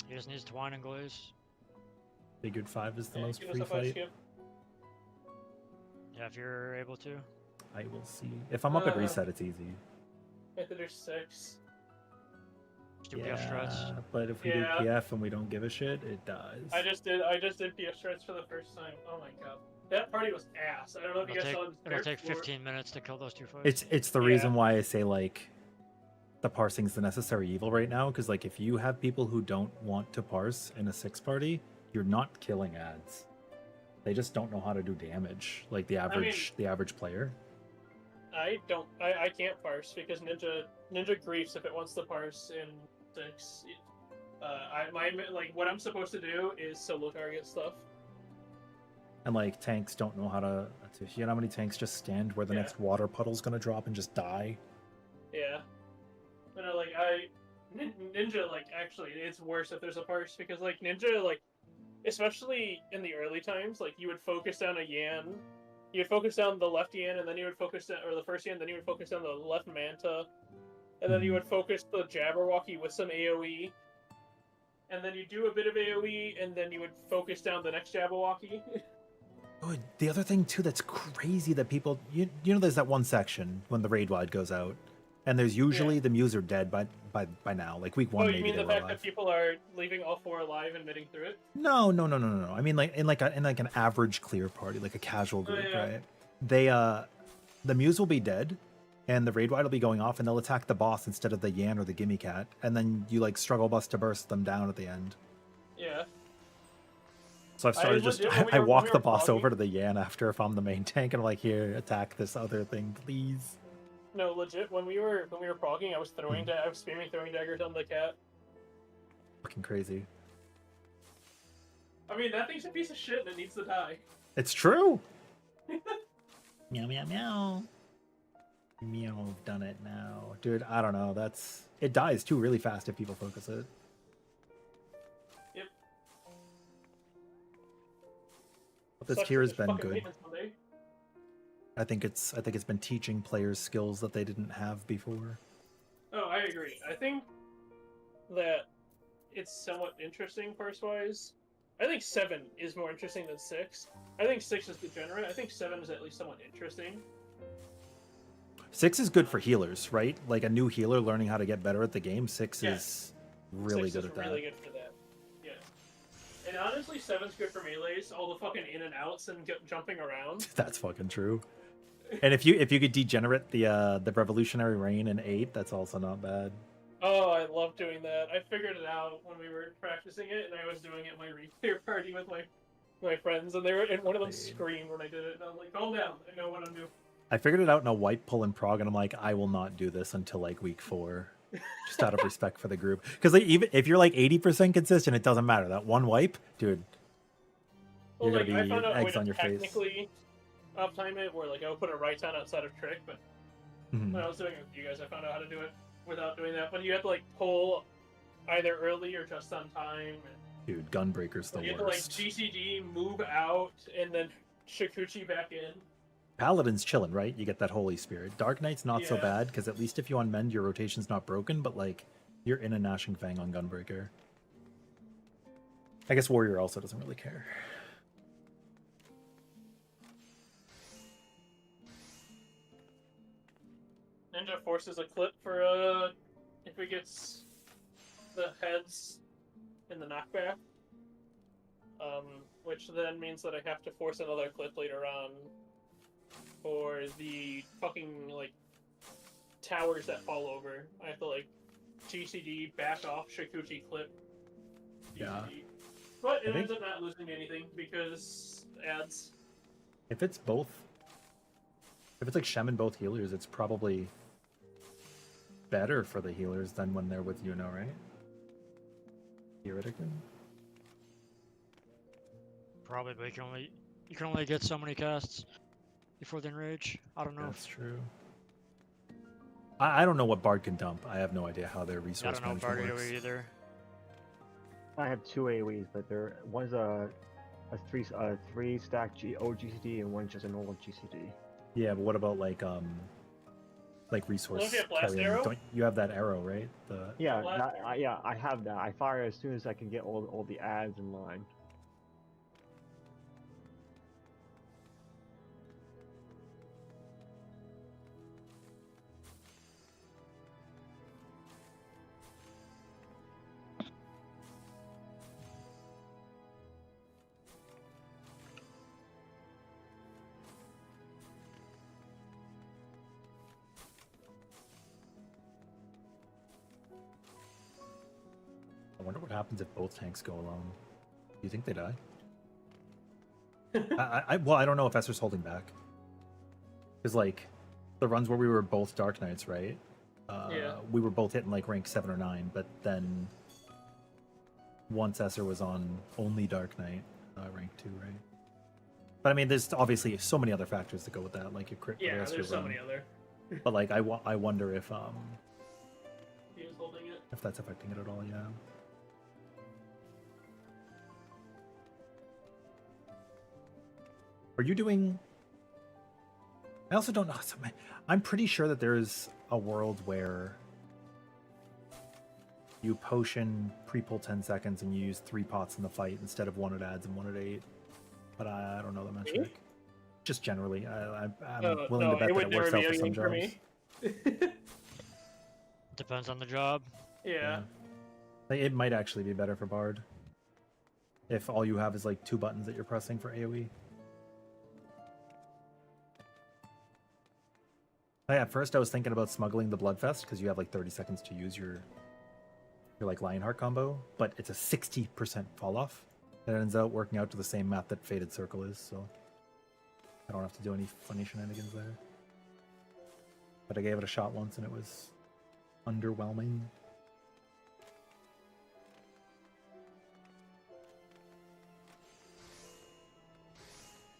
C: He just needs Twine and Glaze.
A: Figured 5 is the
B: Yeah,
A: most
B: give us
A: free
B: a 5
A: fight.
B: skip.
C: Yeah, if you're able to.
A: I will see. If I'm up at reset, it's easy.
B: I think there's 6.
C: Just do PF strats.
A: But if we
B: Yeah.
A: do PF and we don't give a shit, it dies.
B: I just did PF strats for the first time. Oh my god. That party was ass. I don't know if you guys saw
C: It'll take 15 minutes to kill those 2 fights.
A: It's the
B: Yeah.
A: reason why I say like the parsing's the necessary evil right now, because like if you have people who don't want to parse in a 6 party, you're not killing ads. They just don't know how to do damage, like the average player.
B: I can't parse because Ninja griefs if it wants to parse in 6. What I'm supposed to do is solo target stuff.
A: And like tanks don't know how to. You know how many tanks just stand where the
B: Yeah.
A: next water puddle's gonna drop and just die?
B: Yeah. But no, Ninja, like, actually, it's worse if there's a parse, because, like, Ninja, like, especially in the early times, like, you would focus down a Yan, you would focus down the left Yan, and then you would focus down, or the first Yan, then you would focus down the left Manta, and then you would focus the Jabberwocky with some AoE, and then you do a bit of AoE, and then you would focus down the next Jabberwocky.
A: Oh, the other thing too that's crazy that people you know there's that one section when the raid wide goes out, and there's usually the Muse are dead by now, like week 1
B: Oh, you
A: maybe
B: mean
A: they
B: the
A: were
B: fact
A: alive.
B: that people are leaving all 4 alive and mitting through it?
A: No. I mean like in an average clear party, like a casual group,
B: yeah.
A: right? They the Muse will be dead, and the raid wide will be going off, and they'll attack the boss instead of the Yan or the Gimme Cat, and then you like struggle bus to burst them down at the end.
B: Yeah.
A: So I've started
B: legit, when we
A: I
B: were-
A: walk
B: when we
A: the
B: were
A: boss
B: vlogging-
A: over to the Yan after if I'm the main tank, and I'm like, here, attack this other thing, please.
B: No, legit. When we were progging, I was I was spamming throwing daggers on the cat.
A: Fucking crazy.
B: I mean, that thing's a piece of shit and it needs to die.
A: It's true. Meow meow meow. Meow, I've done it now, dude. I don't know. It dies too really fast if people focus it.
B: Yep.
A: But this
B: Sucks
A: tier
B: that
A: has
B: there's
A: been
B: fucking
A: good.
B: maintenance Monday.
A: I think it's been teaching players skills that they didn't have before.
B: Oh, I agree. I think that it's somewhat interesting parse-wise. I think 7 is more interesting than 6. I think 6 is degenerate. I think 7 is at least somewhat interesting.
A: 6 is good for healers, right? Like a new healer learning how to get better at the game. 6
B: Yeah.
A: is really
B: 6
A: good
B: is
A: at that.
B: really good for that. Yeah. And honestly, 7's good for melees. All the fucking in and outs and jumping around.
A: That's fucking true. And if you could degenerate the revolutionary rain in 8, that's also not bad.
B: Oh, I love doing that. I figured it out when we were practicing it, and I was doing it at my repair party with my friends, and one of them screamed when I did it, and I was like, calm down, I know what I'm doing.
A: I figured it out in a wipe pull in Prague, and I'm like, I will not do this until like week 4, just out of respect for the group. Because like, even if you're like 80% consistent, it doesn't matter. That one wipe, dude,
B: Well,
A: you're
B: like,
A: gonna
B: I
A: be
B: found out a way
A: eggs
B: to
A: on your face.
B: technically uptime it, where like I would put a right on outside of trick, but
A: Mhm.
B: when I was doing it with you guys, I found out how to do it without doing that. But you have to like pull either early or just on time. And
A: Dude, Gunbreaker's the
B: you have to like
A: worst.
B: GCD, move out, and then Shikuchi back in.
A: Paladin's chilling, right? You get that Holy Spirit. Dark Knight's not so
B: Yeah.
A: bad, because at least if you unmend, your rotation's not broken, but like, you're in a Gnashing Fang on Gunbreaker. I guess Warrior also doesn't really care.
B: Ninja forces a clip for if he gets the heads in the knockback. Which then means that I have to force another clip later on for the fucking like towers that fall over. I have to like GCD back off Shikuchi clip. GCD.
A: Yeah.
B: But it
A: I
B: ends
A: think-
B: up not losing me anything because ads.
A: If it's like Shem and both healers, it's probably better for the healers than when they're with Yuno, right? Theoretically.
C: Probably, but you can only get so many casts before the enrage. I don't know.
A: That's true. I don't know what Bard can dump. I have no idea how their
C: I
A: resource
C: don't know
A: management
C: Bard
A: works.
C: either.
E: I have two AoEs, but one's a three stack OGCD and one's just a normal GCD.
A: Yeah, but what about like resource
B: Don't you have blast
A: carrying?
B: arrow?
A: Don't you have that arrow, right? The
E: Yeah,
B: Blast
E: I have that. I fire as soon as I can get all the ads in line.
A: I wonder what happens if both tanks go alone. Do you think they die? Well, I don't know if Esther's holding back. Because, like, the runs where we were both Dark Knights, right?
B: Yeah.
A: We were both hitting, like, rank 7 or 9, but then once Esther was on only Dark Knight, rank 2, right? But, I mean, there's obviously so many other factors that go with that, like your crit for the
B: Yeah,
A: rest of
B: there's
A: your
B: so
A: run.
B: many other.
A: But, like, I wonder if
B: He was holding it.
A: that's affecting it at all, yeah. Are you doing... I also don't know. I'm pretty sure that there is a world where you potion pre-pull 10 seconds and you use 3 pots in the fight instead of 1 at adds and 1 at 8. But I don't know the metric. Just generally. I'm willing to bet
B: it
A: that
B: would
A: it works
B: never
A: out
B: be
A: for some
B: anything for
A: jobs.
B: me.
C: Depends on the job.
B: Yeah.
A: Like, it might actually be better for Bard. If all you have is like 2 buttons that you're pressing for AoE. At first I was thinking about smuggling the Bloodfest because you have like 30 seconds to use your like Lionheart combo, but it's a 60% fall off. It ends out working out to the same math that Fated Circle is, so I don't have to do any funny shenanigans there. But I gave it a shot once and it was underwhelming.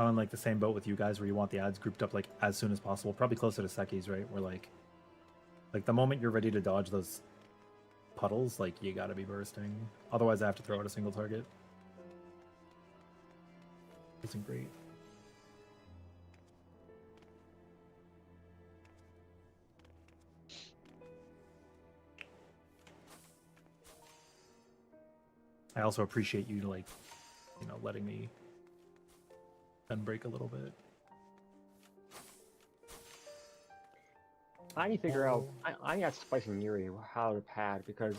A: I'm in like the same boat with you guys where you want the ads grouped up like as soon as possible, probably closer to Seki's, right? Where like the moment you're ready to dodge those puddles, like you gotta be bursting. Otherwise I have to throw out a single target. Isn't great. I also appreciate you like, letting me break a little bit.
E: I need to figure out. I got Spice and Yuri how to pad because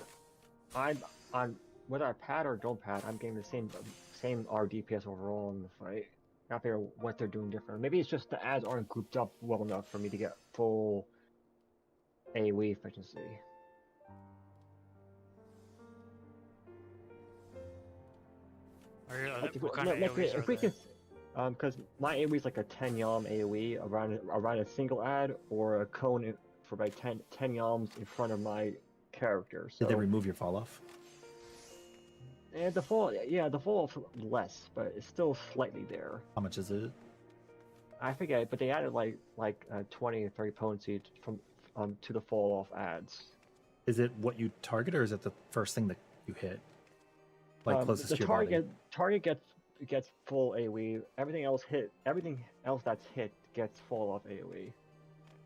E: I'm on whether I pad or don't pad. I'm getting the same R DPS overall in the fight. I gotta figure out what they're doing different. Maybe it's just the ads aren't grouped up well enough for me to get full AoE efficiency.
C: What kind of AoEs are
E: if we
C: they?
E: can, because my AoE is like a 10 yalm AoE around a single ad or a cone for about 10 yalms in front of my character. So
A: Did they remove your fall off?
E: and the fall off less, but it's still slightly there.
A: How much is it?
E: I forget, but they added like 20 or 30 potency from to the fall off ads.
A: Is it what you target or is it the first thing that you hit? Like closest
E: the
A: to your body?
E: target gets full AoE. Everything else that's hit gets fall off AoE.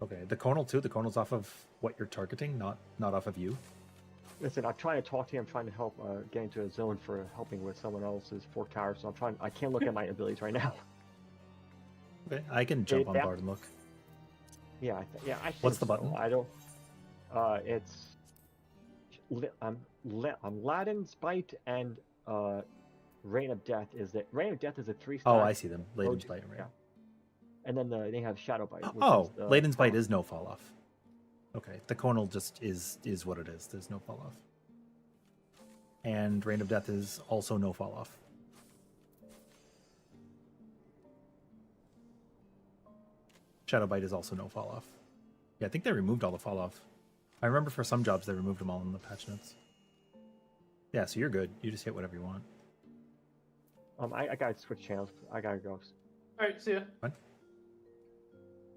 A: Okay, the conal too? The conal's off of what you're targeting, not off of you?
E: Listen, I'm trying to talk to you. I'm trying to help get into a zone for helping with someone else's fork tower. So I can't look at my abilities right now.
A: Okay, I can jump on
E: that-
A: Bard and look.
E: Yeah, yeah. I think
A: What's the
E: so.
A: button?
E: I don't. It's Laden's Bite and Reign of Death is it? Reign of Death is a 3-star.
A: Oh, I see them. Laden's
E: OG
A: Bite, right?
E: Yeah. And then they have Shadow Bite, which
A: Oh,
E: is the
A: Laden's Bite
E: prong.
A: is no fall off. Okay, the Conal just is what it is. There's no fall off. And Reign of Death is also no fall off. Shadow Bite is also no fall off. Yeah, I think they removed all the fall off. I remember for some jobs they removed them all in the patch notes. Yeah, so you're good. You just hit whatever you want.
E: I gotta switch channels. I gotta go.
B: All right, see ya.
A: What?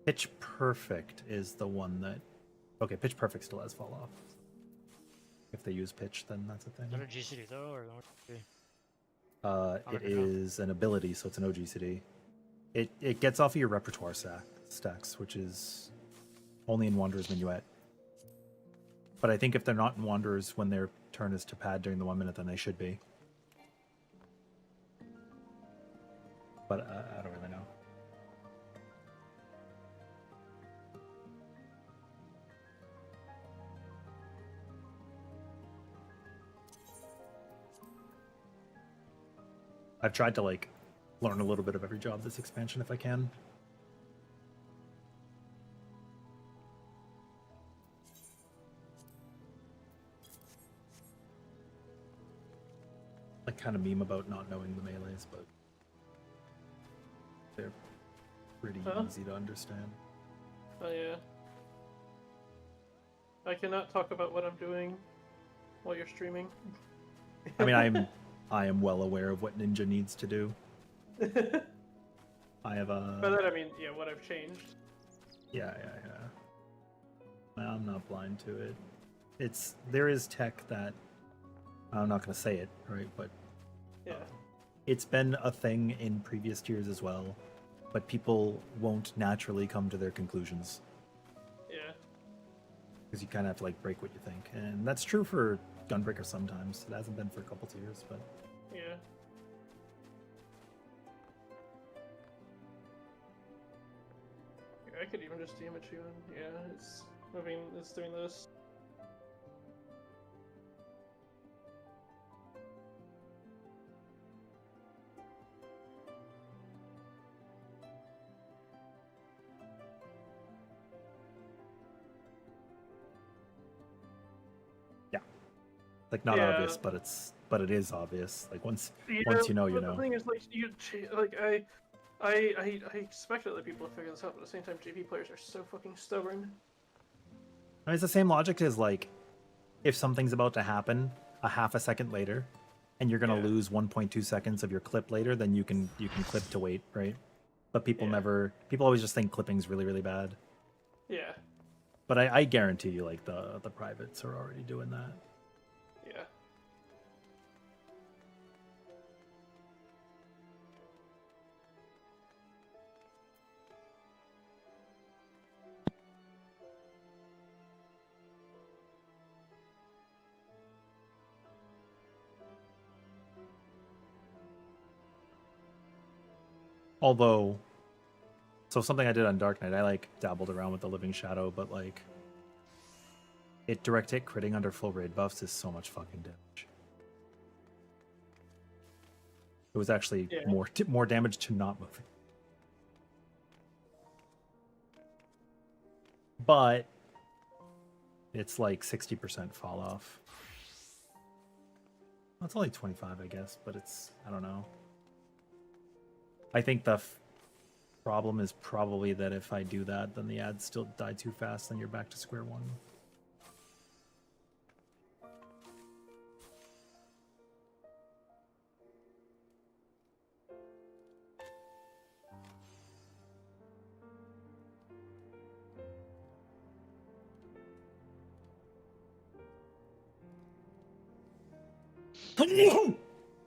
A: Pitch Perfect is the one that. Okay, Pitch Perfect still has fall off. If they use pitch, then that's a thing.
C: Is that a GCD though, or
A: It is an ability, so it's an OGCD. It gets off of your repertoire stacks, which is only in Wanderer's Minuet. But I think if they're not in Wanderers when their turn is to pad during the 1 minute, then they should be. But I don't really know. I've tried to like learn a little bit of every job this expansion if I can. I kind of meme about not knowing the melees, but they're pretty easy to understand.
B: Oh yeah. I cannot talk about what I'm doing while you're streaming.
A: I mean, I am well aware of what Ninja needs to do. I have a.
B: By that I mean, yeah, what I've changed.
A: Yeah. I'm not blind to it. There is tech that I'm not going to say it, right? But
B: Yeah.
A: it's been a thing in previous tiers as well, but people won't naturally come to their conclusions
B: Yeah.
A: because you kind of have to like break what you think, and that's true for Gunbreaker sometimes. It hasn't been for a couple tiers, but
B: Yeah. I could even just damage you. Yeah, it's moving. It's doing this.
A: like not
B: Yeah.
A: obvious, but it is obvious. Like once
B: Yeah,
A: once you know, you
B: but
A: know.
B: The thing is, like, I expect other people to figure this out, but at the same time, JP players are so fucking stubborn.
A: I mean, it's the same logic as like if something's about to happen a half a second later, and you're gonna
B: Yeah.
A: lose 1.2 seconds of your clip later, then you can clip to wait, right? But people always just think clipping's really really bad.
B: Yeah.
A: But I guarantee you, like the privates are already doing that.
B: Yeah.
A: Although, so something I did on Dark Knight, I like dabbled around with the Living Shadow, but like it direct hit critting under full raid buffs is so much fucking damage. It was actually more damage to not moving. But it's like 60% fall off. Well, it's only 25, I guess, but I don't know. I think the problem is probably that if I do that, then the ads still die too fast, then you're back to square one.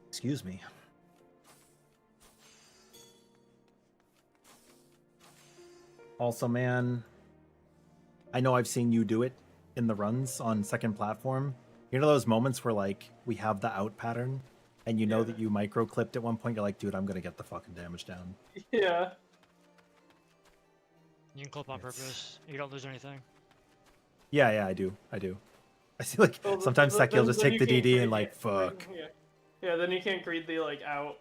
A: Excuse me. Also, man, I know I've seen you do it in the runs on second platform. You know those moments where like we have the out pattern and you know that you micro clipped at one point, you're like, dude, I'm gonna get the fucking damage down.
B: Yeah.
C: You can clip on
A: It's-
C: purpose. You don't lose anything.
A: Yeah, I do. I see, like,
B: Well,
A: sometimes Seki will just
B: then
A: take
B: you
A: the
B: can't
A: DD
B: greed-
A: and, like,
B: yeah,
A: fuck.
B: Yeah, then you can't greed the like out.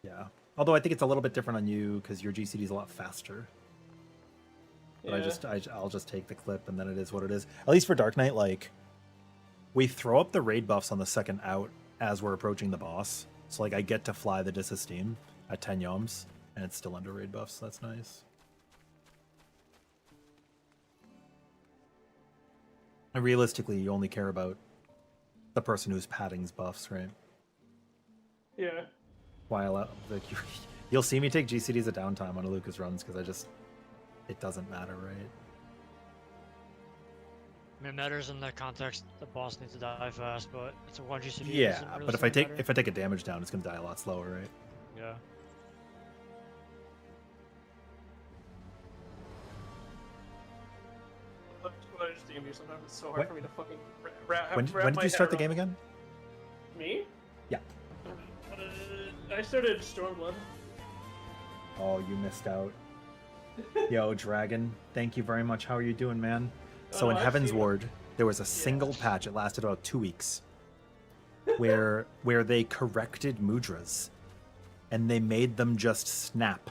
A: Yeah. Although I think it's a little bit different on you because your GCD is a lot faster. But
B: Yeah.
A: I'll just take the clip and then it is what it is. At least for Dark Knight, like, we throw up the raid buffs on the second out as we're approaching the boss. So, like, I get to fly the Disesteem at 10 yoms, and it's still under raid buffs. So that's nice. And realistically, you only care about the person who's padding's buffs, right?
B: Yeah.
A: While like, you'll see me take GCDs at downtime on a Lucas runs because it doesn't matter, right?
C: I mean, it matters in that context. The boss needs to die fast, but it's a 1G city.
A: Yeah, but if I take a damage down, it's gonna die a lot slower, right?
C: Yeah.
B: What I just DMU sometimes it's so hard
A: What?
B: for me to fucking
A: When did you start the game again?
B: Me?
A: Yeah.
B: I started Stormblood.
A: Oh, you missed out. Yo, Dragon, thank you very much. How are you doing, man? So in
B: I've
A: Heaven's
B: seen-
A: Ward, there was a single patch. It lasted about 2 weeks, where they corrected mudras, and they made them just snap,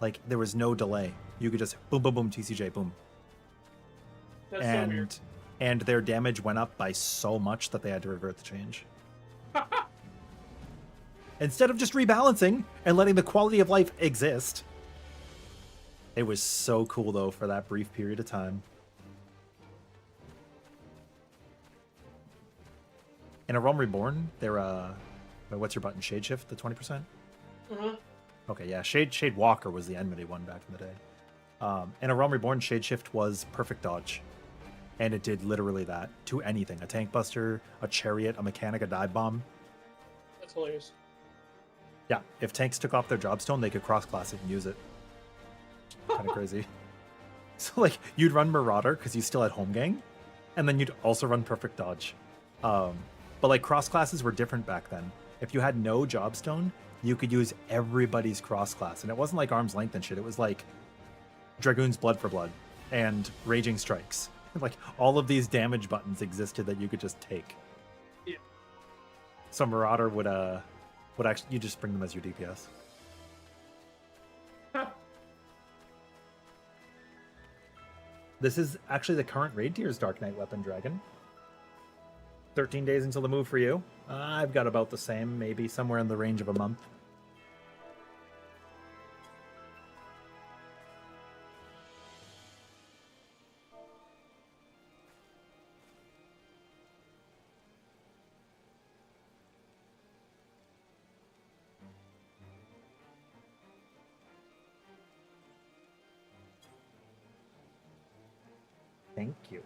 A: like there was no delay. You could just boom, boom, boom, TCJ, boom,
B: That's so weird.
A: and their damage went up by so much that they had to revert the change. Instead of just rebalancing and letting the quality of life exist. It was so cool though for that brief period of time. In A Realm Reborn, what's your button? Shade Shift, the 20%?
B: Mhm.
A: Okay, yeah, Shade Walker was the enmity one back in the day. In A Realm Reborn, Shade Shift was perfect dodge. And it did literally that to anything. A tank buster, a chariot, a mechanic, a dive bomb.
B: That's hilarious.
A: Yeah, if tanks took off their jobstone, they could cross-class it and use it. Kind of crazy. So, like, you'd run Marauder because you still had home gang, and then you'd also run perfect dodge. But, like, cross-classes were different back then. If you had no jobstone, you could use everybody's cross-class. And it wasn't like arm's length and shit. It was like Dragoon's Blood for Blood and Raging Strikes. Like, all of these damage buttons existed that you could just take.
B: Yeah.
A: So Marauder would actually, you just bring them as your DPS.
B: Huh.
A: This is actually the current raid tier's Dark Knight weapon, Dragon. 13 days until the move for you. I've got about the same, maybe somewhere in the range of a month. Thank you.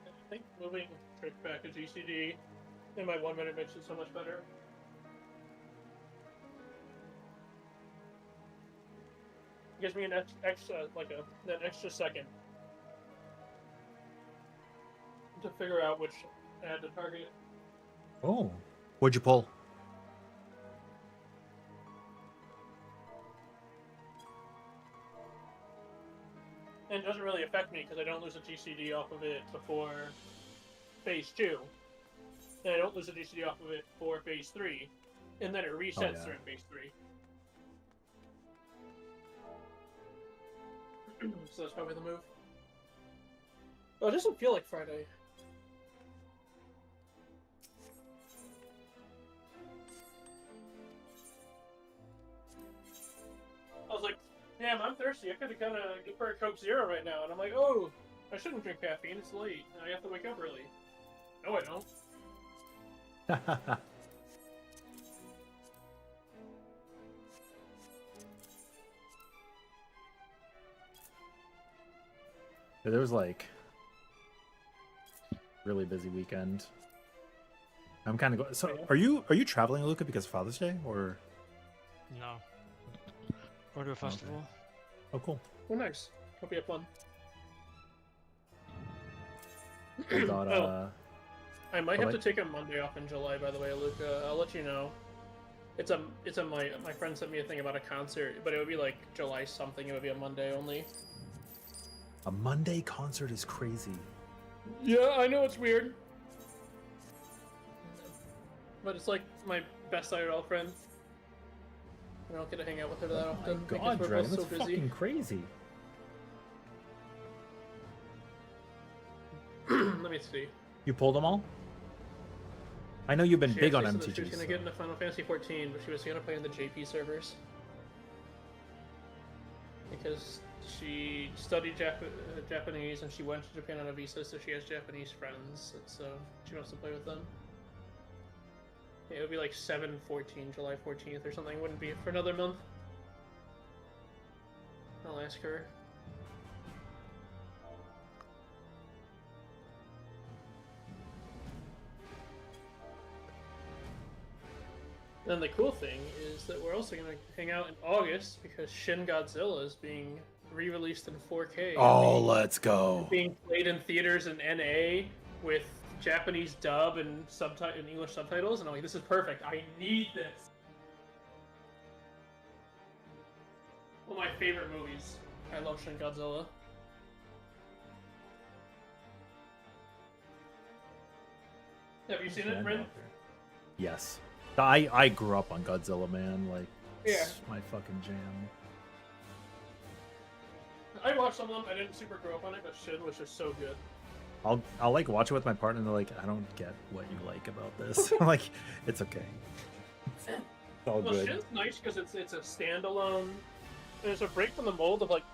B: I think moving Trick back to GCD in my 1 minute mix is so much better. It gives me an extra, that extra second to figure out which ad to target.
A: Oh. What'd you pull?
B: And it doesn't really affect me because I don't lose a GCD off of it before phase 2. And I don't lose a GCD off of it for phase 3. And then it resets
A: yeah.
B: during phase 3. So that's probably the move. Oh, it doesn't feel like Friday. I was like, Damn, I'm thirsty. I could have kind of go for a Coke Zero right now, and I'm like, oh, I shouldn't drink caffeine. It's late. I have to wake up early. No, I don't.
A: There was like really busy weekend. I'm kind of going. So, are you traveling, Luca, because of Father's Day, or?
C: No. Going to a festival.
A: Oh, cool.
B: Oh, nice. Hope you have fun.
A: I got
B: I might have
A: July?
B: to take a Monday off in July, by the way, Luca. I'll let you know. My friend sent me a thing about a concert, but it would be like July something. It would be a Monday only.
A: a Monday concert is crazy.
B: Yeah, I know it's weird. But it's like my best IRL friend. I don't get to hang out with her that often because
A: God,
B: we're
A: Dragon,
B: both
A: that's
B: so busy.
A: fucking crazy.
B: Let me see.
A: You pulled them all? I know you've been
B: She
A: big on
B: actually said that She was
A: MTGs.
B: gonna get into Final Fantasy 14, but she was gonna play on the JP servers because she studied Japanese and she went to Japan on a visa, so she has Japanese friends, and so she wants to play with them. Yeah, it would be like 7/14, July 14th or something. It wouldn't be for another month. I'll ask her. And the cool thing is that we're also going to hang out in August because Shin Godzilla is being re-released in 4K.
A: Oh, let's go.
B: Being played in theaters in NA with Japanese dub and English subtitles, and I'm like, this is perfect. I need this. One of my favorite movies. I love Shin Godzilla. Have you seen it, Bryn?
A: Yes. I grew up on Godzilla, man. Like,
B: Yeah.
A: it's my fucking jam.
B: I watched some of them. I didn't super grow up on it, but Shin was just so good.
A: I'll like watch it with my partner, and they're like, I don't get what you like about this. I'm like, it's okay. It's all
B: Well,
A: good.
B: Shin's nice because it's a standalone. There's a break from the mold of like.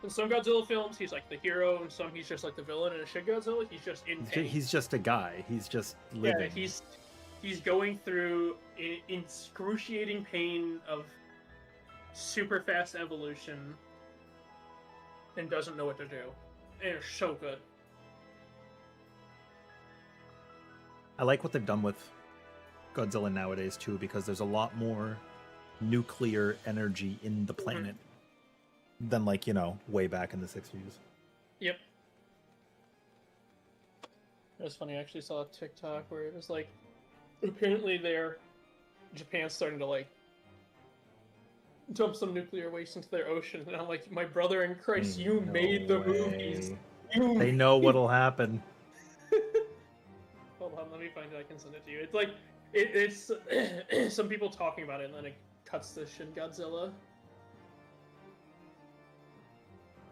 B: In some Godzilla films, he's like the hero, and some he's just like the villain. And in Shin Godzilla, he's just in pain.
A: He's just a guy. He's just living.
B: Yeah, he's going through excruciating pain of super fast evolution, and doesn't know what to do. And it's so good.
A: I like what they've done with Godzilla nowadays too, because there's a lot more nuclear energy in the planet than, like, you know, way back in the 60s.
B: Yep. It was funny. I actually saw a TikTok where it was like, apparently Japan's starting to like dump some nuclear waste into their ocean, and I'm like, my brother in Christ, you
A: No
B: made the
A: way.
B: movies.
A: They know what'll happen.
B: Hold on, let me find it. I can send it to you. It's like it's some people talking about it, and then it cuts to Shin Godzilla.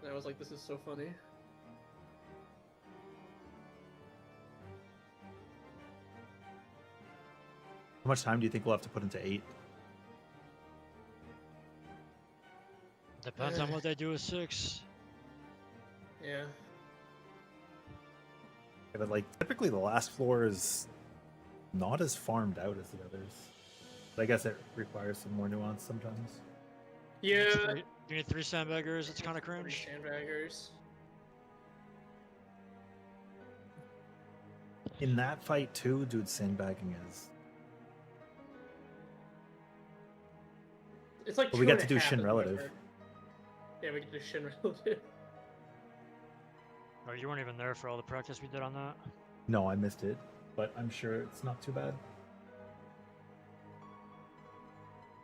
B: And I was like, this is so funny.
A: How much time do you think we'll have to put into 8?
C: Depends on what they do with 6.
B: Yeah.
A: Yeah, but like, typically the last floor is not as farmed out as the others. But I guess it requires some more nuance sometimes.
B: Yeah.
C: You need 3 sandbaggers, it's kind of cringe.
B: Sandbaggers.
A: In that fight too, dude, sandbagging is.
B: It's like.
A: But we
B: 2
A: got
B: and
A: to
B: a
A: do
B: half
A: Shin
B: is what I've
A: Relative.
B: heard. Yeah, we can do Shin Relative.
C: Oh, you weren't even there for all the practice we did on that.
A: No, I missed it, but I'm sure it's not too bad.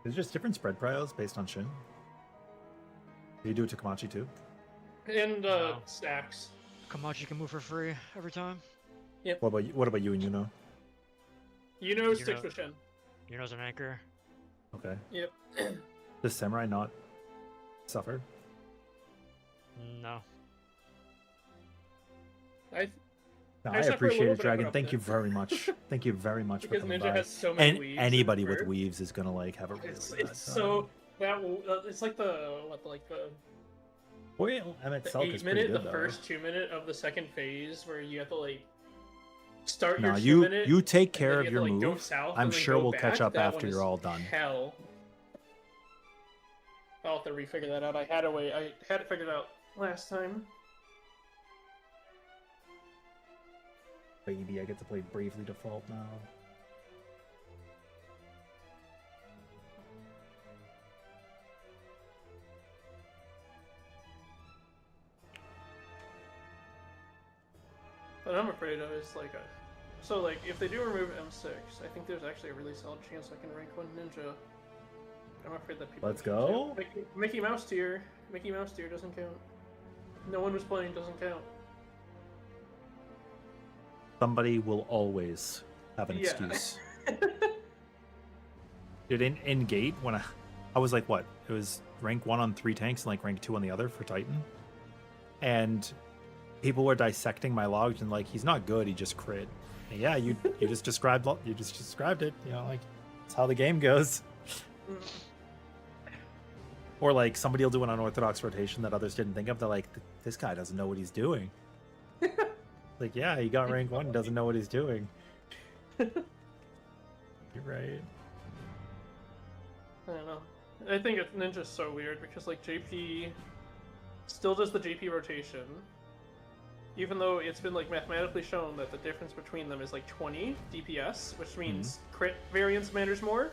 A: There's just different spread prios based on Shin. Do you do it to Komachi too?
B: And
C: No.
B: stacks.
C: Komachi can move for free every time.
A: What about you and Yuno?
B: You know, sticks
C: know-
B: with Shin.
C: Yuno's an anchor.
A: Okay.
B: Yep.
A: Does Samurai not suffer?
C: No.
A: No,
B: I
A: I
B: suffer a
A: appreciate
B: little
A: it,
B: bit,
A: Dragon.
B: but
A: Thank
B: I'm
A: you
B: good.
A: very much. Thank you very much for
B: Because
A: coming
B: Ninja
A: by.
B: has so many
A: And
B: weaves.
A: anybody with
B: Bird.
A: weaves is gonna like have a really bad
B: It's so. It's like the
A: Well, Emmett
B: the
A: Selk
B: 8
A: is pretty
B: minute,
A: good
B: the
A: though.
B: first 2 minute of the second phase where you have to like start
A: No,
B: your
A: you
B: 2 minute.
A: you take
B: and
A: care
B: then
A: of
B: you have
A: your
B: to, like, go
A: move.
B: south
A: I'm
B: and then
A: sure
B: go
A: we'll catch
B: back.
A: up
B: That
A: after
B: one
A: you're
B: is
A: all done.
B: Hell. I'll have to refigure that out. I had it figured out last time.
A: Baby, I get to play Bravely Default now.
B: What I'm afraid of is like so like if they do remove M6, I think there's actually a really solid chance I can rank 1 ninja. I'm afraid that people.
A: Let's go.
B: Mickey Mouse tier. Mickey Mouse tier doesn't count. No one was playing doesn't count.
A: Somebody will always have an excuse. Dude, in Gate, when I was like, what? It was rank 1 on 3 tanks and like rank 2 on the other for Titan. And people were dissecting my logs and like, he's not good, he just crit. And yeah, you just described it, you know, like that's how the game goes. Or like somebody will do an unorthodox rotation that others didn't think of. They're like, this guy doesn't know what he's doing. Like, yeah, he got rank 1 and doesn't know what he's doing. You're right.
B: I don't know. I think Ninja's so weird because like JP still does the JP rotation, even though it's been like mathematically shown that the difference between them is like 20 DPS, which means crit variance matters more.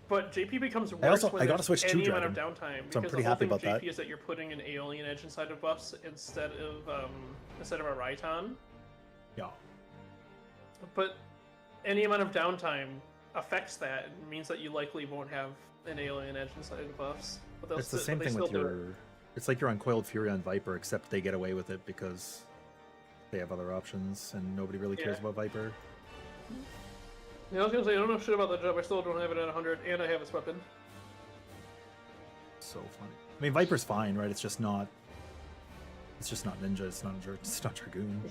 B: But JP becomes worse when
A: I gotta
B: there's
A: switch to
B: any amount of
A: Dragon,
B: downtime.
A: so I'm
B: Because
A: pretty
B: the whole
A: happy
B: thing
A: about
B: with JP
A: that.
B: is that you're putting an Aeolian Edge inside of buffs instead of a Raiton.
A: Yeah.
B: But any amount of downtime affects that and means that you likely won't have an Alien Edge inside of the buffs. But
A: It's the same thing with your... It's like your Uncoiled Fury on Viper, except they get away with it because they have other options and nobody really cares about Viper.
B: Yeah, I was gonna say, I don't know shit about that job. I still don't have it at 100, and I have its weapon.
A: So funny. I mean, Viper's fine, right? It's just not Ninja, it's not Dragoon.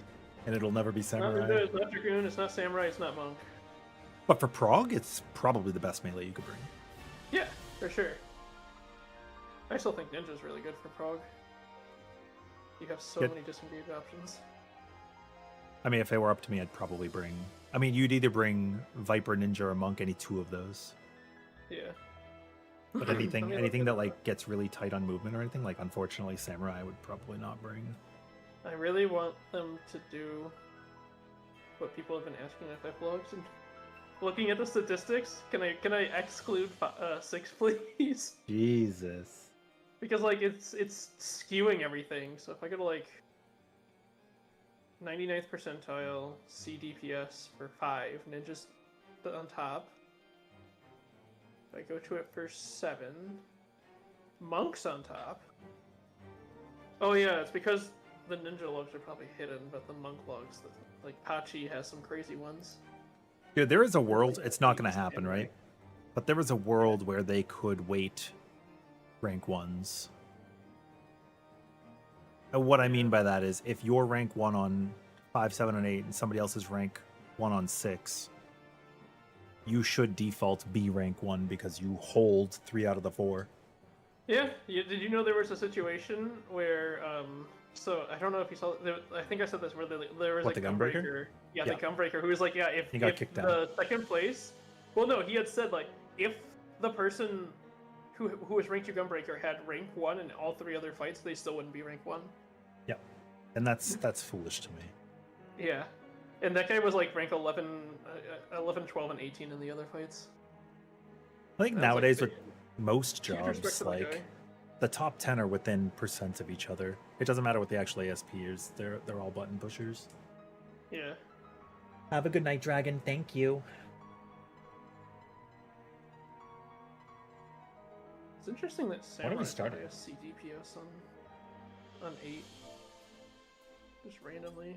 A: And it'll never be Samurai.
B: It's not Dragoon, it's not Samurai, it's not Monk.
A: But for Prog, it's probably the best melee you could bring.
B: Yeah, for sure. I still think Ninja's really good for Prog. You have so many disengage options.
A: I mean, if it were up to me, I'd probably bring... I mean, you'd either bring Viper, Ninja, or Monk, any 2 of those.
B: Yeah.
A: But anything that like gets really tight on movement or anything, like unfortunately Samurai would probably not bring.
B: I really want them to do what people have been asking FF vlogs and looking at the statistics. Can I exclude 6, please?
A: Jesus.
B: Because like it's skewing everything. So if I go to like 99th percentile CDPS for 5, Ninja's on top. If I go to it for 7, Monk's on top. Oh yeah, it's because the Ninja logs are probably hidden, but the Monk logs, like Pachi has some crazy ones.
A: Dude, there is a world, it's not going to happen, right? But there is a world where they could wait rank 1s. And what I mean by that is, if you're rank 1 on 5, 7, and 8, and somebody else is rank 1 on 6, you should default be rank 1 because you hold 3 out of the 4.
B: Yeah, did you know there was a situation where, so I don't know if you saw, I think I said this, where there was like
A: the Gunbreaker?
B: Yeah, the Gunbreaker, who was like, yeah, if
A: got kicked
B: the second place, well no, he had said like, if the person who was rank 2 Gunbreaker had rank 1 in all 3 other fights, they still wouldn't be rank 1.
A: Yep. And that's foolish to me.
B: Yeah. And that guy was like rank 11, 12, and 18 in the other fights.
A: I think nowadays with most
B: Huge respect
A: jobs,
B: to that guy.
A: like the top 10 are within percents of each other. It doesn't matter what the actual ASP is. They're all button pushers.
B: Yeah.
A: Have a good night, Dragon. Thank you.
B: It's interesting that
A: When are we
B: Samurai
A: starting?
B: has CDPS on 8. Just randomly.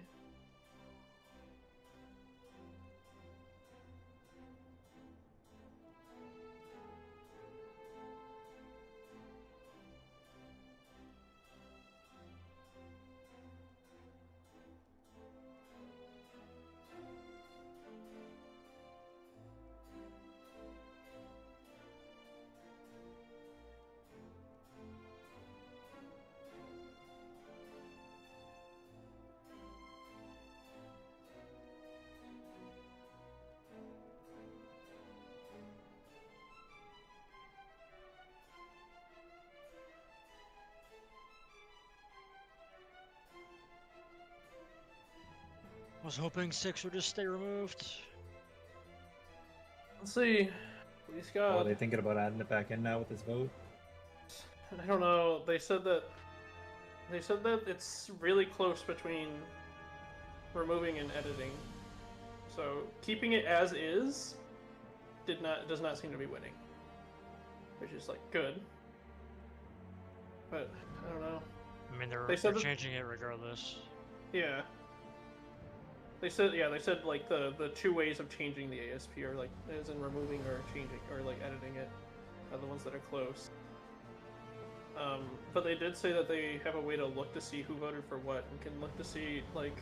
C: was hoping 6 would just stay removed.
B: Let's see. Please
A: Oh,
B: God.
A: are they thinking about adding it back in now with this vote?
B: I don't know. They said that it's really close between removing and editing. So keeping it as is does not seem to be winning, which is like good. But I don't know.
C: I mean, they're
B: They said that-
C: changing it regardless.
B: Yeah. They said like the two ways of changing the ASP are like as in removing or changing or like editing it are the ones that are close. But they did say that they have a way to look to see who voted for what and can look to see like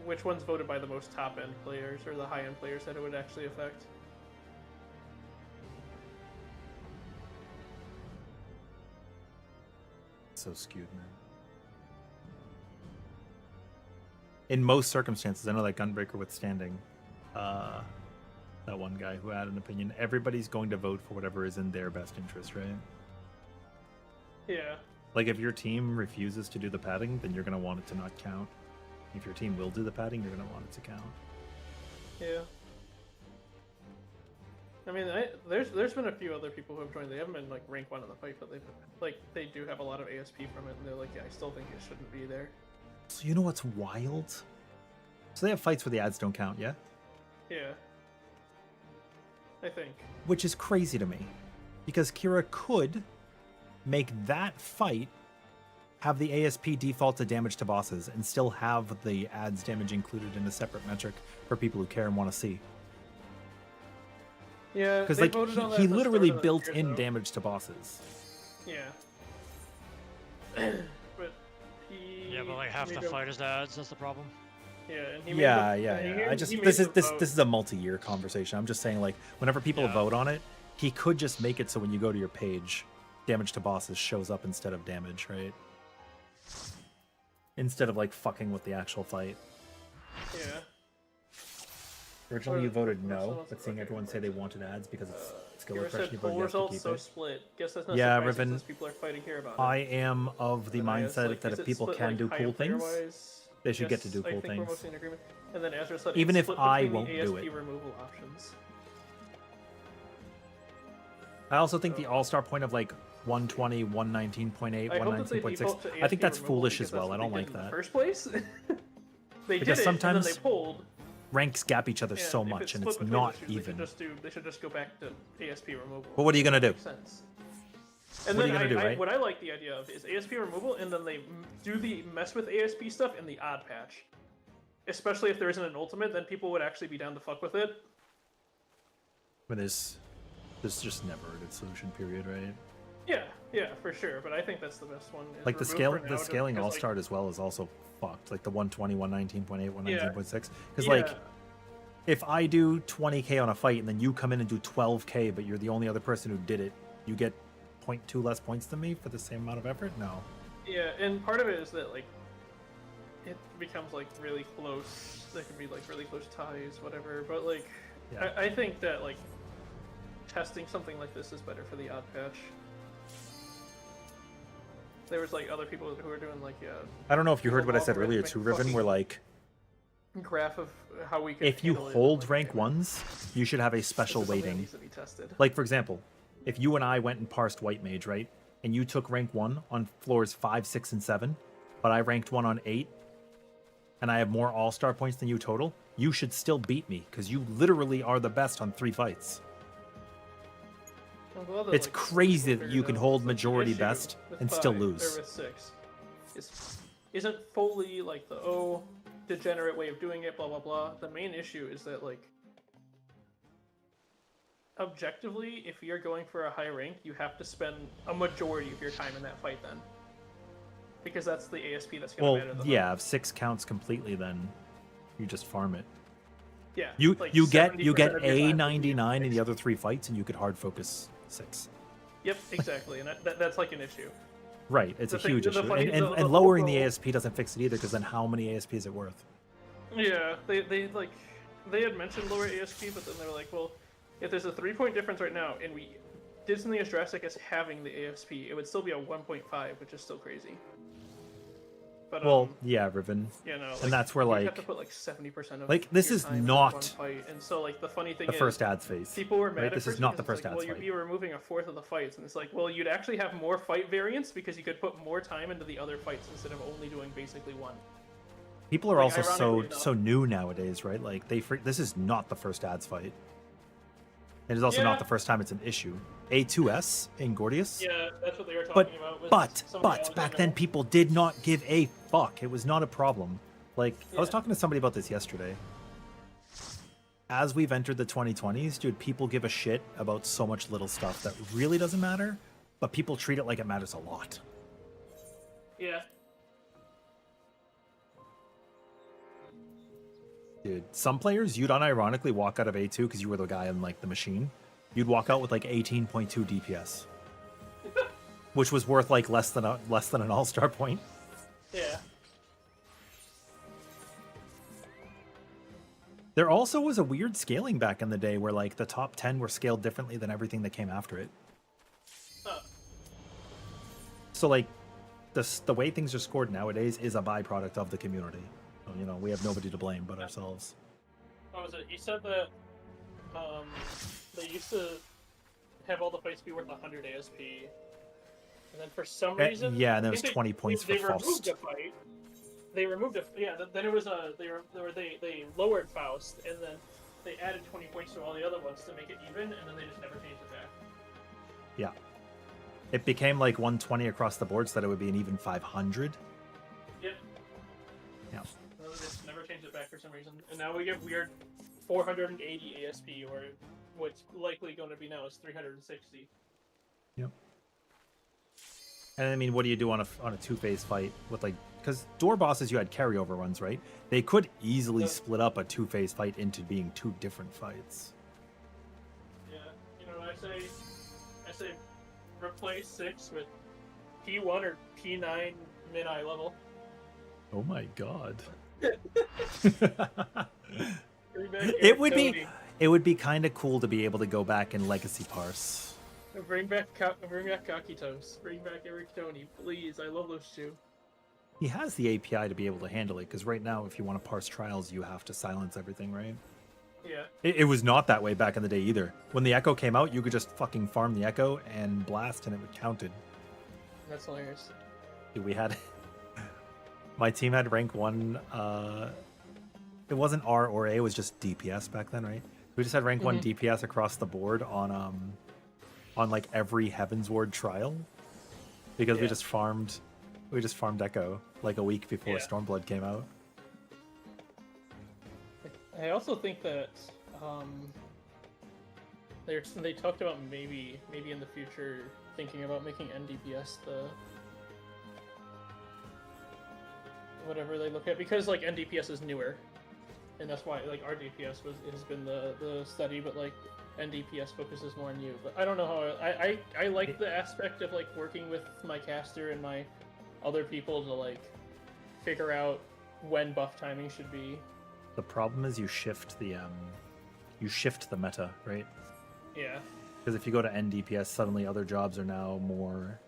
B: which ones voted by the most top end players or the high end players that it would actually affect.
A: So skewed, man. In most circumstances, I know that Gunbreaker withstanding, that one guy who had an opinion, everybody's going to vote for whatever is in their best interest, right?
B: Yeah.
A: Like, if your team refuses to do the padding, then you're going to want it to not count. If your team will do the padding, you're going to want it to count.
B: Yeah. I mean, there's been a few other people who have joined. They haven't been like rank 1 in the fight, but they do have a lot of ASP from it, and they're like, yeah, I still think it shouldn't be there.
A: So you know what's wild? So they have fights where the ads don't count, yeah?
B: Yeah. I think.
A: Which is crazy to me. Because Kira could make that fight have the ASP default to damage to bosses and still have the ads damage included in a separate metric for people who care and want to see.
B: Yeah,
A: Because
B: they
A: like
B: voted on that
A: he
B: at the
A: literally
B: start of the
A: built
B: year,
A: in
B: though.
A: damage to bosses.
B: Yeah. But he.
C: Yeah, but like half the
B: made a-
C: fight is ads. That's the problem.
B: Yeah, and he made
A: Yeah,
B: the-
A: yeah,
B: and he-
A: yeah. I
B: he
A: just
B: made
A: this
B: the
A: is
B: vote.
A: this is a multi-year conversation. I'm just saying like whenever people
C: Yeah.
A: vote on it, he could just make it so when you go to your page, damage to bosses shows up instead of damage, right? Instead of like fucking with the actual fight.
B: Yeah.
A: Originally you voted
B: Or
A: no,
B: someone-
A: but seeing
B: okay,
A: everyone say they wanted ads because it's skill
B: Kira
A: refresh,
B: said
A: you voted
B: poll
A: yes to
B: results
A: keep
B: so
A: it.
B: split. Guess that's not
A: Yeah,
B: surprising
A: Riven,
B: since people are fighting here about
A: I
B: it.
A: am of the
B: And then Aya's
A: mindset
B: like,
A: that
B: is
A: if
B: it
A: people
B: split,
A: can
B: like,
A: do
B: high
A: cool
B: end player
A: things,
B: wise?
A: they should get to do
B: I
A: cool
B: think we're
A: things.
B: mostly in agreement. And then Ezra said
A: Even
B: it's
A: if
B: split
A: I
B: between
A: won't
B: the
A: do
B: ASP
A: it.
B: removal options.
A: I also think the all-star point of like 120, 119.8,
B: I hope that they
A: 119.6,
B: default to
A: I think
B: ASP
A: that's
B: removal
A: foolish
B: because
A: as well.
B: that's
A: I
B: what
A: don't
B: they
A: like
B: did in
A: that.
B: the first place. They
A: Because
B: did it, and then
A: sometimes
B: they pulled.
A: Ranks gap each other
B: and
A: so
B: if
A: much, and
B: split
A: it's
B: between
A: not
B: the two,
A: even.
B: They should just go back to ASP removal.
A: But what are you gonna do?
B: Makes sense. And
A: What are
B: then
A: you gonna do, right?
B: what I like the idea of is ASP removal, and then they do the mess with ASP stuff in the odd patch. Especially if there isn't an ultimate, then people would actually be down to fuck with it.
A: But there's just never a good solution. Period. Right?
B: Yeah, for sure. But I think that's the best one. is
A: Like the
B: remove
A: scale,
B: for now,
A: the
B: just
A: scaling
B: because,
A: all
B: like,
A: star as well is also fucked. Like the 120, 119.8, 119.6. Because
B: yeah,
A: like, if I do 20k on a fight and then you come in and do 12k, but you're the only other person who did it, you get 0.2 less points than me for the same amount of effort. No.
B: yeah, and part of it is that like it becomes like really close. There could be like really close ties, whatever. But like,
A: Yeah.
B: I think that like testing something like this is better for the odd patch. There was like other people who were doing like
A: I don't know if you heard what I said
B: algorithmic
A: earlier too, Riven. Where like,
B: graph of how we can.
A: if you
B: handle it,
A: hold
B: like,
A: rank ones, you should have a
B: this
A: special
B: is something that
A: weighting.
B: needs to be tested.
A: Like for example, if you and I went and parsed White Mage, right, and you took rank 1 on floors 5, 6, and 7, but I ranked 1 on 8, and I have more all-star points than you total, you should still beat me because you literally are the best on 3 fights.
B: I'm glad that,
A: It's
B: like,
A: crazy
B: people
A: that you
B: figured
A: can
B: out
A: hold
B: that the
A: majority
B: issue
A: best
B: with
A: and still
B: 5
A: lose.
B: Or with 6 isn't fully like the degenerate way of doing it, blah blah blah. The main issue is that like objectively, if you're going for a high rank, you have to spend a majority of your time in that fight then. Because that's the ASP that's gonna
A: Well,
B: matter the
A: yeah, if 6 counts completely, then you just farm it.
B: Yeah.
A: You
B: like
A: you get
B: 70%
A: you get
B: of your time will be
A: A99 in the
B: fixed.
A: other 3 fights, and you could hard focus 6.
B: Yep, exactly, and that's like an issue.
A: Right, it's
B: The
A: a
B: thing-
A: huge
B: the
A: issue,
B: funny-
A: and,
B: the
A: and lowering the
B: whole-
A: ASP doesn't fix it either, because then how many ASP is it worth?
B: Yeah, they like they had mentioned lower ASP, but then they were like, well, if there's a 3-point difference right now, and we did something as drastic as having the ASP, it would still be a 1.5, which is still crazy. But
A: Well, yeah, Riven.
B: you know, like,
A: And that's where,
B: you
A: like,
B: have to put like 70% of
A: like, this
B: your
A: is
B: time into
A: not
B: one fight, and so like the funny thing
A: the
B: is,
A: first ads phase.
B: people were mad
A: right?
B: at
A: This
B: first
A: is not the
B: because
A: first
B: it's like,
A: ads
B: well,
A: fight.
B: you'd be removing a fourth of the fights, and it's like, well, you'd actually have more fight variance because you could put more time into the other fights instead of only doing basically one.
A: People are
B: like,
A: also so
B: ironically enough-
A: so new nowadays, right? Like this is not the first ads fight. It is also
B: Yeah.
A: not the first time it's an issue. A2S in Gordius.
B: Yeah, that's what they were
A: But
B: talking about. Was
A: but
B: some of the
A: but
B: ads
A: back
B: I
A: then
B: know.
A: people did not give a fuck. It was not a problem. Like I was
B: Yeah.
A: talking to somebody about this yesterday. As we've entered the 2020s, dude, people give a shit about so much little stuff that really doesn't matter, but people treat it like it matters a lot.
B: Yeah.
A: Dude, some players you'd unironically walk out of A2 because you were the guy in like the machine. You'd walk out with like 18.2 DPS, which was worth like less than an all-star point.
B: Yeah.
A: There also was a weird scaling back in the day where like the top 10 were scaled differently than everything that came after it.
B: Huh.
A: So like the way things are scored nowadays is a byproduct of the community. So, you know, we have nobody to blame but ourselves.
B: What was it? You said that they used to have all the fights be worth 100 ASP, and then for some reason,
A: yeah, and that
B: I
A: was
B: think
A: 20 points
B: they
A: for
B: removed
A: Faust.
B: the fight. They removed it. Yeah, then it was they lowered Faust, and then they added 20 points to all the other ones to make it even, and then they just never changed it back.
A: Yeah. It became like 120 across the board so that it would be an even 500.
B: Yep.
A: Yeah.
B: And then they just never changed it back for some reason, and now we get weird 480 ASP, or what's likely going to be now is 360.
A: Yep. And I mean, what do you do on a two-phase fight with like, because door bosses you had carryover runs, right? They could easily split up a two-phase fight into being two different fights.
B: Yeah, you know, I say replace 6 with P1 or P9 mid-eye level.
A: Oh my god.
B: Bring back
A: It would be kind of cool to be able to go back and legacy parse.
B: Bring back Kakitos. Bring back Eric Tony, please. I love those two.
A: He has the API to be able to handle it, because right now, if you want to parse trials, you have to silence everything, right?
B: Yeah.
A: It was not that way back in the day either. When the Echo came out, you could just fucking farm the Echo and blast, and it would counted.
B: That's hilarious.
A: Dude, we had... My team had rank 1... It wasn't R or A, it was just DPS back then, right? We just had rank 1 DPS across the board on like every Heaven's Ward trial. Because we just farmed Echo like a week before Stormblood came out.
B: I also think that they talked about maybe in the future thinking about making NDPS the whatever they look at, because like NDPS is newer, and that's why like our DPS has been the study, but like NDPS focuses more on you. But I don't know how I like the aspect of like working with my caster and my other people to like figure out when buff timing should be.
A: The problem is you shift the meta, right?
B: Yeah.
A: Because if you go to NDPS, suddenly other jobs are now more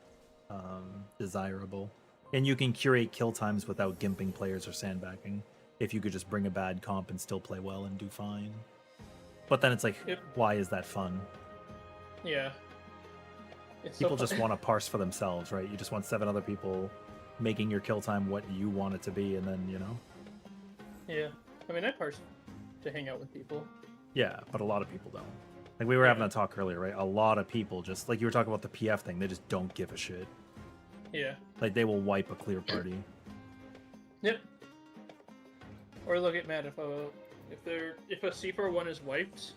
A: desirable. And you can curate kill times without gimping players or sandbagging. If you could just bring a bad comp and still play well and do fine. But then it's like, why is that fun?
B: Yeah. It's
A: People
B: so
A: just want to parse for themselves, right? You just want 7 other people making your kill time what you want it to be, and then, you know?
B: Yeah. I mean, I parse to hang out with people.
A: Yeah, but a lot of people don't. Like, we were having a talk earlier, right? A lot of people just, like you were talking about the PF thing, they just don't give a shit.
B: Yeah.
A: Like, they will wipe a clear party.
B: Yep. Or they'll get mad if a C41 is wiped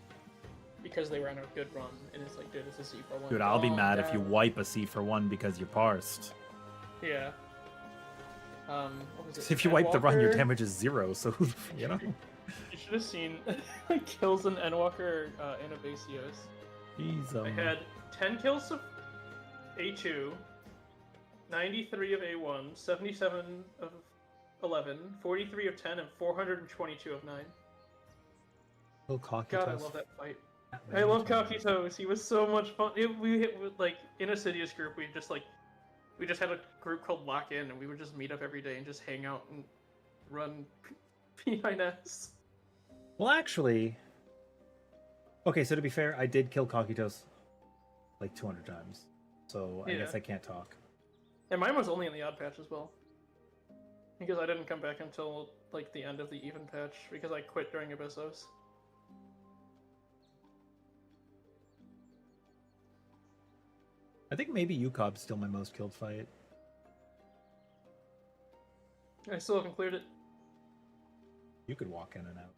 B: because they were on a good run, and it's like, dude, it's a C41.
A: Dude, I'll be
B: Calm
A: mad if you
B: down.
A: wipe a C for 1 because you parsed.
B: Yeah. What was it?
A: If you wipe the run, your
B: Endwalker?
A: damage is 0, so, you know?
B: You should have seen kills in Endwalker Anabasios.
A: He's,
B: I had 10 kills of A2, 93 of A1, 77 of 11, 43 of 10, and 422 of 9.
A: Little cocky
B: God, I
A: toes.
B: love that fight. I love Cocky Toes. He was so much fun. We hit with, like, in a Sidious group, we just, like, We just had a group called Lock In, and we would just meet up every day and just hang out and run P9S.
A: Well, actually, okay. So to be fair, I did kill Kakitos like 200 times, so I
B: Yeah.
A: guess I can't talk.
B: And mine was only in the odd patch as well. Because I didn't come back until like the end of the even patch because I quit during Abyssos.
A: I think maybe Yukob's still my most killed fight.
B: I still haven't cleared it.
A: You could walk in and out.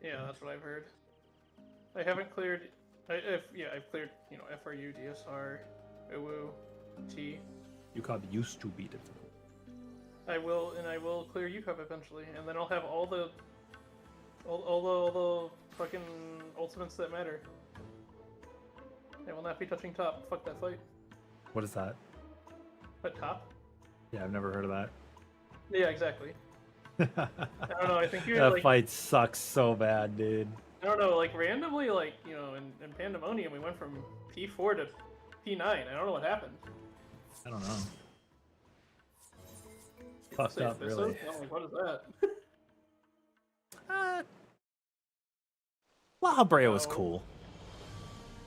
B: Yeah, that's what I've heard. I haven't cleared. I've cleared. You know, FRU, DSR, Uwu, T.
A: Yukob used to be difficult.
B: I will clear UCOP eventually, and then I'll have all the fucking ultimates that matter. I will not be touching top. Fuck that fight.
A: What is that?
B: But top?
A: Yeah, I've never heard of that.
B: Yeah, exactly. I don't know. I think you're
A: That
B: like.
A: fight sucks so bad, dude.
B: I don't know. Like randomly, like you know, in Pandemonium, we went from P4 to P9. I don't know what happened.
A: I don't know.
B: People
A: Fucked
B: say
A: up,
B: Abyssos?
A: really.
B: I'm like, what is that?
A: La Habrea was
B: No.
A: cool.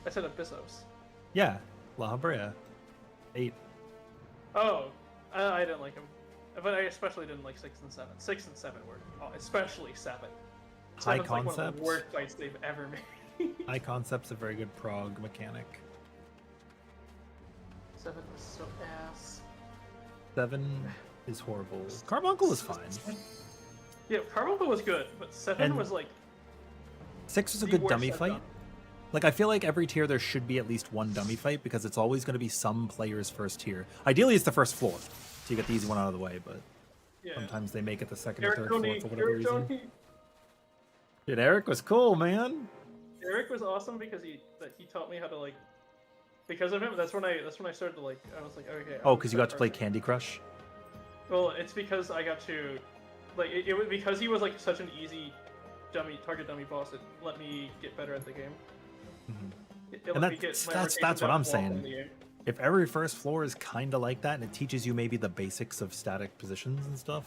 B: I said Abyssos.
A: Yeah, La Habrea. 8.
B: Oh, I didn't like him, but I especially didn't like 6 and 7. 6 and 7 were, especially 7.
A: High
B: 7's like one of
A: concept.
B: the worst fights they've ever made.
A: High concept's a very good prog mechanic.
B: 7 was so ass.
A: 7 is horrible. Carbuncle was fine.
B: Yeah, Carbuncle was good, but 7
A: And-
B: was like
A: 6 was a
B: the
A: good
B: worst
A: dummy
B: I've
A: fight.
B: done.
A: Like, I feel like every tier there should be at least one dummy fight because it's always going to be some player's first tier. Ideally, it's the first floor, so you get the easy one out of the way, but
B: Yeah.
A: sometimes they make it the second or
B: Eric
A: third
B: Tony,
A: floor for whatever
B: Eric
A: reason.
B: Tony.
A: Dude, Eric was cool, man.
B: Eric was awesome because he taught me how to like. Because of him, that's when I started to like. I was like, okay.
A: Oh, because you got to play Candy Crush?
B: Well, it's because I got to, like, it was because he was like such an easy target dummy boss. It let me get better at the game.
A: Mhm.
B: It
A: And
B: let me get
A: that's-
B: my
A: that's
B: rotations
A: what
B: out
A: I'm
B: of the wall in
A: saying.
B: the air.
A: If every first floor is kind of like that and it teaches you maybe the basics of static positions and stuff,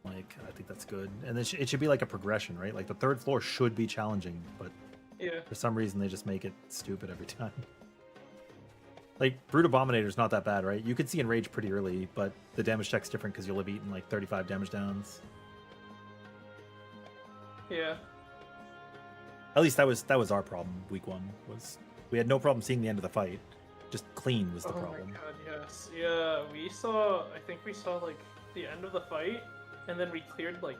A: like, I think that's good. And then it should be like a progression, right? Like, the third floor should be challenging, but
B: Yeah.
A: for some reason they just make it stupid every time. Like, Brute Abominator's not that bad, right? You can see Enrage pretty early, but the damage check's different because you'll have eaten like 35 damage downs.
B: Yeah.
A: At least that was our problem week 1, was we had no problem seeing the end of the fight. Just clean was the
B: Oh
A: problem.
B: my god, yes. Yeah, I think we saw like the end of the fight, and then we cleared like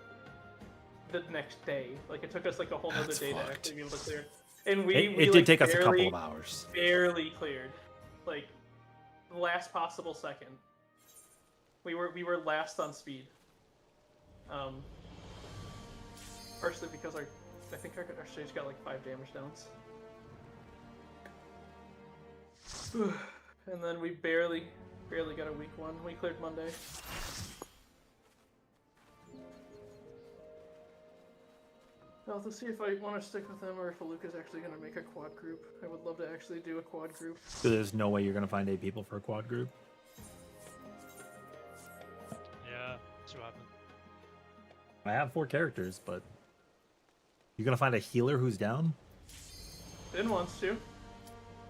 B: the next day. Like it took us like a whole other
A: That's
B: day to
A: fucked.
B: actually be able to clear. And we
A: It did
B: like,
A: take us a couple
B: barely-
A: of hours.
B: Barely cleared. Like the last possible second. We were last on speed. Partially because I think our stage got like 5 damage downs. And then we barely got a week 1. We cleared Monday. I'll have to see if I want to stick with them or if Luca's actually going to make a quad group. I would love to actually do a quad group.
A: So there's no way you're gonna find 8 people for a quad group.
C: Yeah, that's what happened.
A: I have 4 characters, but you're gonna find a healer who's down?
B: Finn wants to.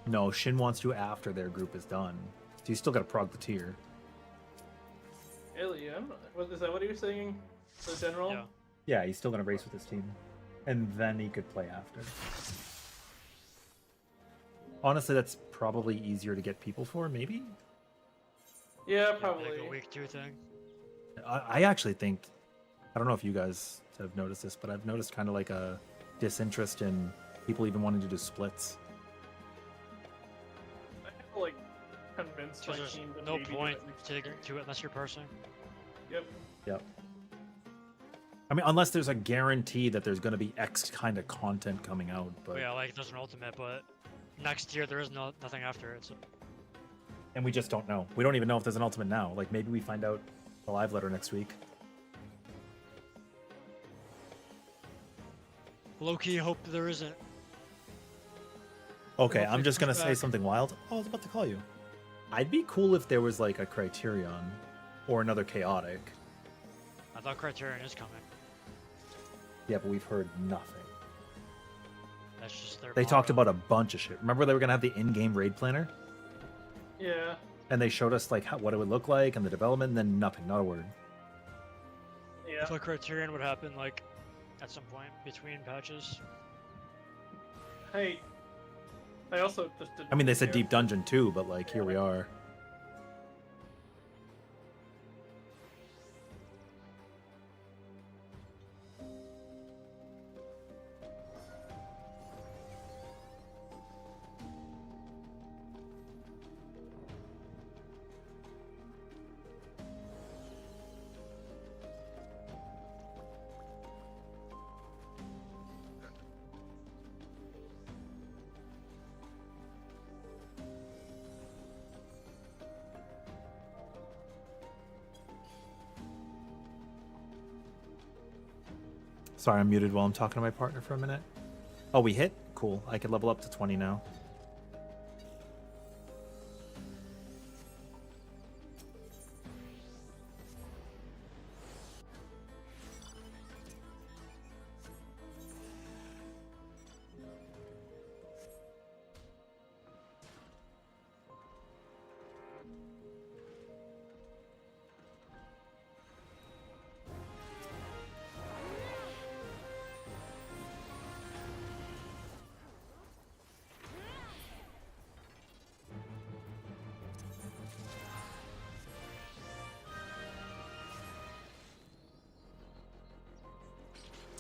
A: No, Shin wants to after their group is done. So you still gotta prog the tier.
B: Alien? Is that what he was saying? The general?
C: Yeah.
A: Yeah, he's still gonna race with his team, and then he could play after. Honestly, that's probably easier to get people for, maybe.
B: Yeah,
C: Yeah,
B: probably.
C: like a week 2 thing.
A: I actually think, I don't know if you guys have noticed this, but I've noticed kind of like a disinterest in people even wanting to do splits.
B: I have to, like, convince my
C: Because
B: team
C: there's
B: to
C: no
B: maybe do
C: point
B: it next
C: taking
B: year.
C: to it unless you're parsing.
B: Yep.
A: Yep. I mean, unless there's a guarantee that there's going to be X kind of content coming out, but
C: But yeah, like there's an ultimate, but next year there is nothing after it. So.
A: and we just don't know. We don't even know if there's an ultimate now. Like maybe we find out a live letter next week.
C: Low key hope there isn't.
A: Okay,
C: Hopefully
A: I'm just
C: it
A: gonna
C: comes
A: say
C: back.
A: something wild. Oh, I was about to call you. I'd be cool if there was like a Criterion or another Chaotic.
C: I thought Criterion is coming.
A: Yeah, but we've heard nothing.
C: That's just their
A: They talked
C: motto.
A: about a bunch of shit. Remember they were gonna have the in-game raid planner,
B: Yeah.
A: and they showed us like what it would look like and the development, and then nothing, not a word.
C: I
B: Yeah.
C: thought Criterion would happen like at some point between patches.
B: I also just didn't.
A: I mean, they said
B: care.
A: Deep Dungeon too, but like here we are. Sorry, I'm muted while I'm talking to my partner for a minute. Oh, we hit? Cool. I can level up to 20 now.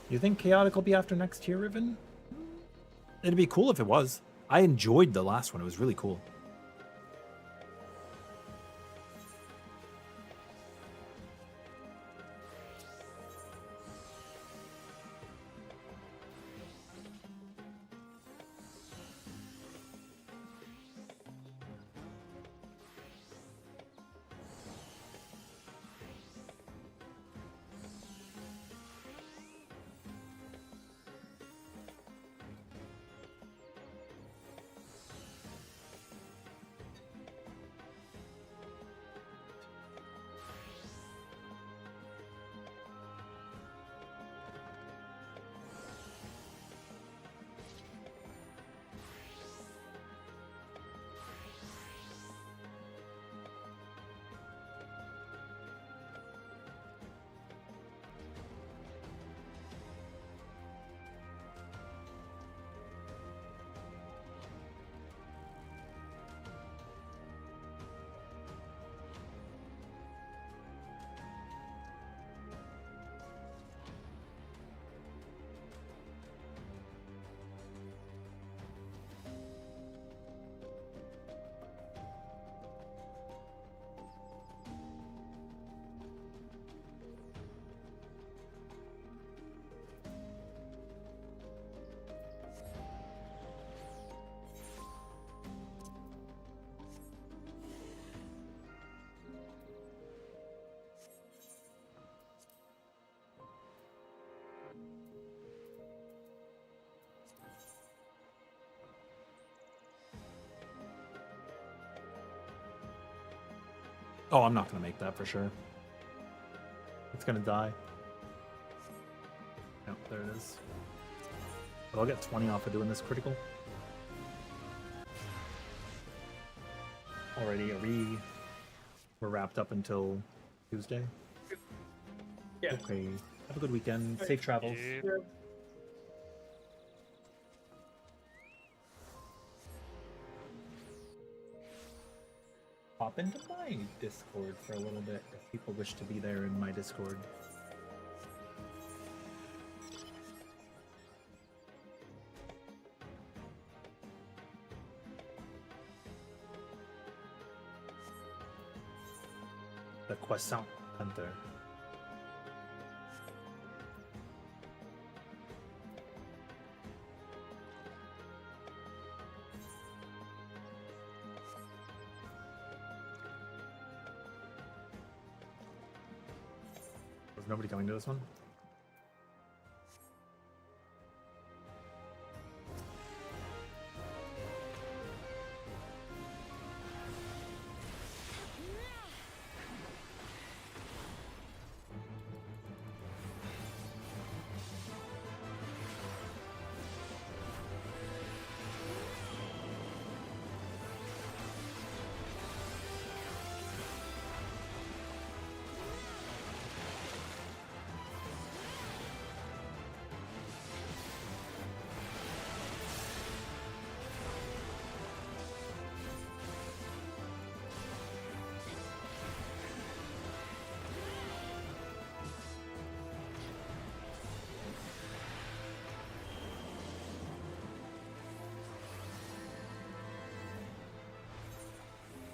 A: You think Chaotic will be after next year, Riven? It'd be cool if it was. I enjoyed the last one. It was really cool. Oh, I'm not going to make that for sure. It's going to die. Yep, there it is. But I'll get 20 off of doing this critical. Already, we're wrapped up until Tuesday.
B: Yeah.
A: Okay. Have a good weekend. Safe travels.
C: Yeah.
B: Yeah.
A: Hop into my Discord for a little bit if people wish to be there in my Discord. The Croissant Hunter. Was nobody coming to this one?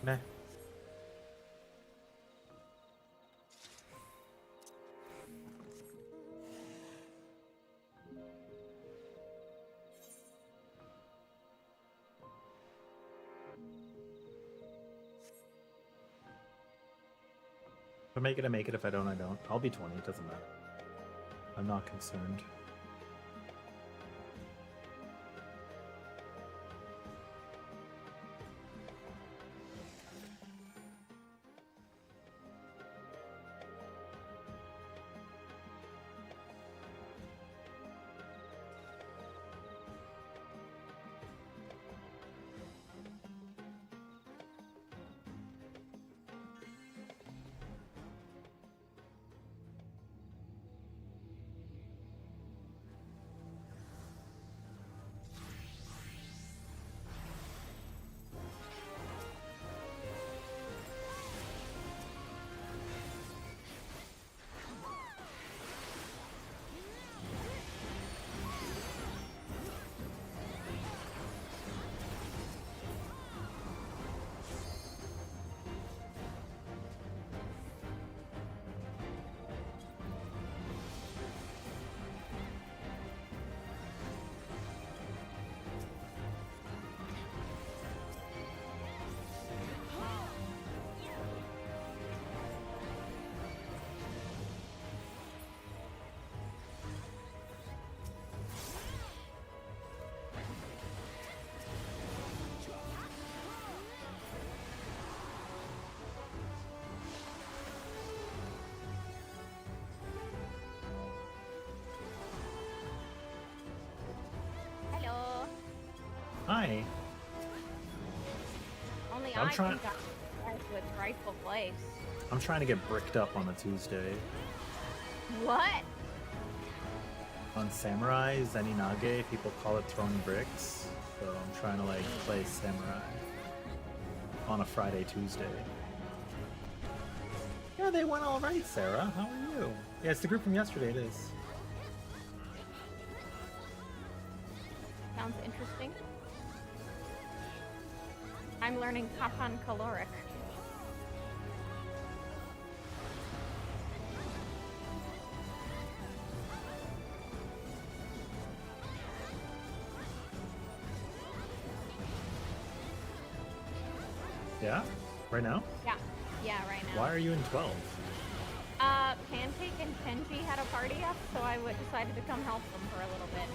A: Nah. If I make it, I make it. If I don't, I don't. I'll be 20. It doesn't matter. I'm not concerned.
H: Hello.
A: Hi.
H: Only
A: I'm
H: I
A: trying-
H: can guys with rightful place.
A: I'm trying to get bricked up on a Tuesday.
H: What?
A: On Samurai, Zeninage, people call it throwing bricks. So I'm trying to like play Samurai on a Friday, Tuesday. Yeah, they went all right, Sarah. How are you? Yeah, it's the group from yesterday. It is.
H: Sounds interesting. I'm learning Kapan Caloric.
A: Yeah? Right now?
H: Yeah. Yeah, right now.
A: Why are you in 12?
H: Pancake and Kenji had a party up, so I decided to come help them for a little bit.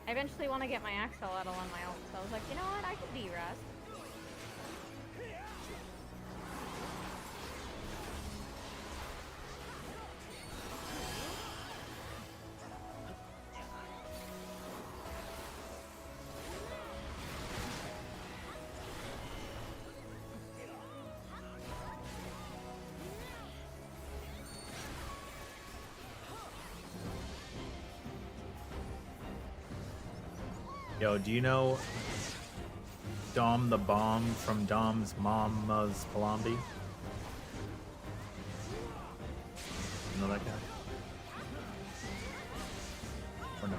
H: I eventually want to get my axolotl on my own, so I was like, you know what, I can de-rest.
A: Yo, do you know Dom the Bomb from Dom's Mama's Palambi? You know that guy? Or no?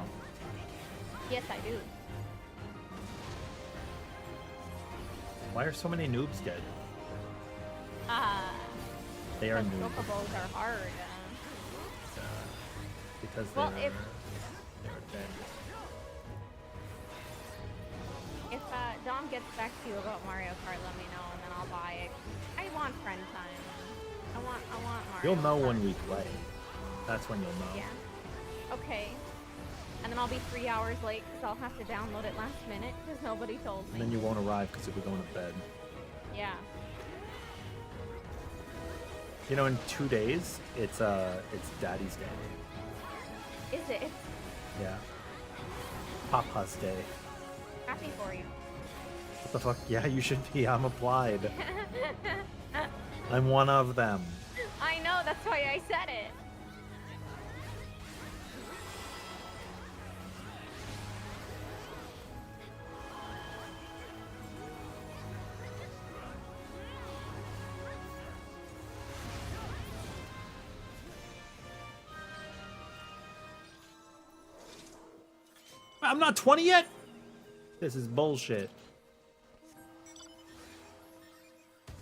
H: Yes, I do.
A: Why are so many noobs dead? They are
H: Because
A: noobs.
H: chocobos are hard.
A: Because
H: Well,
A: they're
H: if-
A: dead.
H: If Dom gets back to you about Mario Kart, let me know, and then I'll buy it. I want friend time. I want Mario
A: You'll know
H: Kart.
A: when we play. That's when you'll know.
H: Yeah. Okay. And then I'll be 3 hours late because I'll have to download it last minute because nobody told me.
A: And then you won't arrive because you'll be going to bed.
H: Yeah.
A: You know, in 2 days, it's Daddy's Day.
H: Is it?
A: Yeah. Papa's Day.
H: Happy for you.
A: What the fuck? Yeah, you should be. I'm applied. I'm one of them.
H: I know, that's why I said it.
A: I'm not 20 yet? This is bullshit.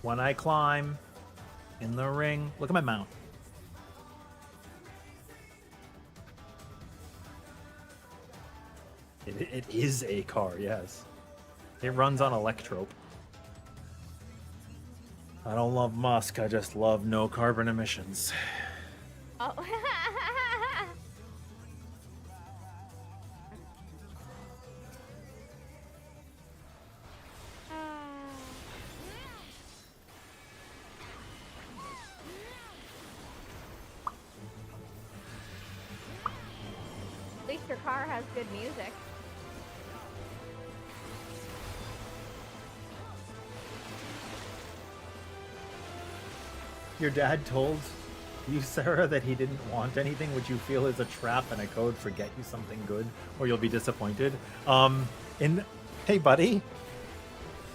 A: When I climb in the ring, look at my mount. It is a car, yes. It runs on electrope. I don't love Musk, I just love no carbon emissions.
H: Oh. At least your car has good music.
A: Your dad told you, Sarah, that he didn't want anything which you feel is a trap and a code for get you something good or you'll be disappointed. Hey buddy,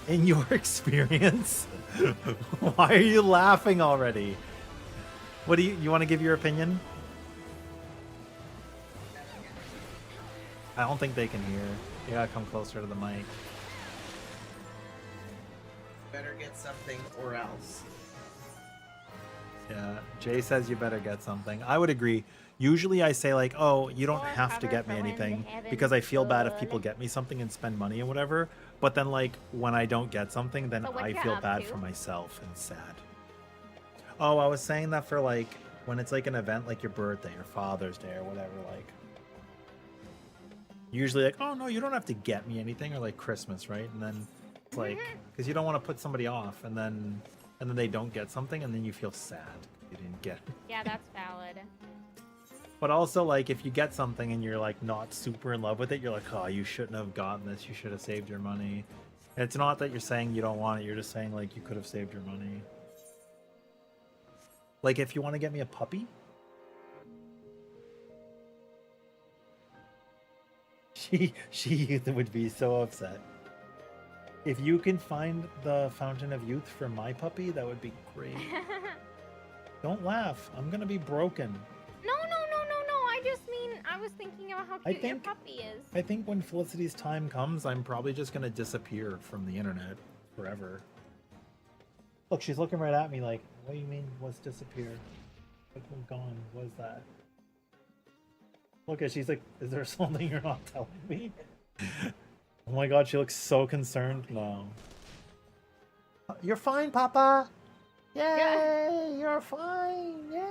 A: in your experience, why are you laughing already? What do you want to give your opinion? I don't think they can hear. You gotta come closer to the mic.
I: Better get something or else.
A: Yeah, Jay says you better get something. I would agree. Usually I say like, oh, you don't
H: Or
A: have to
H: cover
A: get me
H: for when the
A: anything
H: heavens
A: because I feel bad if
H: flood.
A: people get me something and spend money and whatever. But then like when I don't get something, then
H: So what
A: I
H: you
A: feel
H: up
A: bad
H: to?
A: for myself and sad. Oh, I was saying that for like when it's like an event like your birthday or Father's Day or whatever, like usually like, oh no, you don't have to get me anything, or like Christmas, right? And then it's like because you don't want to put somebody off and then they don't get something and then you feel sad you didn't get it.
H: Yeah, that's valid.
A: But also, like, if you get something and you're, like, not super in love with it, you're like, oh, you shouldn't have gotten this. You should have saved your money. And it's not that you're saying you don't want it. You're just saying, like, you could have saved your money. Like, if you want to get me a puppy. She would be so upset. If you can find the Fountain of Youth for my puppy, that would be great. Don't laugh. I'm going to be broken.
H: No. I just mean, I was thinking about how cute your puppy is.
A: I think when Felicity's time comes, I'm probably just gonna disappear from the internet forever. Look, she's looking right at me like, what do you mean, what's disappear? Like, I'm gone. What is that? Look at, she's like, is there something you're not telling me? Oh my god, she looks so concerned. No. You're fine, Papa! Yay!
H: Yeah.
A: You're fine! Yay!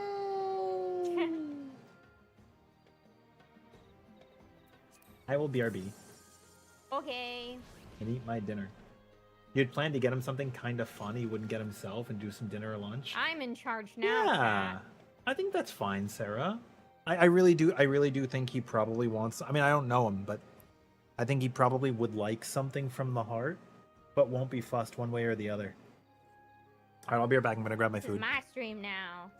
A: I will BRB
H: Okay.
A: and eat my dinner. You'd plan to get him something kind of fun he wouldn't get himself and do some dinner or lunch?
H: I'm in charge now.
A: Yeah,
H: Kat.
A: I think that's fine, Sarah. I really do think he probably wants, I mean, I don't know him, but I think he probably would like something from the heart, but won't be fussed one way or the other. All right, I'll be right back. I'm gonna grab my
H: This is
A: food.
H: my stream now.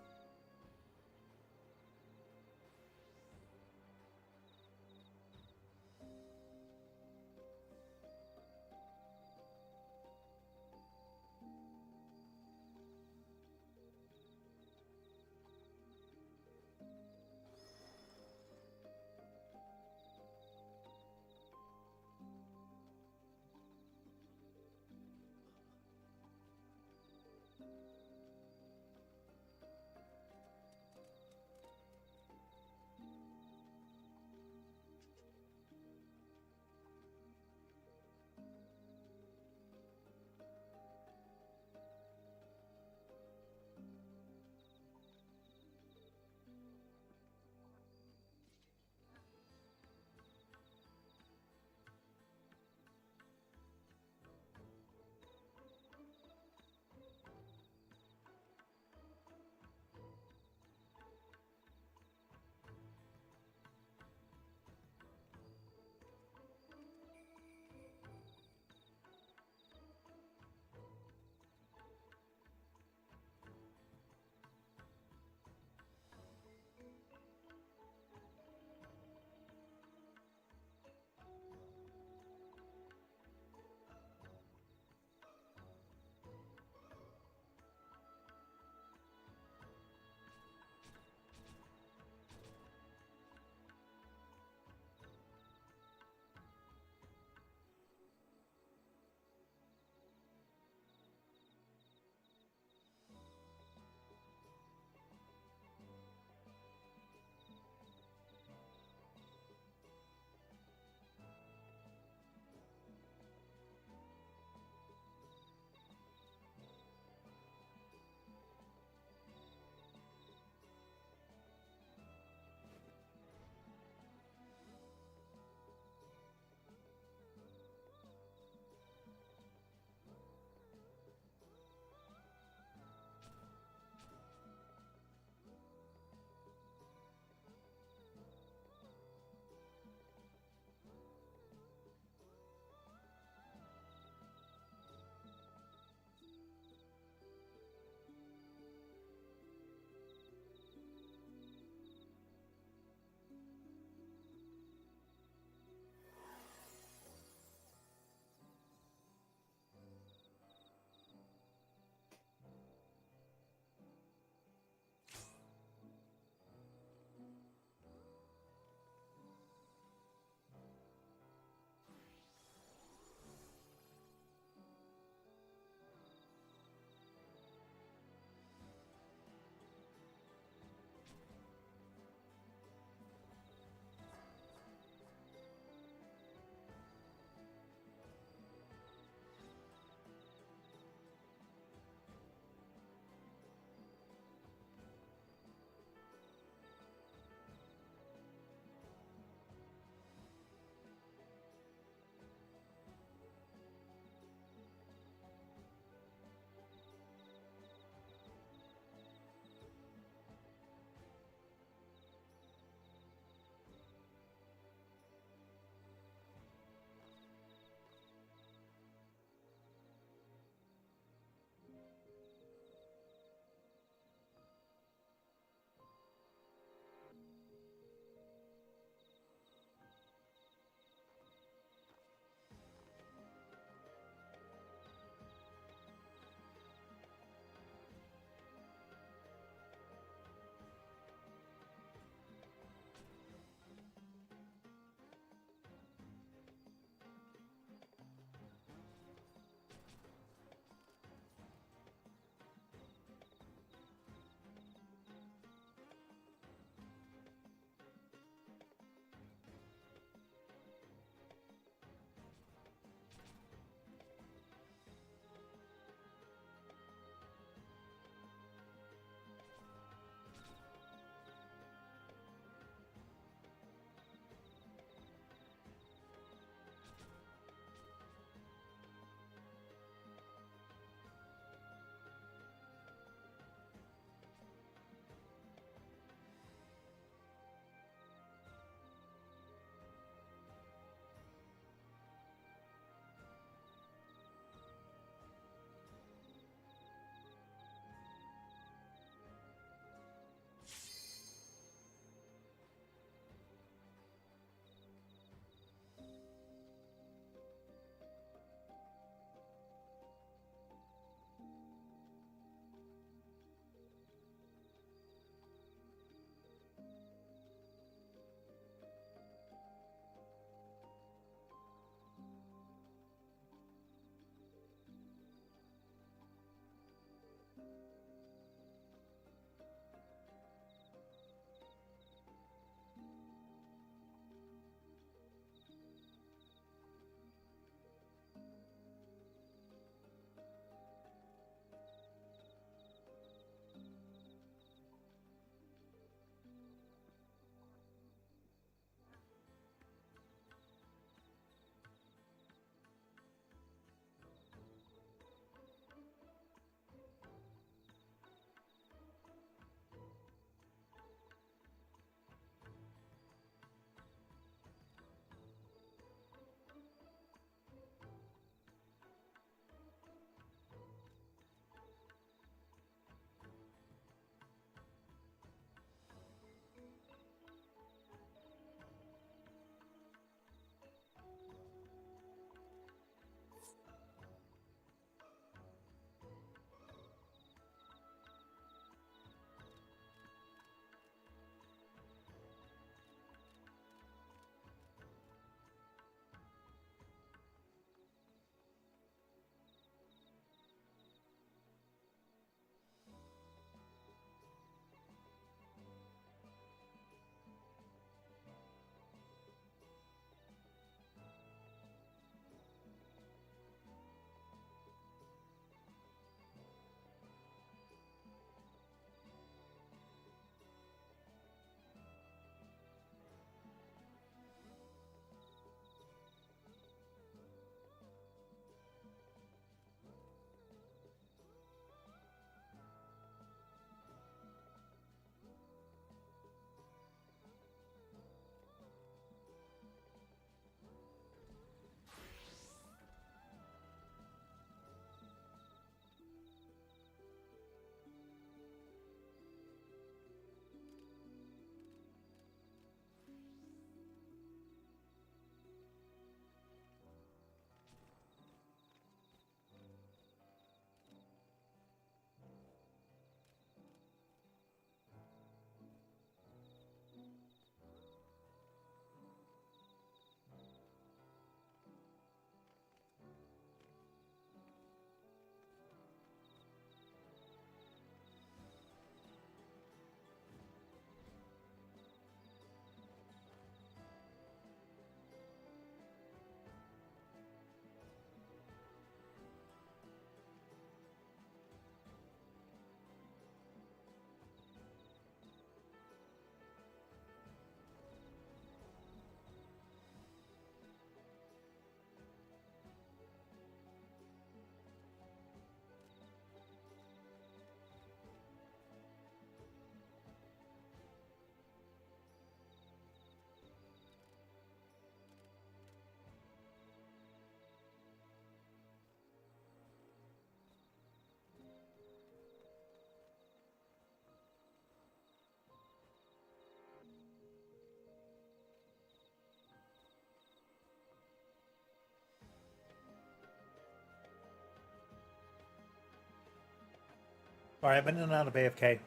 J: Alright, I've been in and out of AFK.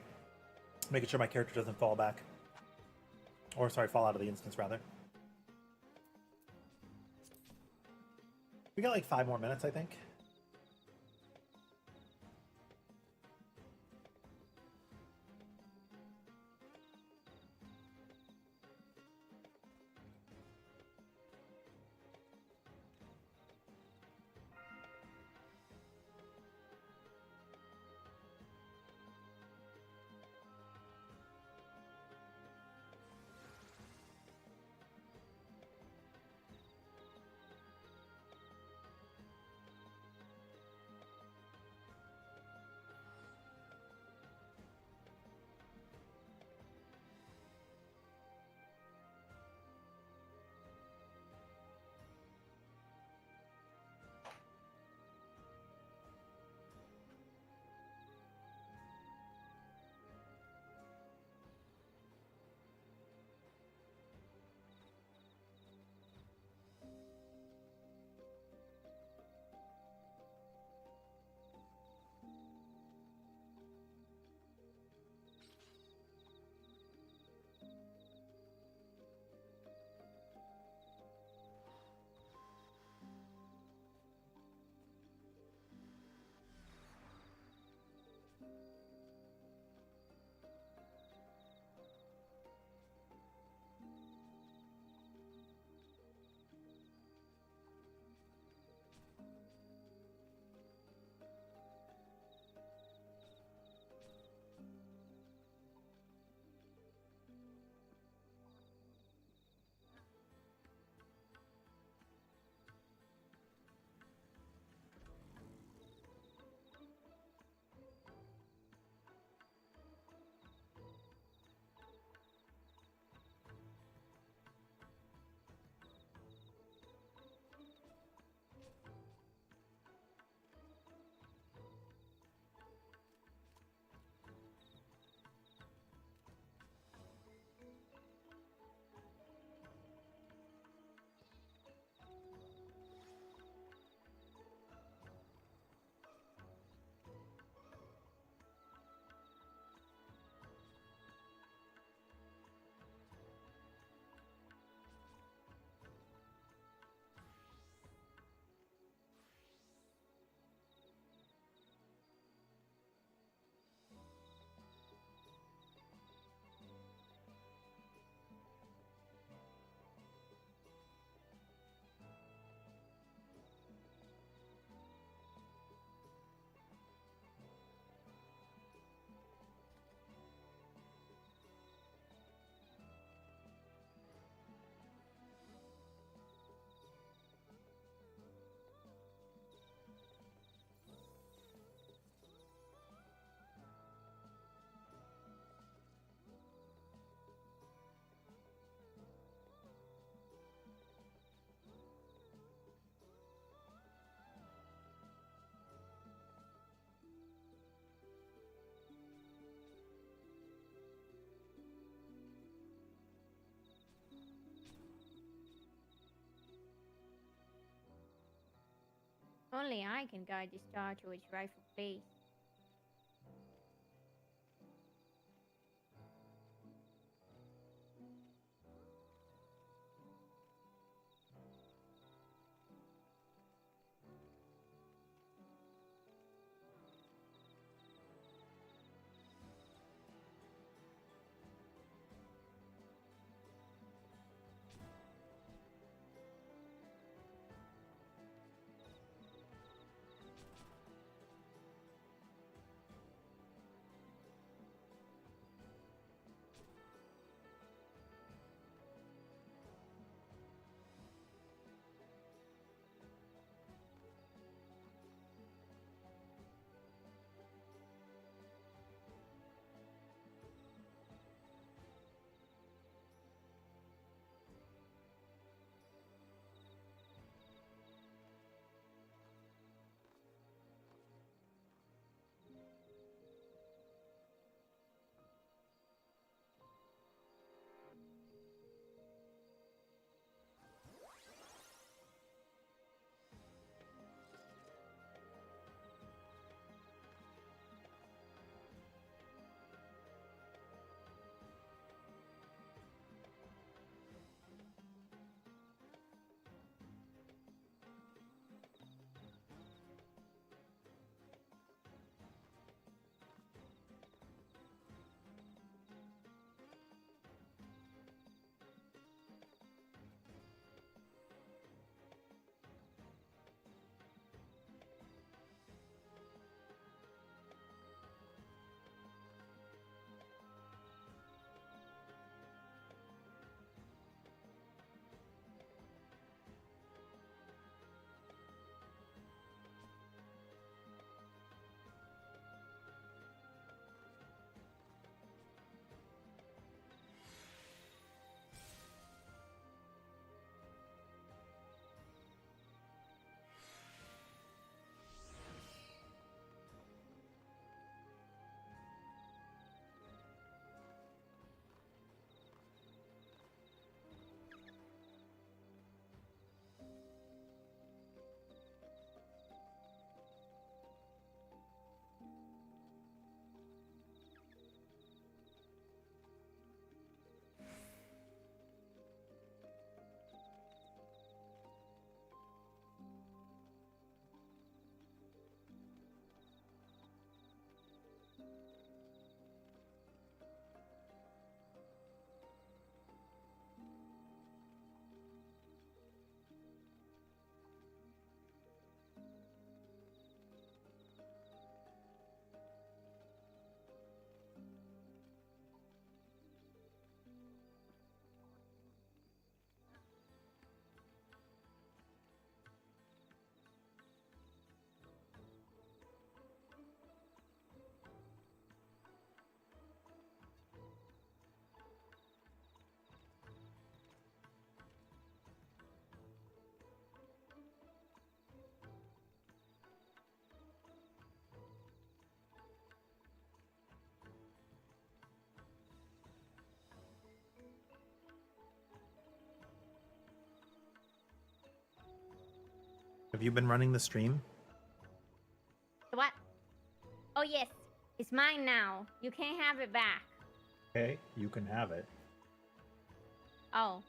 J: Making sure my character doesn't fall back. Or, sorry, fall out of the instance, rather. We got like 5 more minutes, I think.
H: Only I can guide this star to its rightful place.
A: Have you been running the stream?
H: What? Oh yes, it's mine now. You can't have it back.
A: Okay, you can have it.
H: Oh.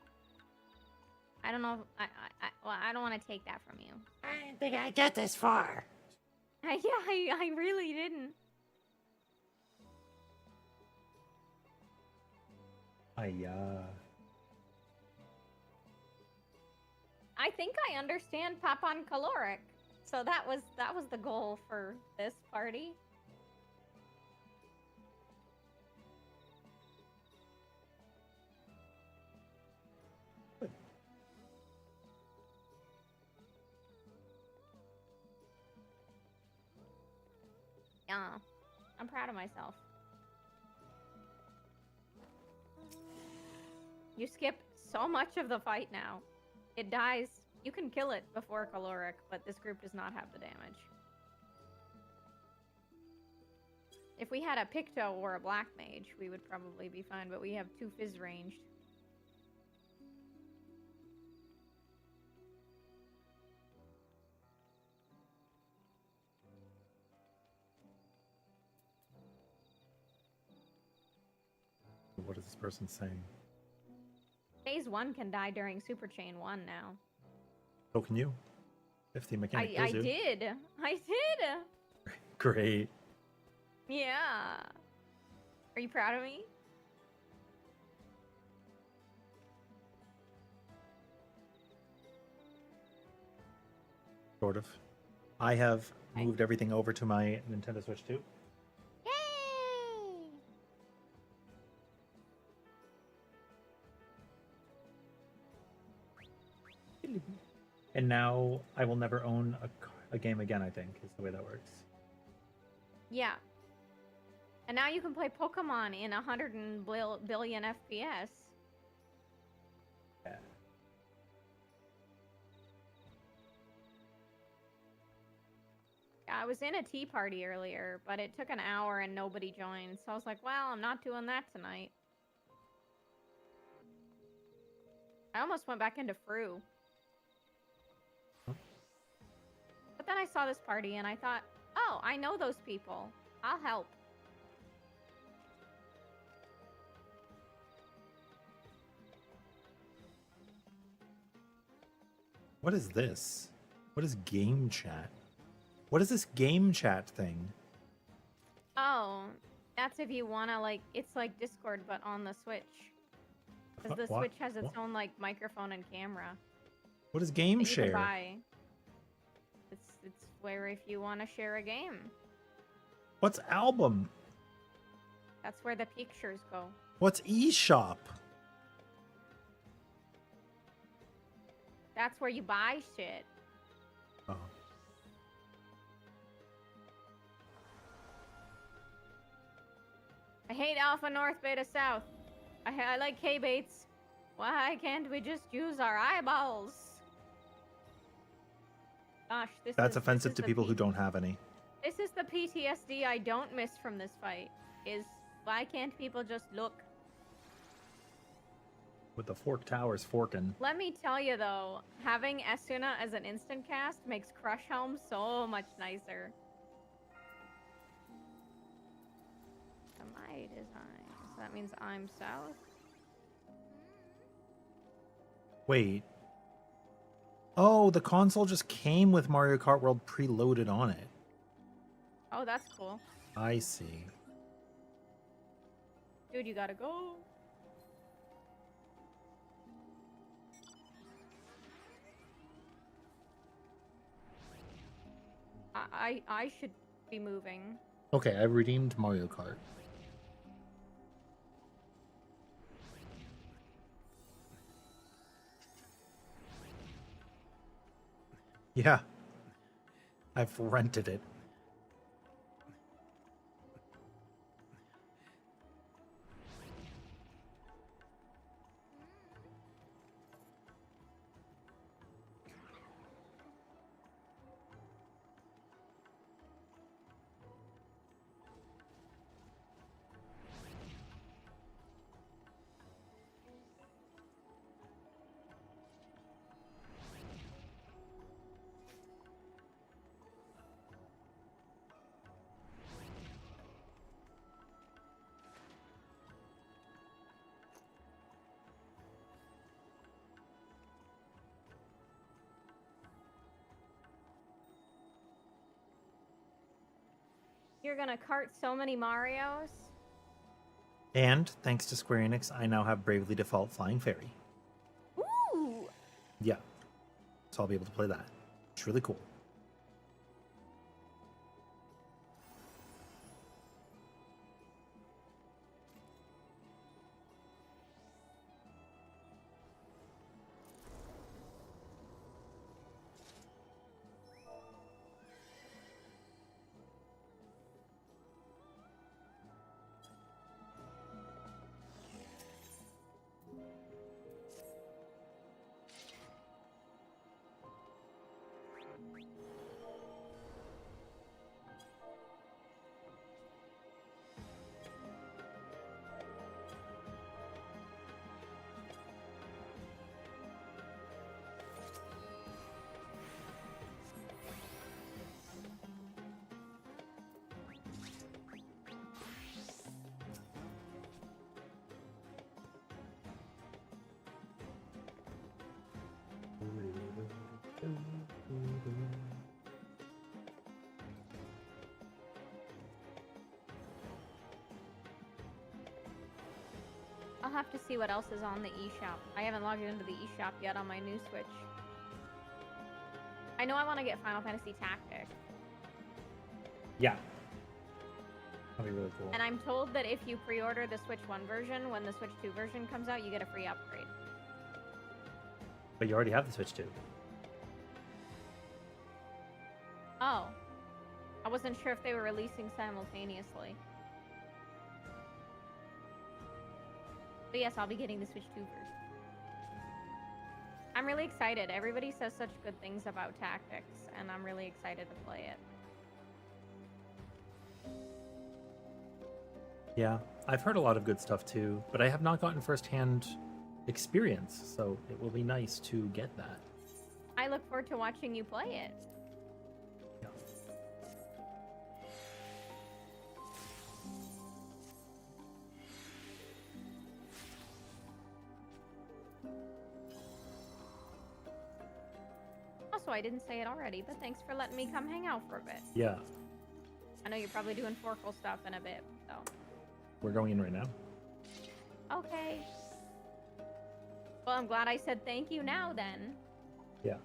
H: I don't know. Well, I don't want to take that from you.
D: I didn't think I'd get this far.
H: Yeah, I really didn't. I think I understand Papon caloric. So that was the goal for this party. Yeah, I'm proud of myself. You skip so much of the fight now. It dies. You can kill it before caloric, but this group does not have the damage. If we had a Picto or a Black Mage, we would probably be fine, but we have 2 Fizz ranged.
A: What is this person saying?
H: Phase 1 can die during Super Chain 1 now.
A: So can you. If the mechanic
H: I
A: kills you.
H: did. I did.
A: Great.
H: Yeah. Are you proud of me?
A: Sort of. I have moved everything over to my Nintendo Switch 2.
H: Yay!
A: And now I will never own a game again, I think, is the way that works.
H: Yeah. And now you can play Pokemon in 100 billion FPS.
A: Yeah.
H: I was in a tea party earlier, but it took an hour and nobody joined. So I was like, well, I'm not doing that tonight. I almost went back into Fru. But then I saw this party and I thought, oh, I know those people. I'll help.
A: What is this? What is game chat? What is this game chat thing?
H: Oh, that's if you want to, like, it's like Discord, but on the Switch. Because the
A: What?
H: Switch has its own, like, microphone and camera.
A: What is game
H: that you can
A: share?
H: buy. It's where if you want to share a game.
A: What's album?
H: That's where the pictures go.
A: What's eShop?
H: That's where you buy shit.
A: Oh.
H: I hate Alpha North, Beta South. I like K-Baits. Why can't we just use our eyeballs? Gosh,
A: That's offensive to people who don't have any.
H: This is the PTSD I don't miss from this fight. Is why can't people just look?
A: With the Fork Towers forking.
H: Let me tell you though, having Esuna as an instant cast makes Crush Helm so much nicer. My design. So that means I'm south.
A: Wait. Oh, the console just came with Mario Kart World preloaded on it.
H: Oh, that's cool.
A: I see.
H: Dude, you gotta go. I should be moving.
A: Okay, I've redeemed Mario Kart. Yeah. I've rented it.
H: you're gonna cart so many Marios.
J: And thanks to Square Enix, I now have Bravely Default Flying Fairy.
H: Ooh!
J: Yeah. So I'll be able to play that. It's really cool.
H: I'll have to see what else is on the eShop. I haven't logged into the eShop yet on my new Switch. I know I want to get Final Fantasy Tactics.
J: Yeah. That'd be really cool.
H: And I'm told that if you pre-order the Switch 1 version, when the Switch 2 version comes out, you get a free upgrade.
J: But you already have the Switch 2.
H: Oh. I wasn't sure if they were releasing simultaneously. But yes, I'll be getting the Switch 2 version. I'm really excited. Everybody says such good things about Tactics, and I'm really excited to play it.
J: Yeah, I've heard a lot of good stuff too, but I have not gotten firsthand experience, so it will be nice to get that.
H: I look forward to watching you play it.
J: Yeah.
H: Also, I didn't say it already, but thanks for letting me come hang out for a bit.
J: Yeah,
H: I know you're probably doing Forkle stuff in a bit, so.
J: we're going in right now.
H: Okay. Well, I'm glad I said thank you now then.
J: Yeah.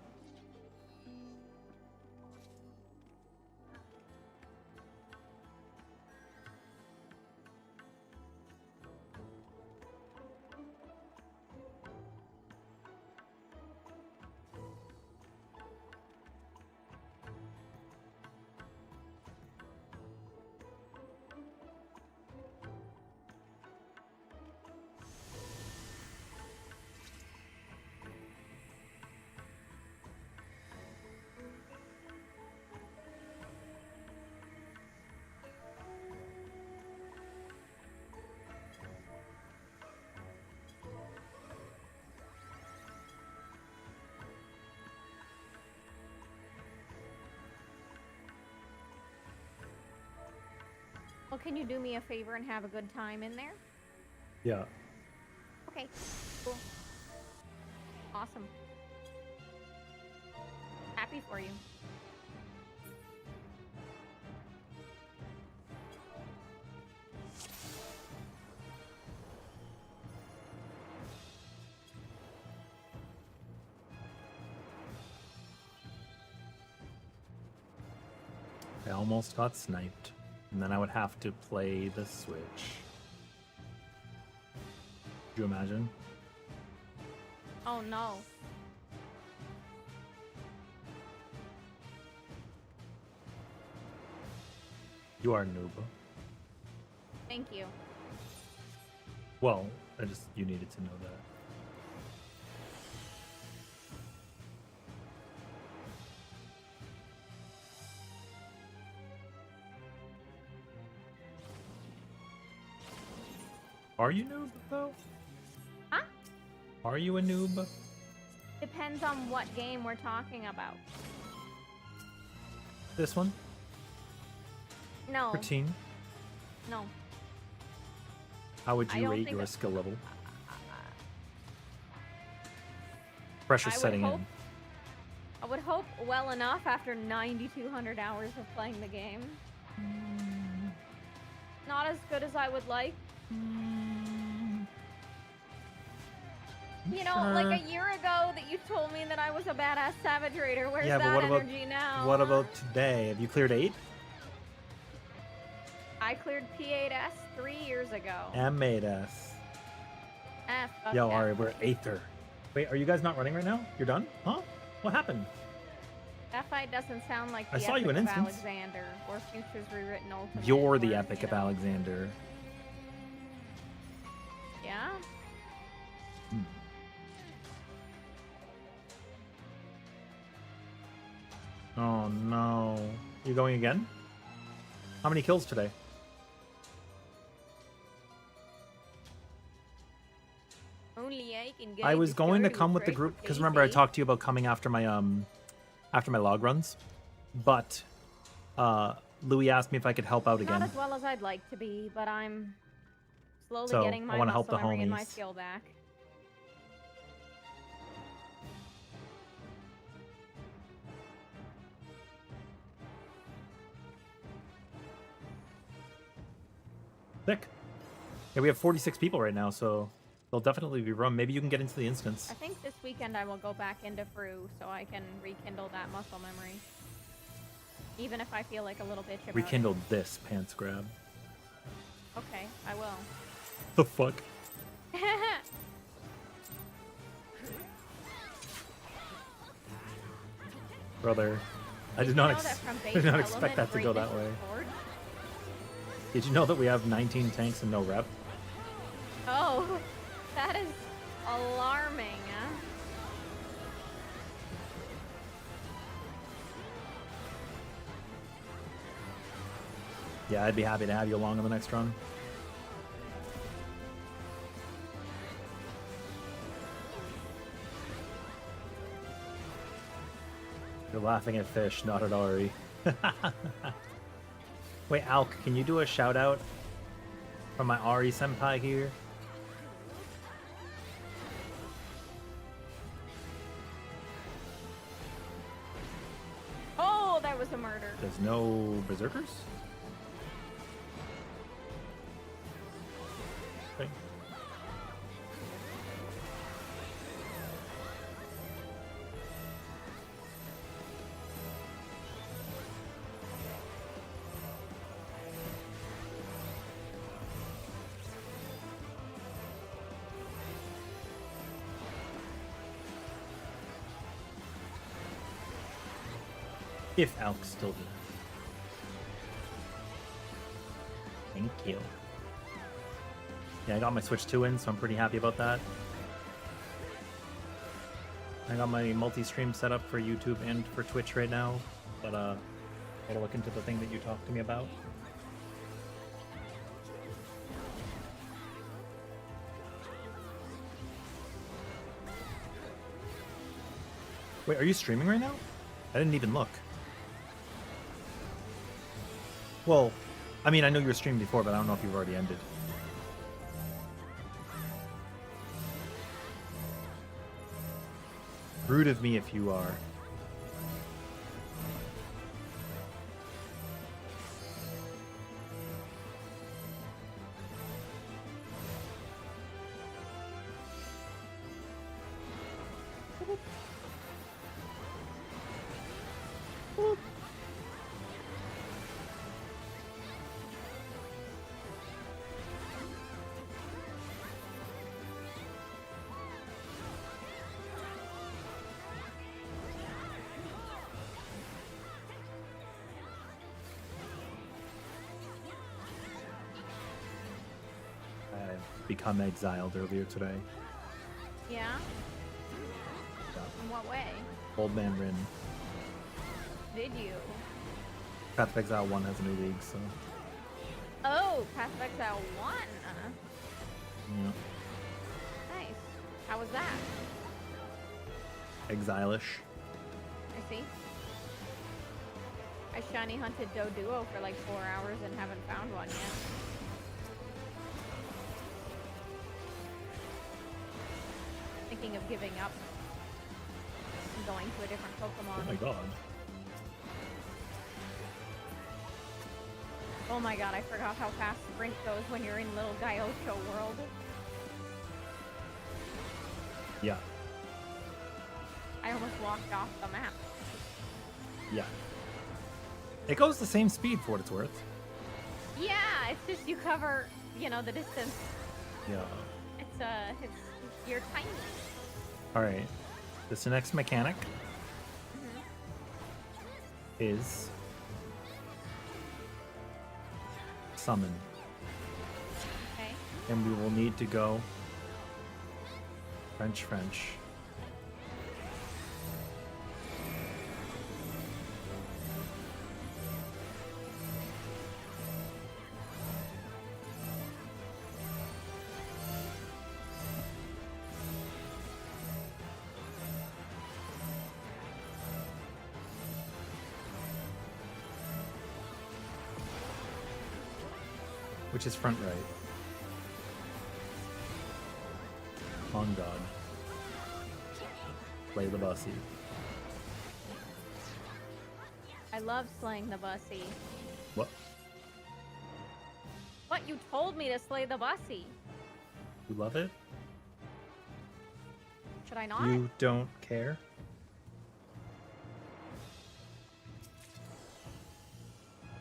H: Well, can you do me a favor and have a good time in there?
J: Yeah.
H: Okay, cool. Awesome. Happy for you.
J: I almost got sniped, and then I would have to play the Switch. Could you imagine?
H: Oh no.
J: You are a noob.
H: Thank you.
J: Well, you needed to know that. Are you noob though?
H: Huh?
J: Are you a noob?
H: Depends on what game we're talking about.
J: This one?
H: No.
J: 13?
H: No.
J: How would
H: I
J: you
H: don't
J: rate
H: think
J: your
H: it-
J: skill level? Pressure's
H: I would
J: setting
H: hope-
J: in.
H: I would hope well enough after 9,200 hours of playing the game. Not as good as I would like. You know, like a year ago that you told me that I was a badass Savage Raider. Where's
J: Yeah, but
H: that
J: what about
H: energy now?
J: what about today? Have you cleared 8?
H: I cleared P8S 3 years ago.
J: M8s.
H: Fuck
J: Yo,
H: that
J: alright, we're
H: fight.
J: 8ther. Wait, are you guys not running right now? You're done? Huh? What happened?
H: That fight doesn't sound like the
J: I saw you
H: Epic
J: in
H: of
J: instance.
H: Alexander or Futures Rewritten Ultimate.
J: You're the
H: or,
J: epic
H: you
J: of
H: know.
J: Alexander.
H: Yeah?
J: Oh no. You going again? How many kills today?
H: Only I can get
J: I was going to
H: started
J: come with the group because remember I talked to you about coming after my log runs, but Louis asked me if I could help out
H: Not
J: again.
H: as well as I'd like to be, but I'm slowly
J: So,
H: getting
J: I
H: my
J: wanna
H: muscle
J: help the
H: memory and my
J: homies.
H: skill back.
J: Sick. Yeah, we have 46 people right now, so there'll definitely be room. Maybe you can get into the instance.
H: I think this weekend I will go back into Fru so I can rekindle that muscle memory. Even if I feel like a little bitch about
J: Rekindle this pants grab.
H: it. Okay, I will.
J: The fuck? Brother, I did not,
H: You know that from
J: I did not
H: base
J: expect
H: element,
J: that to go that
H: greatness
J: way.
H: is forged?
J: Did you know that we have 19 tanks and no rep?
H: Oh, that is alarming. Huh?
J: Yeah, I'd be happy to have you along on the next run. You're laughing at fish, not at Ari. Wait, Alk, can you do a shout out from my Ari senpai here?
H: Oh, that was a murder.
J: There's no berserkers? Okay. If Alk's still there. Thank you. Yeah, I got my Switch 2 in, so I'm pretty happy about that. I got my multi-stream set up for YouTube and for Twitch right now, but gotta look into the thing that you talked to me about. Wait, are you streaming right now? I didn't even look. Well, I mean, I know you were streaming before, but I don't know if you've already ended. Rude of me if you are. Become exiled earlier today.
H: Yeah? In what way?
J: Old Man Rin.
H: Did you?
J: Path of Exile 1 has a new league, so
H: Oh, Path of Exile 1.
J: yeah.
H: Nice. How was that?
J: Exilish.
H: I see. I shiny hunted Doduo for like 4 hours and haven't found one yet. Thinking of giving up and going to a different Pokemon.
J: Oh my god.
H: Oh my god, I forgot how fast sprint goes when you're in Little Gaiocho world.
J: Yeah.
H: I almost walked off the map.
J: Yeah. It goes the same speed for what it's worth.
H: Yeah, it's just you cover, you know, the distance.
J: Yeah.
H: It's you're tiny.
J: All right. This next mechanic
H: Mm-hmm.
J: is summon,
H: Okay.
J: and we will need to go French. Which is front right. On God. Play the bussy.
H: I love slaying the bussy.
J: What?
H: What? You told me to slay the bussy.
J: You love it?
H: Should I not?
J: You don't care?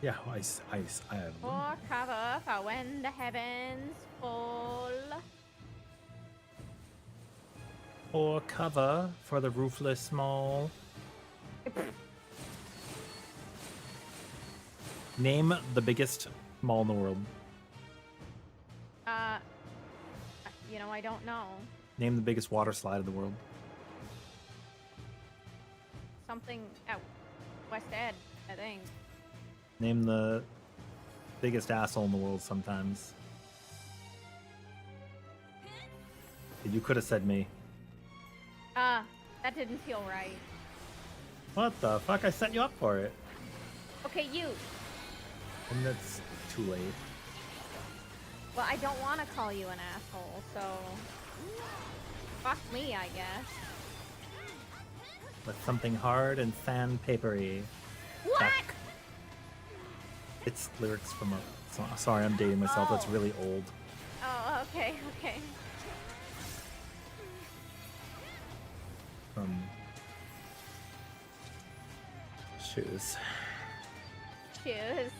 J: Yeah, I have.
H: For cover for when the heavens fall.
J: Or cover for the roofless mall. Name the biggest mall in the world.
H: You know, I don't know.
J: Name the biggest water slide in the world.
H: Something at West Ed, I think.
J: Name the biggest asshole in the world sometimes. You could have said me.
H: That didn't feel right.
J: What the fuck? I set you up for it.
H: Okay, you.
J: And that's too late.
H: Well, I don't want to call you an asshole, so... Fuck me, I guess.
J: With something hard and sandpapery.
H: What?
J: Fuck. It's lyrics from a song. Sorry, I'm dating myself. That's
H: Oh.
J: really old.
H: Oh, okay, okay.
J: From Shoes.
H: Shoes.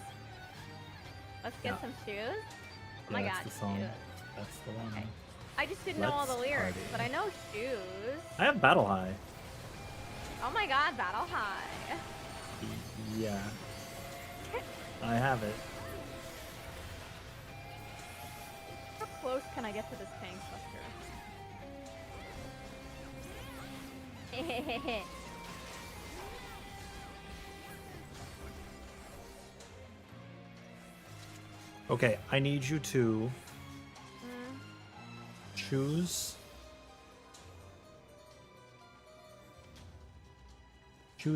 H: Let's get
J: Yeah.
H: some shoes. Oh
J: Yeah,
H: my
J: that's
H: god,
J: the song.
H: shoes.
J: That's the one.
H: Okay. I just didn't know all the
J: Let's
H: lyrics,
J: party.
H: but I know shoes.
J: I have Battle High.
H: Oh my god, Battle High.
J: Yeah. I have it.
H: How close can I get to this tank buster?
J: Okay, I need you to
H: Mm,
J: choose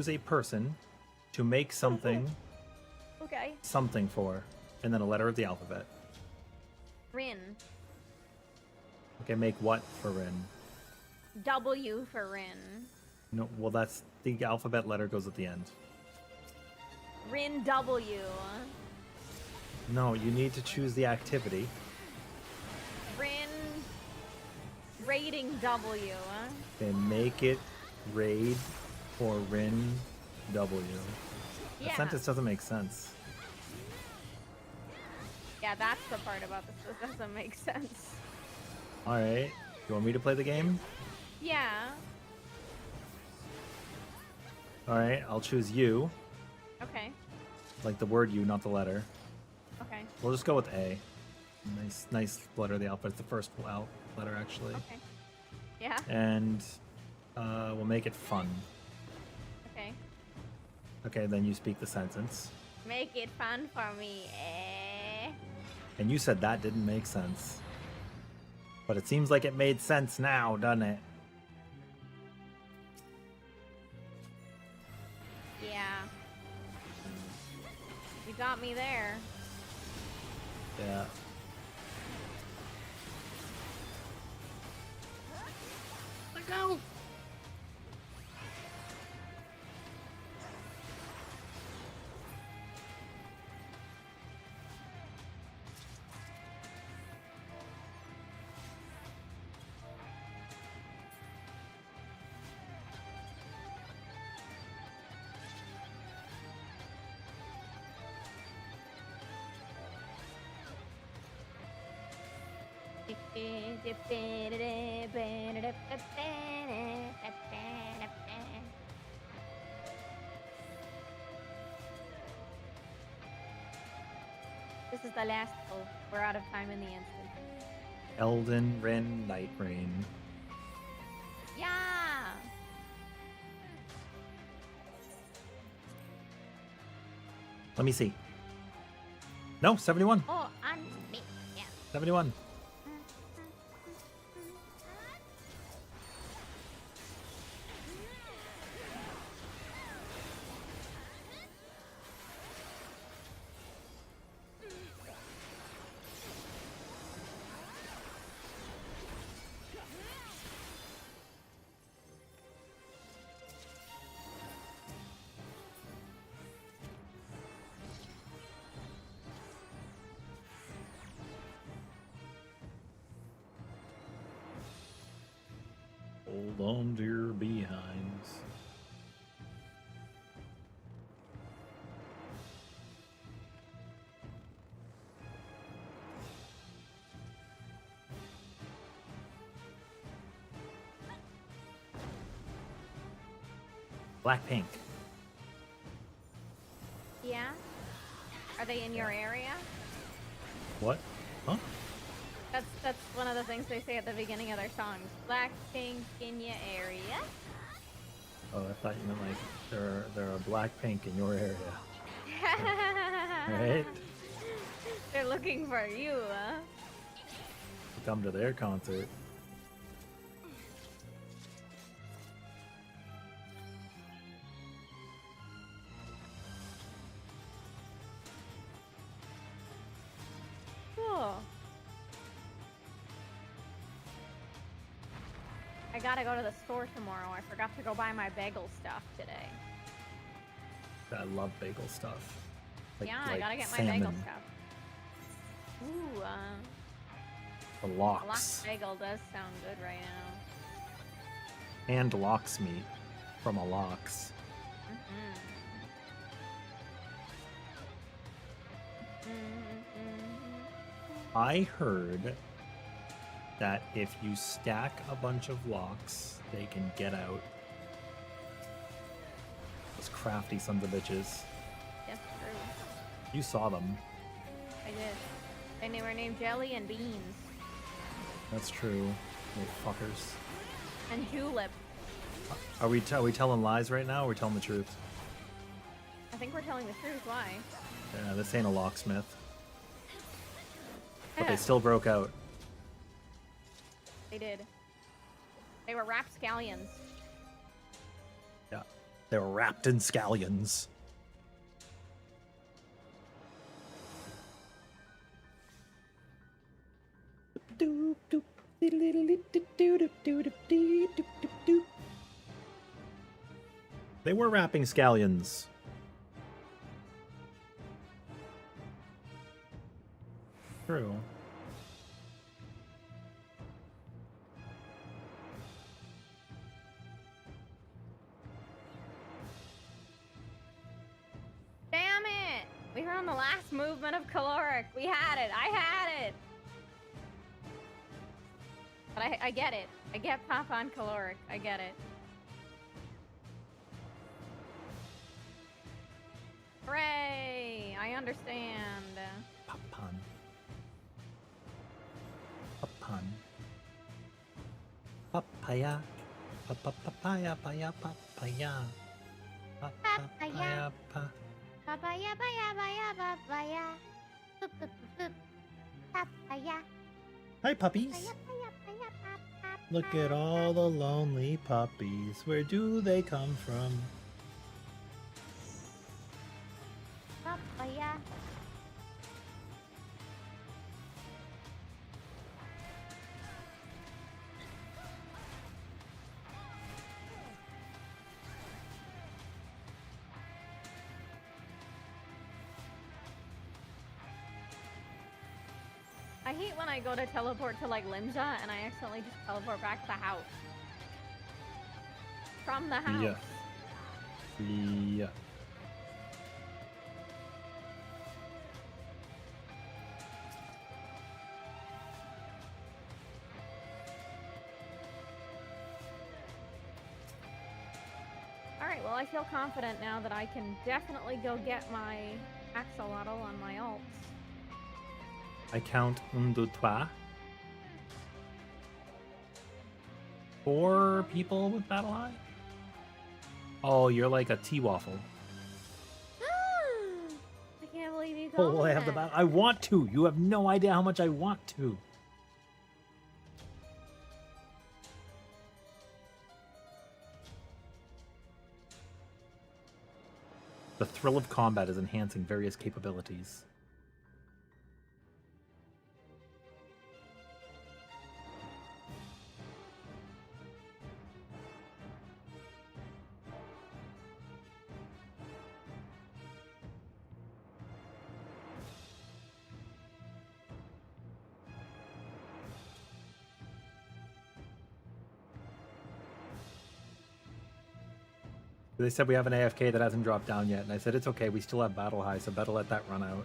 J: a person to make something
H: okay.
J: something for, and then a letter of the alphabet.
H: Rin.
J: Okay, make what for Rin?
H: W for Rin.
J: No, well that's the alphabet letter goes at the end.
H: Rin W.
J: No, you need to choose the activity.
H: Rin. Rating W.
J: Okay, make it raid for Rin W. The
H: Yeah.
J: sentence doesn't make sense.
H: Yeah, that's the part about this that doesn't make sense.
J: Alright, you want me to play the game?
H: Yeah.
J: Alright, I'll choose you.
H: Okay.
J: Like the word you, not the letter.
H: Okay.
J: We'll just go with A. Nice letter of the alphabet. It's the first letter, actually.
H: Okay. Yeah.
J: And we'll make it fun.
H: Okay.
J: Okay, then you speak the sentence.
H: Make it fun for me, eh?
J: And you said that didn't make sense. But it seems like it made sense now, doesn't it?
H: Yeah. You got me there.
J: Yeah.
H: Let go! This is the last pull. We're out of time in the instant.
J: Elden Ring Night Rain.
H: Yeah!
J: Let me see. No, 71.
H: Oh, on me. Yeah.
J: 71. Hold on to your behinds. Blackpink.
H: Yeah? Are they in your area?
J: What? Huh?
H: That's one of the things they say at the beginning of their songs. Blackpink in your area?
J: Oh, I thought you meant like there are Blackpink in your area. Right?
H: They're looking for you, huh?
J: Come to their concert.
H: Cool. I gotta go to the store tomorrow. I forgot to go buy my bagel stuff today.
J: I love bagel stuff. Like,
H: Yeah, I
J: like
H: gotta get my
J: salmon.
H: bagel stuff. Ooh,
J: The
H: a
J: lox.
H: lox bagel does sound good right now.
J: And lox meat from a lox. I heard that if you stack a bunch of locks, they can get out. Those crafty sons of bitches.
H: That's true.
J: You saw them.
H: I did. And they were named Jelly and Beans.
J: That's true. Little fuckers.
H: And Julep.
J: Are we telling lies right now, or are we telling the truth?
H: I think we're telling the truth. Why?
J: Yeah, this ain't a locksmith. But they still broke out.
H: They did. They were rapscallions.
J: Yeah. They were wrapped in scallions. They were wrapping scallions. True.
H: Damn it! We were on the last movement of caloric. We had it. I had it. But I get it. I get pop on caloric. I get it. Hooray! I understand.
J: Papan. Papan. Papaya. Papaya, papaya, papaya. Papaya, pa.
H: Papaya, papaya, papaya, papaya. Boop, boop, boop, boop. Papaya.
J: Hi, puppies.
H: Papaya, papaya, papaya, papaya.
J: Look at all the lonely puppies. Where do they come from?
H: Papaya. I hate when I go to teleport to like Limja and I accidentally just teleport back to the house. From the house.
J: Yeah. Yeah.
H: well, I feel confident now that I can definitely go get my axolotl on my alts.
J: I count 1, 2, 3. 4 people with Battle High? Oh, you're like a tea waffle.
H: I can't believe you
J: Oh,
H: called
J: well,
H: me
J: I have the
H: that.
J: battle. I want to. You have no idea how much I want to. The thrill of combat is enhancing various capabilities. They said we have an AFK that hasn't dropped down yet, and I said it's okay, we still have Battle High, so better let that run out.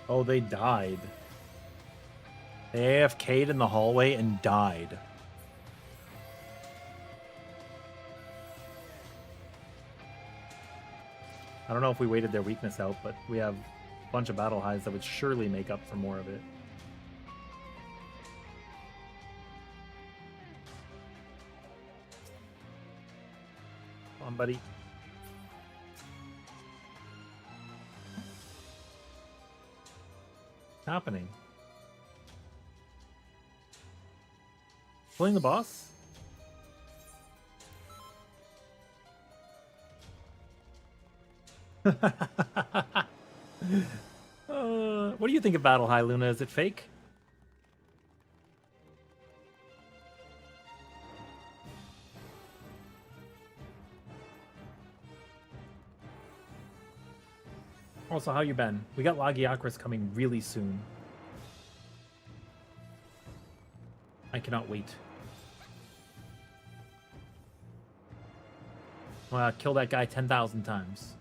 J: Oh, they died. They AFK'd in the hallway and died. I don't know if we waited their weakness out, but we have a bunch of battle highs that would surely make up for more of it. Come on, buddy. What's happening? Pulling the boss? What do you think of Battle High, Luna? Is it fake? Also, how you been? We got Lagiacris coming really soon. I cannot wait. Kill that guy 10,000 times.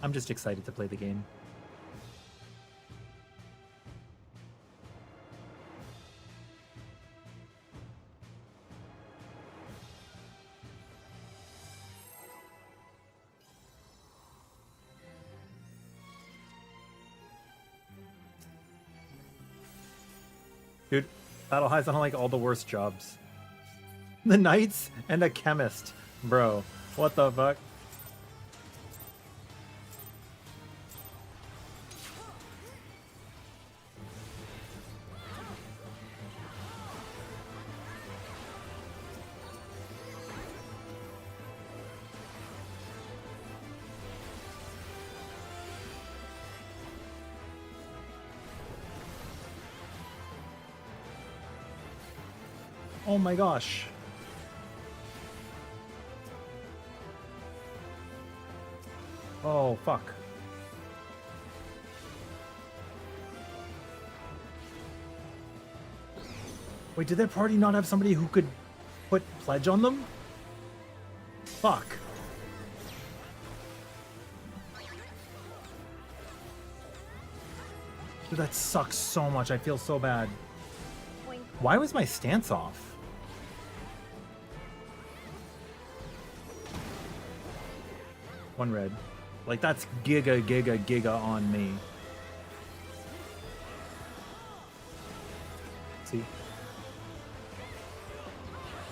J: I'm just excited to play the game. Dude, Battle High's on like all the worst jobs. The knights and a chemist. Bro, what the fuck? Oh my gosh. Oh, fuck. Wait, did that party not have somebody who could put pledge on them? Fuck. Dude, that sucks so much. I feel so bad.
H: Boink.
J: Why was my stance off? One red. Like, that's giga on me. See?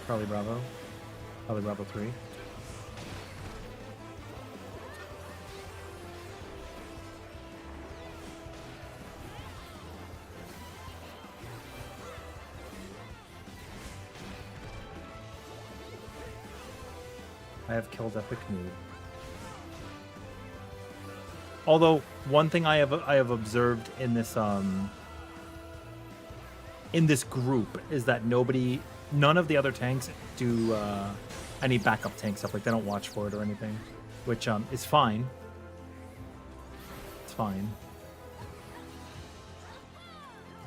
J: Probably Bravo. Probably Bravo 3. I have killed Epic Noob. Although one thing I have observed in this group is that none of the other tanks do any backup tank stuff. Like they don't watch for it or anything, which is fine. It's fine.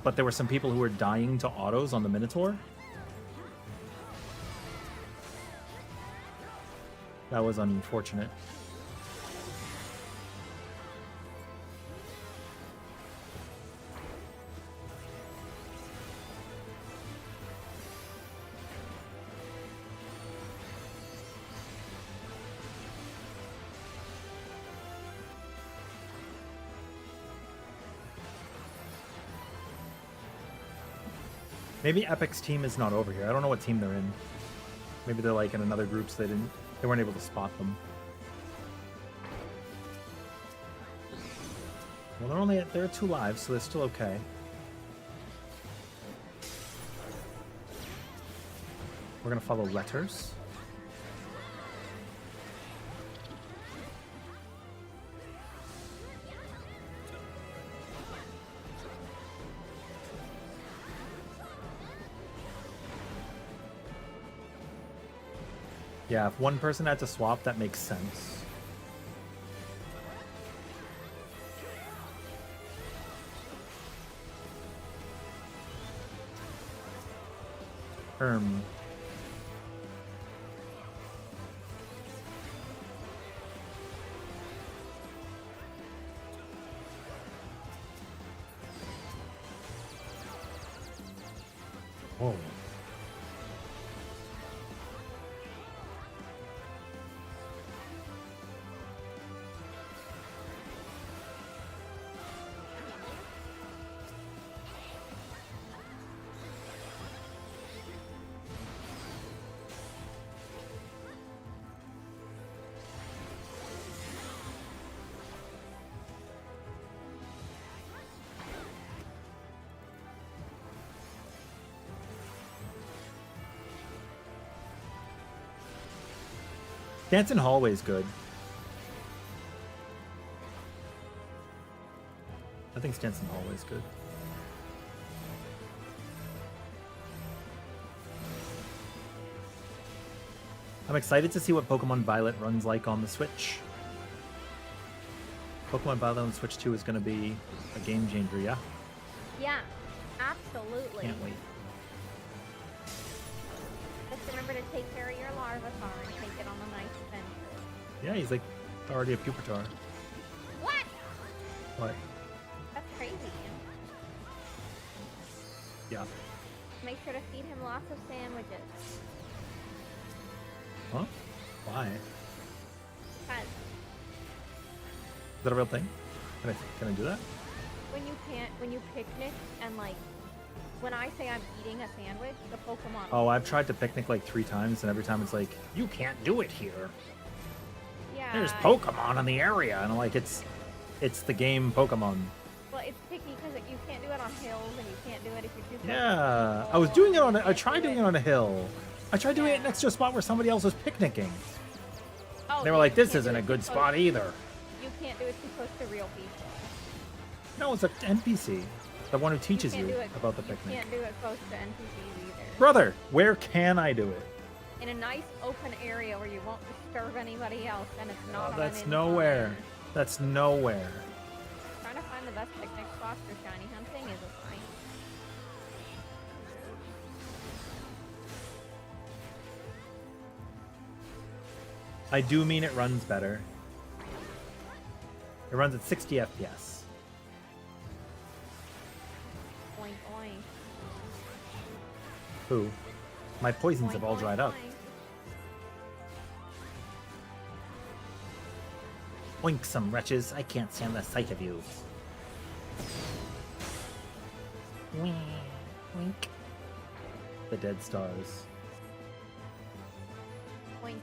J: But there were some people who were dying to autos on the Minotaur. That was unfortunate. Maybe Epic's team is not over here. I don't know what team they're in. Maybe they're like in another group, so they weren't able to spot them. Well, they're 2 lives, so they're still okay. We're gonna follow letters. Yeah, if one person had to swap, that makes sense. Whoa. Dancing Hallway is good. I think Dancing Hallway is good. I'm excited to see what Pokemon Violet runs like on the Switch. Pokemon Violet on the Switch 2 is going to be a game changer, yeah?
H: Yeah, absolutely.
J: Can't wait.
H: Just remember to take care of your Larvitar and take it on a nice adventure.
J: Yeah, he's like already a Pupitar.
H: What?
J: What?
H: That's crazy.
J: Yeah.
H: Make sure to feed him lots of sandwiches.
J: Huh? Why?
H: Because
J: Is that a real thing? Can I do that?
H: when you picnic and like, when I say I'm eating a sandwich, the Pokemon.
J: Oh, I've tried to picnic like 3 times, and every time it's like, you can't do it here.
H: Yeah.
J: There's Pokemon in the area, and I'm like, it's the game Pokemon.
H: Well, it's picky because you can't do it on hills, and you can't do it if you're too close to
J: Yeah,
H: people,
J: I was doing it on.
H: and
J: I
H: you
J: tried
H: can't
J: doing
H: do
J: it on a hill. I tried doing it next to a spot where somebody else was picnicking.
H: Oh,
J: They were
H: you
J: like, "This
H: can't do
J: isn't
H: it
J: a
H: too
J: good
H: close-
J: spot either."
H: You can't do it too close to real people.
J: No, it's an NPC, the one who teaches
H: can't
J: you
H: do it-
J: about the
H: You
J: picnic.
H: can't do it close to NPCs either.
J: Brother, where can I do it?
H: In a nice open area where you won't disturb anybody else, and it's not
J: Oh,
H: on
J: that's
H: an
J: nowhere.
H: incline.
J: That's nowhere.
H: Trying to find the best picnic spots for shiny hunting is a fight.
J: I do mean it runs better. It runs at 60 FPS.
H: Oink oink.
J: Who? My poisons have
H: Oink,
J: all
H: oink,
J: dried up.
H: oink.
J: Oink some wretches. I can't stand the sight of you. Wink. Wink. The dead stars.
H: Oink.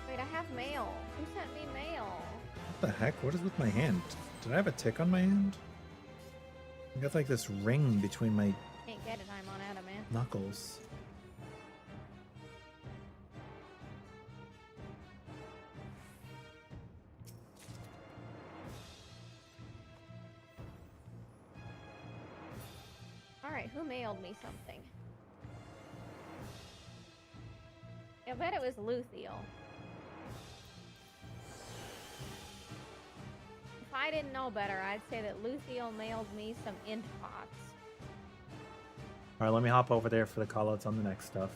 H: Wait, I have mail. Who sent me mail?
A: What the heck? What is with my hand? Did I have a tick on my hand? I got like this ring between my
H: Can't get it. I'm on adamant.
A: knuckles.
H: Alright, who mailed me something? I bet it was Luthiel. If I didn't know better, I'd say that Luthiel mailed me some int pots.
J: Alright, let me hop over there for the callouts on the next stuff.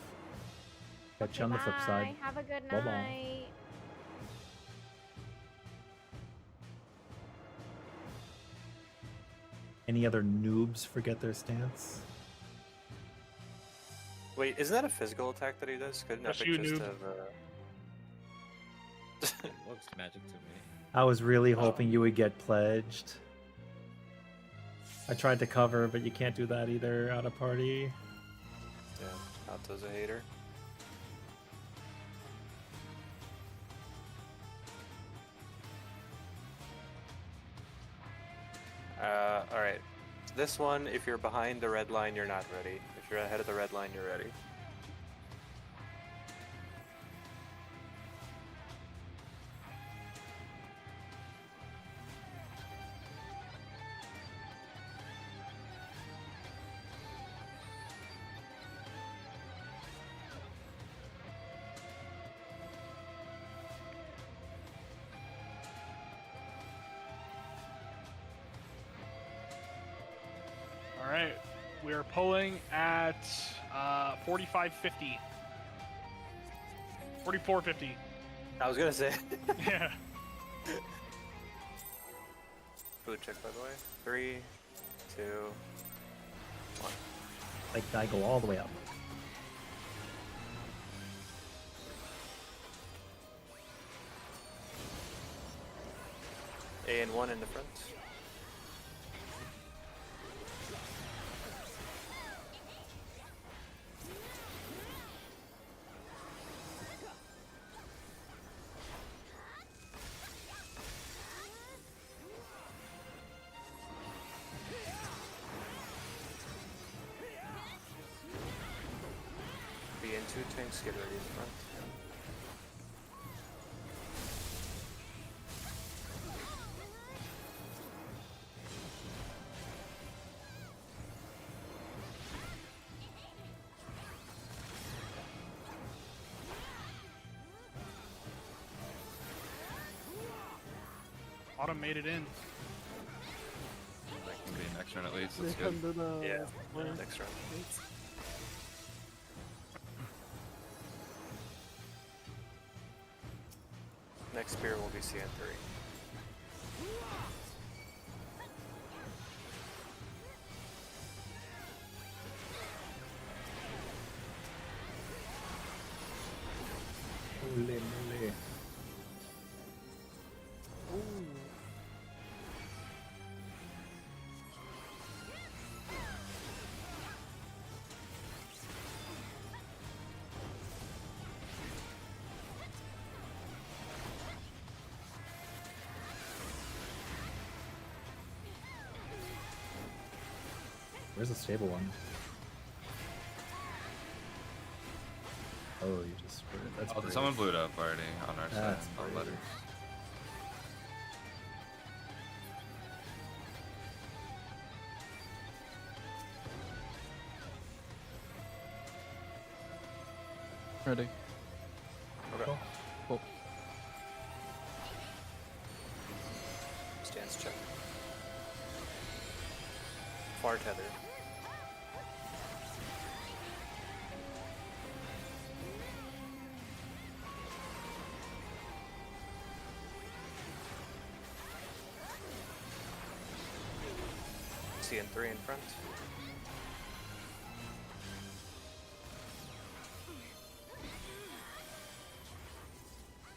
J: Catch
H: Okay,
J: you on the flip
H: bye.
J: side.
H: Have a good
J: Bye-bye.
H: night.
J: Any other noobs forget their stance?
K: Wait, isn't that a physical attack that he does? Couldn't
L: That's
K: Epic
L: you,
K: just
L: noob.
K: have
M: It looks magic to me.
J: I was really hoping you would get pledged. I tried to cover, but you can't do that either out of party.
K: Yeah, Alto's a hater. Alright. This one, if you're behind the red line, you're not ready. If you're ahead of the red line, you're ready.
L: All right, we are pulling at 45.50. 44.50.
K: I was gonna say.
L: Yeah.
K: Food check, by the way. 3, 2, 1.
J: Like, I go all the way up.
K: A and 1 in the front. B and 2 tanks, get ready in front.
L: Autumn made it in.
M: That can be next turn at least. That's good.
K: Yeah, next round. Next spear will be CN3.
J: Ole, ole. Where's the stable one? Oh, you just screwed it. That's
M: Oh,
J: brave.
M: someone blew it up already on our side.
J: That's
M: On
J: brave.
M: letters.
G: Ready.
K: Okay.
G: Cool.
K: Stance check. Far tether. Pixie and 3 in front.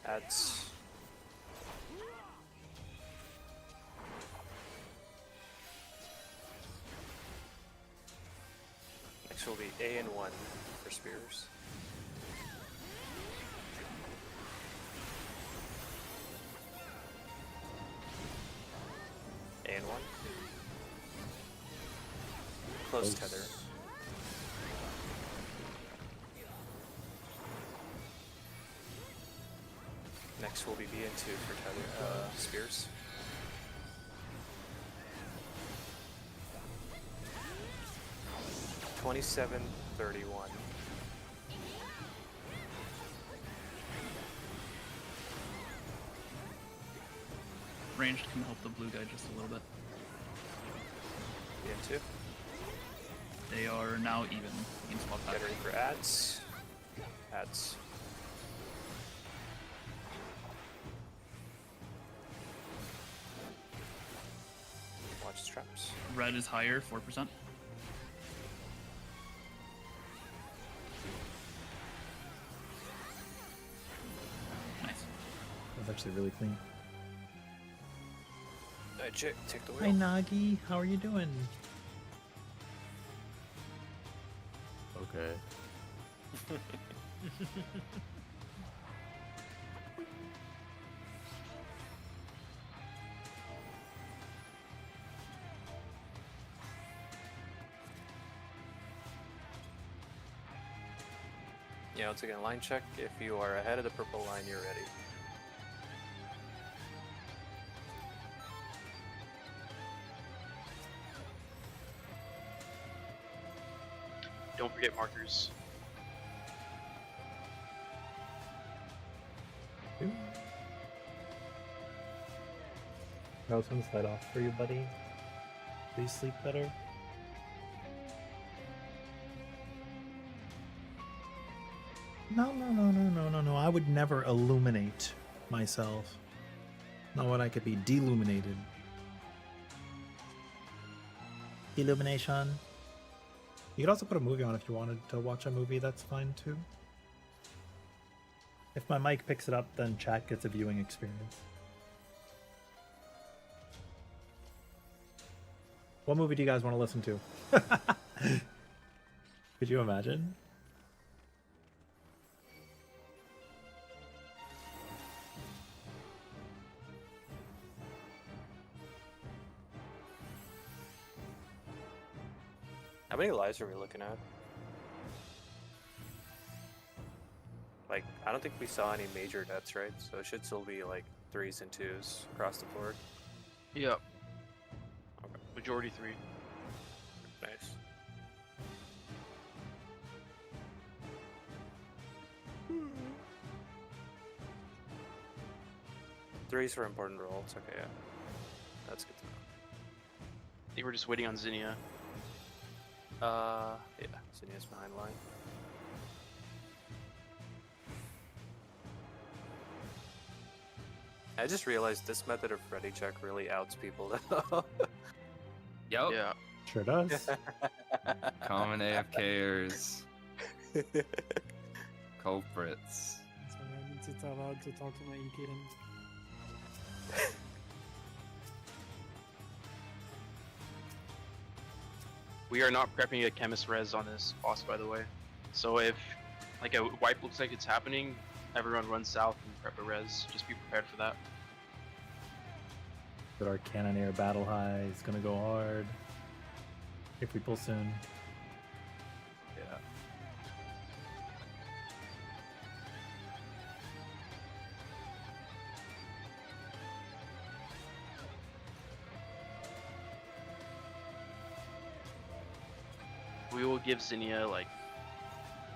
K: Adds. Next will be A and 1 for spears. A and 1. Close tether. Next will be B and 2 for tether spears. $27.31.
N: Ranged can help the blue guy just a little bit.
K: B and 2.
N: They are now even. You can swap that.
K: Get ready for ads. Ads. Watch traps.
N: Red is higher, 4%. Nice.
J: That's actually really clean.
K: Take the
J: Hi
K: wheel.
J: Nagi, how are you doing?
A: Okay.
K: Yeah, once again, line check. If you are ahead of the purple line, you're ready.
O: Don't forget markers.
J: Nelson's light off for you, buddy. Please sleep better. No. I would never illuminate myself. Not when I could be deluminated. Illumination. You could also put a movie on if you wanted to watch a movie, that's fine too. If my mic picks it up, then chat gets a viewing experience. What movie do you guys want to listen to? Could you imagine?
K: How many lives are we looking at? Like, I don't think we saw any major deaths, right? So it should still be like 3s and 2s across the board.
O: Yep.
K: Okay.
O: Majority 3.
K: Nice. Threes for important rolls. Okay, yeah. That's good to know.
O: I think we're just waiting on Zinnia.
K: Yeah, Zinnia's behind line. I just realized this method of ready check really outs people though.
M: Yep.
O: Yeah.
J: Sure does.
M: Common AFKers. Culprits.
C: Sorry, I need to tell out to talk to my Ikaden.
O: We are not prepping a chemist res on this boss, by the way. So if like a wipe looks like it's happening, everyone run south and prep a res. Just be prepared for that.
J: But our Cannoneer battle high is gonna go hard. If we pull soon.
K: Yeah.
O: We will give Zinnia like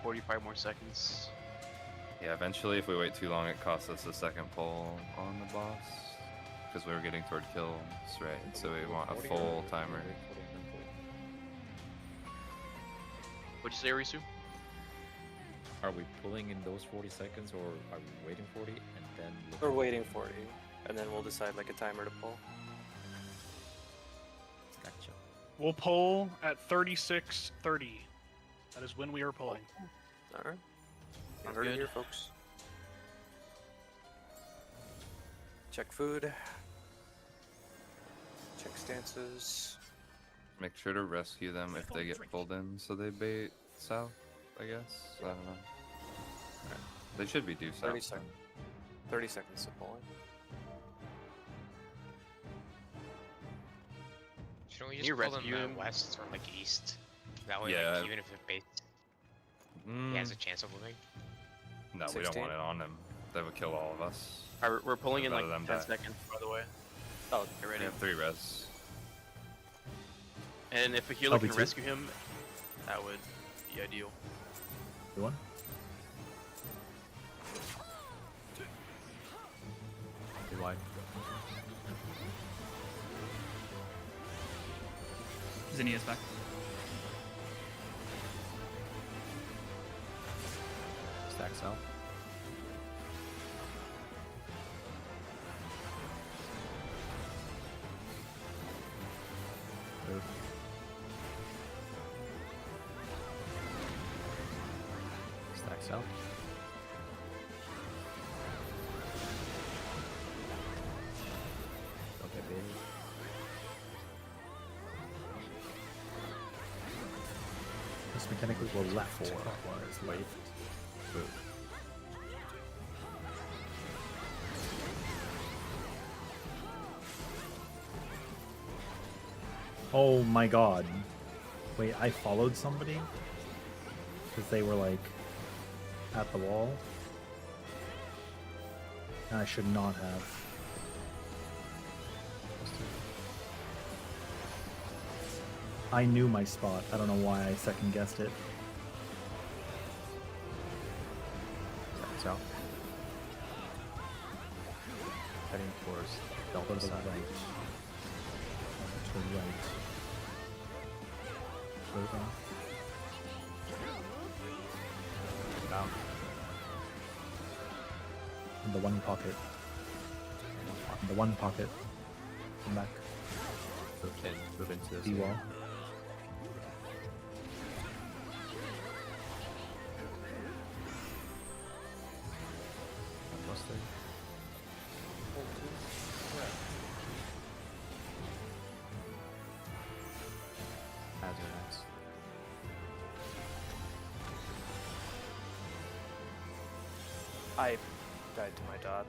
O: 45 more seconds.
M: Yeah, eventually if we wait too long it costs us a second pull on the boss. Because we were getting toward kills, right? So we want a full timer.
O: What'd you say, Arisu?
G: Are we pulling in those 40 seconds or are we waiting 40 and then
K: We're waiting 40, and then we'll decide like a timer to pull.
G: Gotcha.
L: We'll pull at 36:30. That is when we are pulling.
K: Alright. You
O: Sounds
K: heard it
O: good.
K: here, folks. Check food. Check stances.
M: Make sure to rescue them if they get pulled in, so they bait south, I guess. I don't know. They should be due south.
K: 30 seconds. 30 seconds to pulling.
P: Shouldn't we
O: Can
P: just
O: you
P: pull them
O: rescue him?
P: west or like east? That way,
M: Yeah.
P: like, even if it baits, he has a chance of moving.
M: No, we don't
K: 16.
M: want it on them. That would kill all of us.
O: Alright, we're pulling in
M: Rather
O: like
M: than
O: 10
M: die.
O: seconds, by the way.
K: Oh,
O: Get
M: We
O: ready.
M: have 3 res.
O: And if a healer can
J: LB2.
O: rescue him, that would be ideal.
J: Good one.
N: Too wide. Zinnia's back. Stacks out. Move. Stacks out. Okay, baby.
J: This mechanically will left. 4 bars left.
N: Move.
J: Oh my god. Wait, I followed somebody? Because they were like at the wall. And I should not have. I knew my spot. I don't know why I second guessed it.
N: Stacks out. Heading towards
J: Go
N: Delta
J: to the
N: side.
J: right. To the right. Move on.
N: Down.
J: In the one pocket. In the one pocket. Come back.
N: Move into this.
J: D-wall.
N: Mustard. Hazard X.
K: I died to my dot.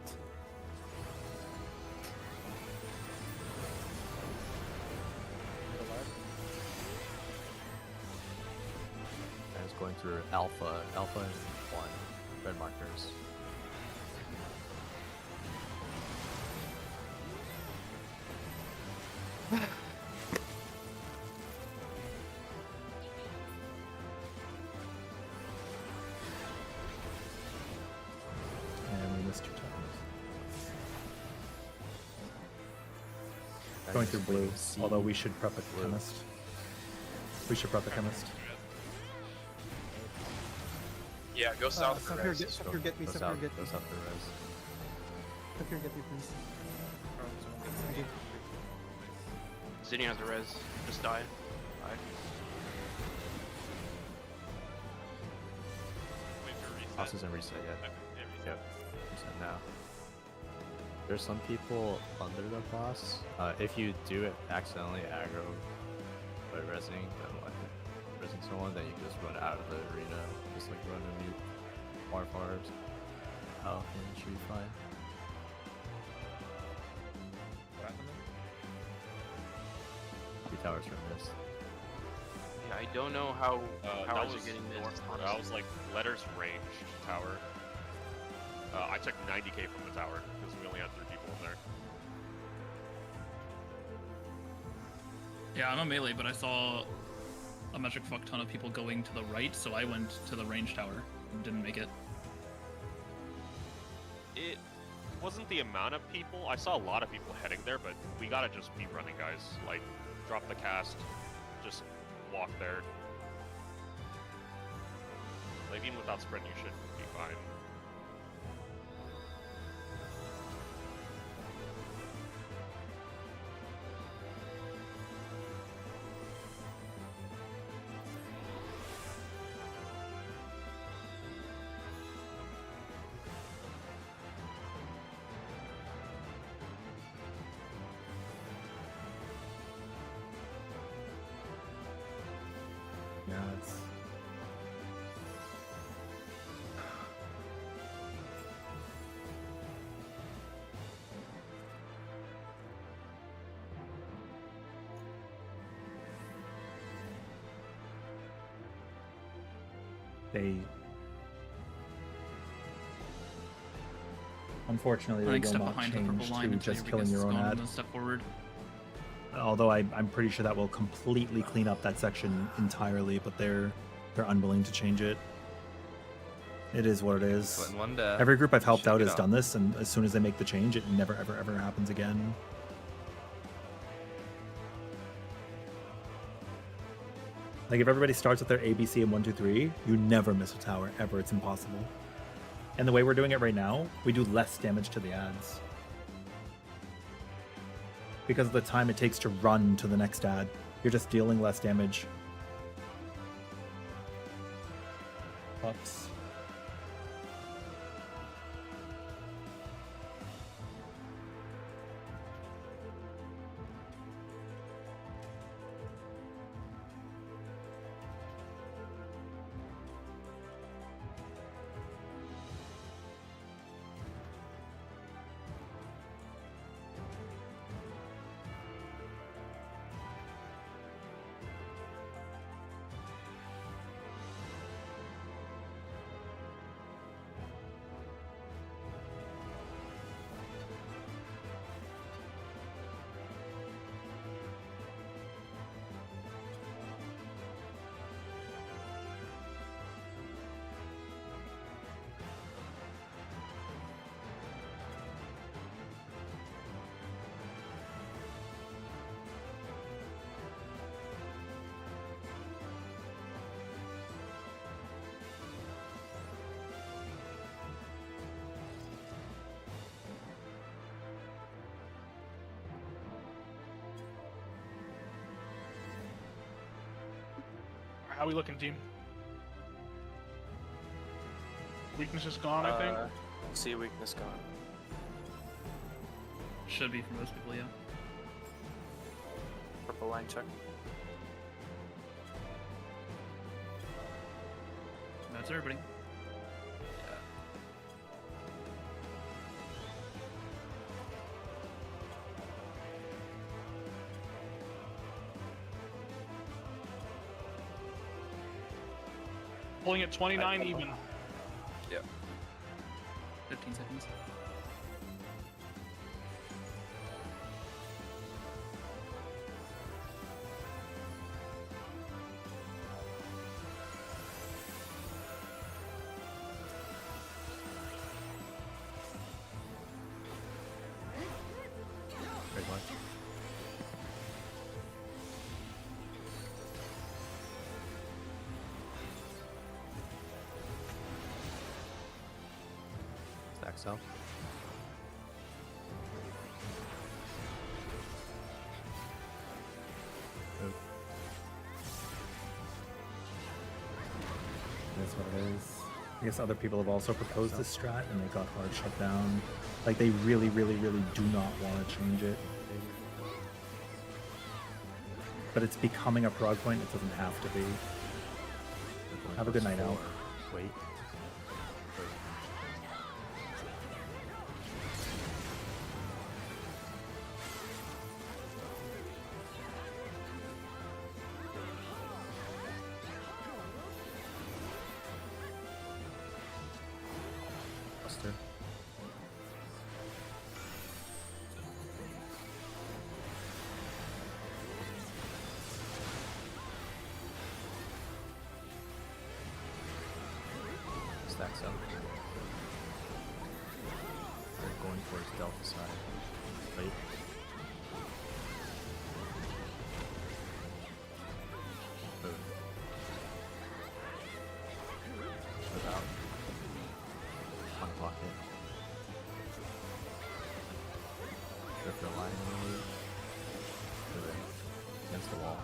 N: And it's going through Alpha. Alpha and 1. Red markers.
J: And we missed 2 times. Going through blue, although we should prep a chemist. We should prep a chemist.
O: Yeah, go south for
Q: Sapphire,
O: res.
Q: Sapphire, get me,
N: Go
Q: Sapphire,
N: south,
Q: get
N: go
Q: me.
N: south for res.
Q: Sapphire, get me, please. Thank you.
O: Zinnia has a res. Just die. Die.
N: Boss isn't reset yet. Yep. Reset now. There's some people under the boss. If you do it accidentally aggro by resing, then like resing someone, then you can just run out of the arena. Just like run a mute farbs. Oh, then you should be fine. Two towers from this.
O: Yeah, I don't know how
R: that
O: powers
R: was
O: are getting this.
R: north.
O: honestly.
R: That was like letters range tower. I took 90k from the tower because we only had 3 people in there.
N: Yeah, I'm a melee, but I saw a magic fuck ton of people going to the right, so I went to the range tower and didn't make it.
R: It wasn't the amount of people. I saw a lot of people heading there, but we gotta just be running, guys. Like, drop the cast, just walk there. Like, even without sprint, you should be fine.
J: They unfortunately they
S: I think
J: will
S: step
J: not
S: behind the purple
J: change
S: line
J: to
S: until
J: just
S: your
J: killing
S: biggest
J: your
S: is
J: own
S: gone
J: ad.
S: and then step forward.
J: Although I'm pretty sure that will completely clean up that section entirely, but they're unwilling to change it. It is what it is.
M: Putting one death.
J: Every group I've helped
M: Shake
J: out
M: it
J: has
M: up.
J: done this, and as soon as they make the change, it never ever ever happens again. Like if everybody starts with their ABC and 1, 2, 3, you never miss a tower ever. It's impossible. And the way we're doing it right now, we do less damage to the ads because of the time it takes to run to the next ad. You're just dealing less damage. Fucks.
L: How are we looking, team? Weakness is gone, I think.
K: See weakness gone.
S: Should be for most people, yeah.
K: Purple line check.
S: That's everybody.
L: Pulling at 29 even.
M: Yep.
S: 15 seconds.
N: Very much. Stack south. Move.
J: That's what it is. I guess other people have also proposed this strat and they got hard shut down. Like they really, really, really do not want to change it. But it's becoming a prog point. It doesn't have to be. Have a good night, Al.
N: Wait. Buster. Stacks up. They're going towards Delta side. Wait. Move. Move out. On pocket. Drift the line in the lead. Move it. Against the wall.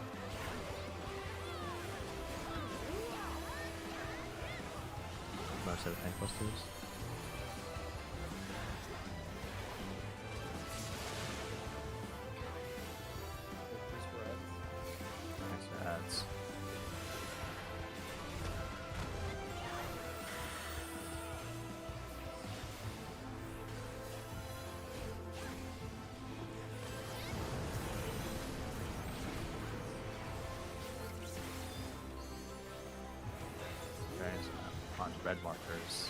N: Another set of tank busters. Extra ads. Variance. red markers.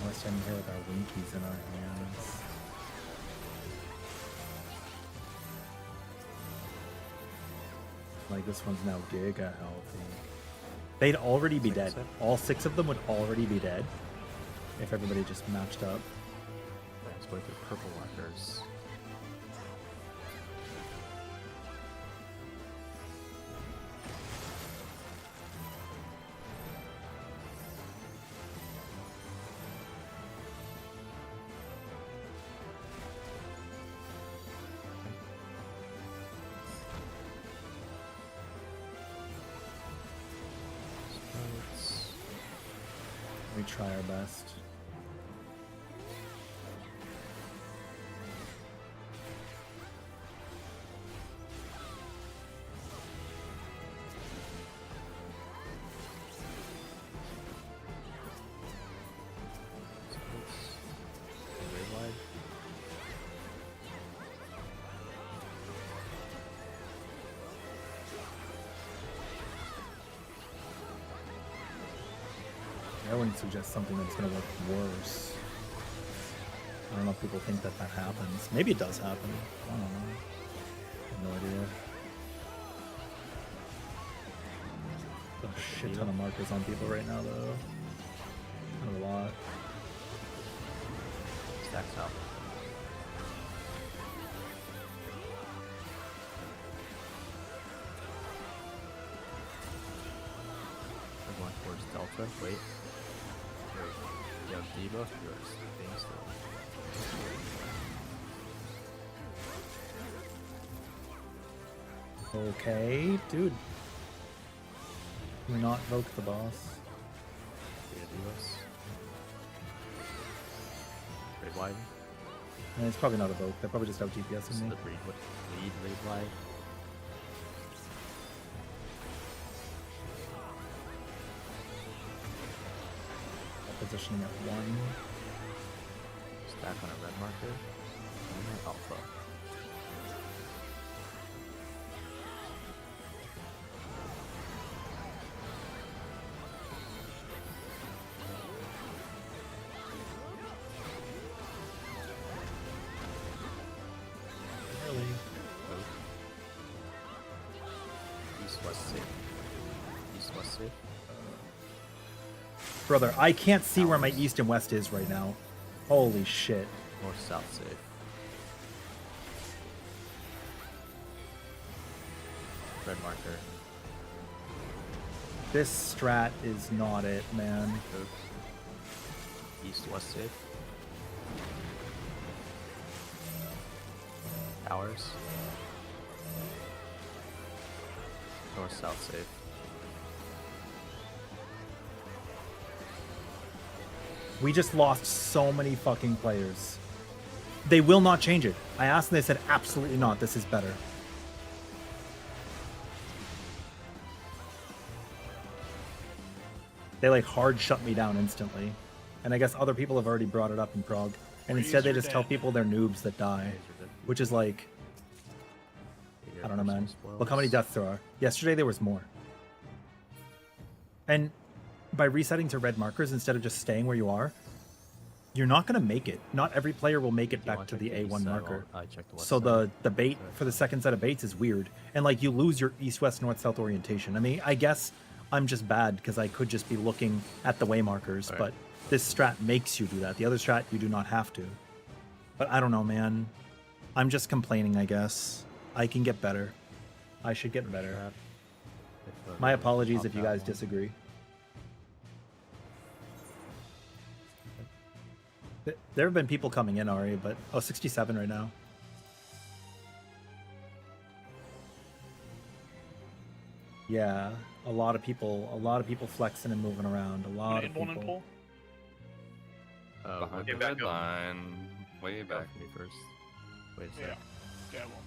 J: We're standing here with our winkies in our hands. Like this one's now giga healthy. They'd already be dead. All 6 of them would already be dead if everybody just matched up.
N: Let's go through purple markers.
J: We try our best. I wouldn't suggest something that's going to work worse. I don't know if people think that that happens. Maybe it does happen. I don't know. I have no idea. A shit ton of markers on people right now, though. Not a lot.
N: Stacks up. We're going towards Delta. Wait. You have debuff, yours. Things still.
J: Okay, dude. Can we not vote the boss?
N: Red wide.
J: And it's probably not a vote. They're probably just out DPSing me.
N: The lead wide.
J: Positioning at 1.
N: Stack on a red marker. And then alpha.
J: Really?
N: East west safe. East west safe.
J: Brother, I can't see where my east and west is right now. Holy shit.
N: North south safe. Red marker.
J: This strat is not it, man.
N: East west safe. Towers. North south safe.
J: We just lost so many fucking players. They will not change it. I asked and they said absolutely not. This is better. They like hard shut me down instantly. And I guess other people have already brought it up in Prague. And instead they just tell people they're noobs that die. Which is like, I don't know, man. Look how many deaths there are. Yesterday there was more. And by resetting to red markers instead of just staying where you are, you're not going to make it. Not every player will make it back to the A1 marker. So the bait for the second set of baits is weird. And like you lose your east-west, north-south orientation. I mean, I guess I'm just bad because I could just be looking at the way markers, but this strat makes you do that. The other strat, you do not have to. But I don't know, man. I'm just complaining, I guess. I can get better. I should get better. My apologies if you guys disagree. There have been people coming in, Ari, but 67 right now. Yeah, a lot of people flexing and moving around. A lot of people.
M: Behind the red line, way back me first.
N: Wait a
L: second. Yeah, well.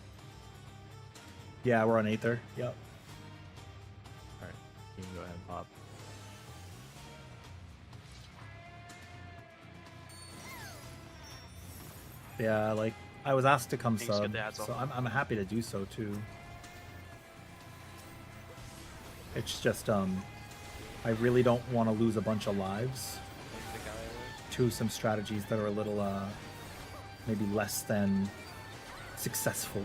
J: Yeah, we're on Aether. Yep.
N: Alright, you can go ahead and pop.
J: Yeah, like I was asked to come
O: Things get
J: sub,
O: the ads
J: so
O: off.
J: I'm happy to do so too. It's just I really don't want to lose a bunch of lives to some strategies that are a little maybe less than successful.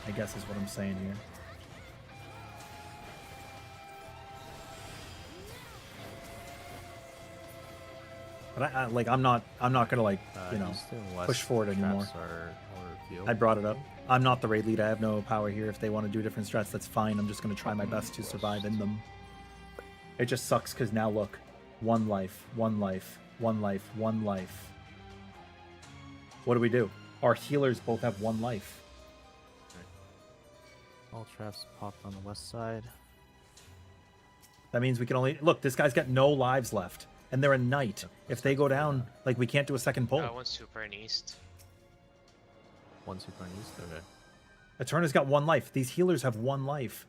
J: I guess is what I'm saying here. But I'm not gonna like push forward anymore. I brought it up. I'm not the raid lead. I have no power here. If they want to do different strats, that's fine. I'm just gonna try my best to survive in them. It just sucks because now look, 1 life, 1 life, 1 life, 1 life. What do we do? Our healers both have 1 life.
N: All traps popped on the west side.
J: That means we can only look. This guy's got no lives left, and they're a knight. If they go down, like we can't do a second pull.
P: One super in east.
N: 1 super in east. Okay.
J: Eterna's got 1 life. These healers have 1 life.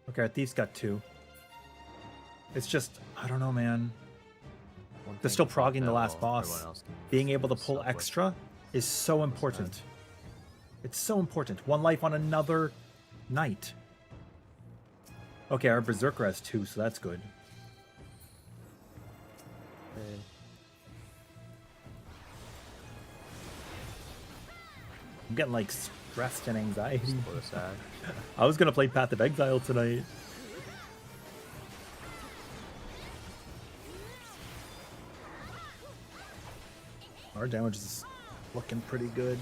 J: Okay, our thief's got 2. It's just I don't know, man. They're still progging the last boss. Being able to pull extra is so important. It's so important. 1 life on another knight. Okay, our berserker has 2, so that's good.
N: Okay.
J: I'm getting like stressed and anxiety. I was gonna play Path of Exile tonight. Our damage is looking pretty good.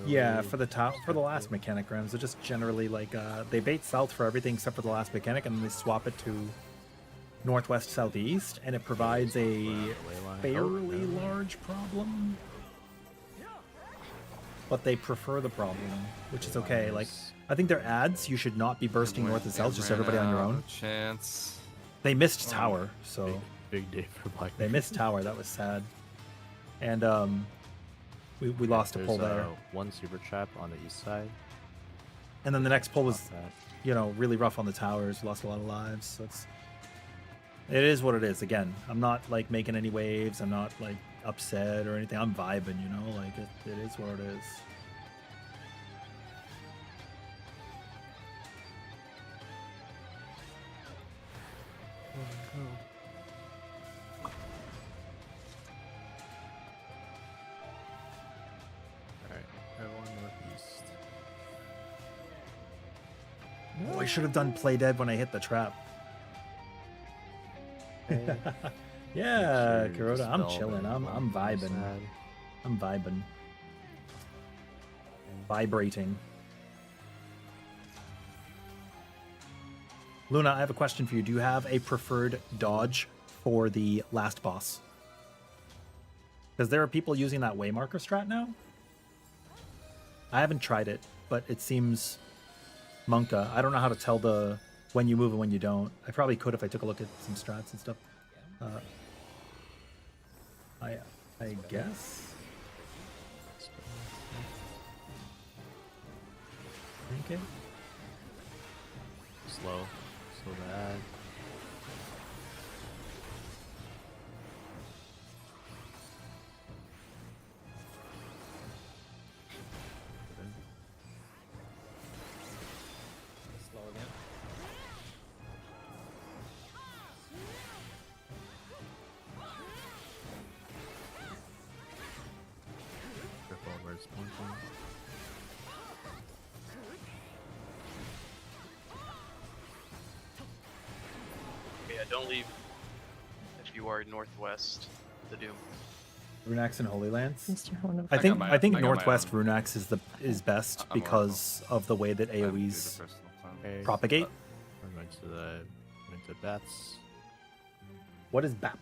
J: Yeah, for the last mechanic rounds, they're just generally like they bait south for everything except for the last mechanic, and then they swap it to northwest southeast, and it provides a fairly large problem. But they prefer the problem, which is okay. Like I think their ads, you should not be bursting north and south, just everybody on your own.
M: Chance.
J: They missed tower, so
N: big day for Black.
J: They missed tower. That was sad. And we lost a pull there.
N: 1 super trap on the east side.
J: And then the next pull was, really rough on the towers. Lost a lot of lives. So it is what it is. Again, I'm not like making any waves. I'm not like upset or anything. I'm vibing, like it is what it is.
N: Alright, everyone northeast.
J: Oh, I should have done play dead when I hit the trap.
N: Okay.
J: Yeah,
N: Make sure
J: Kuroda, I'm
N: dispel
J: chilling.
N: the
J: I'm vibing.
N: sad.
J: I'm vibing. Vibrating. Luna, I have a question for you. Do you have a preferred dodge for the last boss? Because there are people using that waymarker strat now. I haven't tried it, but it seems Monka. I don't know how to tell when you move and when you don't. I probably could if I took a look at some strats and stuff. I guess. Okay.
N: Slow bad.
G: Slow again.
N: Careful where it's pointing.
O: Yeah, don't leave if you are northwest the Doom.
J: Runax and Holy Lance.
H: Mr. Horn,
J: I think
M: I got my
J: Northwest
M: own.
J: Runax is best
M: I'm
J: because of the way that
M: I haven't
J: AoEs
M: do the personal time.
N: Okay,
J: propagate.
N: We're going to bats.
J: What is BAP?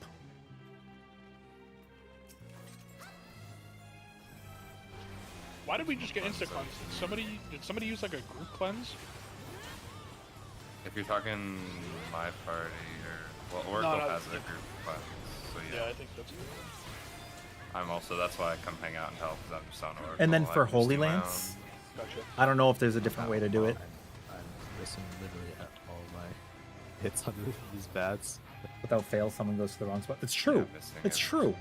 L: Why did we just get insta cleanse? Did somebody use like a group cleanse?
M: If you're talking my party or Oracle
L: No,
M: has a group class, so
L: Yeah, I think that's good.
M: I'm also that's why I come hang out and help because I'm just on Oracle.
J: And then
M: I
J: for
M: just
J: Holy
M: do my
J: Lance,
L: Gotcha.
J: I don't know if there's a different way to do it.
N: I'm missing literally at all my hits on these bats.
J: Without fail, someone goes to the wrong spot. It's true.
M: missing
J: It's
M: it.
J: true.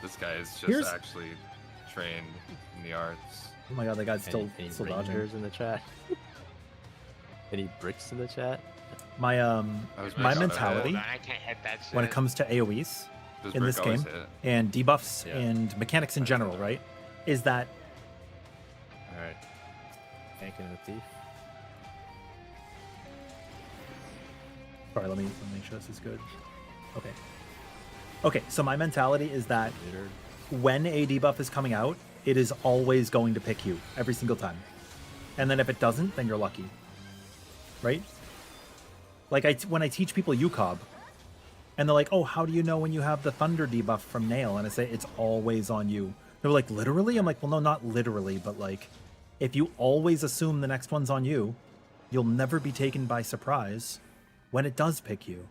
M: This guy is just
J: Here's-
M: actually trained in the arts.
J: Oh my god, that guy's still
N: Any
J: still dodging.
N: rangers in the chat? Any bricks in the chat?
J: My
M: was
J: my
M: bricks on the
J: mentality
P: Hold on, I can't hit that shit.
J: when it comes to AoEs
M: Does
J: in
M: brick
J: this
M: always
J: game
M: hit?
J: and debuffs
N: Yeah.
J: and mechanics in general, right, is that
N: Alright. Tanking the thief.
J: sorry, let me make sure this is good. Okay. Okay, so my mentality is that when a debuff is coming out, it is always going to pick you every single time. And then if it doesn't, then you're lucky. Right? Like when I teach people UCOB, and they're like, "Oh, how do you know when you have the thunder debuff from Nail?" And I say it's always on you. They're like, "Literally?" I'm like, "Well, no, not literally, but like if you always assume the next one's on you, you'll never be taken by surprise when it does pick you."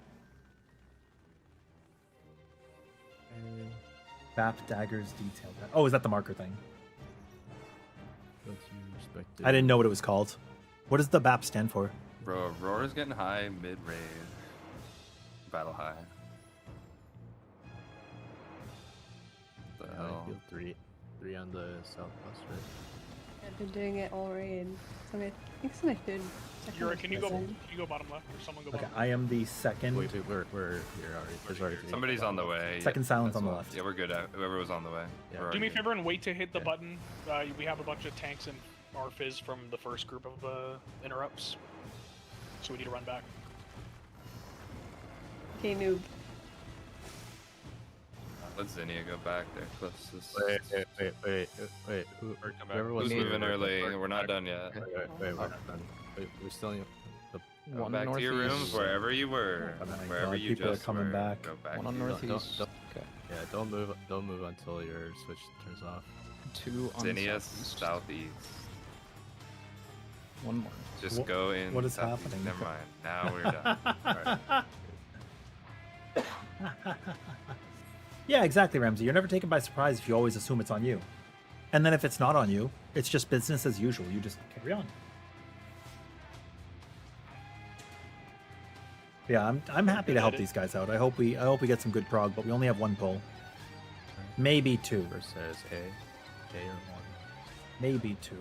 J: Bap daggers detailed. Oh, is that the marker thing? I didn't know what it was called. What does the BAP stand for?
M: Bro, Aurora's getting high mid-raid. Battle high. What the
N: I
M: hell?
N: feel three on the southwest, right?
T: I've been doing it all raid. So I think somebody should.
L: Can you go bottom left, or someone go
J: Okay,
L: bottom?
J: I am the second.
N: We're here already. There's already three.
M: Somebody's on the way.
J: Second silence
M: that's
J: on the
M: fine.
J: left.
M: Yeah, we're good. Whoever was on the way.
N: Yeah.
M: We're
L: Do me a
M: already
L: favor and wait to hit the button. We have a bunch of tanks and our fizz from the first group of interrupts, so we need to run back.
T: Okay, noob.
M: Let Zinnia go back there closest.
N: Wait. Whoever was
M: Who's moving
N: here-
M: early? We're not done yet.
N: Wait, we're not done. Wait, we're still in the
M: Go back to your rooms wherever you were.
J: Oh my
M: Wherever
J: God,
M: you
J: people are
M: just
J: coming
M: were.
J: back.
M: Go back
N: One
M: to
N: on
M: your
N: northeast.
M: rooms.
N: Yeah, don't move until your switch turns off.
S: Two on
M: Zinnia
S: southeast.
M: southeast.
S: One more.
M: Just
J: What-
M: go in.
J: what is
M: southeast.
J: happening?
M: Never mind. Now we're done. Alright.
J: Yeah, exactly, Ramsey. You're never taken by surprise if you always assume it's on you. And then if it's not on you, it's just business as usual. You just carry on. Yeah, I'm happy to help these guys out. I hope we get some good prog, but we only have one pull. Maybe two.
N: Versus A or one.
J: Maybe two.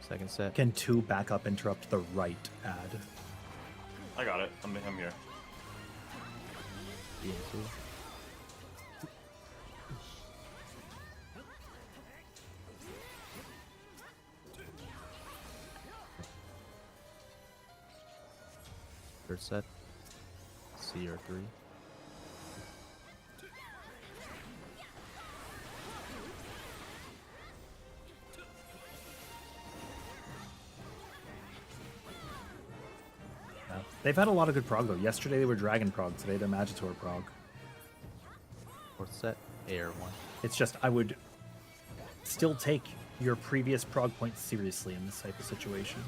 N: Second set.
J: Can two backup interrupt the right ad?
U: I got it. I'm here.
N: B and two. Third set. C or three.
J: Yeah. They've had a lot of good prog though. Yesterday they were Dragon prog. Today they're Magitor prog.
N: Fourth set. A or one.
J: It's just I would still take your previous prog points seriously in this type of situation.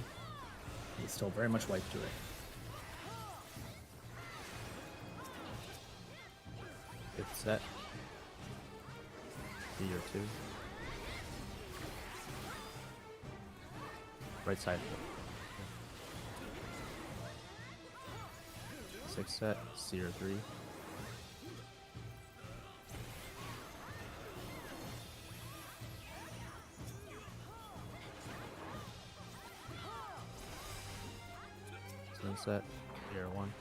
J: It's still very much life to it.
N: Fifth set. B or two. Right side. Sixth set. C or three. Sunset. A or one.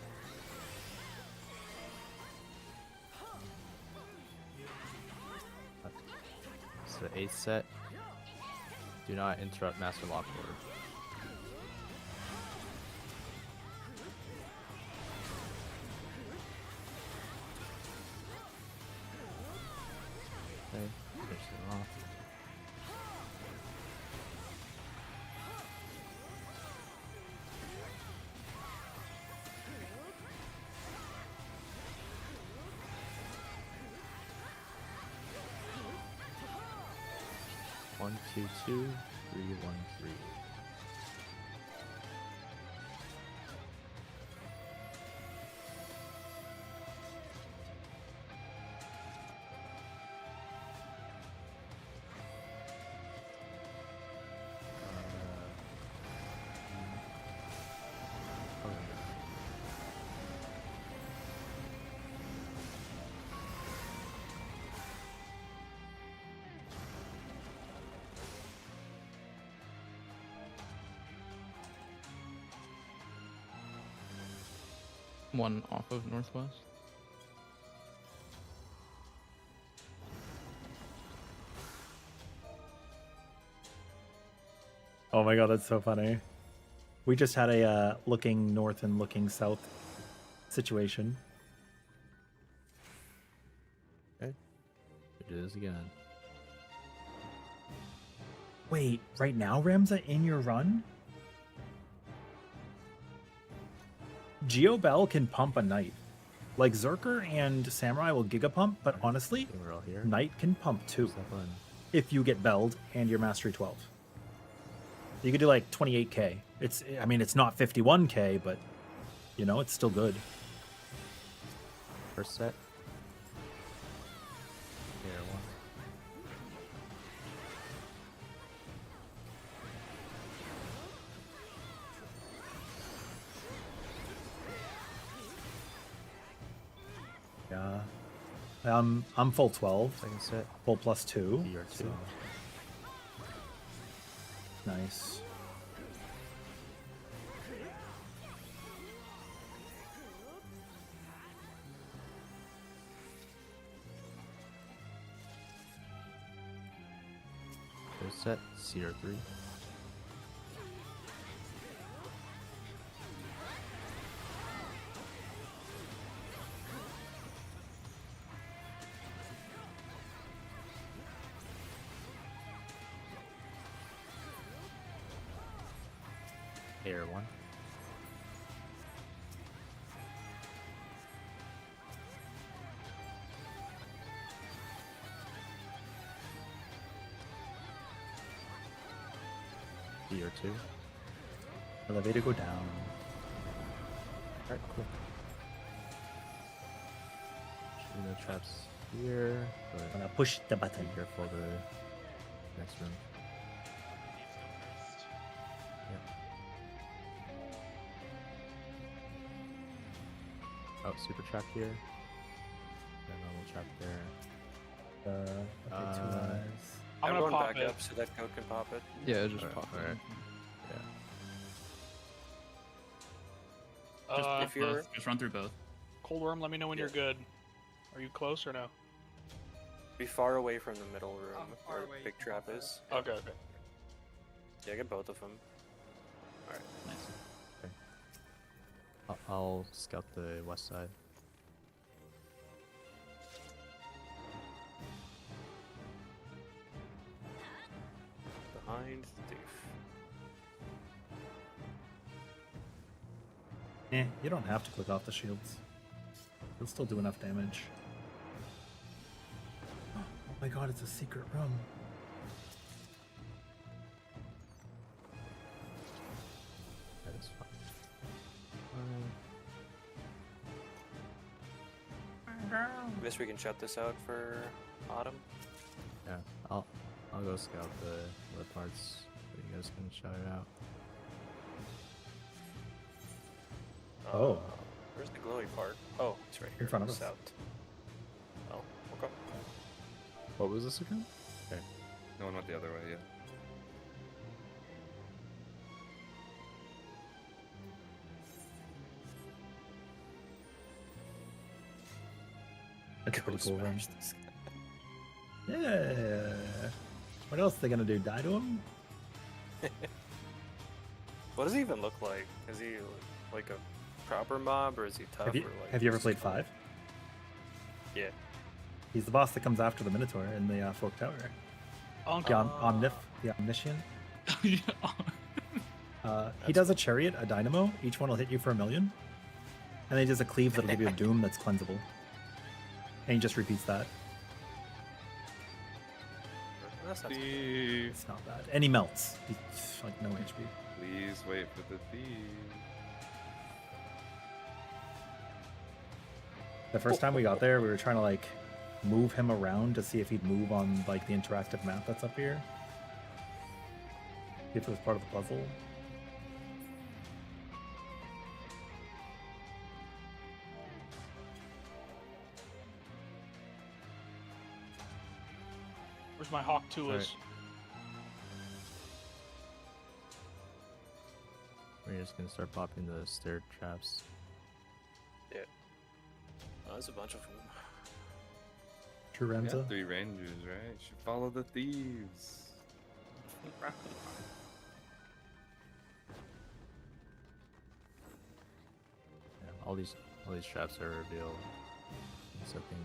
N: It's the eighth set. Do not interrupt Master Lock Order. Okay, finish it off. One, two, two, 3, 1, 3.
F: One off of northwest.
J: Oh my god, that's so funny. We just had a looking north and looking south situation.
N: Okay. It is again.
J: Wait, right now, Ramza, in your run? Geobell can pump a knight. Like Zerker and Samurai will Giga Pump, but honestly,
N: We're all here.
J: Knight can pump too.
N: Step on.
J: If you get belled and your Mastery 12. You could do like 28k. I mean, it's not 51k, but you know, it's still good.
N: First set. Here, one.
J: Yeah. I'm full 12.
N: Second set.
J: Full plus 2.
N: You're
J: So.
N: 2.
J: Nice.
N: First set. CR3. Air 1. Gear 2.
J: Elevator go down.
N: Alright, cool. Shooting the traps here, but
J: I'm gonna push the button.
N: be careful the next room. Oh, super trap here. And normal trap there.
J: Okay, 2 eyes.
L: I'm
K: I'm
L: gonna
K: going
L: pop
K: back
L: it.
K: up so that code can pop it.
F: Yeah, just
N: Alright,
F: pop it.
N: alright. Yeah.
L: Uh,
K: if you're
S: Just run through both.
L: Cold Worm, let me know when you're good. Are you close or no?
K: be far away from the middle room
C: far
K: where
C: away
K: big trap is.
L: Okay, okay.
K: Yeah, get both of them. Alright.
S: Nice.
N: I'll scout the west side.
K: Behind Thief.
J: You don't have to click off the shields. You'll still do enough damage. Oh my god, it's a secret room.
N: That is fine.
K: I guess we can shut this out for Autumn.
N: Yeah, I'll go scout the other parts. So you guys can shout it out.
J: Oh.
K: Where's the glowy part? Oh, it's right here.
J: In front of us.
K: South. Oh, okay.
N: What was this again? Okay.
M: No one went the other way yet.
J: That's a pretty
K: Go
J: cool room.
K: smash this guy.
J: Yeah. What else are they gonna do? Die to him?
K: What does he even look like? Is he like a proper mob or is he tough?
J: Have you,
K: or like
J: have you ever
K: just
J: played
K: cool?
J: 5?
K: Yeah.
J: He's the boss that comes after the Minotaur in the Fork Tower.
L: Unc.
J: The Omniscient. He does a chariot, a dynamo. Each one will hit you for 1,000,000. And then he does a cleave that'll give you a doom that's cleansable. And he just repeats that.
K: That's not
J: It's not bad. And he melts. He's like no HP.
M: Please wait for the thief.
J: The first time we got there, we were trying to like move him around to see if he'd move on like the interactive map that's up here. See if it was part of the puzzle.
L: Where's my Hawk 2 is?
N: We're just gonna start popping the stair traps.
K: there's a bunch of them.
J: True
M: We
J: Renza.
M: got 3 rangers, right? Should follow the thieves.
N: Yeah, all these traps are revealed. So I think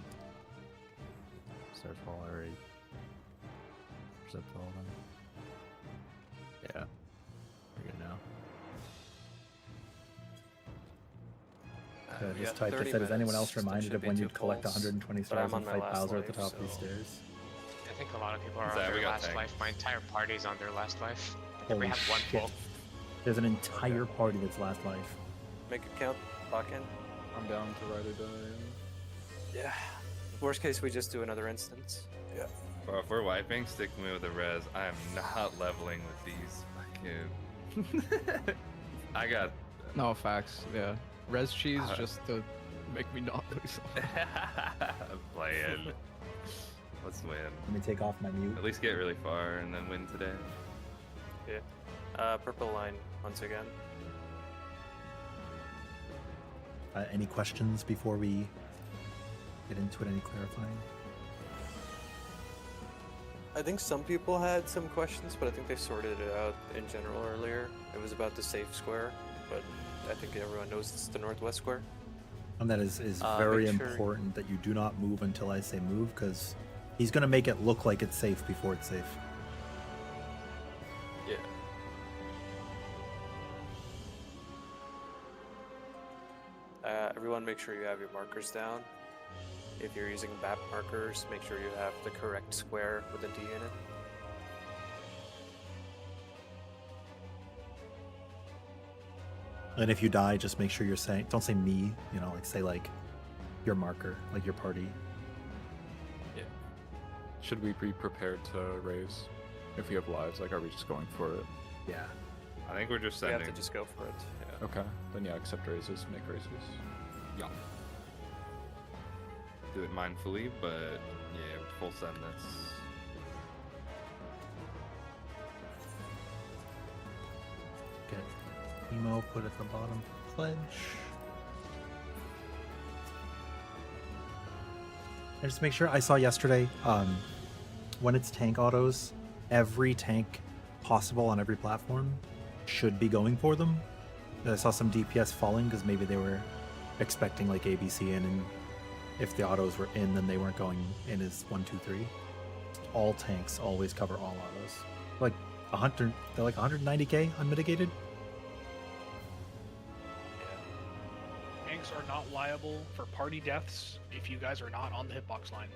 N: Starfall already percept all of them. Yeah, we're good now.
J: Yeah,
K: We
J: just
K: got
J: typed,
K: 30
J: it said, is anyone else
K: minutes. There
J: reminded
K: should
J: of
K: be
J: when
K: 2
J: you'd collect
K: pulls,
J: 120
K: but
J: stars
K: I'm
J: and
K: on my
J: fight
K: last
J: Bowser at the
K: life,
J: top of these
K: so-
J: stairs?
P: I think a lot of people are on
M: Zach, we
P: their
M: got
P: last
M: tanks.
P: life. My entire party's on their last life. I think
J: Holy
P: we have one
J: shit.
P: pull.
J: There's an entire party that's last life.
K: Make it count. Lock in.
F: I'm down to ride or die.
K: Yeah. Worst case, we just do another instance. Yeah.
M: Bro, if we're wiping, stick me with a res. I am not leveling with these fucking. I got.
F: No, facts. Yeah. Res cheese just to make me not lose.
M: Play it. Let's win.
J: Let me take off my mute.
M: At least get really far and then win today.
K: Yeah. Purple line once again.
J: Any questions before we get into it? Any clarifying?
K: I think some people had some questions, but I think they sorted it out in general earlier. It was about the safe square, but I think everyone knows it's the northwest square.
J: And that is very
K: make sure-
J: important that you do not move until I say move, because he's going to make it look like it's safe before it's safe.
K: Yeah. Everyone make sure you have your markers down. If you're using map markers, make sure you have the correct square with a D in it.
J: And if you die, just make sure you're saying, don't say me, you know, like say like your marker, like your party.
K: Yeah.
F: Should we be prepared to raise if we have lives? Like, are we just going for it?
J: Yeah.
M: I think we're just
K: We
M: sending.
K: have to just go for it. Yeah.
F: Okay. Then yeah, accept raises, make raises. Yeah.
M: Do it mindfully, but yeah, full send this.
J: Get emo put at the bottom. Pledge. And just make sure, I saw yesterday, when it's tank autos, every tank possible on every platform should be going for them. I saw some DPS falling because maybe they were expecting like ABC in, and if the autos were in, then they weren't going in as 1, 2, 3. All tanks always cover all autos. Like 100, they're like 190k unmitigated.
L: Tanks are not liable for party deaths if you guys are not on the hitbox line.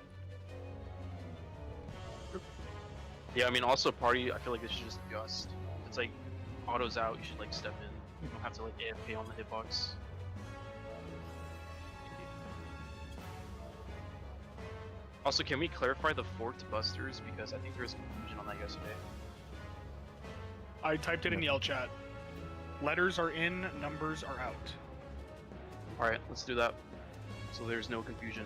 O: Yeah, I mean, also party, I feel like it should just adjust. If it's like autos out, you should like step in. You don't have to like AFK on the hitbox. Also, can we clarify the forked busters? Because I think there was confusion on that yesterday.
L: I typed it in Yell chat. Letters are in, numbers are out.
O: Alright, let's do that. So there's no confusion.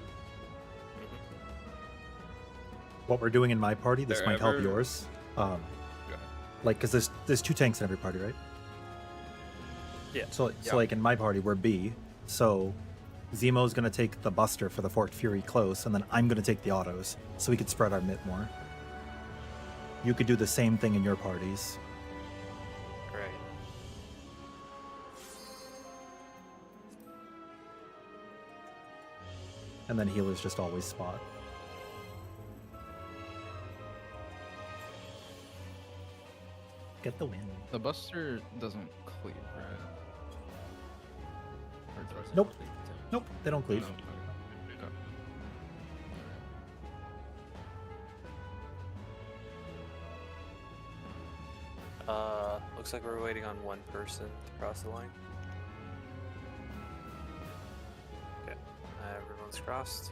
J: What we're doing in my party, this
M: There
J: might help
M: ever-
J: yours.
M: Go ahead.
J: Like, because there's 2 tanks in every party, right?
K: Yeah.
J: So
K: Yeah.
J: like in my party, we're B. So Zemo's gonna take the Buster for the Forked Fury close, and then I'm gonna take the autos, so we could spread our mitt more. You could do the same thing in your parties.
K: Right.
J: And then healers just always spot. Get the win.
F: The Buster doesn't cleave, right? Or does it?
J: Nope. Nope, they don't cleave.
F: No. Okay.
K: Looks like we're waiting on one person to cross the line. Okay, everyone's crossed.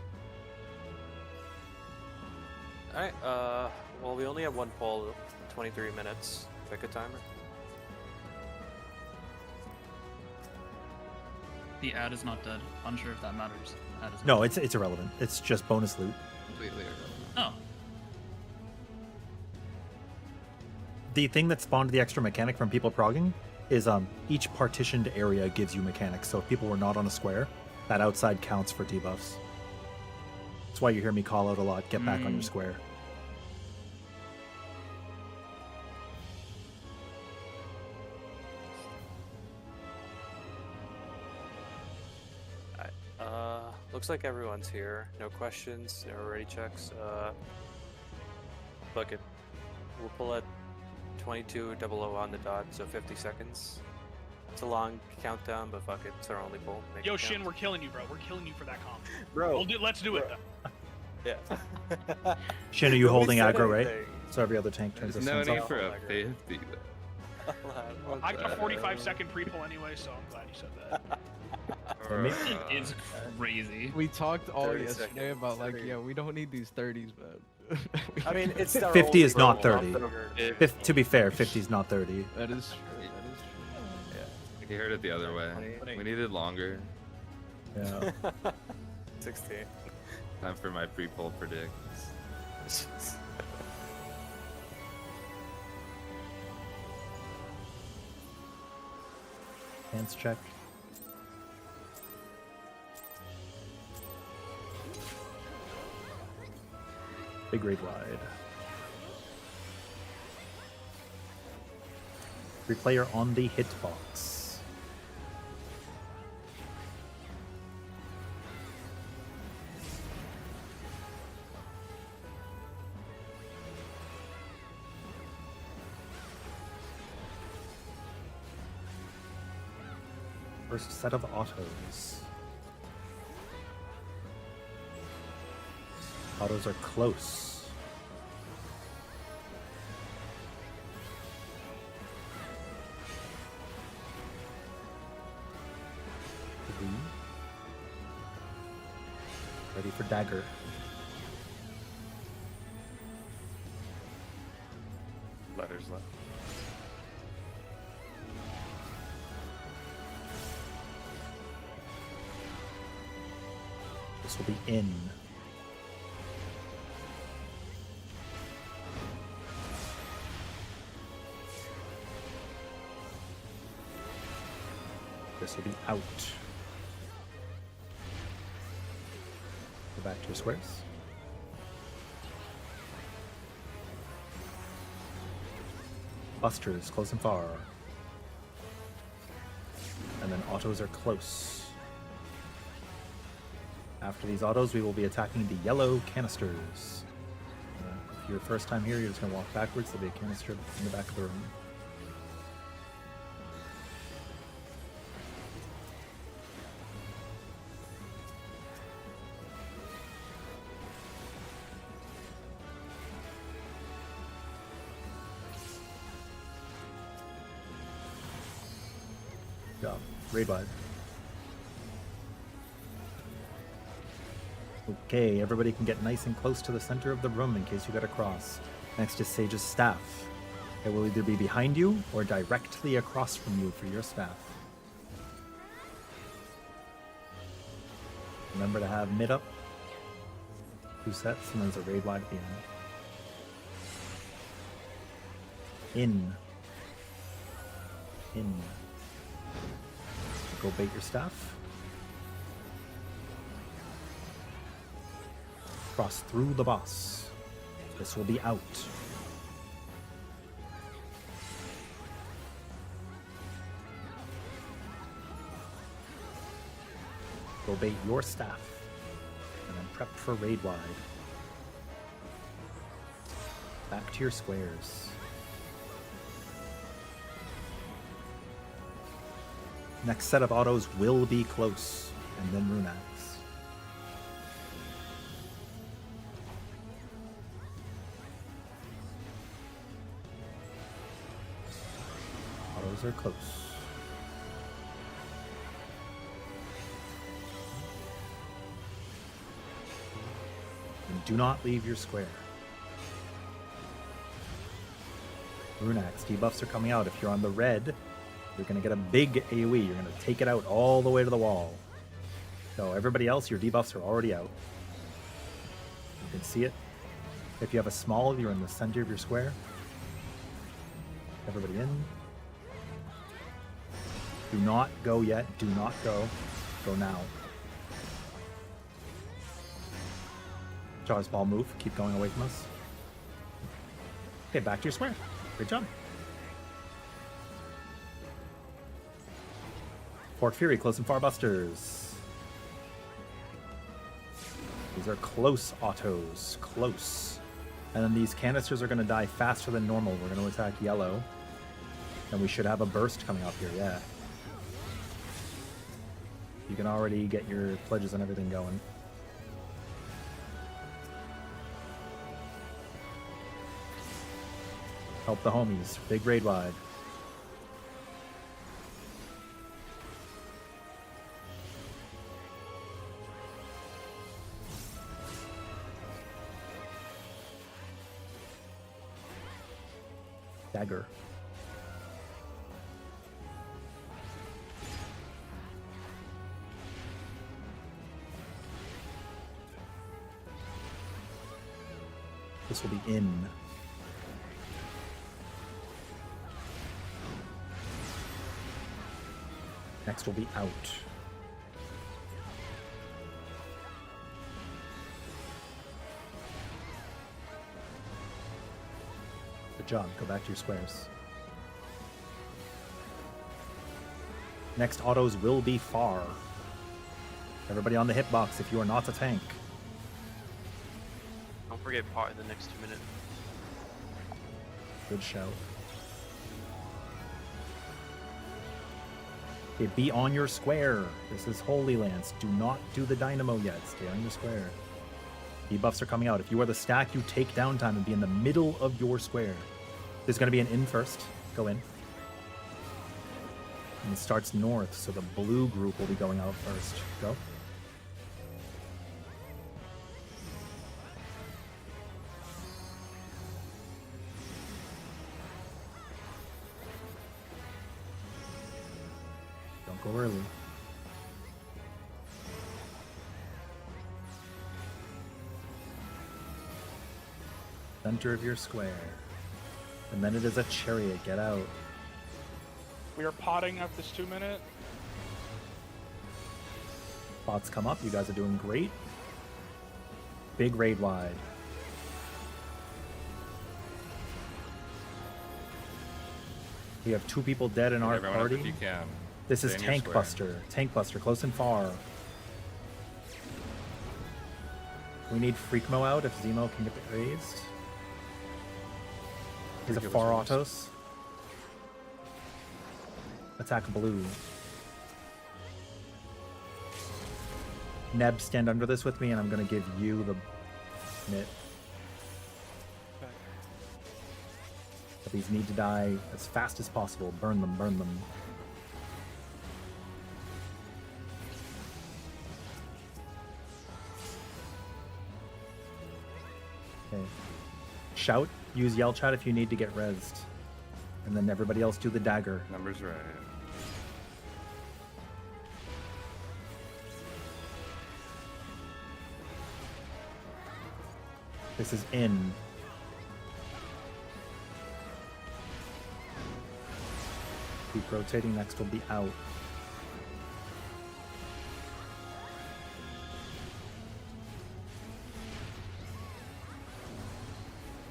K: Alright, well, we only have one poll, 23 minutes. Pick a timer.
S: The ad is not dead. Unsure if that matters. Ad is
J: No,
S: not
J: it's irrelevant. It's just bonus loot.
F: Completely irrelevant.
S: Oh.
J: The thing that spawned the extra mechanic from people progging is each partitioned area gives you mechanics. So if people were not on a square, that outside counts for debuffs. That's why you hear me call out a lot. Get back on your square.
K: Looks like everyone's here. No questions, no ready checks. Fuck it. We'll pull at 22:00 on the dot, so 50 seconds. It's a long countdown, but fuck it. It's our only pull. Make
L: Yo,
K: it count.
L: Shin, we're killing you, bro. We're killing you for that comp.
K: Bro.
L: Let's do it.
K: Yeah.
J: Shin, are you
K: Nobody
J: holding
K: said
J: aggro, right?
K: anything.
J: So every other tank turns
M: There's
J: their
M: no
J: stance
M: need
J: off?
M: for a 50.
L: I got a 45-second pre-pull anyway, so I'm glad you said that.
S: It's crazy.
Q: We talked all
K: 30
Q: yesterday
K: seconds,
Q: about like,
K: 30.
Q: yeah, we don't need these 30s, man.
K: I mean, it's our
J: 50
K: only
J: is not
K: pull.
J: 30. To be fair, 50 is not 30.
Q: That is true. That is true.
K: Yeah.
M: You heard it the other way. We needed longer.
J: Yeah.
K: 16.
M: Time for my pre-pull predicts.
J: Hands check. Big raid wide. 3-player on the hitbox. First set of autos. Autos are close. Ready for dagger.
M: Letters left.
J: This will be in. This will be out. Go back to your squares. Busters, close and far. And then autos are close. After these autos, we will be attacking the yellow canisters. If you're first time here, you're just going to walk backwards. There'll be a canister in the back of the room. Good job. Raid wide. Okay, everybody can get nice and close to the center of the room in case you got to cross. Next is Sage's staff. It will either be behind you or directly across from you for your staff. Remember to have mid up, 2 sets, and there's a raid wide at the end. In. Go bait your staff. Cross through the boss. This will be out. Go bait your staff. And then prep for raid wide. Back to your squares. Next set of autos will be close, and then Rune Axe. Autos are close. And do not leave your square. Rune Axe debuffs are coming out. If you're on the red, you're going to get a big AoE. You're going to take it out all the way to the wall. So everybody else, your debuffs are already out. You can see it. If you have a small, you're in the center of your square. Everybody in. Do not go yet. Do not go. Go now. Jar's ball move. Keep going away from us. Okay, back to your square. Great job. Fort Fury, close and far busters. These are close autos. Close. And then these canisters are going to die faster than normal. We're going to attack yellow. And we should have a burst coming up here, yeah. You can already get your pledges and everything going. Help the homies. Big raid wide. Dagger. This will be in. Next will be out. Good job. Go back to your squares. Next autos will be far. Everybody on the hitbox if you are not a tank.
O: Don't forget pot in the next 2 minutes.
J: Good shout. Okay, be on your square. This is Holy Lance. Do not do the dynamo yet. Stay on your square. Debuffs are coming out. If you are the stack, you take downtime and be in the middle of your square. There's going to be an in first. Go in. And it starts north, so the blue group will be going out first. Go. Don't go early. Center of your square. And then it is a chariot. Get out.
L: We are potting at this 2 minute.
J: Bots come up. You guys are doing great. Big raid wide. We have 2 people dead in our
M: Everyone up
J: party.
M: if you can.
J: This
M: Stay
J: is
M: in your
J: Tank
M: square.
J: Buster. Tank Buster, close and far. We need Freakmo out if Zemo can get raised. He's a
F: Give us
J: far
F: one.
J: autos. Attack blue. Neb, stand under this with me, and I'm gonna give you the mitt. But these need to die as fast as possible. Burn them, burn them. Okay. Shout, use yell chat if you need to get rezzed. And then everybody else do the dagger.
M: Numbers right.
J: This is in. Keep rotating, next will be out.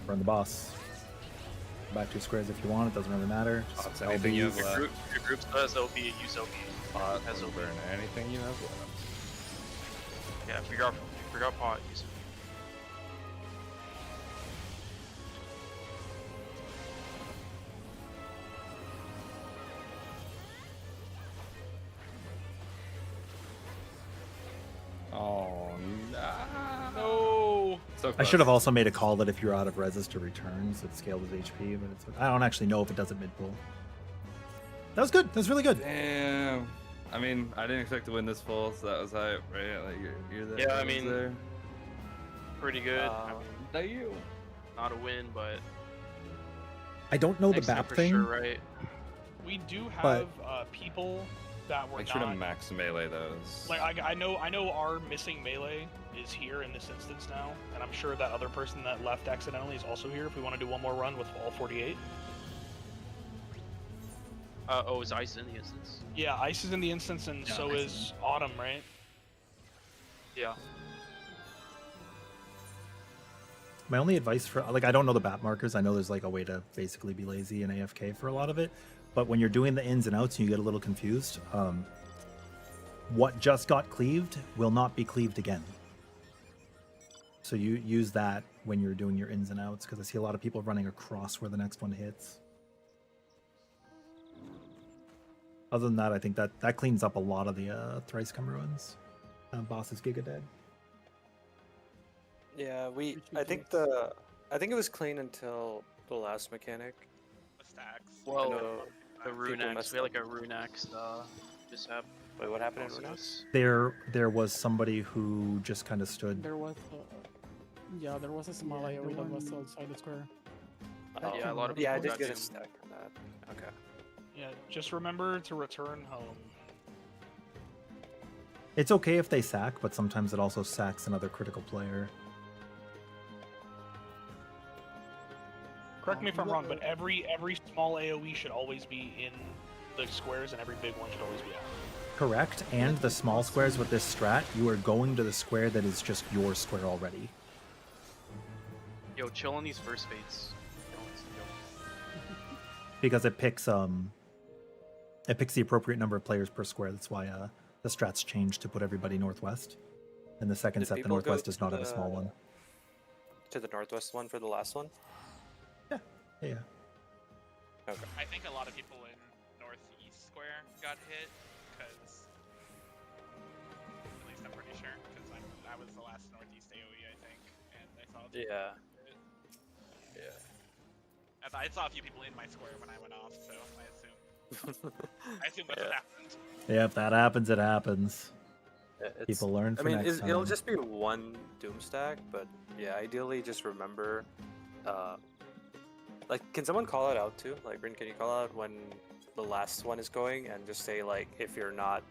J: Burn the boss. Back to your squares if you want, it doesn't really matter. Just
M: Pots, anything you have
J: LBs.
M: left.
O: Your group does OP, use OP.
M: Pot,
O: Has
M: or
O: OP.
M: burn anything you have left.
O: Yeah, figure out pot, use OP.
M: Oh,
L: no.
M: So
J: I should have also made a call that if you're out of reses to return, so it scaled his HP, but it's, I don't actually know if it does it mid-pull. That was good. That was really good.
M: Damn. I mean, I didn't expect to win this full, so that was hype, right? Like, you're there.
O: Yeah, I
M: everyone's
O: mean,
M: there.
O: Pretty good.
M: You.
O: Not a win, but
J: I don't know the
O: next time
J: BAP
O: for
J: thing.
O: Sure, right?
L: We do
J: But-
L: have people that were
M: Make sure to
L: not.
M: max melee those.
L: Like I know our missing melee is here in this instance now, and I'm sure that other person that left accidentally is also here. If we want to do one more run with all 48.
O: Oh, is Ice in the instance?
L: Yeah, Ice is in the instance, and
O: Yeah,
L: so
O: Ice
L: is Autumn, right?
O: Yeah.
J: My only advice for like I don't know the bat markers. I know there's like a way to basically be lazy and AFK for a lot of it, but when you're doing the ins and outs and you get a little confused, what just got cleaved will not be cleaved again. So you use that when you're doing your ins and outs, because I see a lot of people running across where the next one hits. Other than that, I think that cleans up a lot of the thrice come ruins. Boss's Giga dead.
K: Yeah, I think it was clean until the last mechanic.
O: Well, the
K: people
O: Runex.
K: messed
O: We had
K: up.
O: like a Runex mishap.
K: Wait, what happened in Runex?
J: There was somebody who just kind of stood.
Q: There was, yeah, there was a small AoE that was outside the square.
O: Yeah, a lot of
K: Yeah, I
O: people
K: did
O: got
K: get a
O: doomed.
K: stack from that. Okay.
L: Yeah, just remember to return home.
J: It's okay if they sack, but sometimes it also sacks another critical player.
L: Correct me if I'm wrong, but every small AoE should always be in the squares, and every big one should always be out.
J: Correct, and the small squares with this strat, you are going to the square that is just your square already.
O: Yo, chill on these first fates.
J: Because it picks the appropriate number of players per square. That's why the strats change to put everybody northwest. And the second
K: Did
J: set, the
K: people go
J: northwest does
K: to
J: not have a small one.
K: To the northwest one for the last one?
J: Yeah.
K: Okay.
E: I think a lot of people in Northeast Square got hit, because at least I'm pretty sure, because I was the last Northeast AoE, I think, and I saw.
K: Yeah.
E: I saw a few people in my square when I went off, so I assume that's what happened.
J: Yeah, if that happens, it happens.
K: Yeah, it's-
J: People learn
K: I
J: for
K: mean,
J: next
K: it'll
J: time.
K: just be one doom stack, but yeah, ideally just remember, like, can someone call it out too? Like, Rin, can you call out when the last one is going and just say, like, if you're not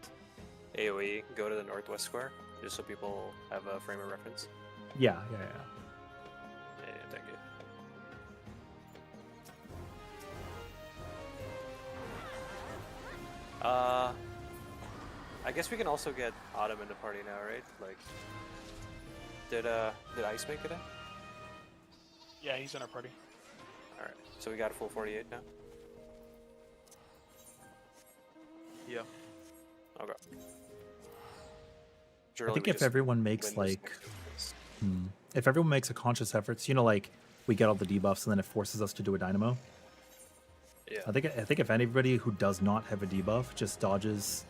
K: AoE, go to the northwest square, just so people have a frame of reference?
J: Yeah.
K: Yeah, thank you. I guess we can also get Autumn in the party now, right? Like, did Ice make it in?
L: Yeah, he's in our party.
K: Alright, so we got a full 48 now?
O: Yeah.
K: Okay.
J: I think if everyone makes like, if everyone makes a conscious effort, like we get all the debuffs and then it forces us to do a dynamo.
K: Yeah.
J: I think if anybody who does not have a debuff just dodges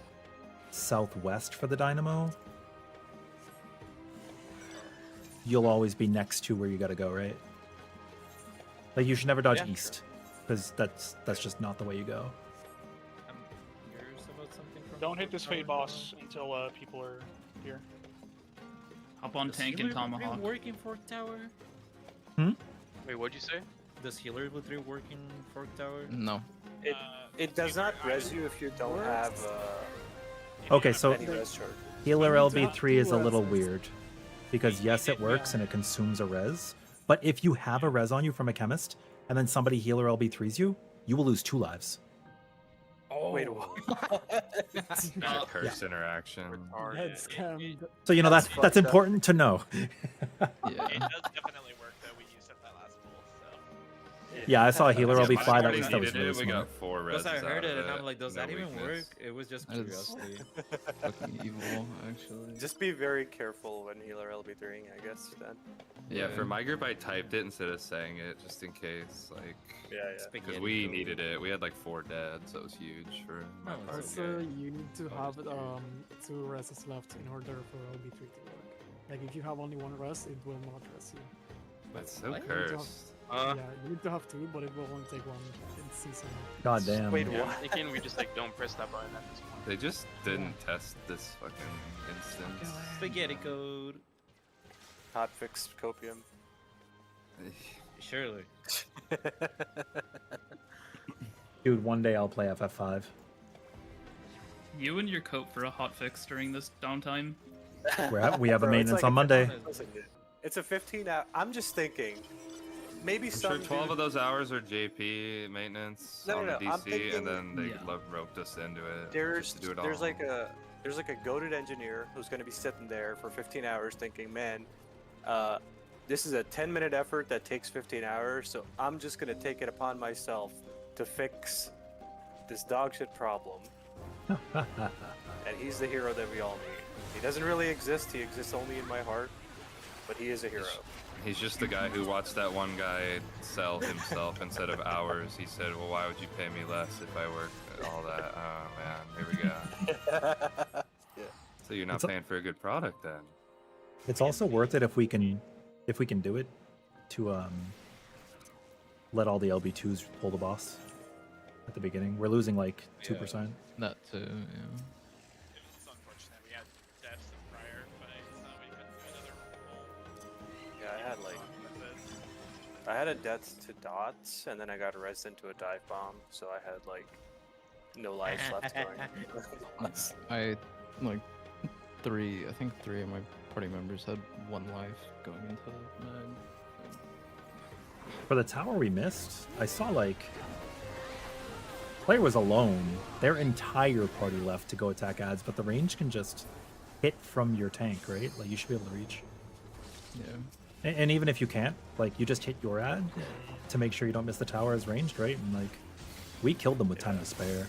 J: southwest for the dynamo, you'll always be next to where you got to go, right? Like you should never dodge east, because that's just not the way you go.
L: Don't hit this fade boss until people are here.
S: Hop on tank and tomahawk.
G: Work in Fork Tower?
O: Wait, what'd you say?
G: Does Healer with 3 work in Fork Tower?
S: No.
K: It does not res you if you don't have
J: Okay, so
K: any res charge.
J: healer LB3 is a little weird, because yes, it works and it consumes a res, but if you have a res on you from a chemist and then somebody healer LB3s you, you will lose 2 lives.
K: Oh. Wait, what?
M: Curse interaction.
Q: Head scammed.
J: So that's important to know.
E: It does definitely work, though. We used it that last pool, so.
J: Yeah, I saw a healer
M: Yeah,
J: LB
M: my
J: fly.
M: party
J: That was
M: needed
J: really
M: it, we
J: smart.
M: got 4 res.
G: Because I heard it and I'm like, does that even work? It was just
S: That's
G: curiosity.
S: fucking evil, actually.
K: Just be very careful when healer LB3ing, I guess, then.
M: Yeah, for my group I typed it instead of saying it, just in case, like, because we needed it. We had like 4 dead, so it was huge for my party.
Q: Also, you need to have 2 reses left in order for LB3 to work. Like if you have only 1 res, it will not res you.
M: That's so
Q: You need to have-
M: cursed.
Q: yeah, you need to have 2, but it will only take 1 in season.
J: God damn.
K: Wait,
O: Yeah,
K: what?
O: I'm thinking we just like don't press that button at this point.
M: They just didn't test this fucking instance.
G: Spaghetti code.
K: Hotfix copium.
G: Surely.
J: Dude, one day I'll play FF5.
S: You and your coat for a hotfix during this downtime.
J: We have a
K: Bro, it's
J: maintenance
K: like
J: on Monday.
K: Listen, it's a 15-hour. I'm just thinking, maybe
M: I'm
K: some
M: sure 12
K: dude-
M: of those hours are JP maintenance
K: No,
M: on
K: no,
M: the
K: no, I'm
M: DC,
K: thinking-
M: and then they
S: Yeah.
M: roped us into it
K: There's
M: just to do it all.
K: there's like a goated engineer who's going to be sitting there for 15 hours thinking, man, this is a 10-minute effort that takes 15 hours, so I'm just gonna take it upon myself to fix this dogshit problem. And he's the hero that we all need. He doesn't really exist, he exists only in my heart, but he is a hero.
M: He's just the guy who watched that one guy sell himself instead of hours. He said, well, why would you pay me less if I worked all that? Oh, man, here we go. So you're not paying for a good product, then?
J: It's also worth it if we can do it to let all the LB2s pull the boss at the beginning. We're losing like 2%.
B: That too, yeah.
E: It's unfortunate we had deaths in prior fights, so we couldn't do another
K: Yeah, I had a death to dots, and then I got rezzed into a dive bomb, so I had like no lives left going.
B: I think three of my party members had 1 life going into mid.
J: For the tower we missed, I saw like player was alone. Their entire party left to go attack ads, but the range can just hit from your tank, right? Like you should be able to reach.
B: Yeah.
J: And even if you can't, like you just hit your ad to make sure you don't miss the tower as ranged, right? And like we killed them with time to spare.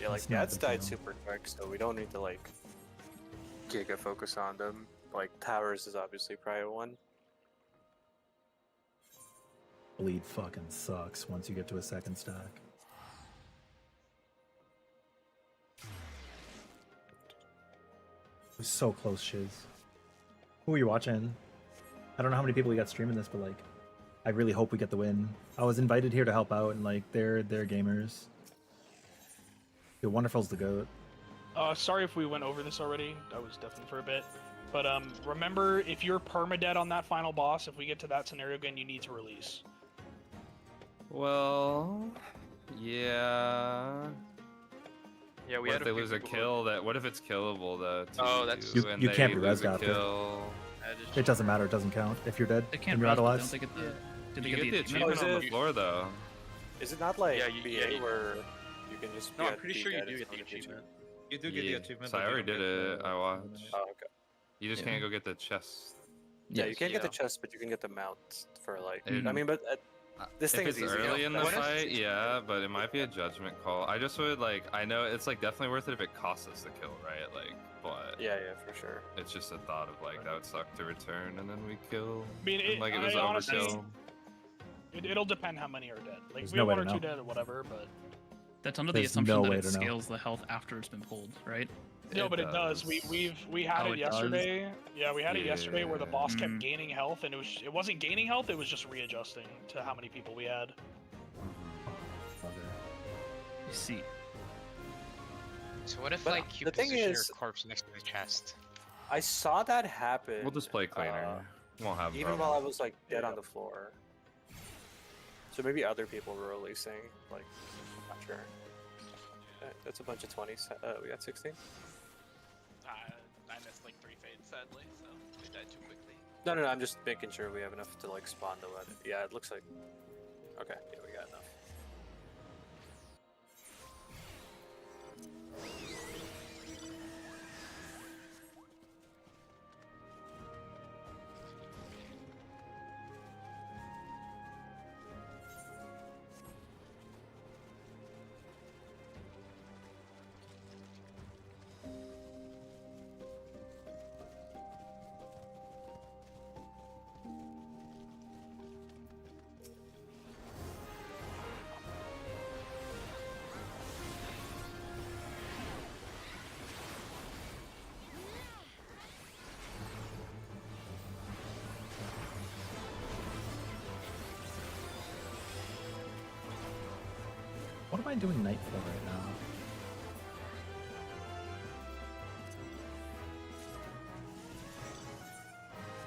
K: Yeah, like
J: It's not a
K: ads
J: big
K: died
J: deal.
K: super quick, so we don't need to like giga focus on them. Like towers is obviously prior 1.
J: Bleed fucking sucks once you get to a second stack. It was so close, Shiz. Who are you watching? I don't know how many people we got streaming this, but like, I really hope we get the win. I was invited here to help out, and like, they're gamers. Dude, Wonderful's the goat.
L: Sorry if we went over this already. I was deafened for a bit. But remember, if you're permadead on that final boss, if we get to that scenario again, you need to release.
M: Well, yeah.
O: Yeah, we
M: what
O: had
M: if they
O: a few
M: lose a
O: people
M: kill? What if it's killable though?
O: Oh, that's-
J: You
M: and
J: can't
M: they
J: be
M: lose
J: rezzed
M: a
J: after.
M: kill.
J: It doesn't matter. It doesn't count if you're dead
S: They
J: and
S: can't
J: you're out
S: rest, but
J: alive.
S: don't they get the? Did they
M: You
S: get
M: get
S: the
M: the achievement on the
K: it-
M: floor though.
K: Is it not like
O: Yeah,
K: BA where you can just
O: No,
K: be
O: I'm
K: at
O: pretty
K: be
O: sure you
K: dead
O: do
K: and
O: get the
K: someone hits you?
O: achievement.
G: You do get the achievement.
M: So I
G: but you
M: already
G: don't
M: did
G: get
M: it.
G: the-
M: I watched.
K: Oh, okay.
M: You just can't go get the chest.
K: Yeah, you can't get the
O: Yeah.
K: chest, but you can get the mount for like.
M: It-
K: I mean, but this
M: if
K: thing
M: it's
K: is easy.
M: early in the
K: That's-
M: fight, yeah, but it might be a judgment call. I just would like. I know it's like definitely worth it if it costs us the kill, right? Like, but
K: Yeah, for sure.
M: it's just a thought of like that would suck to return and then we kill.
L: I mean,
M: and, like it was
L: I honestly,
M: overkill.
L: it'll depend how many are dead. Like,
J: There's
L: we
J: no
L: have
J: way
L: 1 or
J: to
L: 2
J: know.
L: dead or whatever, but.
S: That's under the
J: There's
S: assumption
J: no
S: that
J: way
S: it
J: to know.
S: scales the health after it's been pulled, right?
L: No, but it does. We had
S: Oh,
L: it
S: it does?
L: yesterday. Yeah, we had it yesterday where the boss kept
S: Mm.
L: gaining health, and it wasn't gaining health. It was just readjusting to how many people we had.
S: You see.
P: So what if
K: But
P: like you
K: the thing
P: position
K: is-
P: your corpse next to the chest?
K: I saw that happen.
M: We'll just play cleaner. Won't have. a
K: Even
M: problem.
K: while I was like dead on the floor. So maybe other people were releasing. Like, I'm not sure. That's a bunch of 20s. We got 16.
E: I missed like 3 fades sadly, so they died too quickly.
K: No, I'm just making sure we have enough to like spawn the weapon. Yeah, it looks like. Okay, yeah, we got enough.
J: What am I doing Nightfall right now?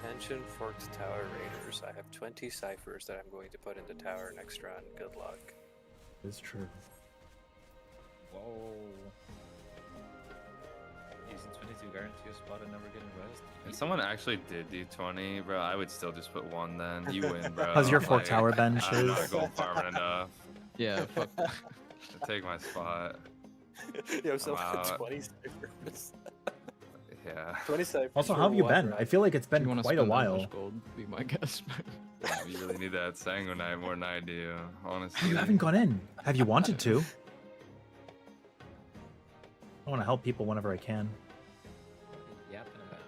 K: Attention Forked Tower Raiders. I have 20 ciphers that I'm going to put into tower next run. Good luck.
J: It's true.
G: Whoa. Using 22 guarantee a spot and never getting rest.
M: If someone actually did do 20, bro, I would still just put 1 then. You win, bro.
J: How's your
M: I'm
J: Fork Tower bench
M: I'm
J: is?
M: not gold farming enough.
B: Yeah, fuck.
M: Take my spot.
K: Yo, so
M: I'm out.
K: 20 ciphers.
M: Yeah.
K: 27.
J: Also, how have you been? I feel like it's
B: If you
J: been
B: wanna
J: quite a
B: spend that
J: while.
B: much gold, be my guest.
M: You really need that sanguinite more than I do, honestly.
J: You haven't gone in. Have you wanted to? I want to help people whenever I can.
G: Yapping about.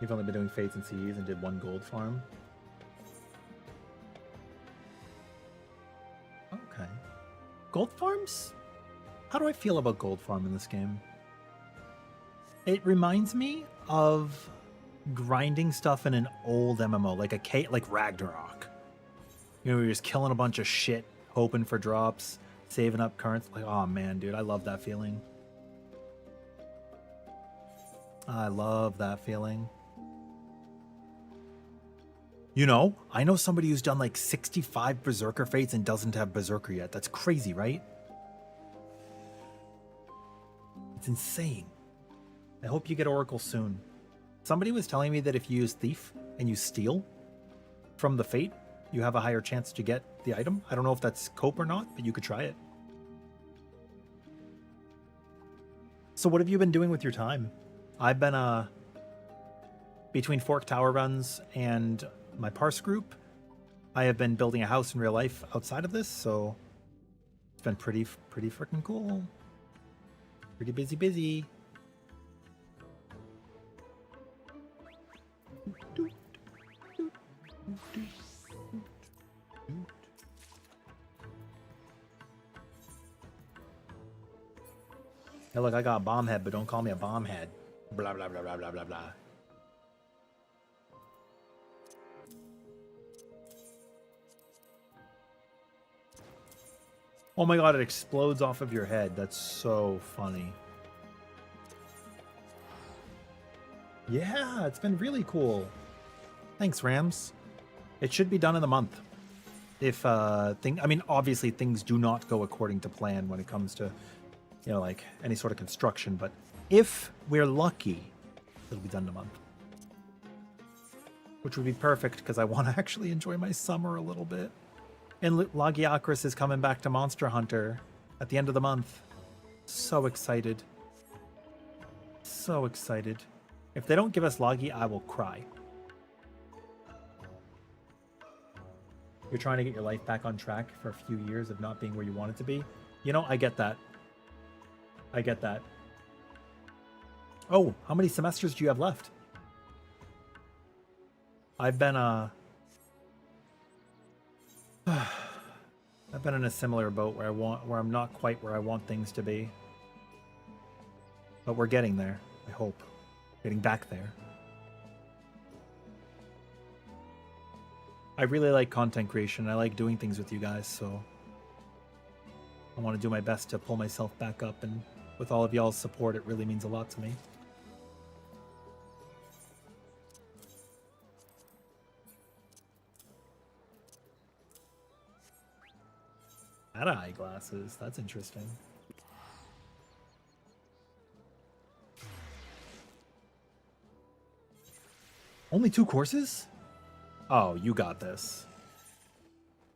J: You've only been doing Fates and CEs and did one gold farm. Okay. Gold farms? How do I feel about gold farm in this game? It reminds me of grinding stuff in an old MMO, like Ragnarok. You know, you're just killing a bunch of shit, hoping for drops, saving up currents. Like, oh man, dude, I love that feeling. I love that feeling. You know, I know somebody who's done like 65 Berserker Fates and doesn't have Berserker yet. That's crazy, right? It's insane. I hope you get Oracle soon. Somebody was telling me that if you use Thief and you steal from the Fate, you have a higher chance to get the item. I don't know if that's cope or not, but you could try it. So what have you been doing with your time? I've been, between Fork Tower runs and my parse group, I have been building a house in real life outside of this, so it's been pretty freaking cool. Pretty busy. Hey, look, I got a bomb head, but don't call me a bomb head. Blah, blah, blah, blah, blah, blah, blah. Oh my god, it explodes off of your head. That's so funny. Yeah, it's been really cool. Thanks, Rams. It should be done in a month. If, I mean, obviously things do not go according to plan when it comes to, you know, like any sort of construction, but if we're lucky, it'll be done in a month. Which would be perfect because I want to actually enjoy my summer a little bit. And Logiacris is coming back to Monster Hunter at the end of the month. So excited. So excited. If they don't give us Logi, I will cry. You're trying to get your life back on track for a few years of not being where you want it to be. You know, I get that. I get that. Oh, how many semesters do you have left? I've been I've been in a similar boat where I'm not quite where I want things to be. But we're getting there, I hope. Getting back there. I really like content creation. I like doing things with you guys, so I want to do my best to pull myself back up, and with all of y'all's support, it really means a lot to me. Out of eyeglasses. That's interesting. Only 2 courses? Oh, you got this.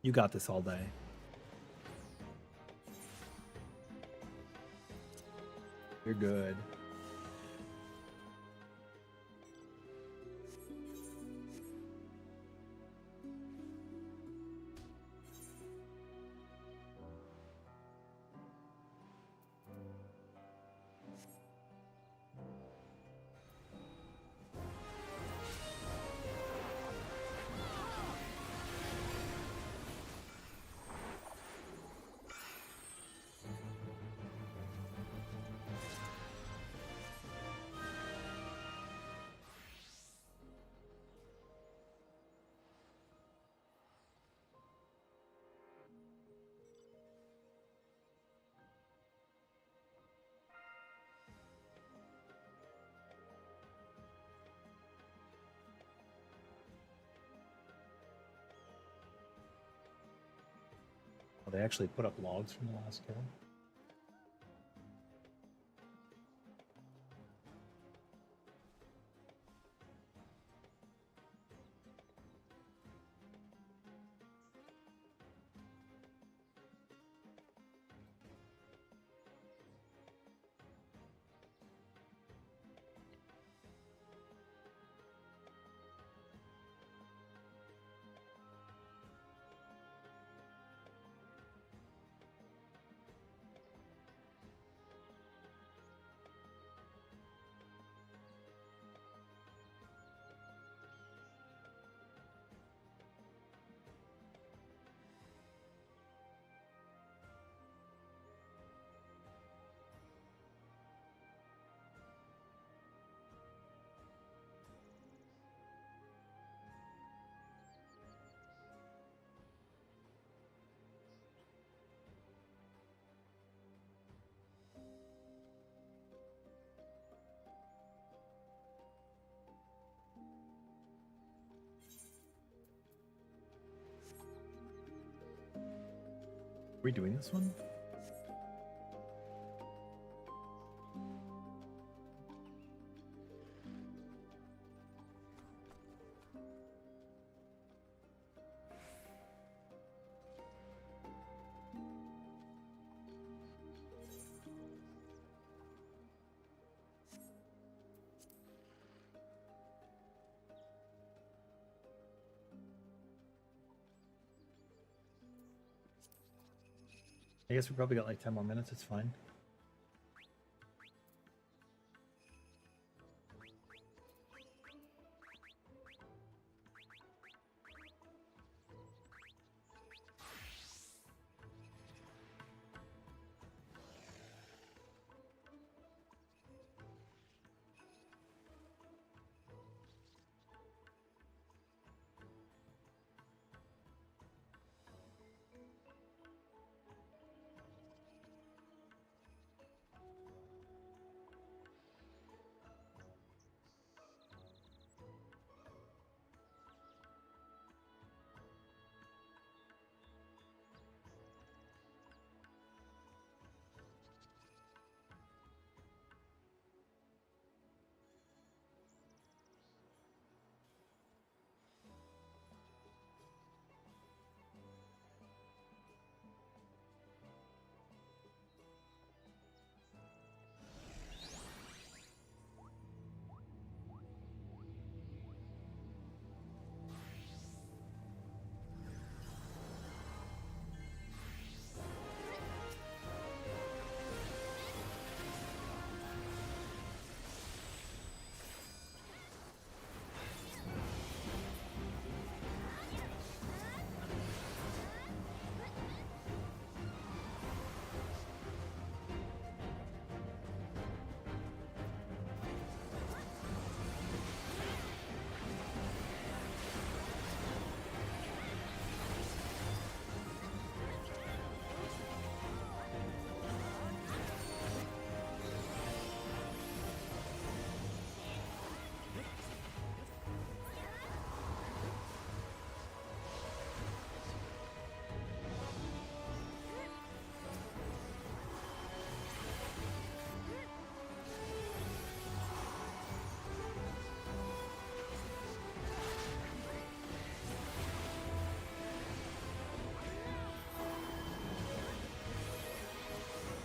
J: You got this all day. You're good. Oh, they actually put up logs from the last kill. we doing this one? I guess we probably got like 10 more minutes, it's fine.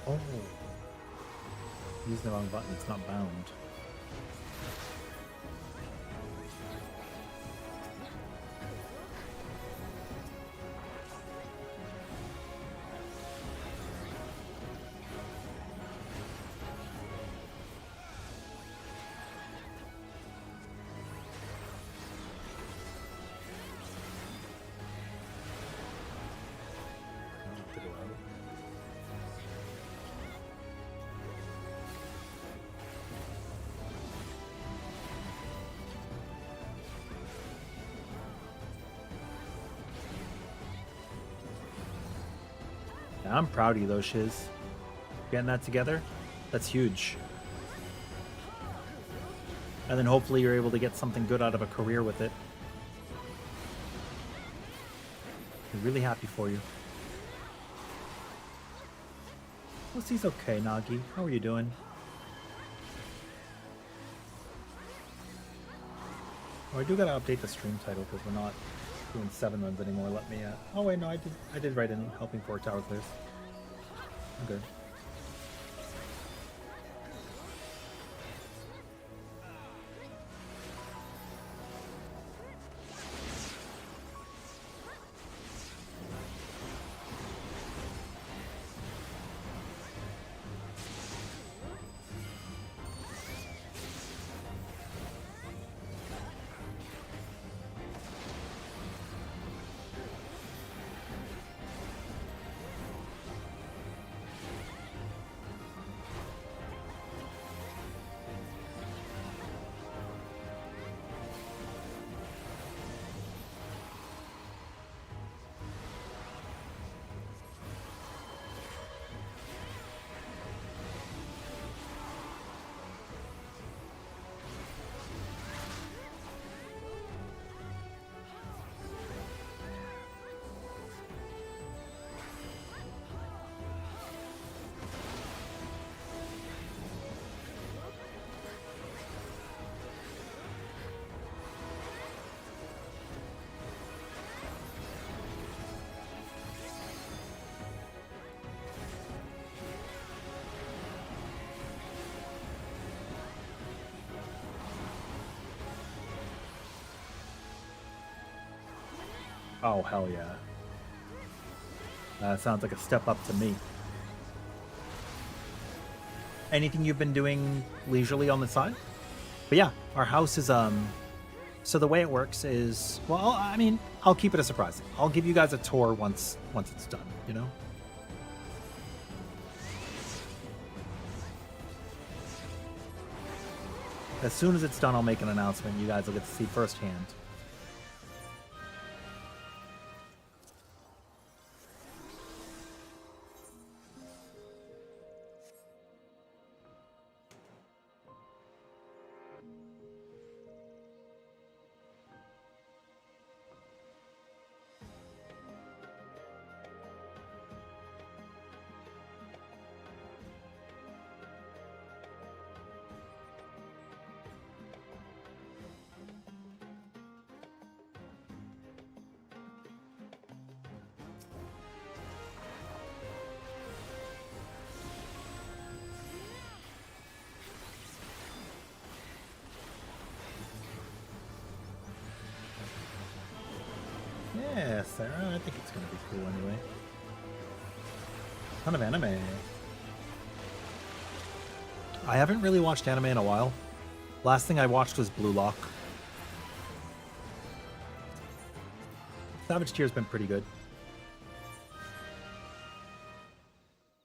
J: Oh. Using the wrong button, it's not bound. I'm proud of you though, Shiz. Getting that together, that's huge. And then hopefully you're able to get something good out of a career with it. I'm really happy for you. Pussy's okay, Nagi. How are you doing? Oh, I do gotta update the stream title because we're not doing 7 runs anymore. Let me oh wait, no, I did write in helping 4 tower clears. I'm good. Oh, hell yeah. That sounds like a step up to me. Anything you've been doing leisurely on the side? But yeah, our house is, so the way it works is, well, I mean, I'll keep it a surprise. I'll give you guys a tour once it's done, you know? As soon as it's done, I'll make an announcement. You guys will get to see firsthand. Yeah, Sarah, I think it's gonna be cool anyway. Ton of anime. I haven't really watched anime in a while. Last thing I watched was Blue Lock. Savage Tier's been pretty good.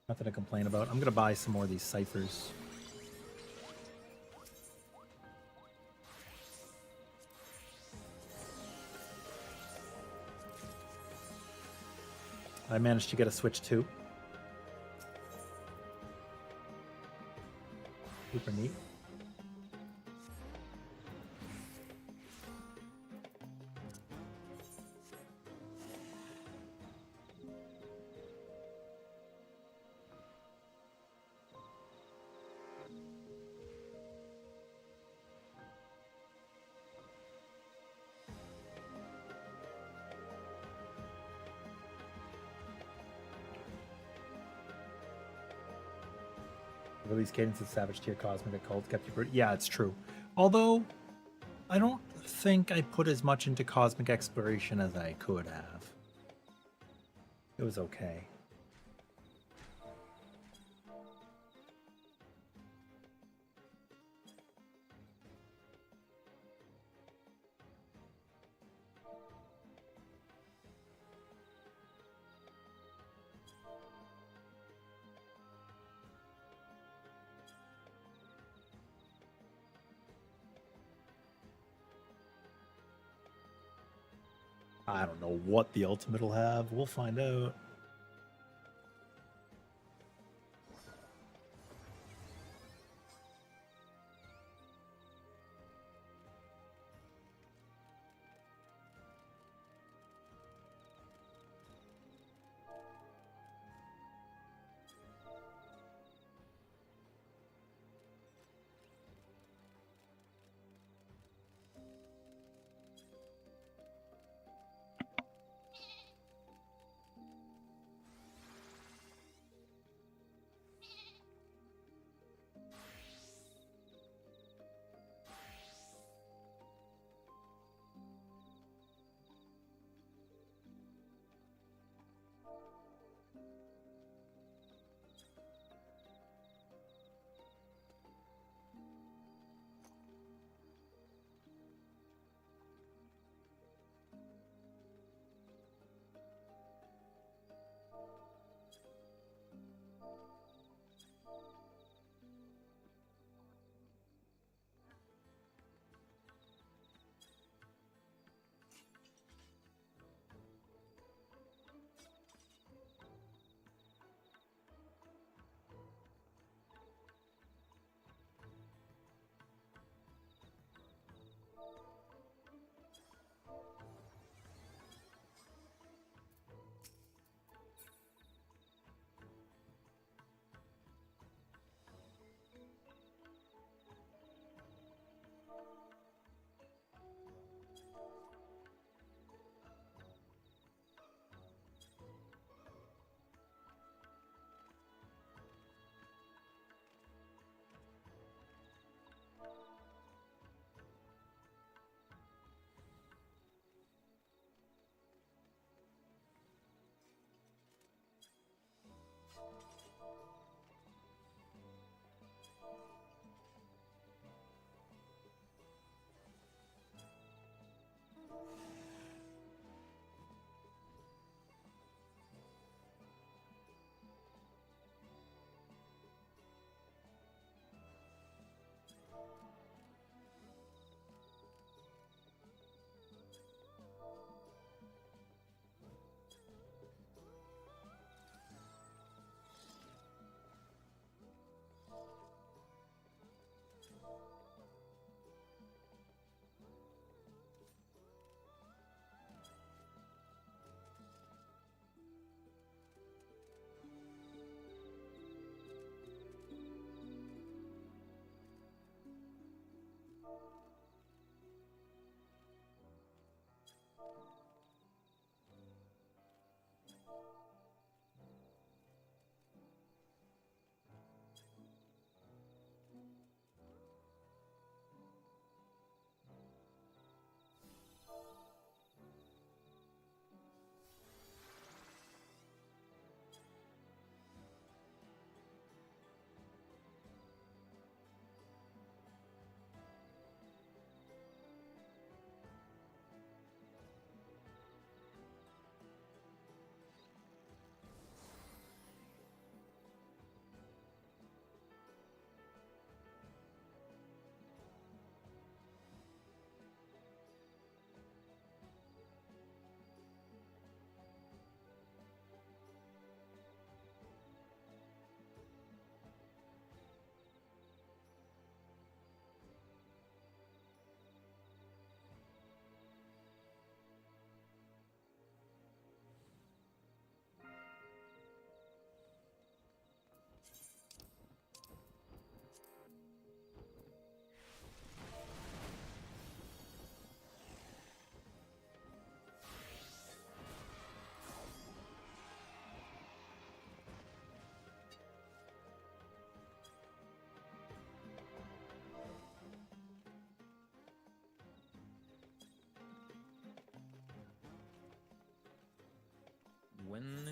J: Nothing to complain about. I'm gonna buy some more of these ciphers. I managed to get a Switch 2. Super neat. Release cadence of Savage Tier Cosmic Occult kept you pretty. Yeah, it's true. Although, I don't think I put as much into Cosmic Exploration as I could have. It was okay. I don't know what the ultimate will have. We'll find out.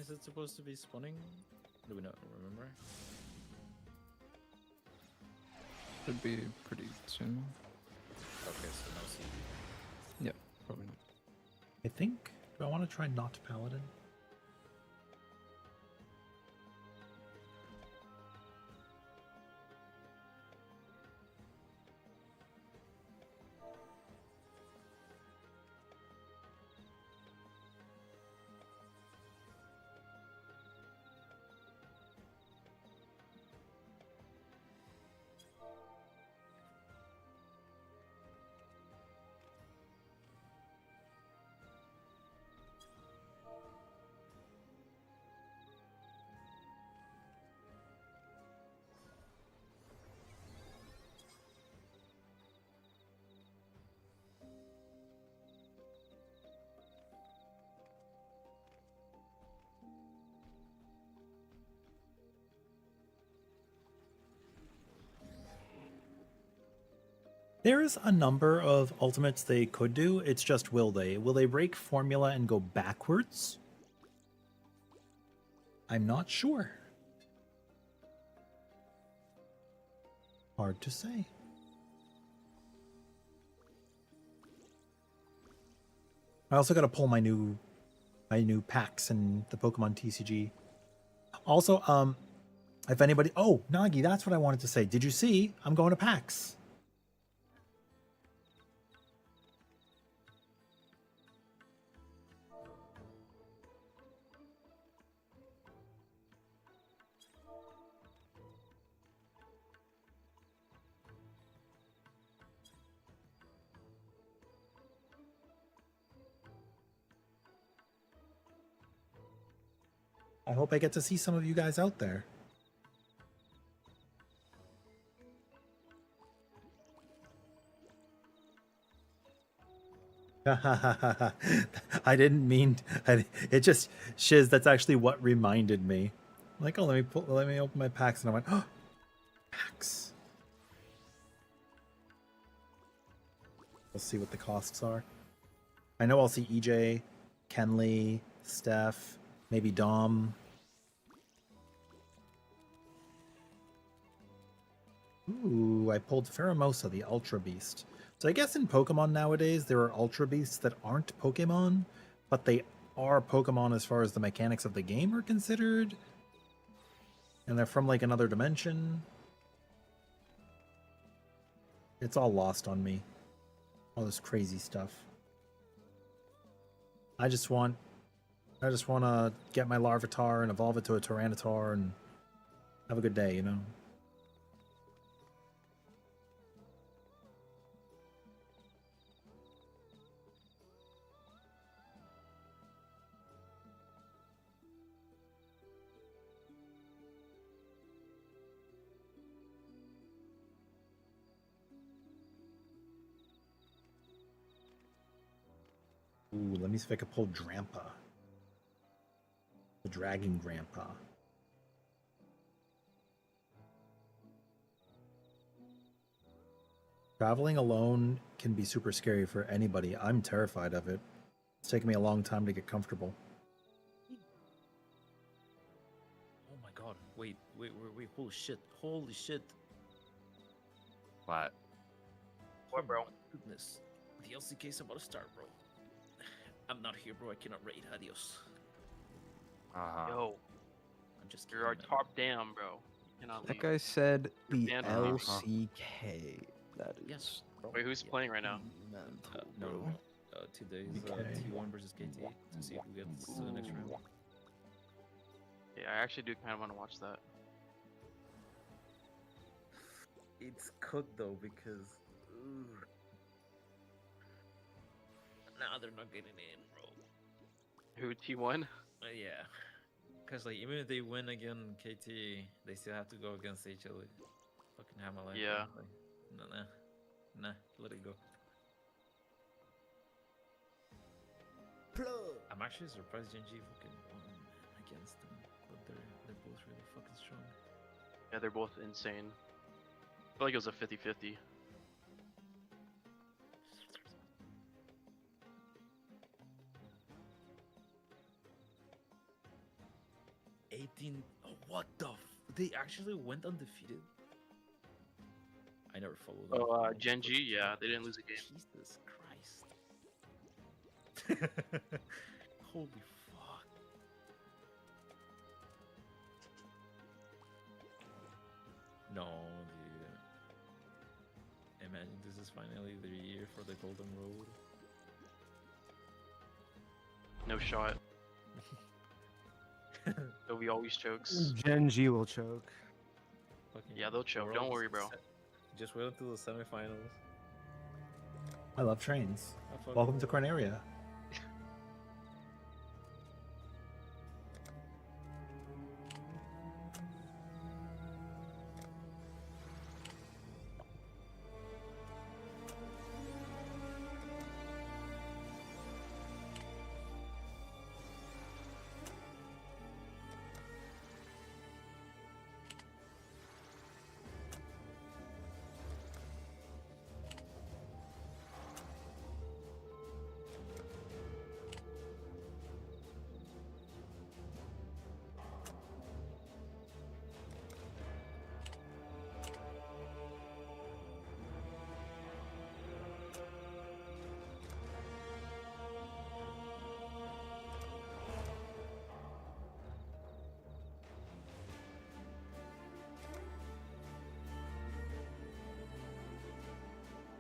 G: is it supposed to be spawning? Do we not remember?
B: Should be pretty soon.
G: Okay, so no CD.
B: Yep, probably not.
J: I think. Do I want to try not paladin? There's a number of ultimates they could do. It's just will they? Will they break formula and go backwards? I'm not sure. Hard to say. I also got to pull my new packs in the Pokemon TCG. Also, if anybody, oh, Nagi, that's what I wanted to say. Did you see? I'm going to PAX. I hope I get to see some of you guys out there. I didn't mean. It just shiz. That's actually what reminded me. Like, oh, let me open my packs, and I went, oh, packs. We'll see what the costs are. I know I'll see EJ, Kenley, Steph, maybe Dom. Ooh, I pulled Pheromosa, the Ultra Beast. So I guess in Pokemon nowadays, there are Ultra Beasts that aren't Pokemon, but they are Pokemon as far as the mechanics of the game are considered. And they're from like another dimension. It's all lost on me. All this crazy stuff. I just want to get my Larvitar and evolve it to a Tyranitar and have a good day, you know? Ooh, let me see if I can pull Drampa. The Dragon Grandpa. Traveling alone can be super scary for anybody. I'm terrified of it. It's taken me a long time to get comfortable.
G: Oh my god, wait, holy shit, holy shit.
M: What?
O: What, bro?
G: Oh my goodness. The LCK is about to start, bro. I'm not here, bro. I cannot raid. Adios.
O: Yo,
G: I'm just
O: you're our
G: kidding, man.
O: top damn, bro. You cannot
N: That
O: leave.
N: guy said the
O: You're banned from leaving.
N: LCK. That is
G: Yes, bro.
O: Wait, who's playing right now?
N: mental,
G: No,
N: bro.
G: today's
J: Okay.
G: T1 versus KT to see who gets to the next round.
O: Yeah, I actually do kind of want to watch that.
G: It's cooked though because now they're not getting in, bro.
O: Who, T1?
G: Yeah, because like even if they win again KT, they still have to go against each other. Fucking hammer like
O: Yeah.
G: Like, nah, let it go. I'm actually surprised Genji fucking won against them, but they're both really fucking strong.
O: Yeah, they're both insane. I feel like it was a 50-50.
G: 15. Oh, what the? They actually went undefeated. I never followed them.
O: Oh, Gen G, yeah, they didn't lose a game.
G: Jesus Christ. Holy fuck. No, dude. Imagine this is finally the year for the Golden Road.
O: No shot. Toby always chokes.
B: Gen G will choke.
O: Yeah, they'll choke. Don't worry, bro.
G: Just wait until the semifinals.
J: I love trains.
G: Have fun.
J: Welcome to Corneria.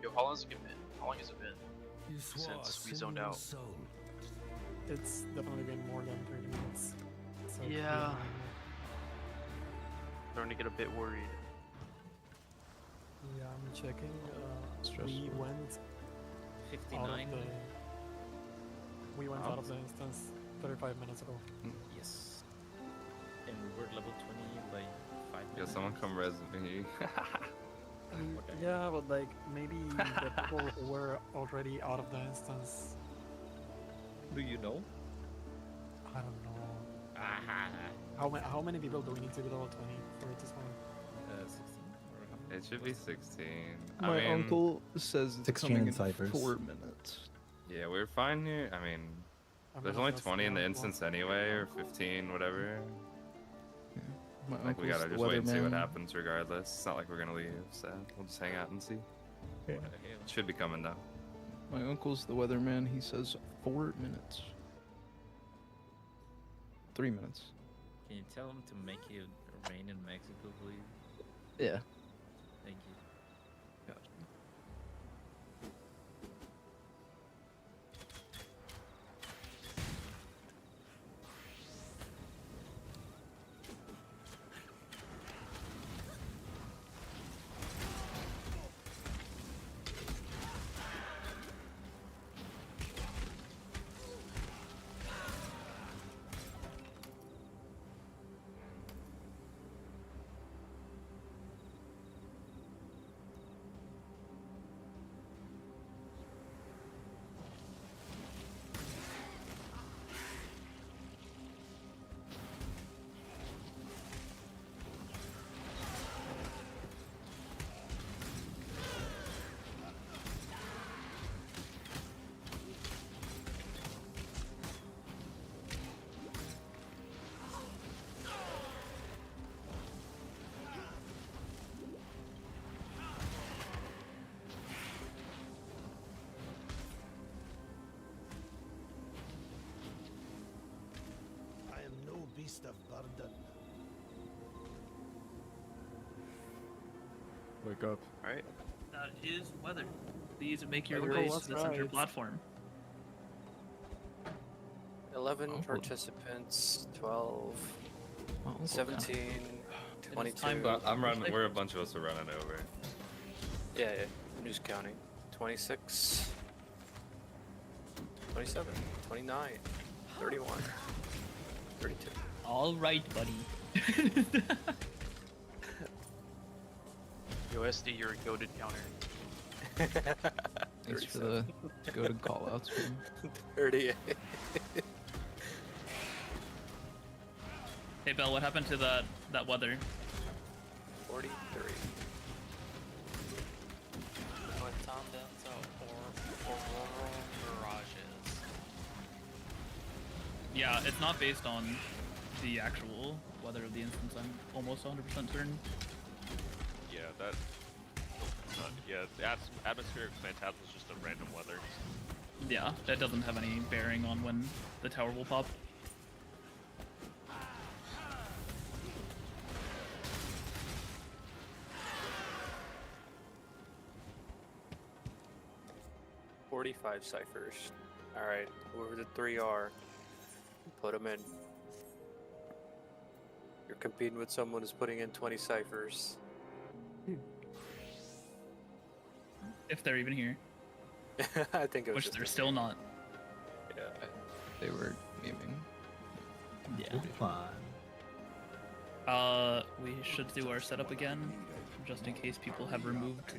O: Yo, how long has it been? How long has it been since we zoned out?
Q: It's definitely been more than 30 minutes. So
O: Yeah. Starting to get a bit worried.
Q: Yeah, I'm checking. We
B: Stressful.
Q: went
G: 59.
Q: We went
G: Oh.
Q: out of the instance 35 minutes ago.
G: Yes. And we were level 20 like 5
M: Yeah,
G: minutes.
M: someone come res me.
Q: I mean, yeah, but like maybe the people who were already out of the instance.
G: Do you know?
Q: I don't know. How many people do we need to be level 20 for it to spawn?
G: 16.
M: It should be 16.
B: My
M: I mean,
B: uncle says it's
J: 16
B: coming
J: in ciphers.
B: 4 minutes.
M: Yeah, we're fine here. I mean,
Q: I'm
M: there's
Q: gonna
M: only
Q: just
M: 20 in the
Q: go
M: instance anyway, or 15, whatever.
B: My
M: Like, we
B: uncle's
M: gotta
B: the
M: just wait and see what
B: weatherman.
M: happens regardless. It's not like we're gonna leave, so we'll just hang out and see.
B: Yeah.
M: It should be coming though.
B: My uncle's the weatherman. He says 4 minutes. 3 minutes.
G: Can you tell him to make it rain in Mexico, please?
B: Yeah.
G: Thank you.
D: I am no beast of burden.
B: Wake up.
O: Alright.
S: That is weather. Please make your
Q: Weather
S: way
Q: was
S: to the center
Q: right.
S: platform.
K: 11
B: Oh.
K: participants, 12,
B: My uncle
K: 17, 22.
G: time,
M: But I'm running. We're a bunch of us are running over.
K: Yeah, I'm just counting. 26, 27, 29, 31, 32.
S: All right, buddy.
O: Yo, SD, you're a goated counter.
B: Thanks for the go to call outs.
K: 38.
S: Hey, Bell, what happened to that weather?
K: 43.
P: What's on the auroral mirages?
S: Yeah, it's not based on the actual weather of the instance, I'm almost 100% certain.
R: Yeah, that. Yeah, the atmospheric phantasm is just a random weather.
S: Yeah, that doesn't have any bearing on when the tower will pop.
K: $45 ciphers. Alright, whoever the 3 are, put them in. You're competing with someone who's putting in 20 ciphers.
S: If they're even here.
K: I think it was
S: Which
K: just
S: they're
K: a
S: still
K: game.
S: not.
K: Yeah.
B: They were gaming.
S: Yeah. We should do our setup again, just in case people have removed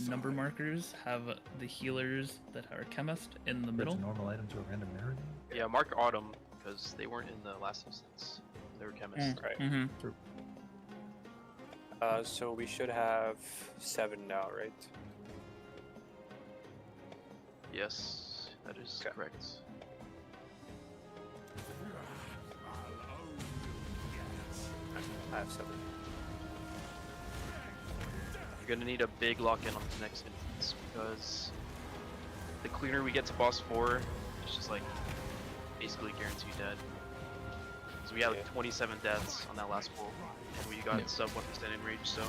S: number markers. Have the healers that are chemist in the middle.
A: Normal item to a random mirror.
O: Yeah, mark Autumn because they weren't in the last instance. They were chemists.
K: Right.
S: Mm-hmm.
K: So we should have 7 now, right?
O: Yes, that is correct.
K: I have 7.
O: You're gonna need a big lock-in on the next instance because the cleaner we get to boss 4, it's just like basically guaranteed dead. So we had like 27 deaths on that last pull, and we got sub 1% in rage, so.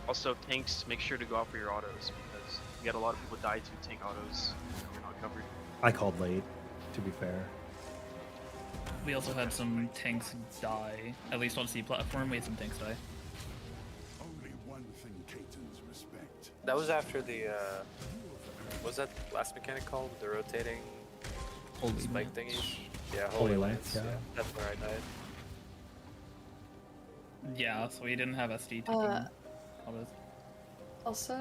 O: Also, tanks, make sure to go out for your autos because we had a lot of people die to tank autos and we're not covered.
A: I called late, to be fair.
S: We also had some tanks die. At least on C platform, we had some tanks die.
D: Only one thing Caitons respect.
K: That was after the, what was that last mechanic called? The rotating
B: Holy
K: spike
B: Lance.
K: thingies? Yeah,
A: Holy
K: Holy
A: Lance,
K: Lance.
A: yeah.
K: That's where I died.
S: Yeah, so we didn't have SD taking autos.
T: Also,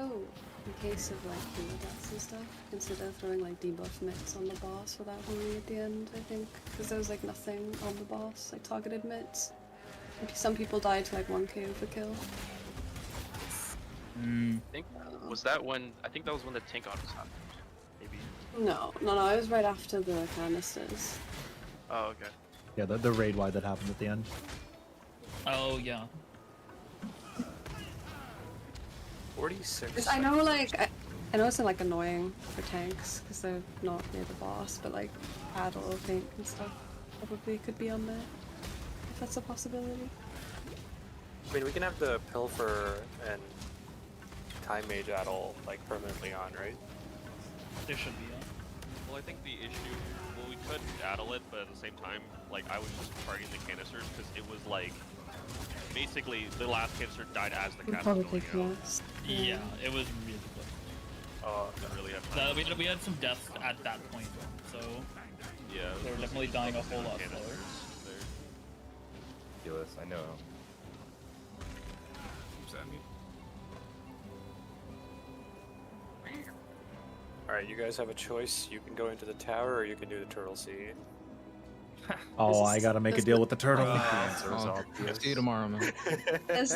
T: in case of like healer deaths and stuff, consider throwing like debuff mitts on the boss for that homie at the end, I think. Because there was like nothing on the boss, like targeted mitts. Some people died to like 1 KO for kill.
O: I think, was that when, I think that was when the tank autos happened, maybe.
T: No, it was right after the canisters.
O: Oh, okay.
A: Yeah, the raid wide that happened at the end.
S: Oh, yeah.
K: 46.
T: 'Cause I know like, I know it's like annoying for tanks because they're not near the boss, but like paddle, pink and stuff probably could be on there, if that's a possibility.
K: I mean, we can have the Pilfer and Time Mage Addle like permanently on, right?
S: There should be, yeah.
R: Well, I think the issue, well, we could addle it, but at the same time, like, I was just targeting the canisters because it was like, basically, the last canister died as the cast was
T: Probably
R: going out.
T: close.
S: Yeah, it was really close.
R: Didn't really have time.
S: We had some deaths at that point, so
R: Yeah,
S: they were definitely dying a whole lot slower.
F: Ridiculous, I know.
K: Alright, you guys have a choice. You can go into the tower or you can do the Turtle Sea.
A: Oh, I gotta make a deal with the turtle.
B: See you tomorrow, man.
T: Is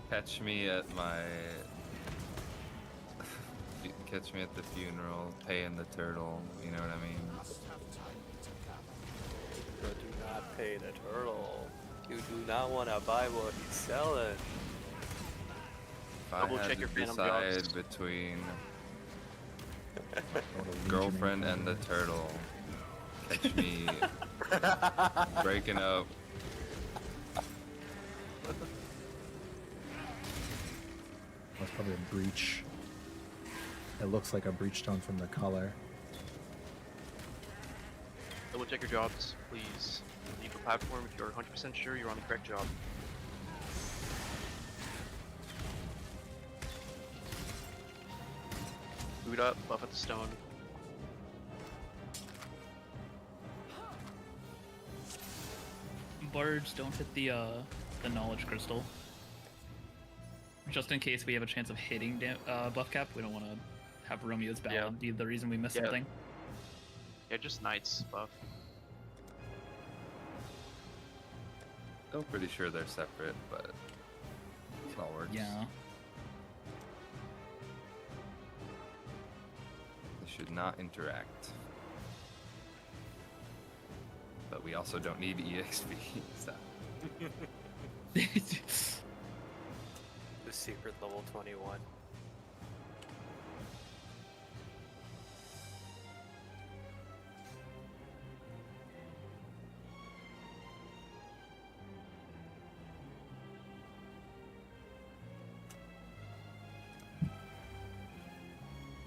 M: Catch me at my. Catch me at the funeral, paying the turtle. You know what I mean?
K: But do not pay the turtle. You do not want to buy what he's selling.
M: If I
O: Double
M: had
O: check
M: to
O: your phantom
M: decide
O: jobs.
M: between girlfriend and the turtle, catch me breaking up.
A: That's probably a breach. It looks like a breach stone from the color.
O: Double check your jobs, please. Leave the platform if you're 100% sure you're on the correct job. Boot up, buff at the stone.
S: Bards don't hit the knowledge crystal. Just in case we have a chance of hitting buff cap, we don't want to have Romeo's battle be the reason we miss something.
O: Yeah, just knights buff.
M: Still pretty sure they're separate, but it all works.
S: Yeah.
M: They should not interact. But we also don't need EXP, so.
K: The secret level 21.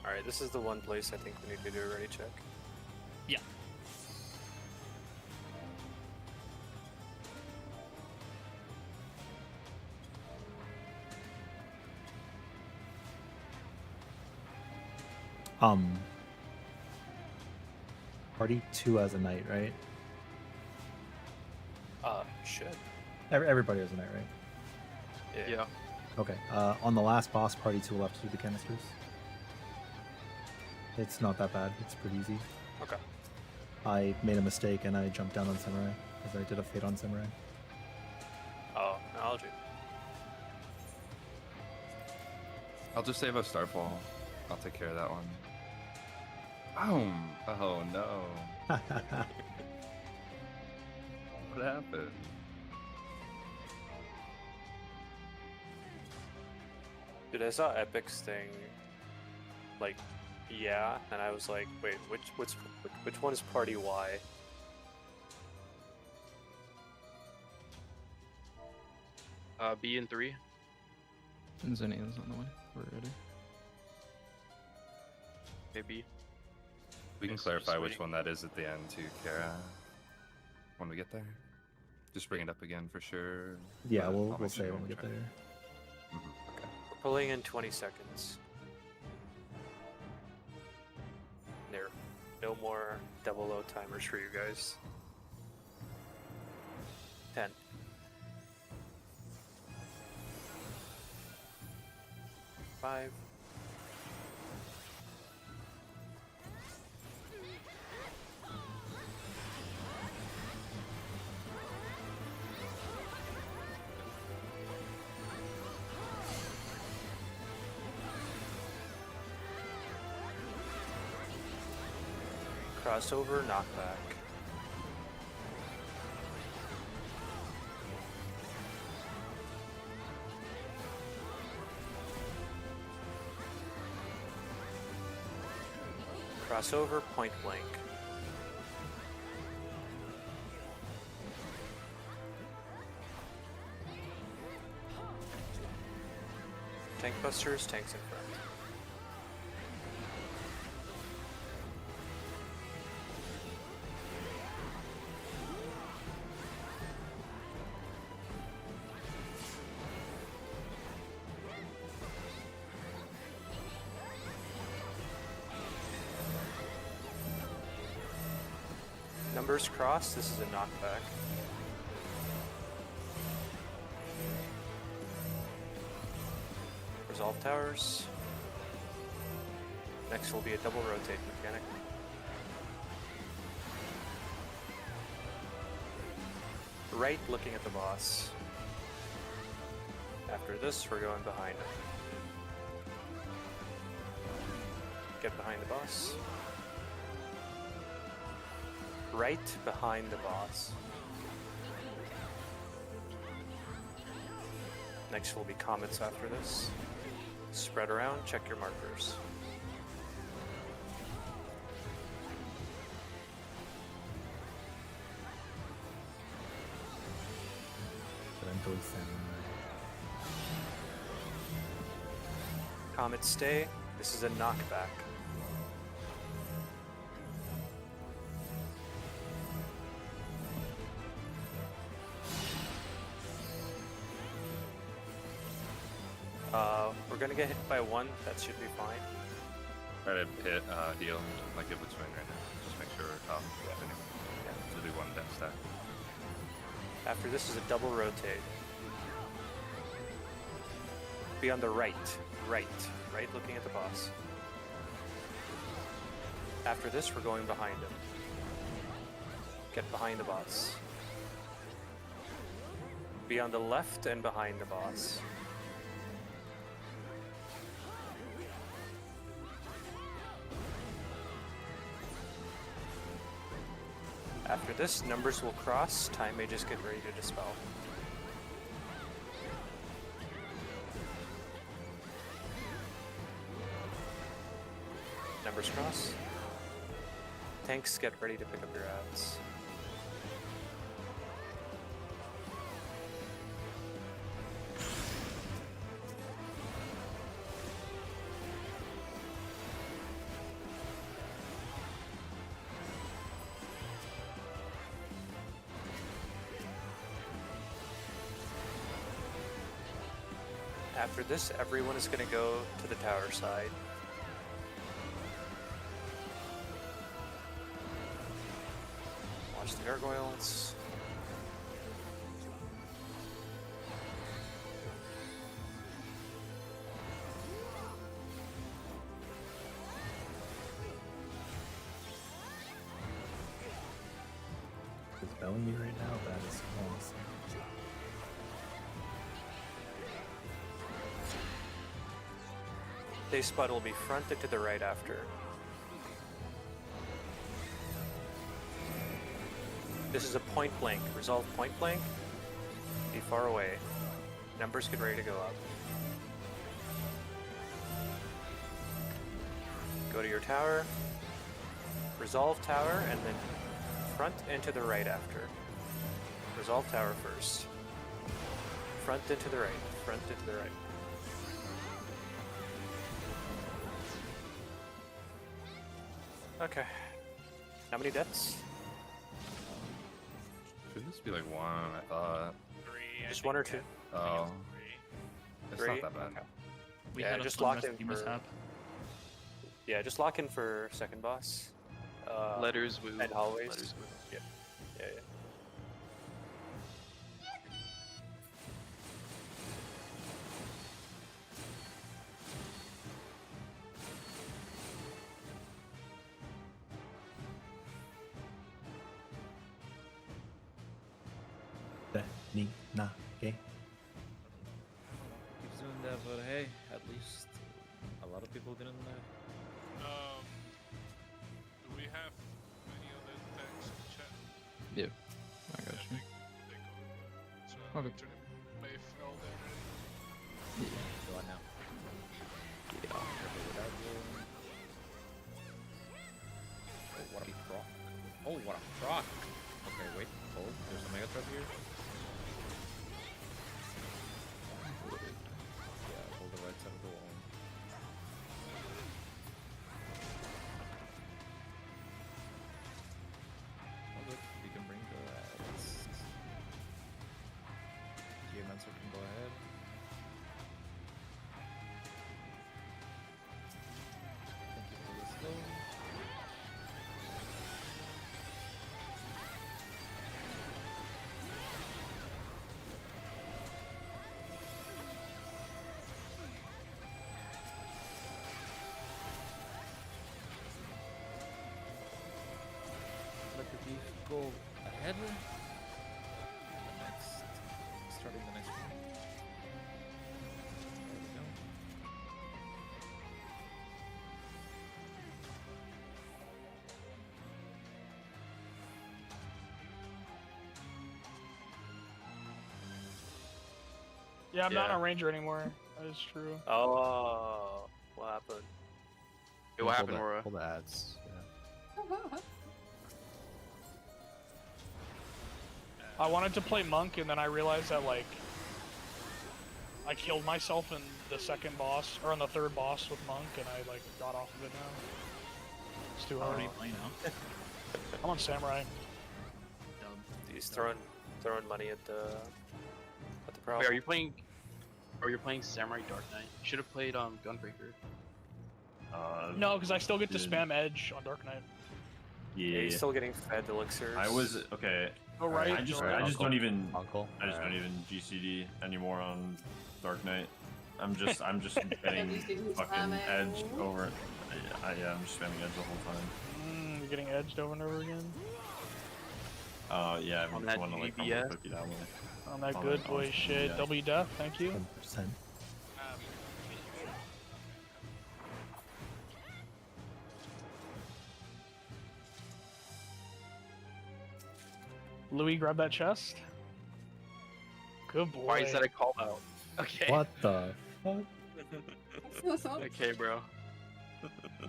K: Alright, this is the one place I think we need to do a ready check.
S: Yeah.
J: Party 2 has a knight, right?
K: Should.
J: Everybody has a knight, right?
O: Yeah.
J: Okay. On the last boss, Party 2 will have to do the canisters. It's not that bad. It's pretty easy.
K: Okay.
J: I made a mistake and I jumped down on Samurai because I did a fate on Samurai.
K: Oh, analogy.
M: I'll just save a Starfall. I'll take care of that one. Boom! Oh no. What happened?
K: Dude, I saw Epic's thing, like, yeah, and I was like, wait, which one is Party Y?
O: B and 3.
B: And Zenya's on the way. We're ready.
O: Maybe.
M: We can clarify which one that is at the end too, Kara. When we get there. Just bring it up again for sure.
J: Yeah,
M: but
J: we'll
M: I'll make
J: say
M: sure
J: when we get
M: try.
J: there.
M: Okay.
K: We're pulling in 20 seconds. There are no more double O timers for you guys. 10. 5. 4. Crossover, knockback. Crossover, point blank. Tank busters, tanks in front. Numbers crossed, this is a knockback. Resolve towers. Next will be a double rotate mechanic. Right, looking at the boss. After this, we're going behind him. Get behind the boss. Right behind the boss. Next will be comets after this. Spread around, check your markers. Comet stay, this is a knockback. We're gonna get hit by 1, that should be fine.
M: Try to hit heal, like if it's swing right now. Just make sure we're top. Yeah. It'll be 1 death stack.
K: After this is a double rotate. Be on the right, looking at the boss. After this, we're going behind him. Get behind the boss. Be on the left and behind the boss. After this, numbers will cross. Time may just get ready to dispel. Numbers cross. Tanks, get ready to pick up your ads. After this, everyone is going to go to the tower side. Watch the gargoyles.
A: Is belling me right now? That is awesome.
K: Day spot will be front and to the right after. This is a point blank. Resolve point blank. Be far away. Numbers get ready to go up. Go to your tower. Resolve tower and then front and to the right after. Resolve tower first. Front and to the right. Front and to the right. Okay. How many deaths?
M: Should this be like one? I thought.
E: 3.
K: Just one or two?
M: Oh. It's
K: Three?
M: not that bad.
K: Okay.
S: We
K: Yeah,
S: had a
K: just
S: fun
K: lock in
S: recipe
K: for.
S: mishap.
K: Yeah, just lock in for second boss.
O: Letters woo.
K: And always.
O: Letters woo.
K: Yeah. Yeah, yeah.
A: Ni na ge.
G: Keep doing that, but hey, at least a lot of people didn't die.
E: Do we have any other tanks in chat?
B: Yeah, I got you.
E: So
B: Okay.
E: to them, they've all there.
G: Go on now.
B: Yeah.
G: Careful with that, bro. Oh, what a proc. Oh, what a proc. Okay, wait, hold. There's a mega trap here. Yeah, hold the right side of the wall. Oh, look, you can bring the ads. Geomancer can go ahead. Thank you for the slow. Let the beef go ahead. The next, starting the next one. There we go.
L: Yeah, I'm not
K: Yeah.
L: a ranger anymore. That is true.
K: Oh, what happened?
O: Hey, what happened, Aura?
N: Pull the ads. Yeah.
L: I wanted to play monk, and then I realized that like I killed myself in the second boss or in the third boss with monk, and I like got off of it now. It's too hard.
S: What do you play now?
L: I'm on samurai.
K: He's throwing money at the problem.
O: Wait, are you playing? Or you're playing Samurai Dark Knight? You should have played Gunbreaker.
L: No, because I still get to spam edge on Dark Knight.
K: Yeah, he's still getting fed elixirs.
U: I was okay.
L: Oh, right.
U: I just
L: Right.
U: don't even
N: Uncle.
U: I just don't even GCD anymore on Dark Knight. I'm just getting
T: He's
U: fucking
T: spamming.
U: edged over. Yeah, I'm just spamming edge the whole time.
L: You're getting edged over and over again.
U: Yeah, I
O: On
U: just
O: that
U: want to like
O: UBS?
U: cookie that way.
L: On that
U: Oh,
L: good
U: my
L: boy
U: gosh,
L: shit.
U: yeah.
L: W death, thank you.
J: 100%.
L: Louis, grab that chest. Good boy.
O: Why is that a call out? Okay.
J: What the fuck?
O: Okay, bro.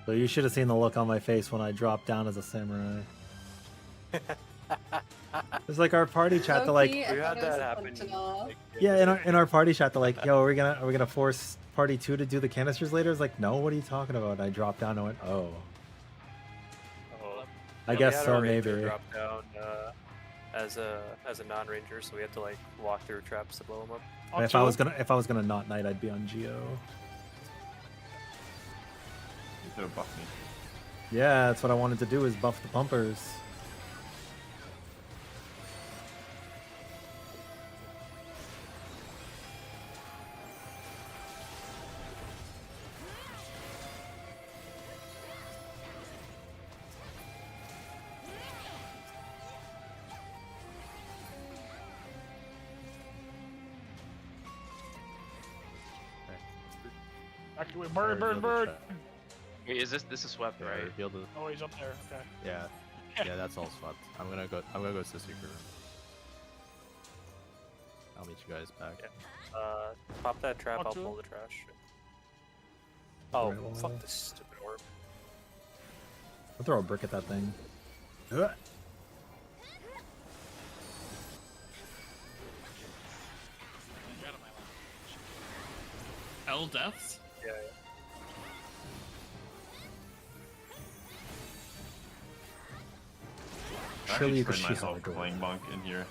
J: So you should have seen the look on my face when I dropped down as a samurai. It's like our party chat to like,
K: We had that happen.
J: yeah, in our party chat to like, yo, are we gonna force party 2 to do the canisters later? It's like, no, what are you talking about? And I dropped down and went, oh. I
K: Yeah,
J: guess
K: we had
J: so,
K: our ranger
J: maybe.
K: drop down as a non-ranger, so we had to like walk through traps to blow him up.
J: And if I was gonna not knight, I'd be on Geo.
U: You could have buffed me.
J: Yeah, that's what I wanted to do, is buff the pumpers.
L: Bird.
O: Wait, is this is swept, right?
N: Reveal the...
L: Oh, he's up there. Okay.
N: Yeah. Yeah, that's all swept. I'm gonna go to the secret room. I'll meet you guys back.
K: Yeah. Pop that trap, I'll pull the trash. Oh,
J: Right, well,
K: fuck this stupid orb.
J: I'll throw a brick at that thing.
S: L deaths?
K: Yeah.
J: Surely you
U: could
J: could
U: myself
J: She-Hulk
U: playing monk in here.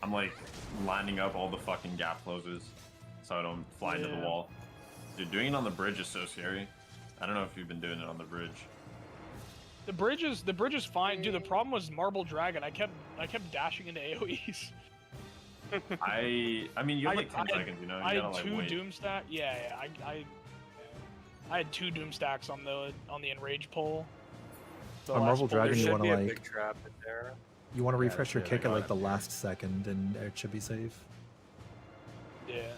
U: I'm like lining up all the fucking gap closes so I don't fly into the
L: Yeah.
U: wall. Dude, doing it on the bridge is so scary. I don't know if you've been doing it on the bridge.
L: The bridge is fine, dude. The problem was Marble Dragon. I kept dashing into AoEs.
U: I mean, you have like 10 seconds, you know? You
L: I
U: gotta
L: had
U: like
L: two
U: wait.
L: doom stack. Yeah. I had 2 doom stacks on the enrage pull. The
J: On
L: last
J: Marble
L: pull.
J: Dragon,
K: There
J: you
K: should
J: want
K: be
J: to
K: a
J: like,
K: big trap in there.
J: you want to
U: Yeah,
J: refresh your
U: yeah,
J: kick
U: I
J: at
U: got
J: like
U: it.
J: the last second, and it should be safe.
L: Yeah.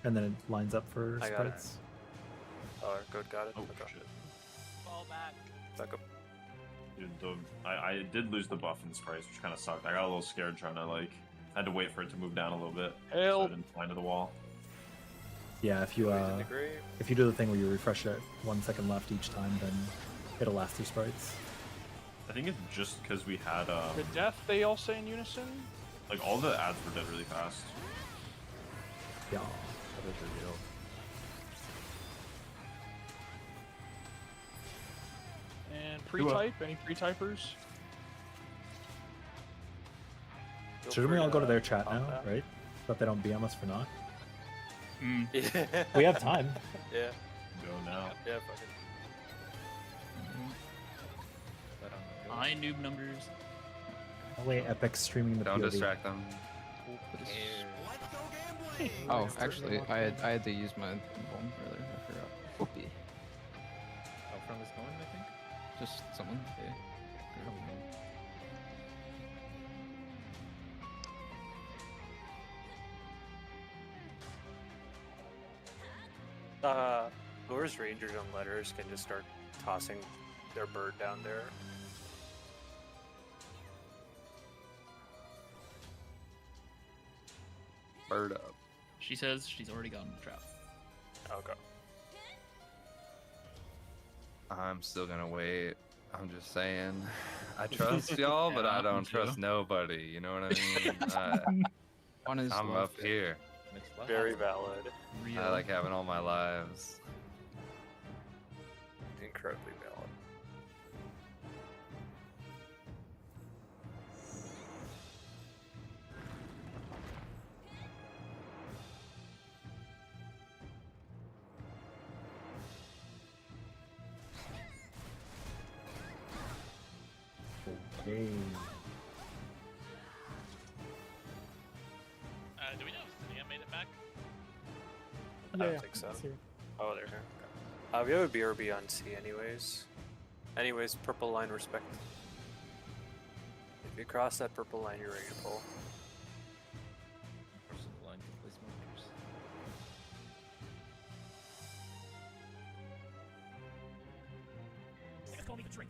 J: And then it lines up for
K: I got it.
J: sprites.
K: Oh, good, got it.
U: Oh,
K: Okay.
U: shit.
C: Fall back.
K: Back up.
U: Dude, I did lose the buff in sprites, which kind of sucked. I got a little scared trying to like, I had to wait for it to move down a little bit. So I
L: Help.
U: didn't fly into the wall.
J: Yeah, if you do the thing where you refresh it 1 second left each time, then it'll last through sprites.
U: I think it's just because we had
L: The death, they all say in unison.
U: like all the ads were dead really fast.
J: Yeah.
N: That is reveal.
L: And pre-type, any pre-typers?
J: Shouldn't we all go to their chat now, right? But they don't BM us for not.
K: Yeah.
J: We have time.
K: Yeah.
U: Go now.
K: Yeah, fuck it.
S: High noob numbers.
J: Oh wait, Epic's streaming the
M: Don't
J: POV.
M: distract them.
B: Oh, actually, I had to use my bomb earlier. I forgot. Whoopee.
G: Oh, from this going, I think?
B: Just someone. Yeah.
K: Whoever's rangers on letters can just start tossing their bird down there.
M: Bird up.
S: She says she's already gotten the trap.
K: Okay.
M: I'm still gonna wait. I'm just saying. I trust y'all, but I don't trust nobody. You know what I mean?
B: One is
M: I'm
B: left.
M: up here.
K: Very valid.
M: I like having all my lives.
K: Incredibly valid.
J: Hey.
E: Do we know if Sania made it back?
K: I don't think so. Oh, they're here. Okay. We have a BRB on C anyways. Anyways, purple line respect. If you cross that purple line, you're ready to pull.
D: only the drink.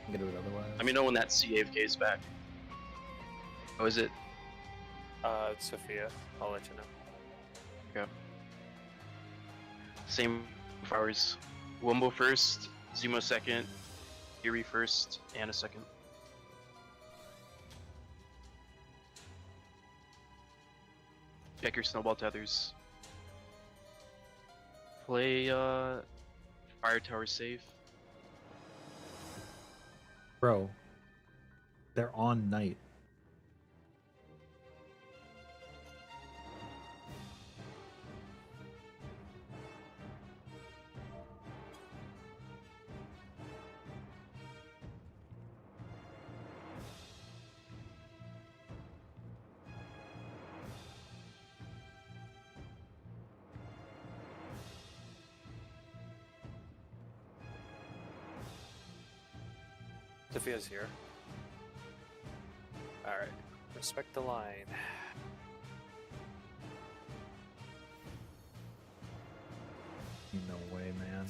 J: I'm gonna do it otherwise.
O: Let me know when that CAFK is back. Oh, is it?
K: It's Sophia. I'll let you know.
O: Okay. Same for ours. Wumbo first, Zemo second, Yuri first, and a second. Check your snowball tethers. Play Fire Tower safe.
J: Bro, they're on night.
K: Sophia's here. Alright. Respect the line.
J: No way, man.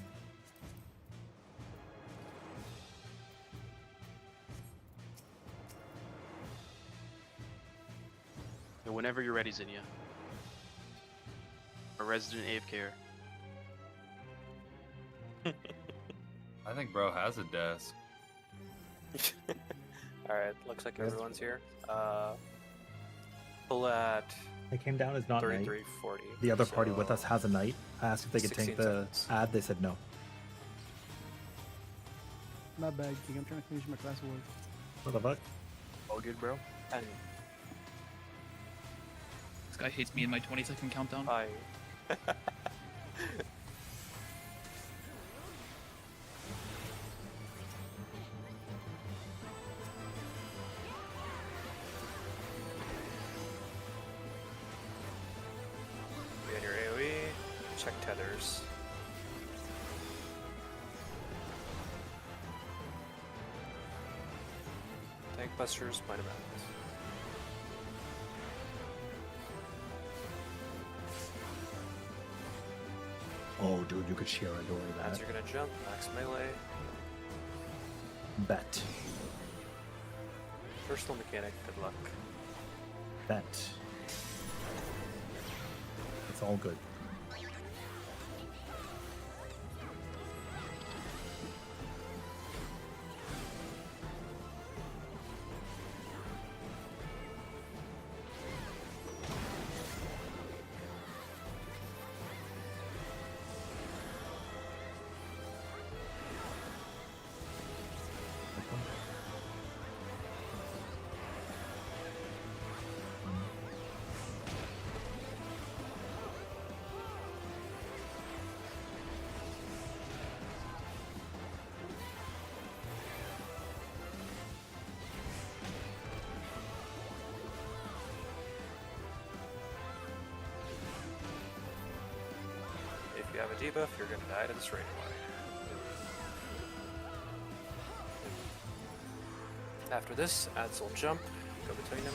O: And whenever you're ready, Zinnia. A resident AFKer.
M: I think bro has a desk.
K: Alright, looks like everyone's here. Pull at
J: They came down as not night.
K: 33:40.
J: The other party with us has a night. I asked if they could take
K: 16
J: the
K: seconds.
J: ad. They said no.
I: My bad, King. I'm trying to finish my class of work.
J: What the fuck?
O: All good, bro.
K: And
S: This guy hates me in my 20-second countdown.
K: I. Be in your AoE. Check tethers. Tank busters, point of bounds.
J: Oh, dude, you could share a door
K: As
J: that.
K: you're gonna jump, max melee.
J: Bet.
K: Personal mechanic, good luck.
J: Bet. It's all good.
K: If you have a debuff, you're gonna die to this raid away. After this, Ads will jump, go between them.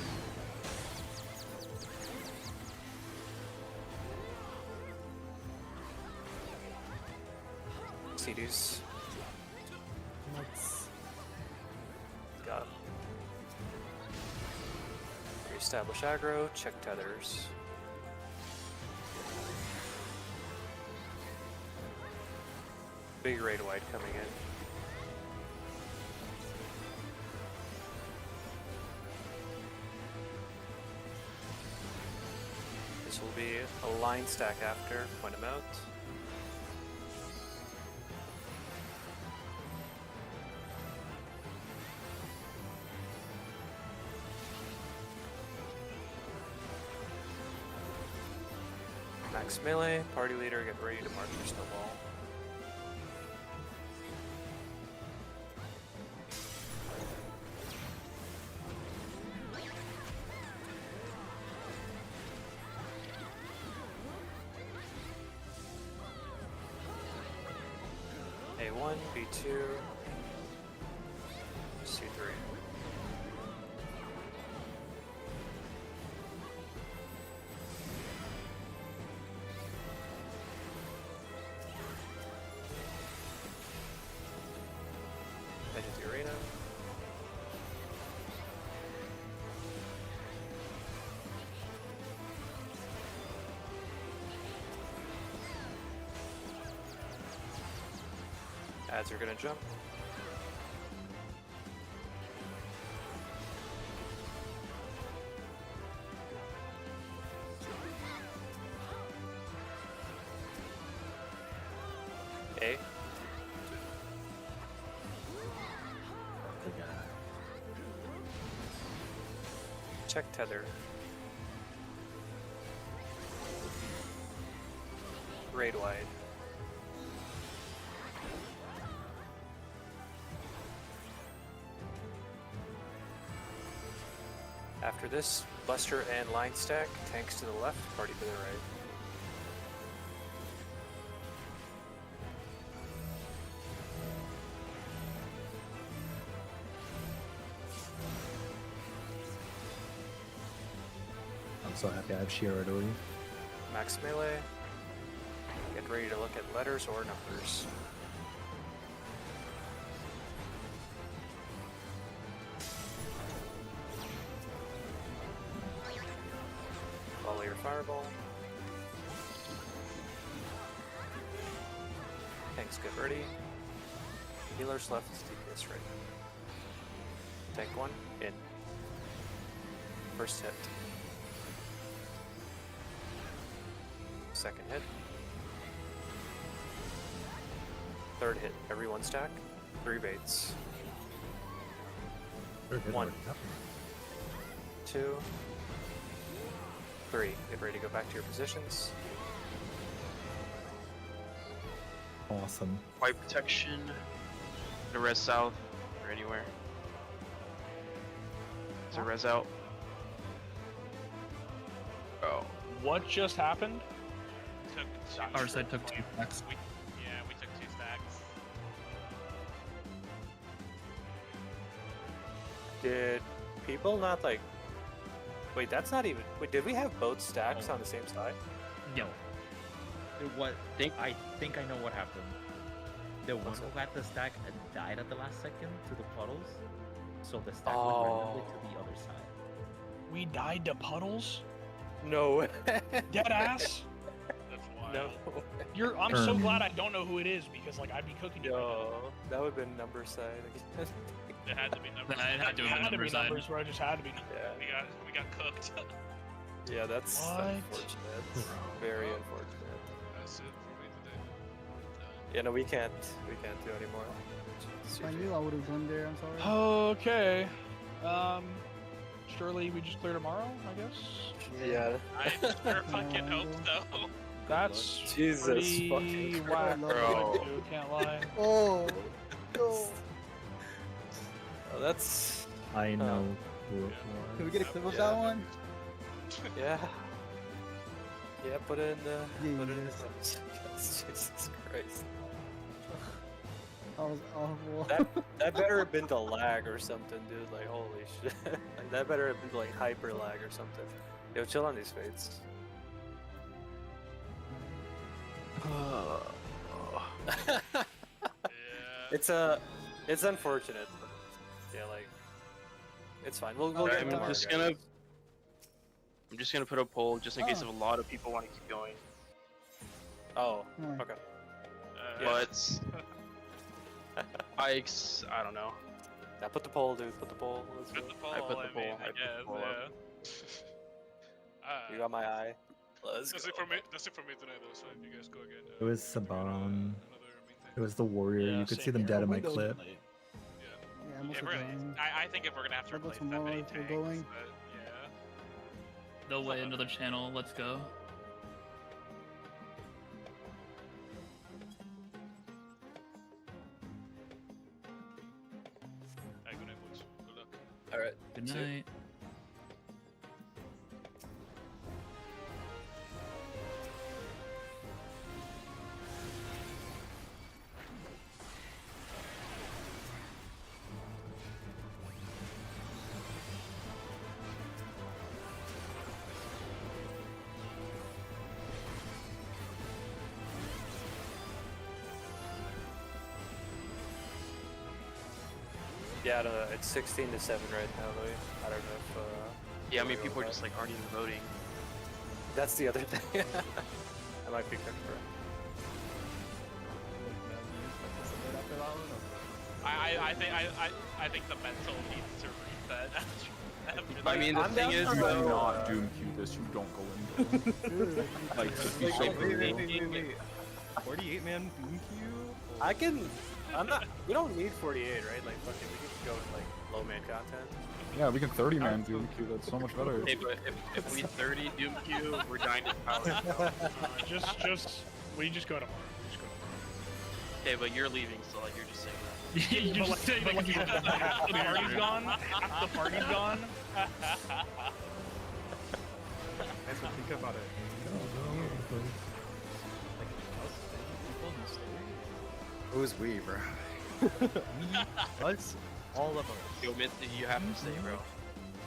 K: CDs.
Q: Let's
K: Got him. Reestablish aggro, check tethers. Big raid wide coming in. This will be a line stack after. Point them out. Max melee, party leader, get ready to mark your snowball. A1, B2, C3. Head to the arena. Ads are gonna jump. A. Check tether. Raid wide. After this, Buster and line stack, tanks to the left, party to the right.
J: I'm so happy I have Shira already.
K: Max melee. Get ready to look at letters or numbers. Follow your fireball. Tanks get ready. Healers left, DPS ready. Tank 1, in. First hit. Second hit. Third hit. Everyone stack. 3 baits.
A: Third hit
K: 1,
A: already happened.
K: 2, 3. Get ready to go back to your positions.
J: Awesome.
O: White protection. The res south or anywhere. Is there res out? Oh.
L: What just happened?
S: Our side took 2 stacks.
E: Yeah, we took 2 stacks.
K: Did people not like... Wait, that's not even... Wait, did we have both stacks on the same side?
H: No. I think I know what happened. The one who had the stack died at the last second to the puddles, so the stack went randomly to the other side.
L: We died to puddles?
K: No.
L: Dead ass?
E: That's wild.
K: No.
L: I'm so glad I don't know who it is because like I'd be cooking you.
K: No, that would have been number side.
E: It had to be numbers.
S: It had to have been number side.
L: Numbers where I just had to be.
K: Yeah.
E: We got cooked.
K: Yeah, that's
L: What?
K: unfortunate. Very unfortunate.
E: That's it for me today.
K: Yeah, no, we can't do anymore.
I: If I knew I would have gone there, I'm sorry.
L: Okay. Surely we just clear tomorrow, I guess?
K: Yeah.
E: I sure fucking hope so.
L: That's
K: Jesus
L: pretty
K: fucking
L: whack,
K: Christ.
L: dude, can't lie.
I: Oh, no.
K: Oh, that's...
J: I know who it was.
I: Can we get a clip of that one?
K: Yeah. Yeah, put it in the...
I: Yeah,
K: put it in
I: yes.
K: the... Jesus Christ.
I: That was awful.
K: That better have been the lag or something, dude. Like, holy shit. Like, that better have been like hyper lag or something. Yo, chill on these fates. It's unfortunate. But yeah, like, it's fine. We'll get
O: I'm
K: tomorrow,
O: just
K: guys.
O: gonna put a poll just in case if a lot of people want to keep going.
K: Oh, okay.
O: But I don't know.
K: Now put the poll, dude. Put the poll. Let's go.
O: I put the poll. I put the poll up.
K: You got my eye. Let's
R: That's
K: go.
R: it for me. That's it for me tonight, though. So if you guys go again.
A: It was Saban. It was the warrior.
L: Yeah,
A: You could see
L: same
A: them
L: here.
A: dead in my
L: Windows
A: clip.
L: tonight.
I: Yeah, I'm also
E: If we're,
I: going.
E: I think if we're gonna have to
I: I'll go
E: replace that
I: tomorrow
E: many
I: if we're
E: tanks,
I: going.
E: but yeah.
S: They'll weigh another channel. Let's go.
R: Alright, good night, boys. Good luck.
K: All right.
S: Good
K: See you.
S: night.
K: Yeah, I don't know. It's 16 to 7 right now, Louis. I don't know if.
O: Yeah, I mean,
K: Louis
O: people
K: will
O: just like aren't even voting.
K: That's the other thing. I might be cooked for it.
E: I think the mental needs to reset.
M: I mean, the
K: I'm
M: thing
K: down
M: is,
K: for
F: Do
K: it.
F: not doom queue this. You don't go into it. Like, just be so brutal.
N: 48-man doom queue?
K: I can. I'm not. We don't need 48, right? Like, fuck it. We can just go with like low man content.
F: Yeah, we can 30-man doom queue. That's so much better.
O: Hey, but if we 30 Doom Q, we're dying to power.
L: We just go tomorrow. Just go tomorrow.
O: Okay, but you're leaving, so like you're just saying that.
L: You're just saying like half the party's gone. Half the party's gone.
N: Guys, but think about it. Who's we, bro? Us? All of us.
O: Yo, Misty, you have to stay, bro.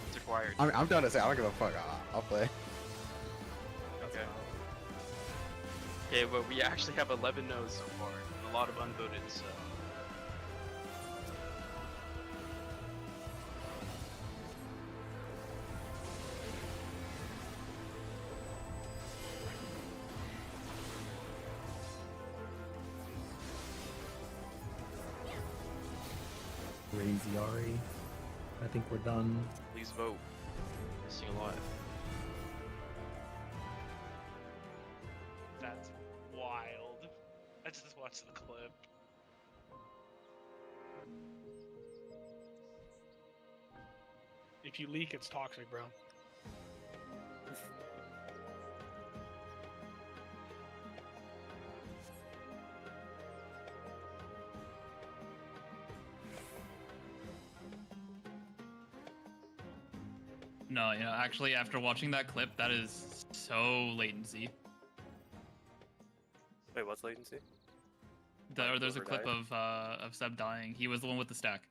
O: It's required.
N: I'm down to say, I don't give a fuck. I'll play.
O: Okay. Okay, but we actually have 11 no's so far. And a lot of unvoted, so.
A: Crazy Ari. I think we're done.
O: Please vote. Missing a lot.
E: That's wild. I just watched the clip.
L: If you leak, it's toxic, bro.
S: No, yeah, actually, after watching that clip, that is so latency.
K: Wait, what's latency?
S: There's a
K: Whoever
S: clip
K: died?
S: of Seb dying. He was the one with the stack.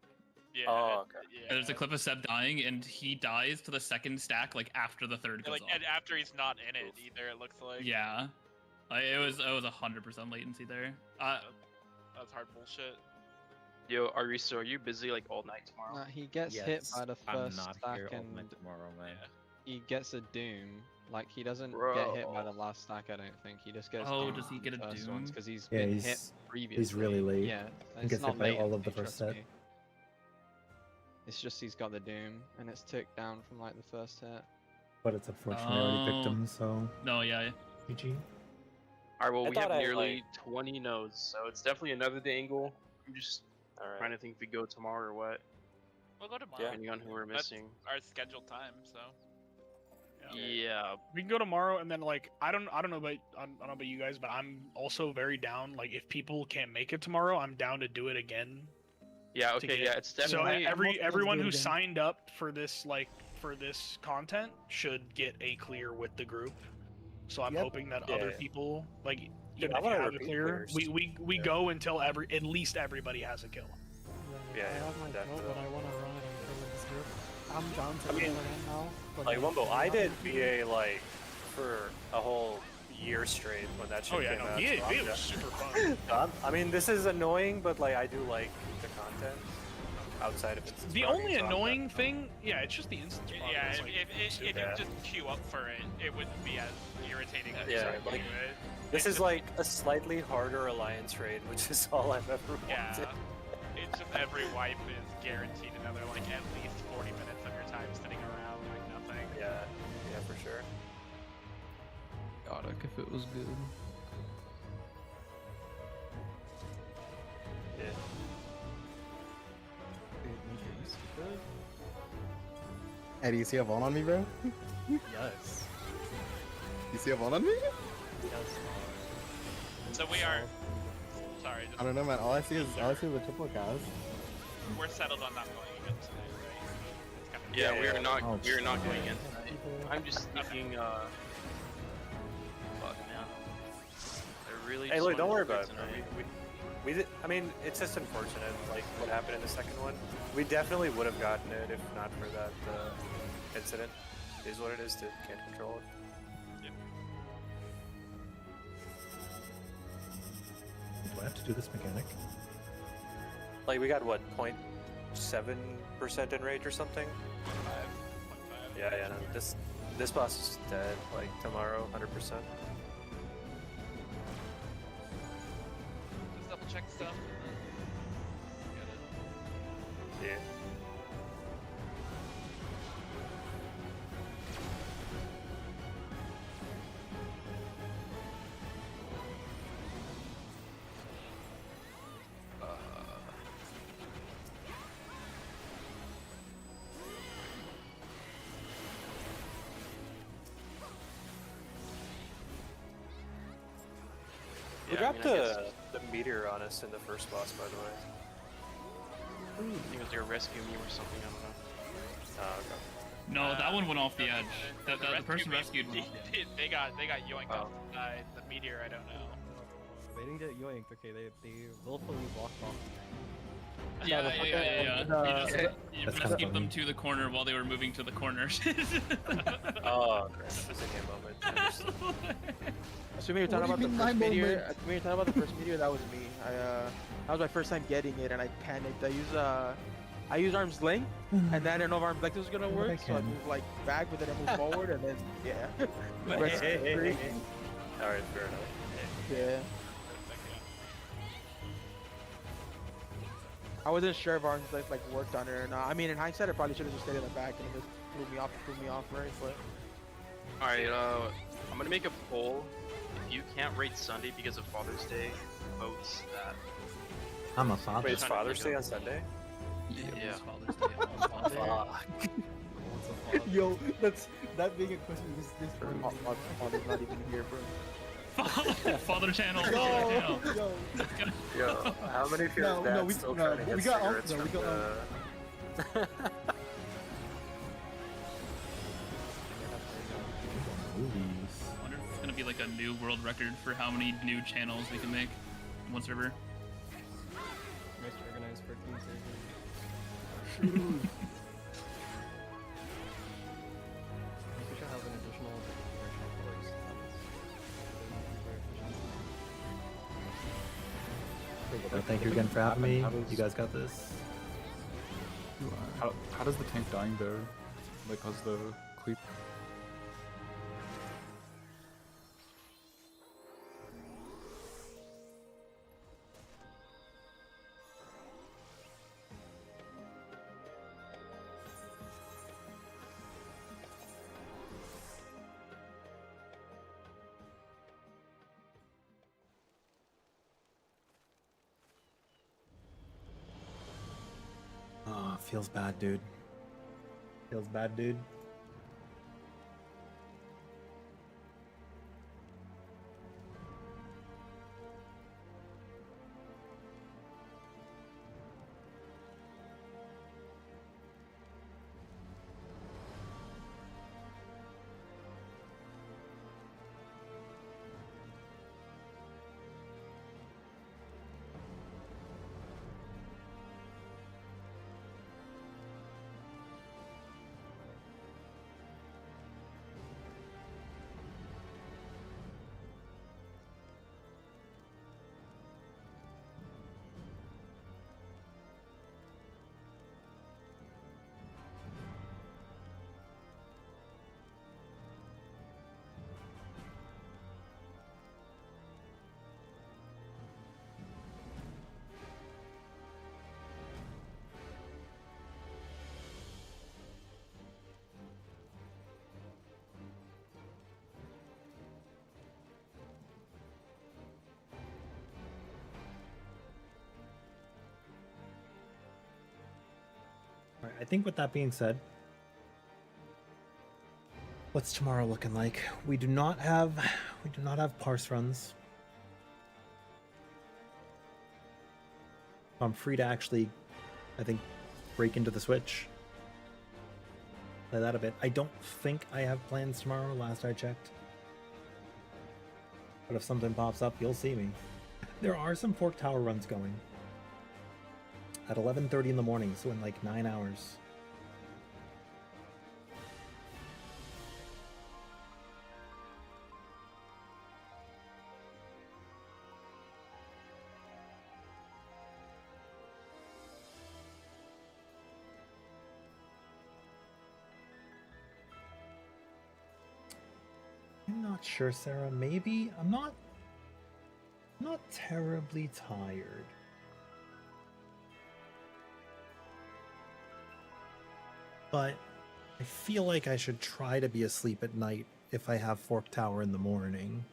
E: Yeah.
K: Oh, okay.
E: Yeah.
S: There's a clip of Seb dying, and he dies to the second stack like after the third goes
E: Like,
S: off.
E: and after he's not in it either, it looks like.
S: Yeah, like, it was 100% latency there.
E: That's hard bullshit.
O: Yo, Aristo, are you busy like all night tomorrow?
H: Nah, he gets hit
N: Yes,
H: by the
N: I'm
H: first
N: not
H: stack
N: here all
H: and
N: night tomorrow, man.
H: he gets a doom. Like he doesn't get hit by the last stack. I don't think he just gets.
S: Oh,
H: doomed
S: does he get a doom?
H: Because he's
A: Yeah,
H: been
A: he's-
H: hit
A: he's
H: previously.
A: really late.
H: Yeah,
A: He
H: it's
A: gets
H: not
A: hit by all of the
H: latency,
A: first
H: trust
A: set.
H: me. It's just he's got the doom, and it's ticked down from like the first hit.
A: But it's unfortunately already picked him, so.
S: No, yeah.
A: GG.
O: Alright, well,
K: I
O: we
K: thought
O: have
K: I,
O: nearly
K: like-
O: 20 no's, so it's definitely another angle. I'm just
K: Alright.
O: trying to think if we go tomorrow or what,
E: We'll go tomorrow.
O: depending on who we're
E: That's
O: missing.
E: our scheduled time, so.
O: Yeah.
L: We can go tomorrow, and then like I don't know about you guys, but I'm also very down. Like if people can't make it tomorrow, I'm down to do it again.
O: Yeah,
L: to
O: okay,
L: get-
O: yeah, it's
L: So
O: definitely...
L: everyone who signed up for this for this content should get a clear with the group. So I'm
I: Yep.
L: hoping that
K: Yeah,
L: other
K: yeah.
L: people like
K: Yeah,
L: even
K: I
L: if you
K: wanna
L: have a
K: repeat
L: clear,
K: clears.
L: we go until at least everybody has a kill.
K: Yeah,
Q: I have my
K: definitely.
Q: vote, but I want to run it until this group. I'm down to
K: I mean,
Q: kill again now. But
K: Like
Q: like,
K: Wumbo, I
Q: I'm
K: did
Q: not-
K: BA like for a whole year straight when that shit
L: Oh yeah,
K: came
L: no,
K: out.
L: it
K: so I'm
L: was
K: just-
L: super fun.
K: I mean, this is annoying, but like I do like the content outside of it.
L: The only annoying thing, yeah, it's just the instance.
E: Yeah,
L: progress,
E: if,
L: like,
E: if you
K: Yeah.
E: just queue up for it, it wouldn't be as irritating as
K: Yeah,
E: trying to
K: like,
E: do it.
K: This is like a slightly harder alliance raid, which is all I've ever wanted.
E: Yeah. It's just every wipe is guaranteed another like at least 40 minutes of your time sitting around like nothing.
K: Yeah, yeah, for sure.
B: chaotic if it was good.
K: Yeah.
P: Hey, do you see a Vaughn on me, bro?
K: Yes.
P: You see a Vaughn on me?
K: Yes.
E: So we are. Sorry. Just,
P: I don't know, man. All I see is the triple cows.
E: we're settled on not going again tonight, right? It's kind of
O: Yeah, we are not.
J: Oh,
O: We are not going
J: yeah.
O: in tonight. I'm just thinking. Fuck man. I really.
K: Hey,
O: just
K: look, don't worry
O: wanted to
K: about it.
O: play tonight.
K: We did, I mean, it's just unfortunate, like, what happened in the second one. We definitely would have gotten it if not for that incident. It is what it is, dude. Can't control it.
A: Do I have to do this mechanic?
K: Like, we got, what, 0.7% in rage or something?
E: 0.5.
K: Yeah, no, this boss is dead, like, tomorrow, 100%.
E: Just double check stuff.
K: Yeah. We
O: Yeah, I
K: dropped
O: mean, I guess-
K: the meteor on us in the first boss, by the way.
O: I think it was your rescue me or something. I don't know.
K: Oh, okay.
S: No, that one went off the edge. The person
E: rescue
S: rescued me.
E: They got yoinked off the side. The meteor, I don't know.
N: They didn't get yoinked. Okay, they willfully walked off.
S: Yeah. You
A: That's kind of
S: rescued them
A: funny.
S: to the corner while they were moving to the corner.
K: Oh, great. That was a game moment. Understood.
V: Assuming you're talking
I: What do
V: about
I: you
V: the
I: mean,
V: first
I: my
V: meteor,
I: moment?
V: assuming you're talking about the first meteor, that was me. That was my first time getting it, and I panicked. I used arm's length, and then I didn't know if arm's length was gonna
A: What I
V: work, so I
A: can.
V: moved like back, but then I moved forward, and then yeah. Rest
K: Hey, hey,
V: free.
K: hey. Alright, fair enough.
V: Yeah. I wasn't sure if arm's length like worked on it or not. I mean, in hindsight, I probably should have just stayed in the back and it just threw me off, right? But
O: All right. I'm gonna make a poll. If you can't rate Sunday because of Father's Day, votes that.
J: I'm a father.
K: Wait, it's Father's Day on Sunday?
O: Yeah.
S: Father's Day on Sunday.
I: Yo, that being a question is this
V: Father's not even here, bro.
S: Father channel.
I: Yo,
S: Father channel.
I: yo.
K: Yo, how many of your
I: No,
K: dads
I: we-
K: still
I: no,
K: trying to get
I: we got
K: cigarettes
I: no, we
K: from
I: got
K: the...
A: Movies.
S: I wonder if it's gonna be like a new world record for how many new channels we can make in one server.
N: Most organized for King Surgery. We should have an additional virtual force.
A: Well, thank you again for having me. You guys got this.
F: How does the tank dying there? Like, cause the creep?
A: Oh, feels bad, dude. Feels bad, dude.
J: I think with that being said, what's tomorrow looking like? We do not have parse runs. I'm free to actually, I think, break into the Switch. Play that a bit. I don't think I have plans tomorrow, last I checked. But if something pops up, you'll see me. There are some Fork Tower runs going. At 11:30 in the morning, so in like 9 hours. I'm not sure, Sarah. Maybe? I'm not terribly tired. But I feel like I should try to be asleep at night if I have Fork Tower in the morning.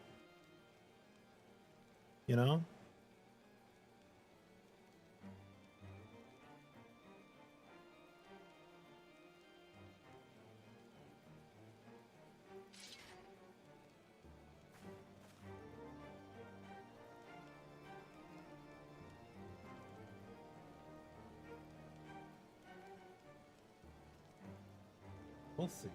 J: You know? We'll see.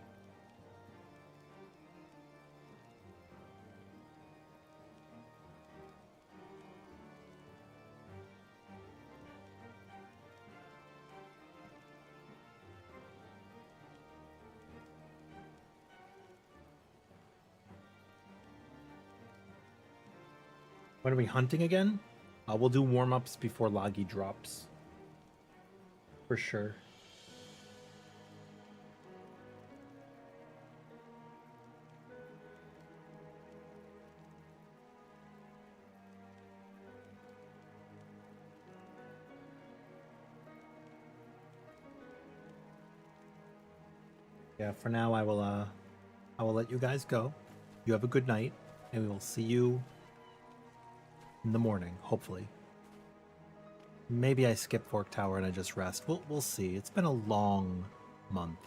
J: When are we hunting again? We'll do warm-ups before Loggy drops. For sure. Yeah, for now I will let you guys go. You have a good night, and we will see you in the morning, hopefully. Maybe I skip Fork Tower and I just rest. We'll see. It's been a long month.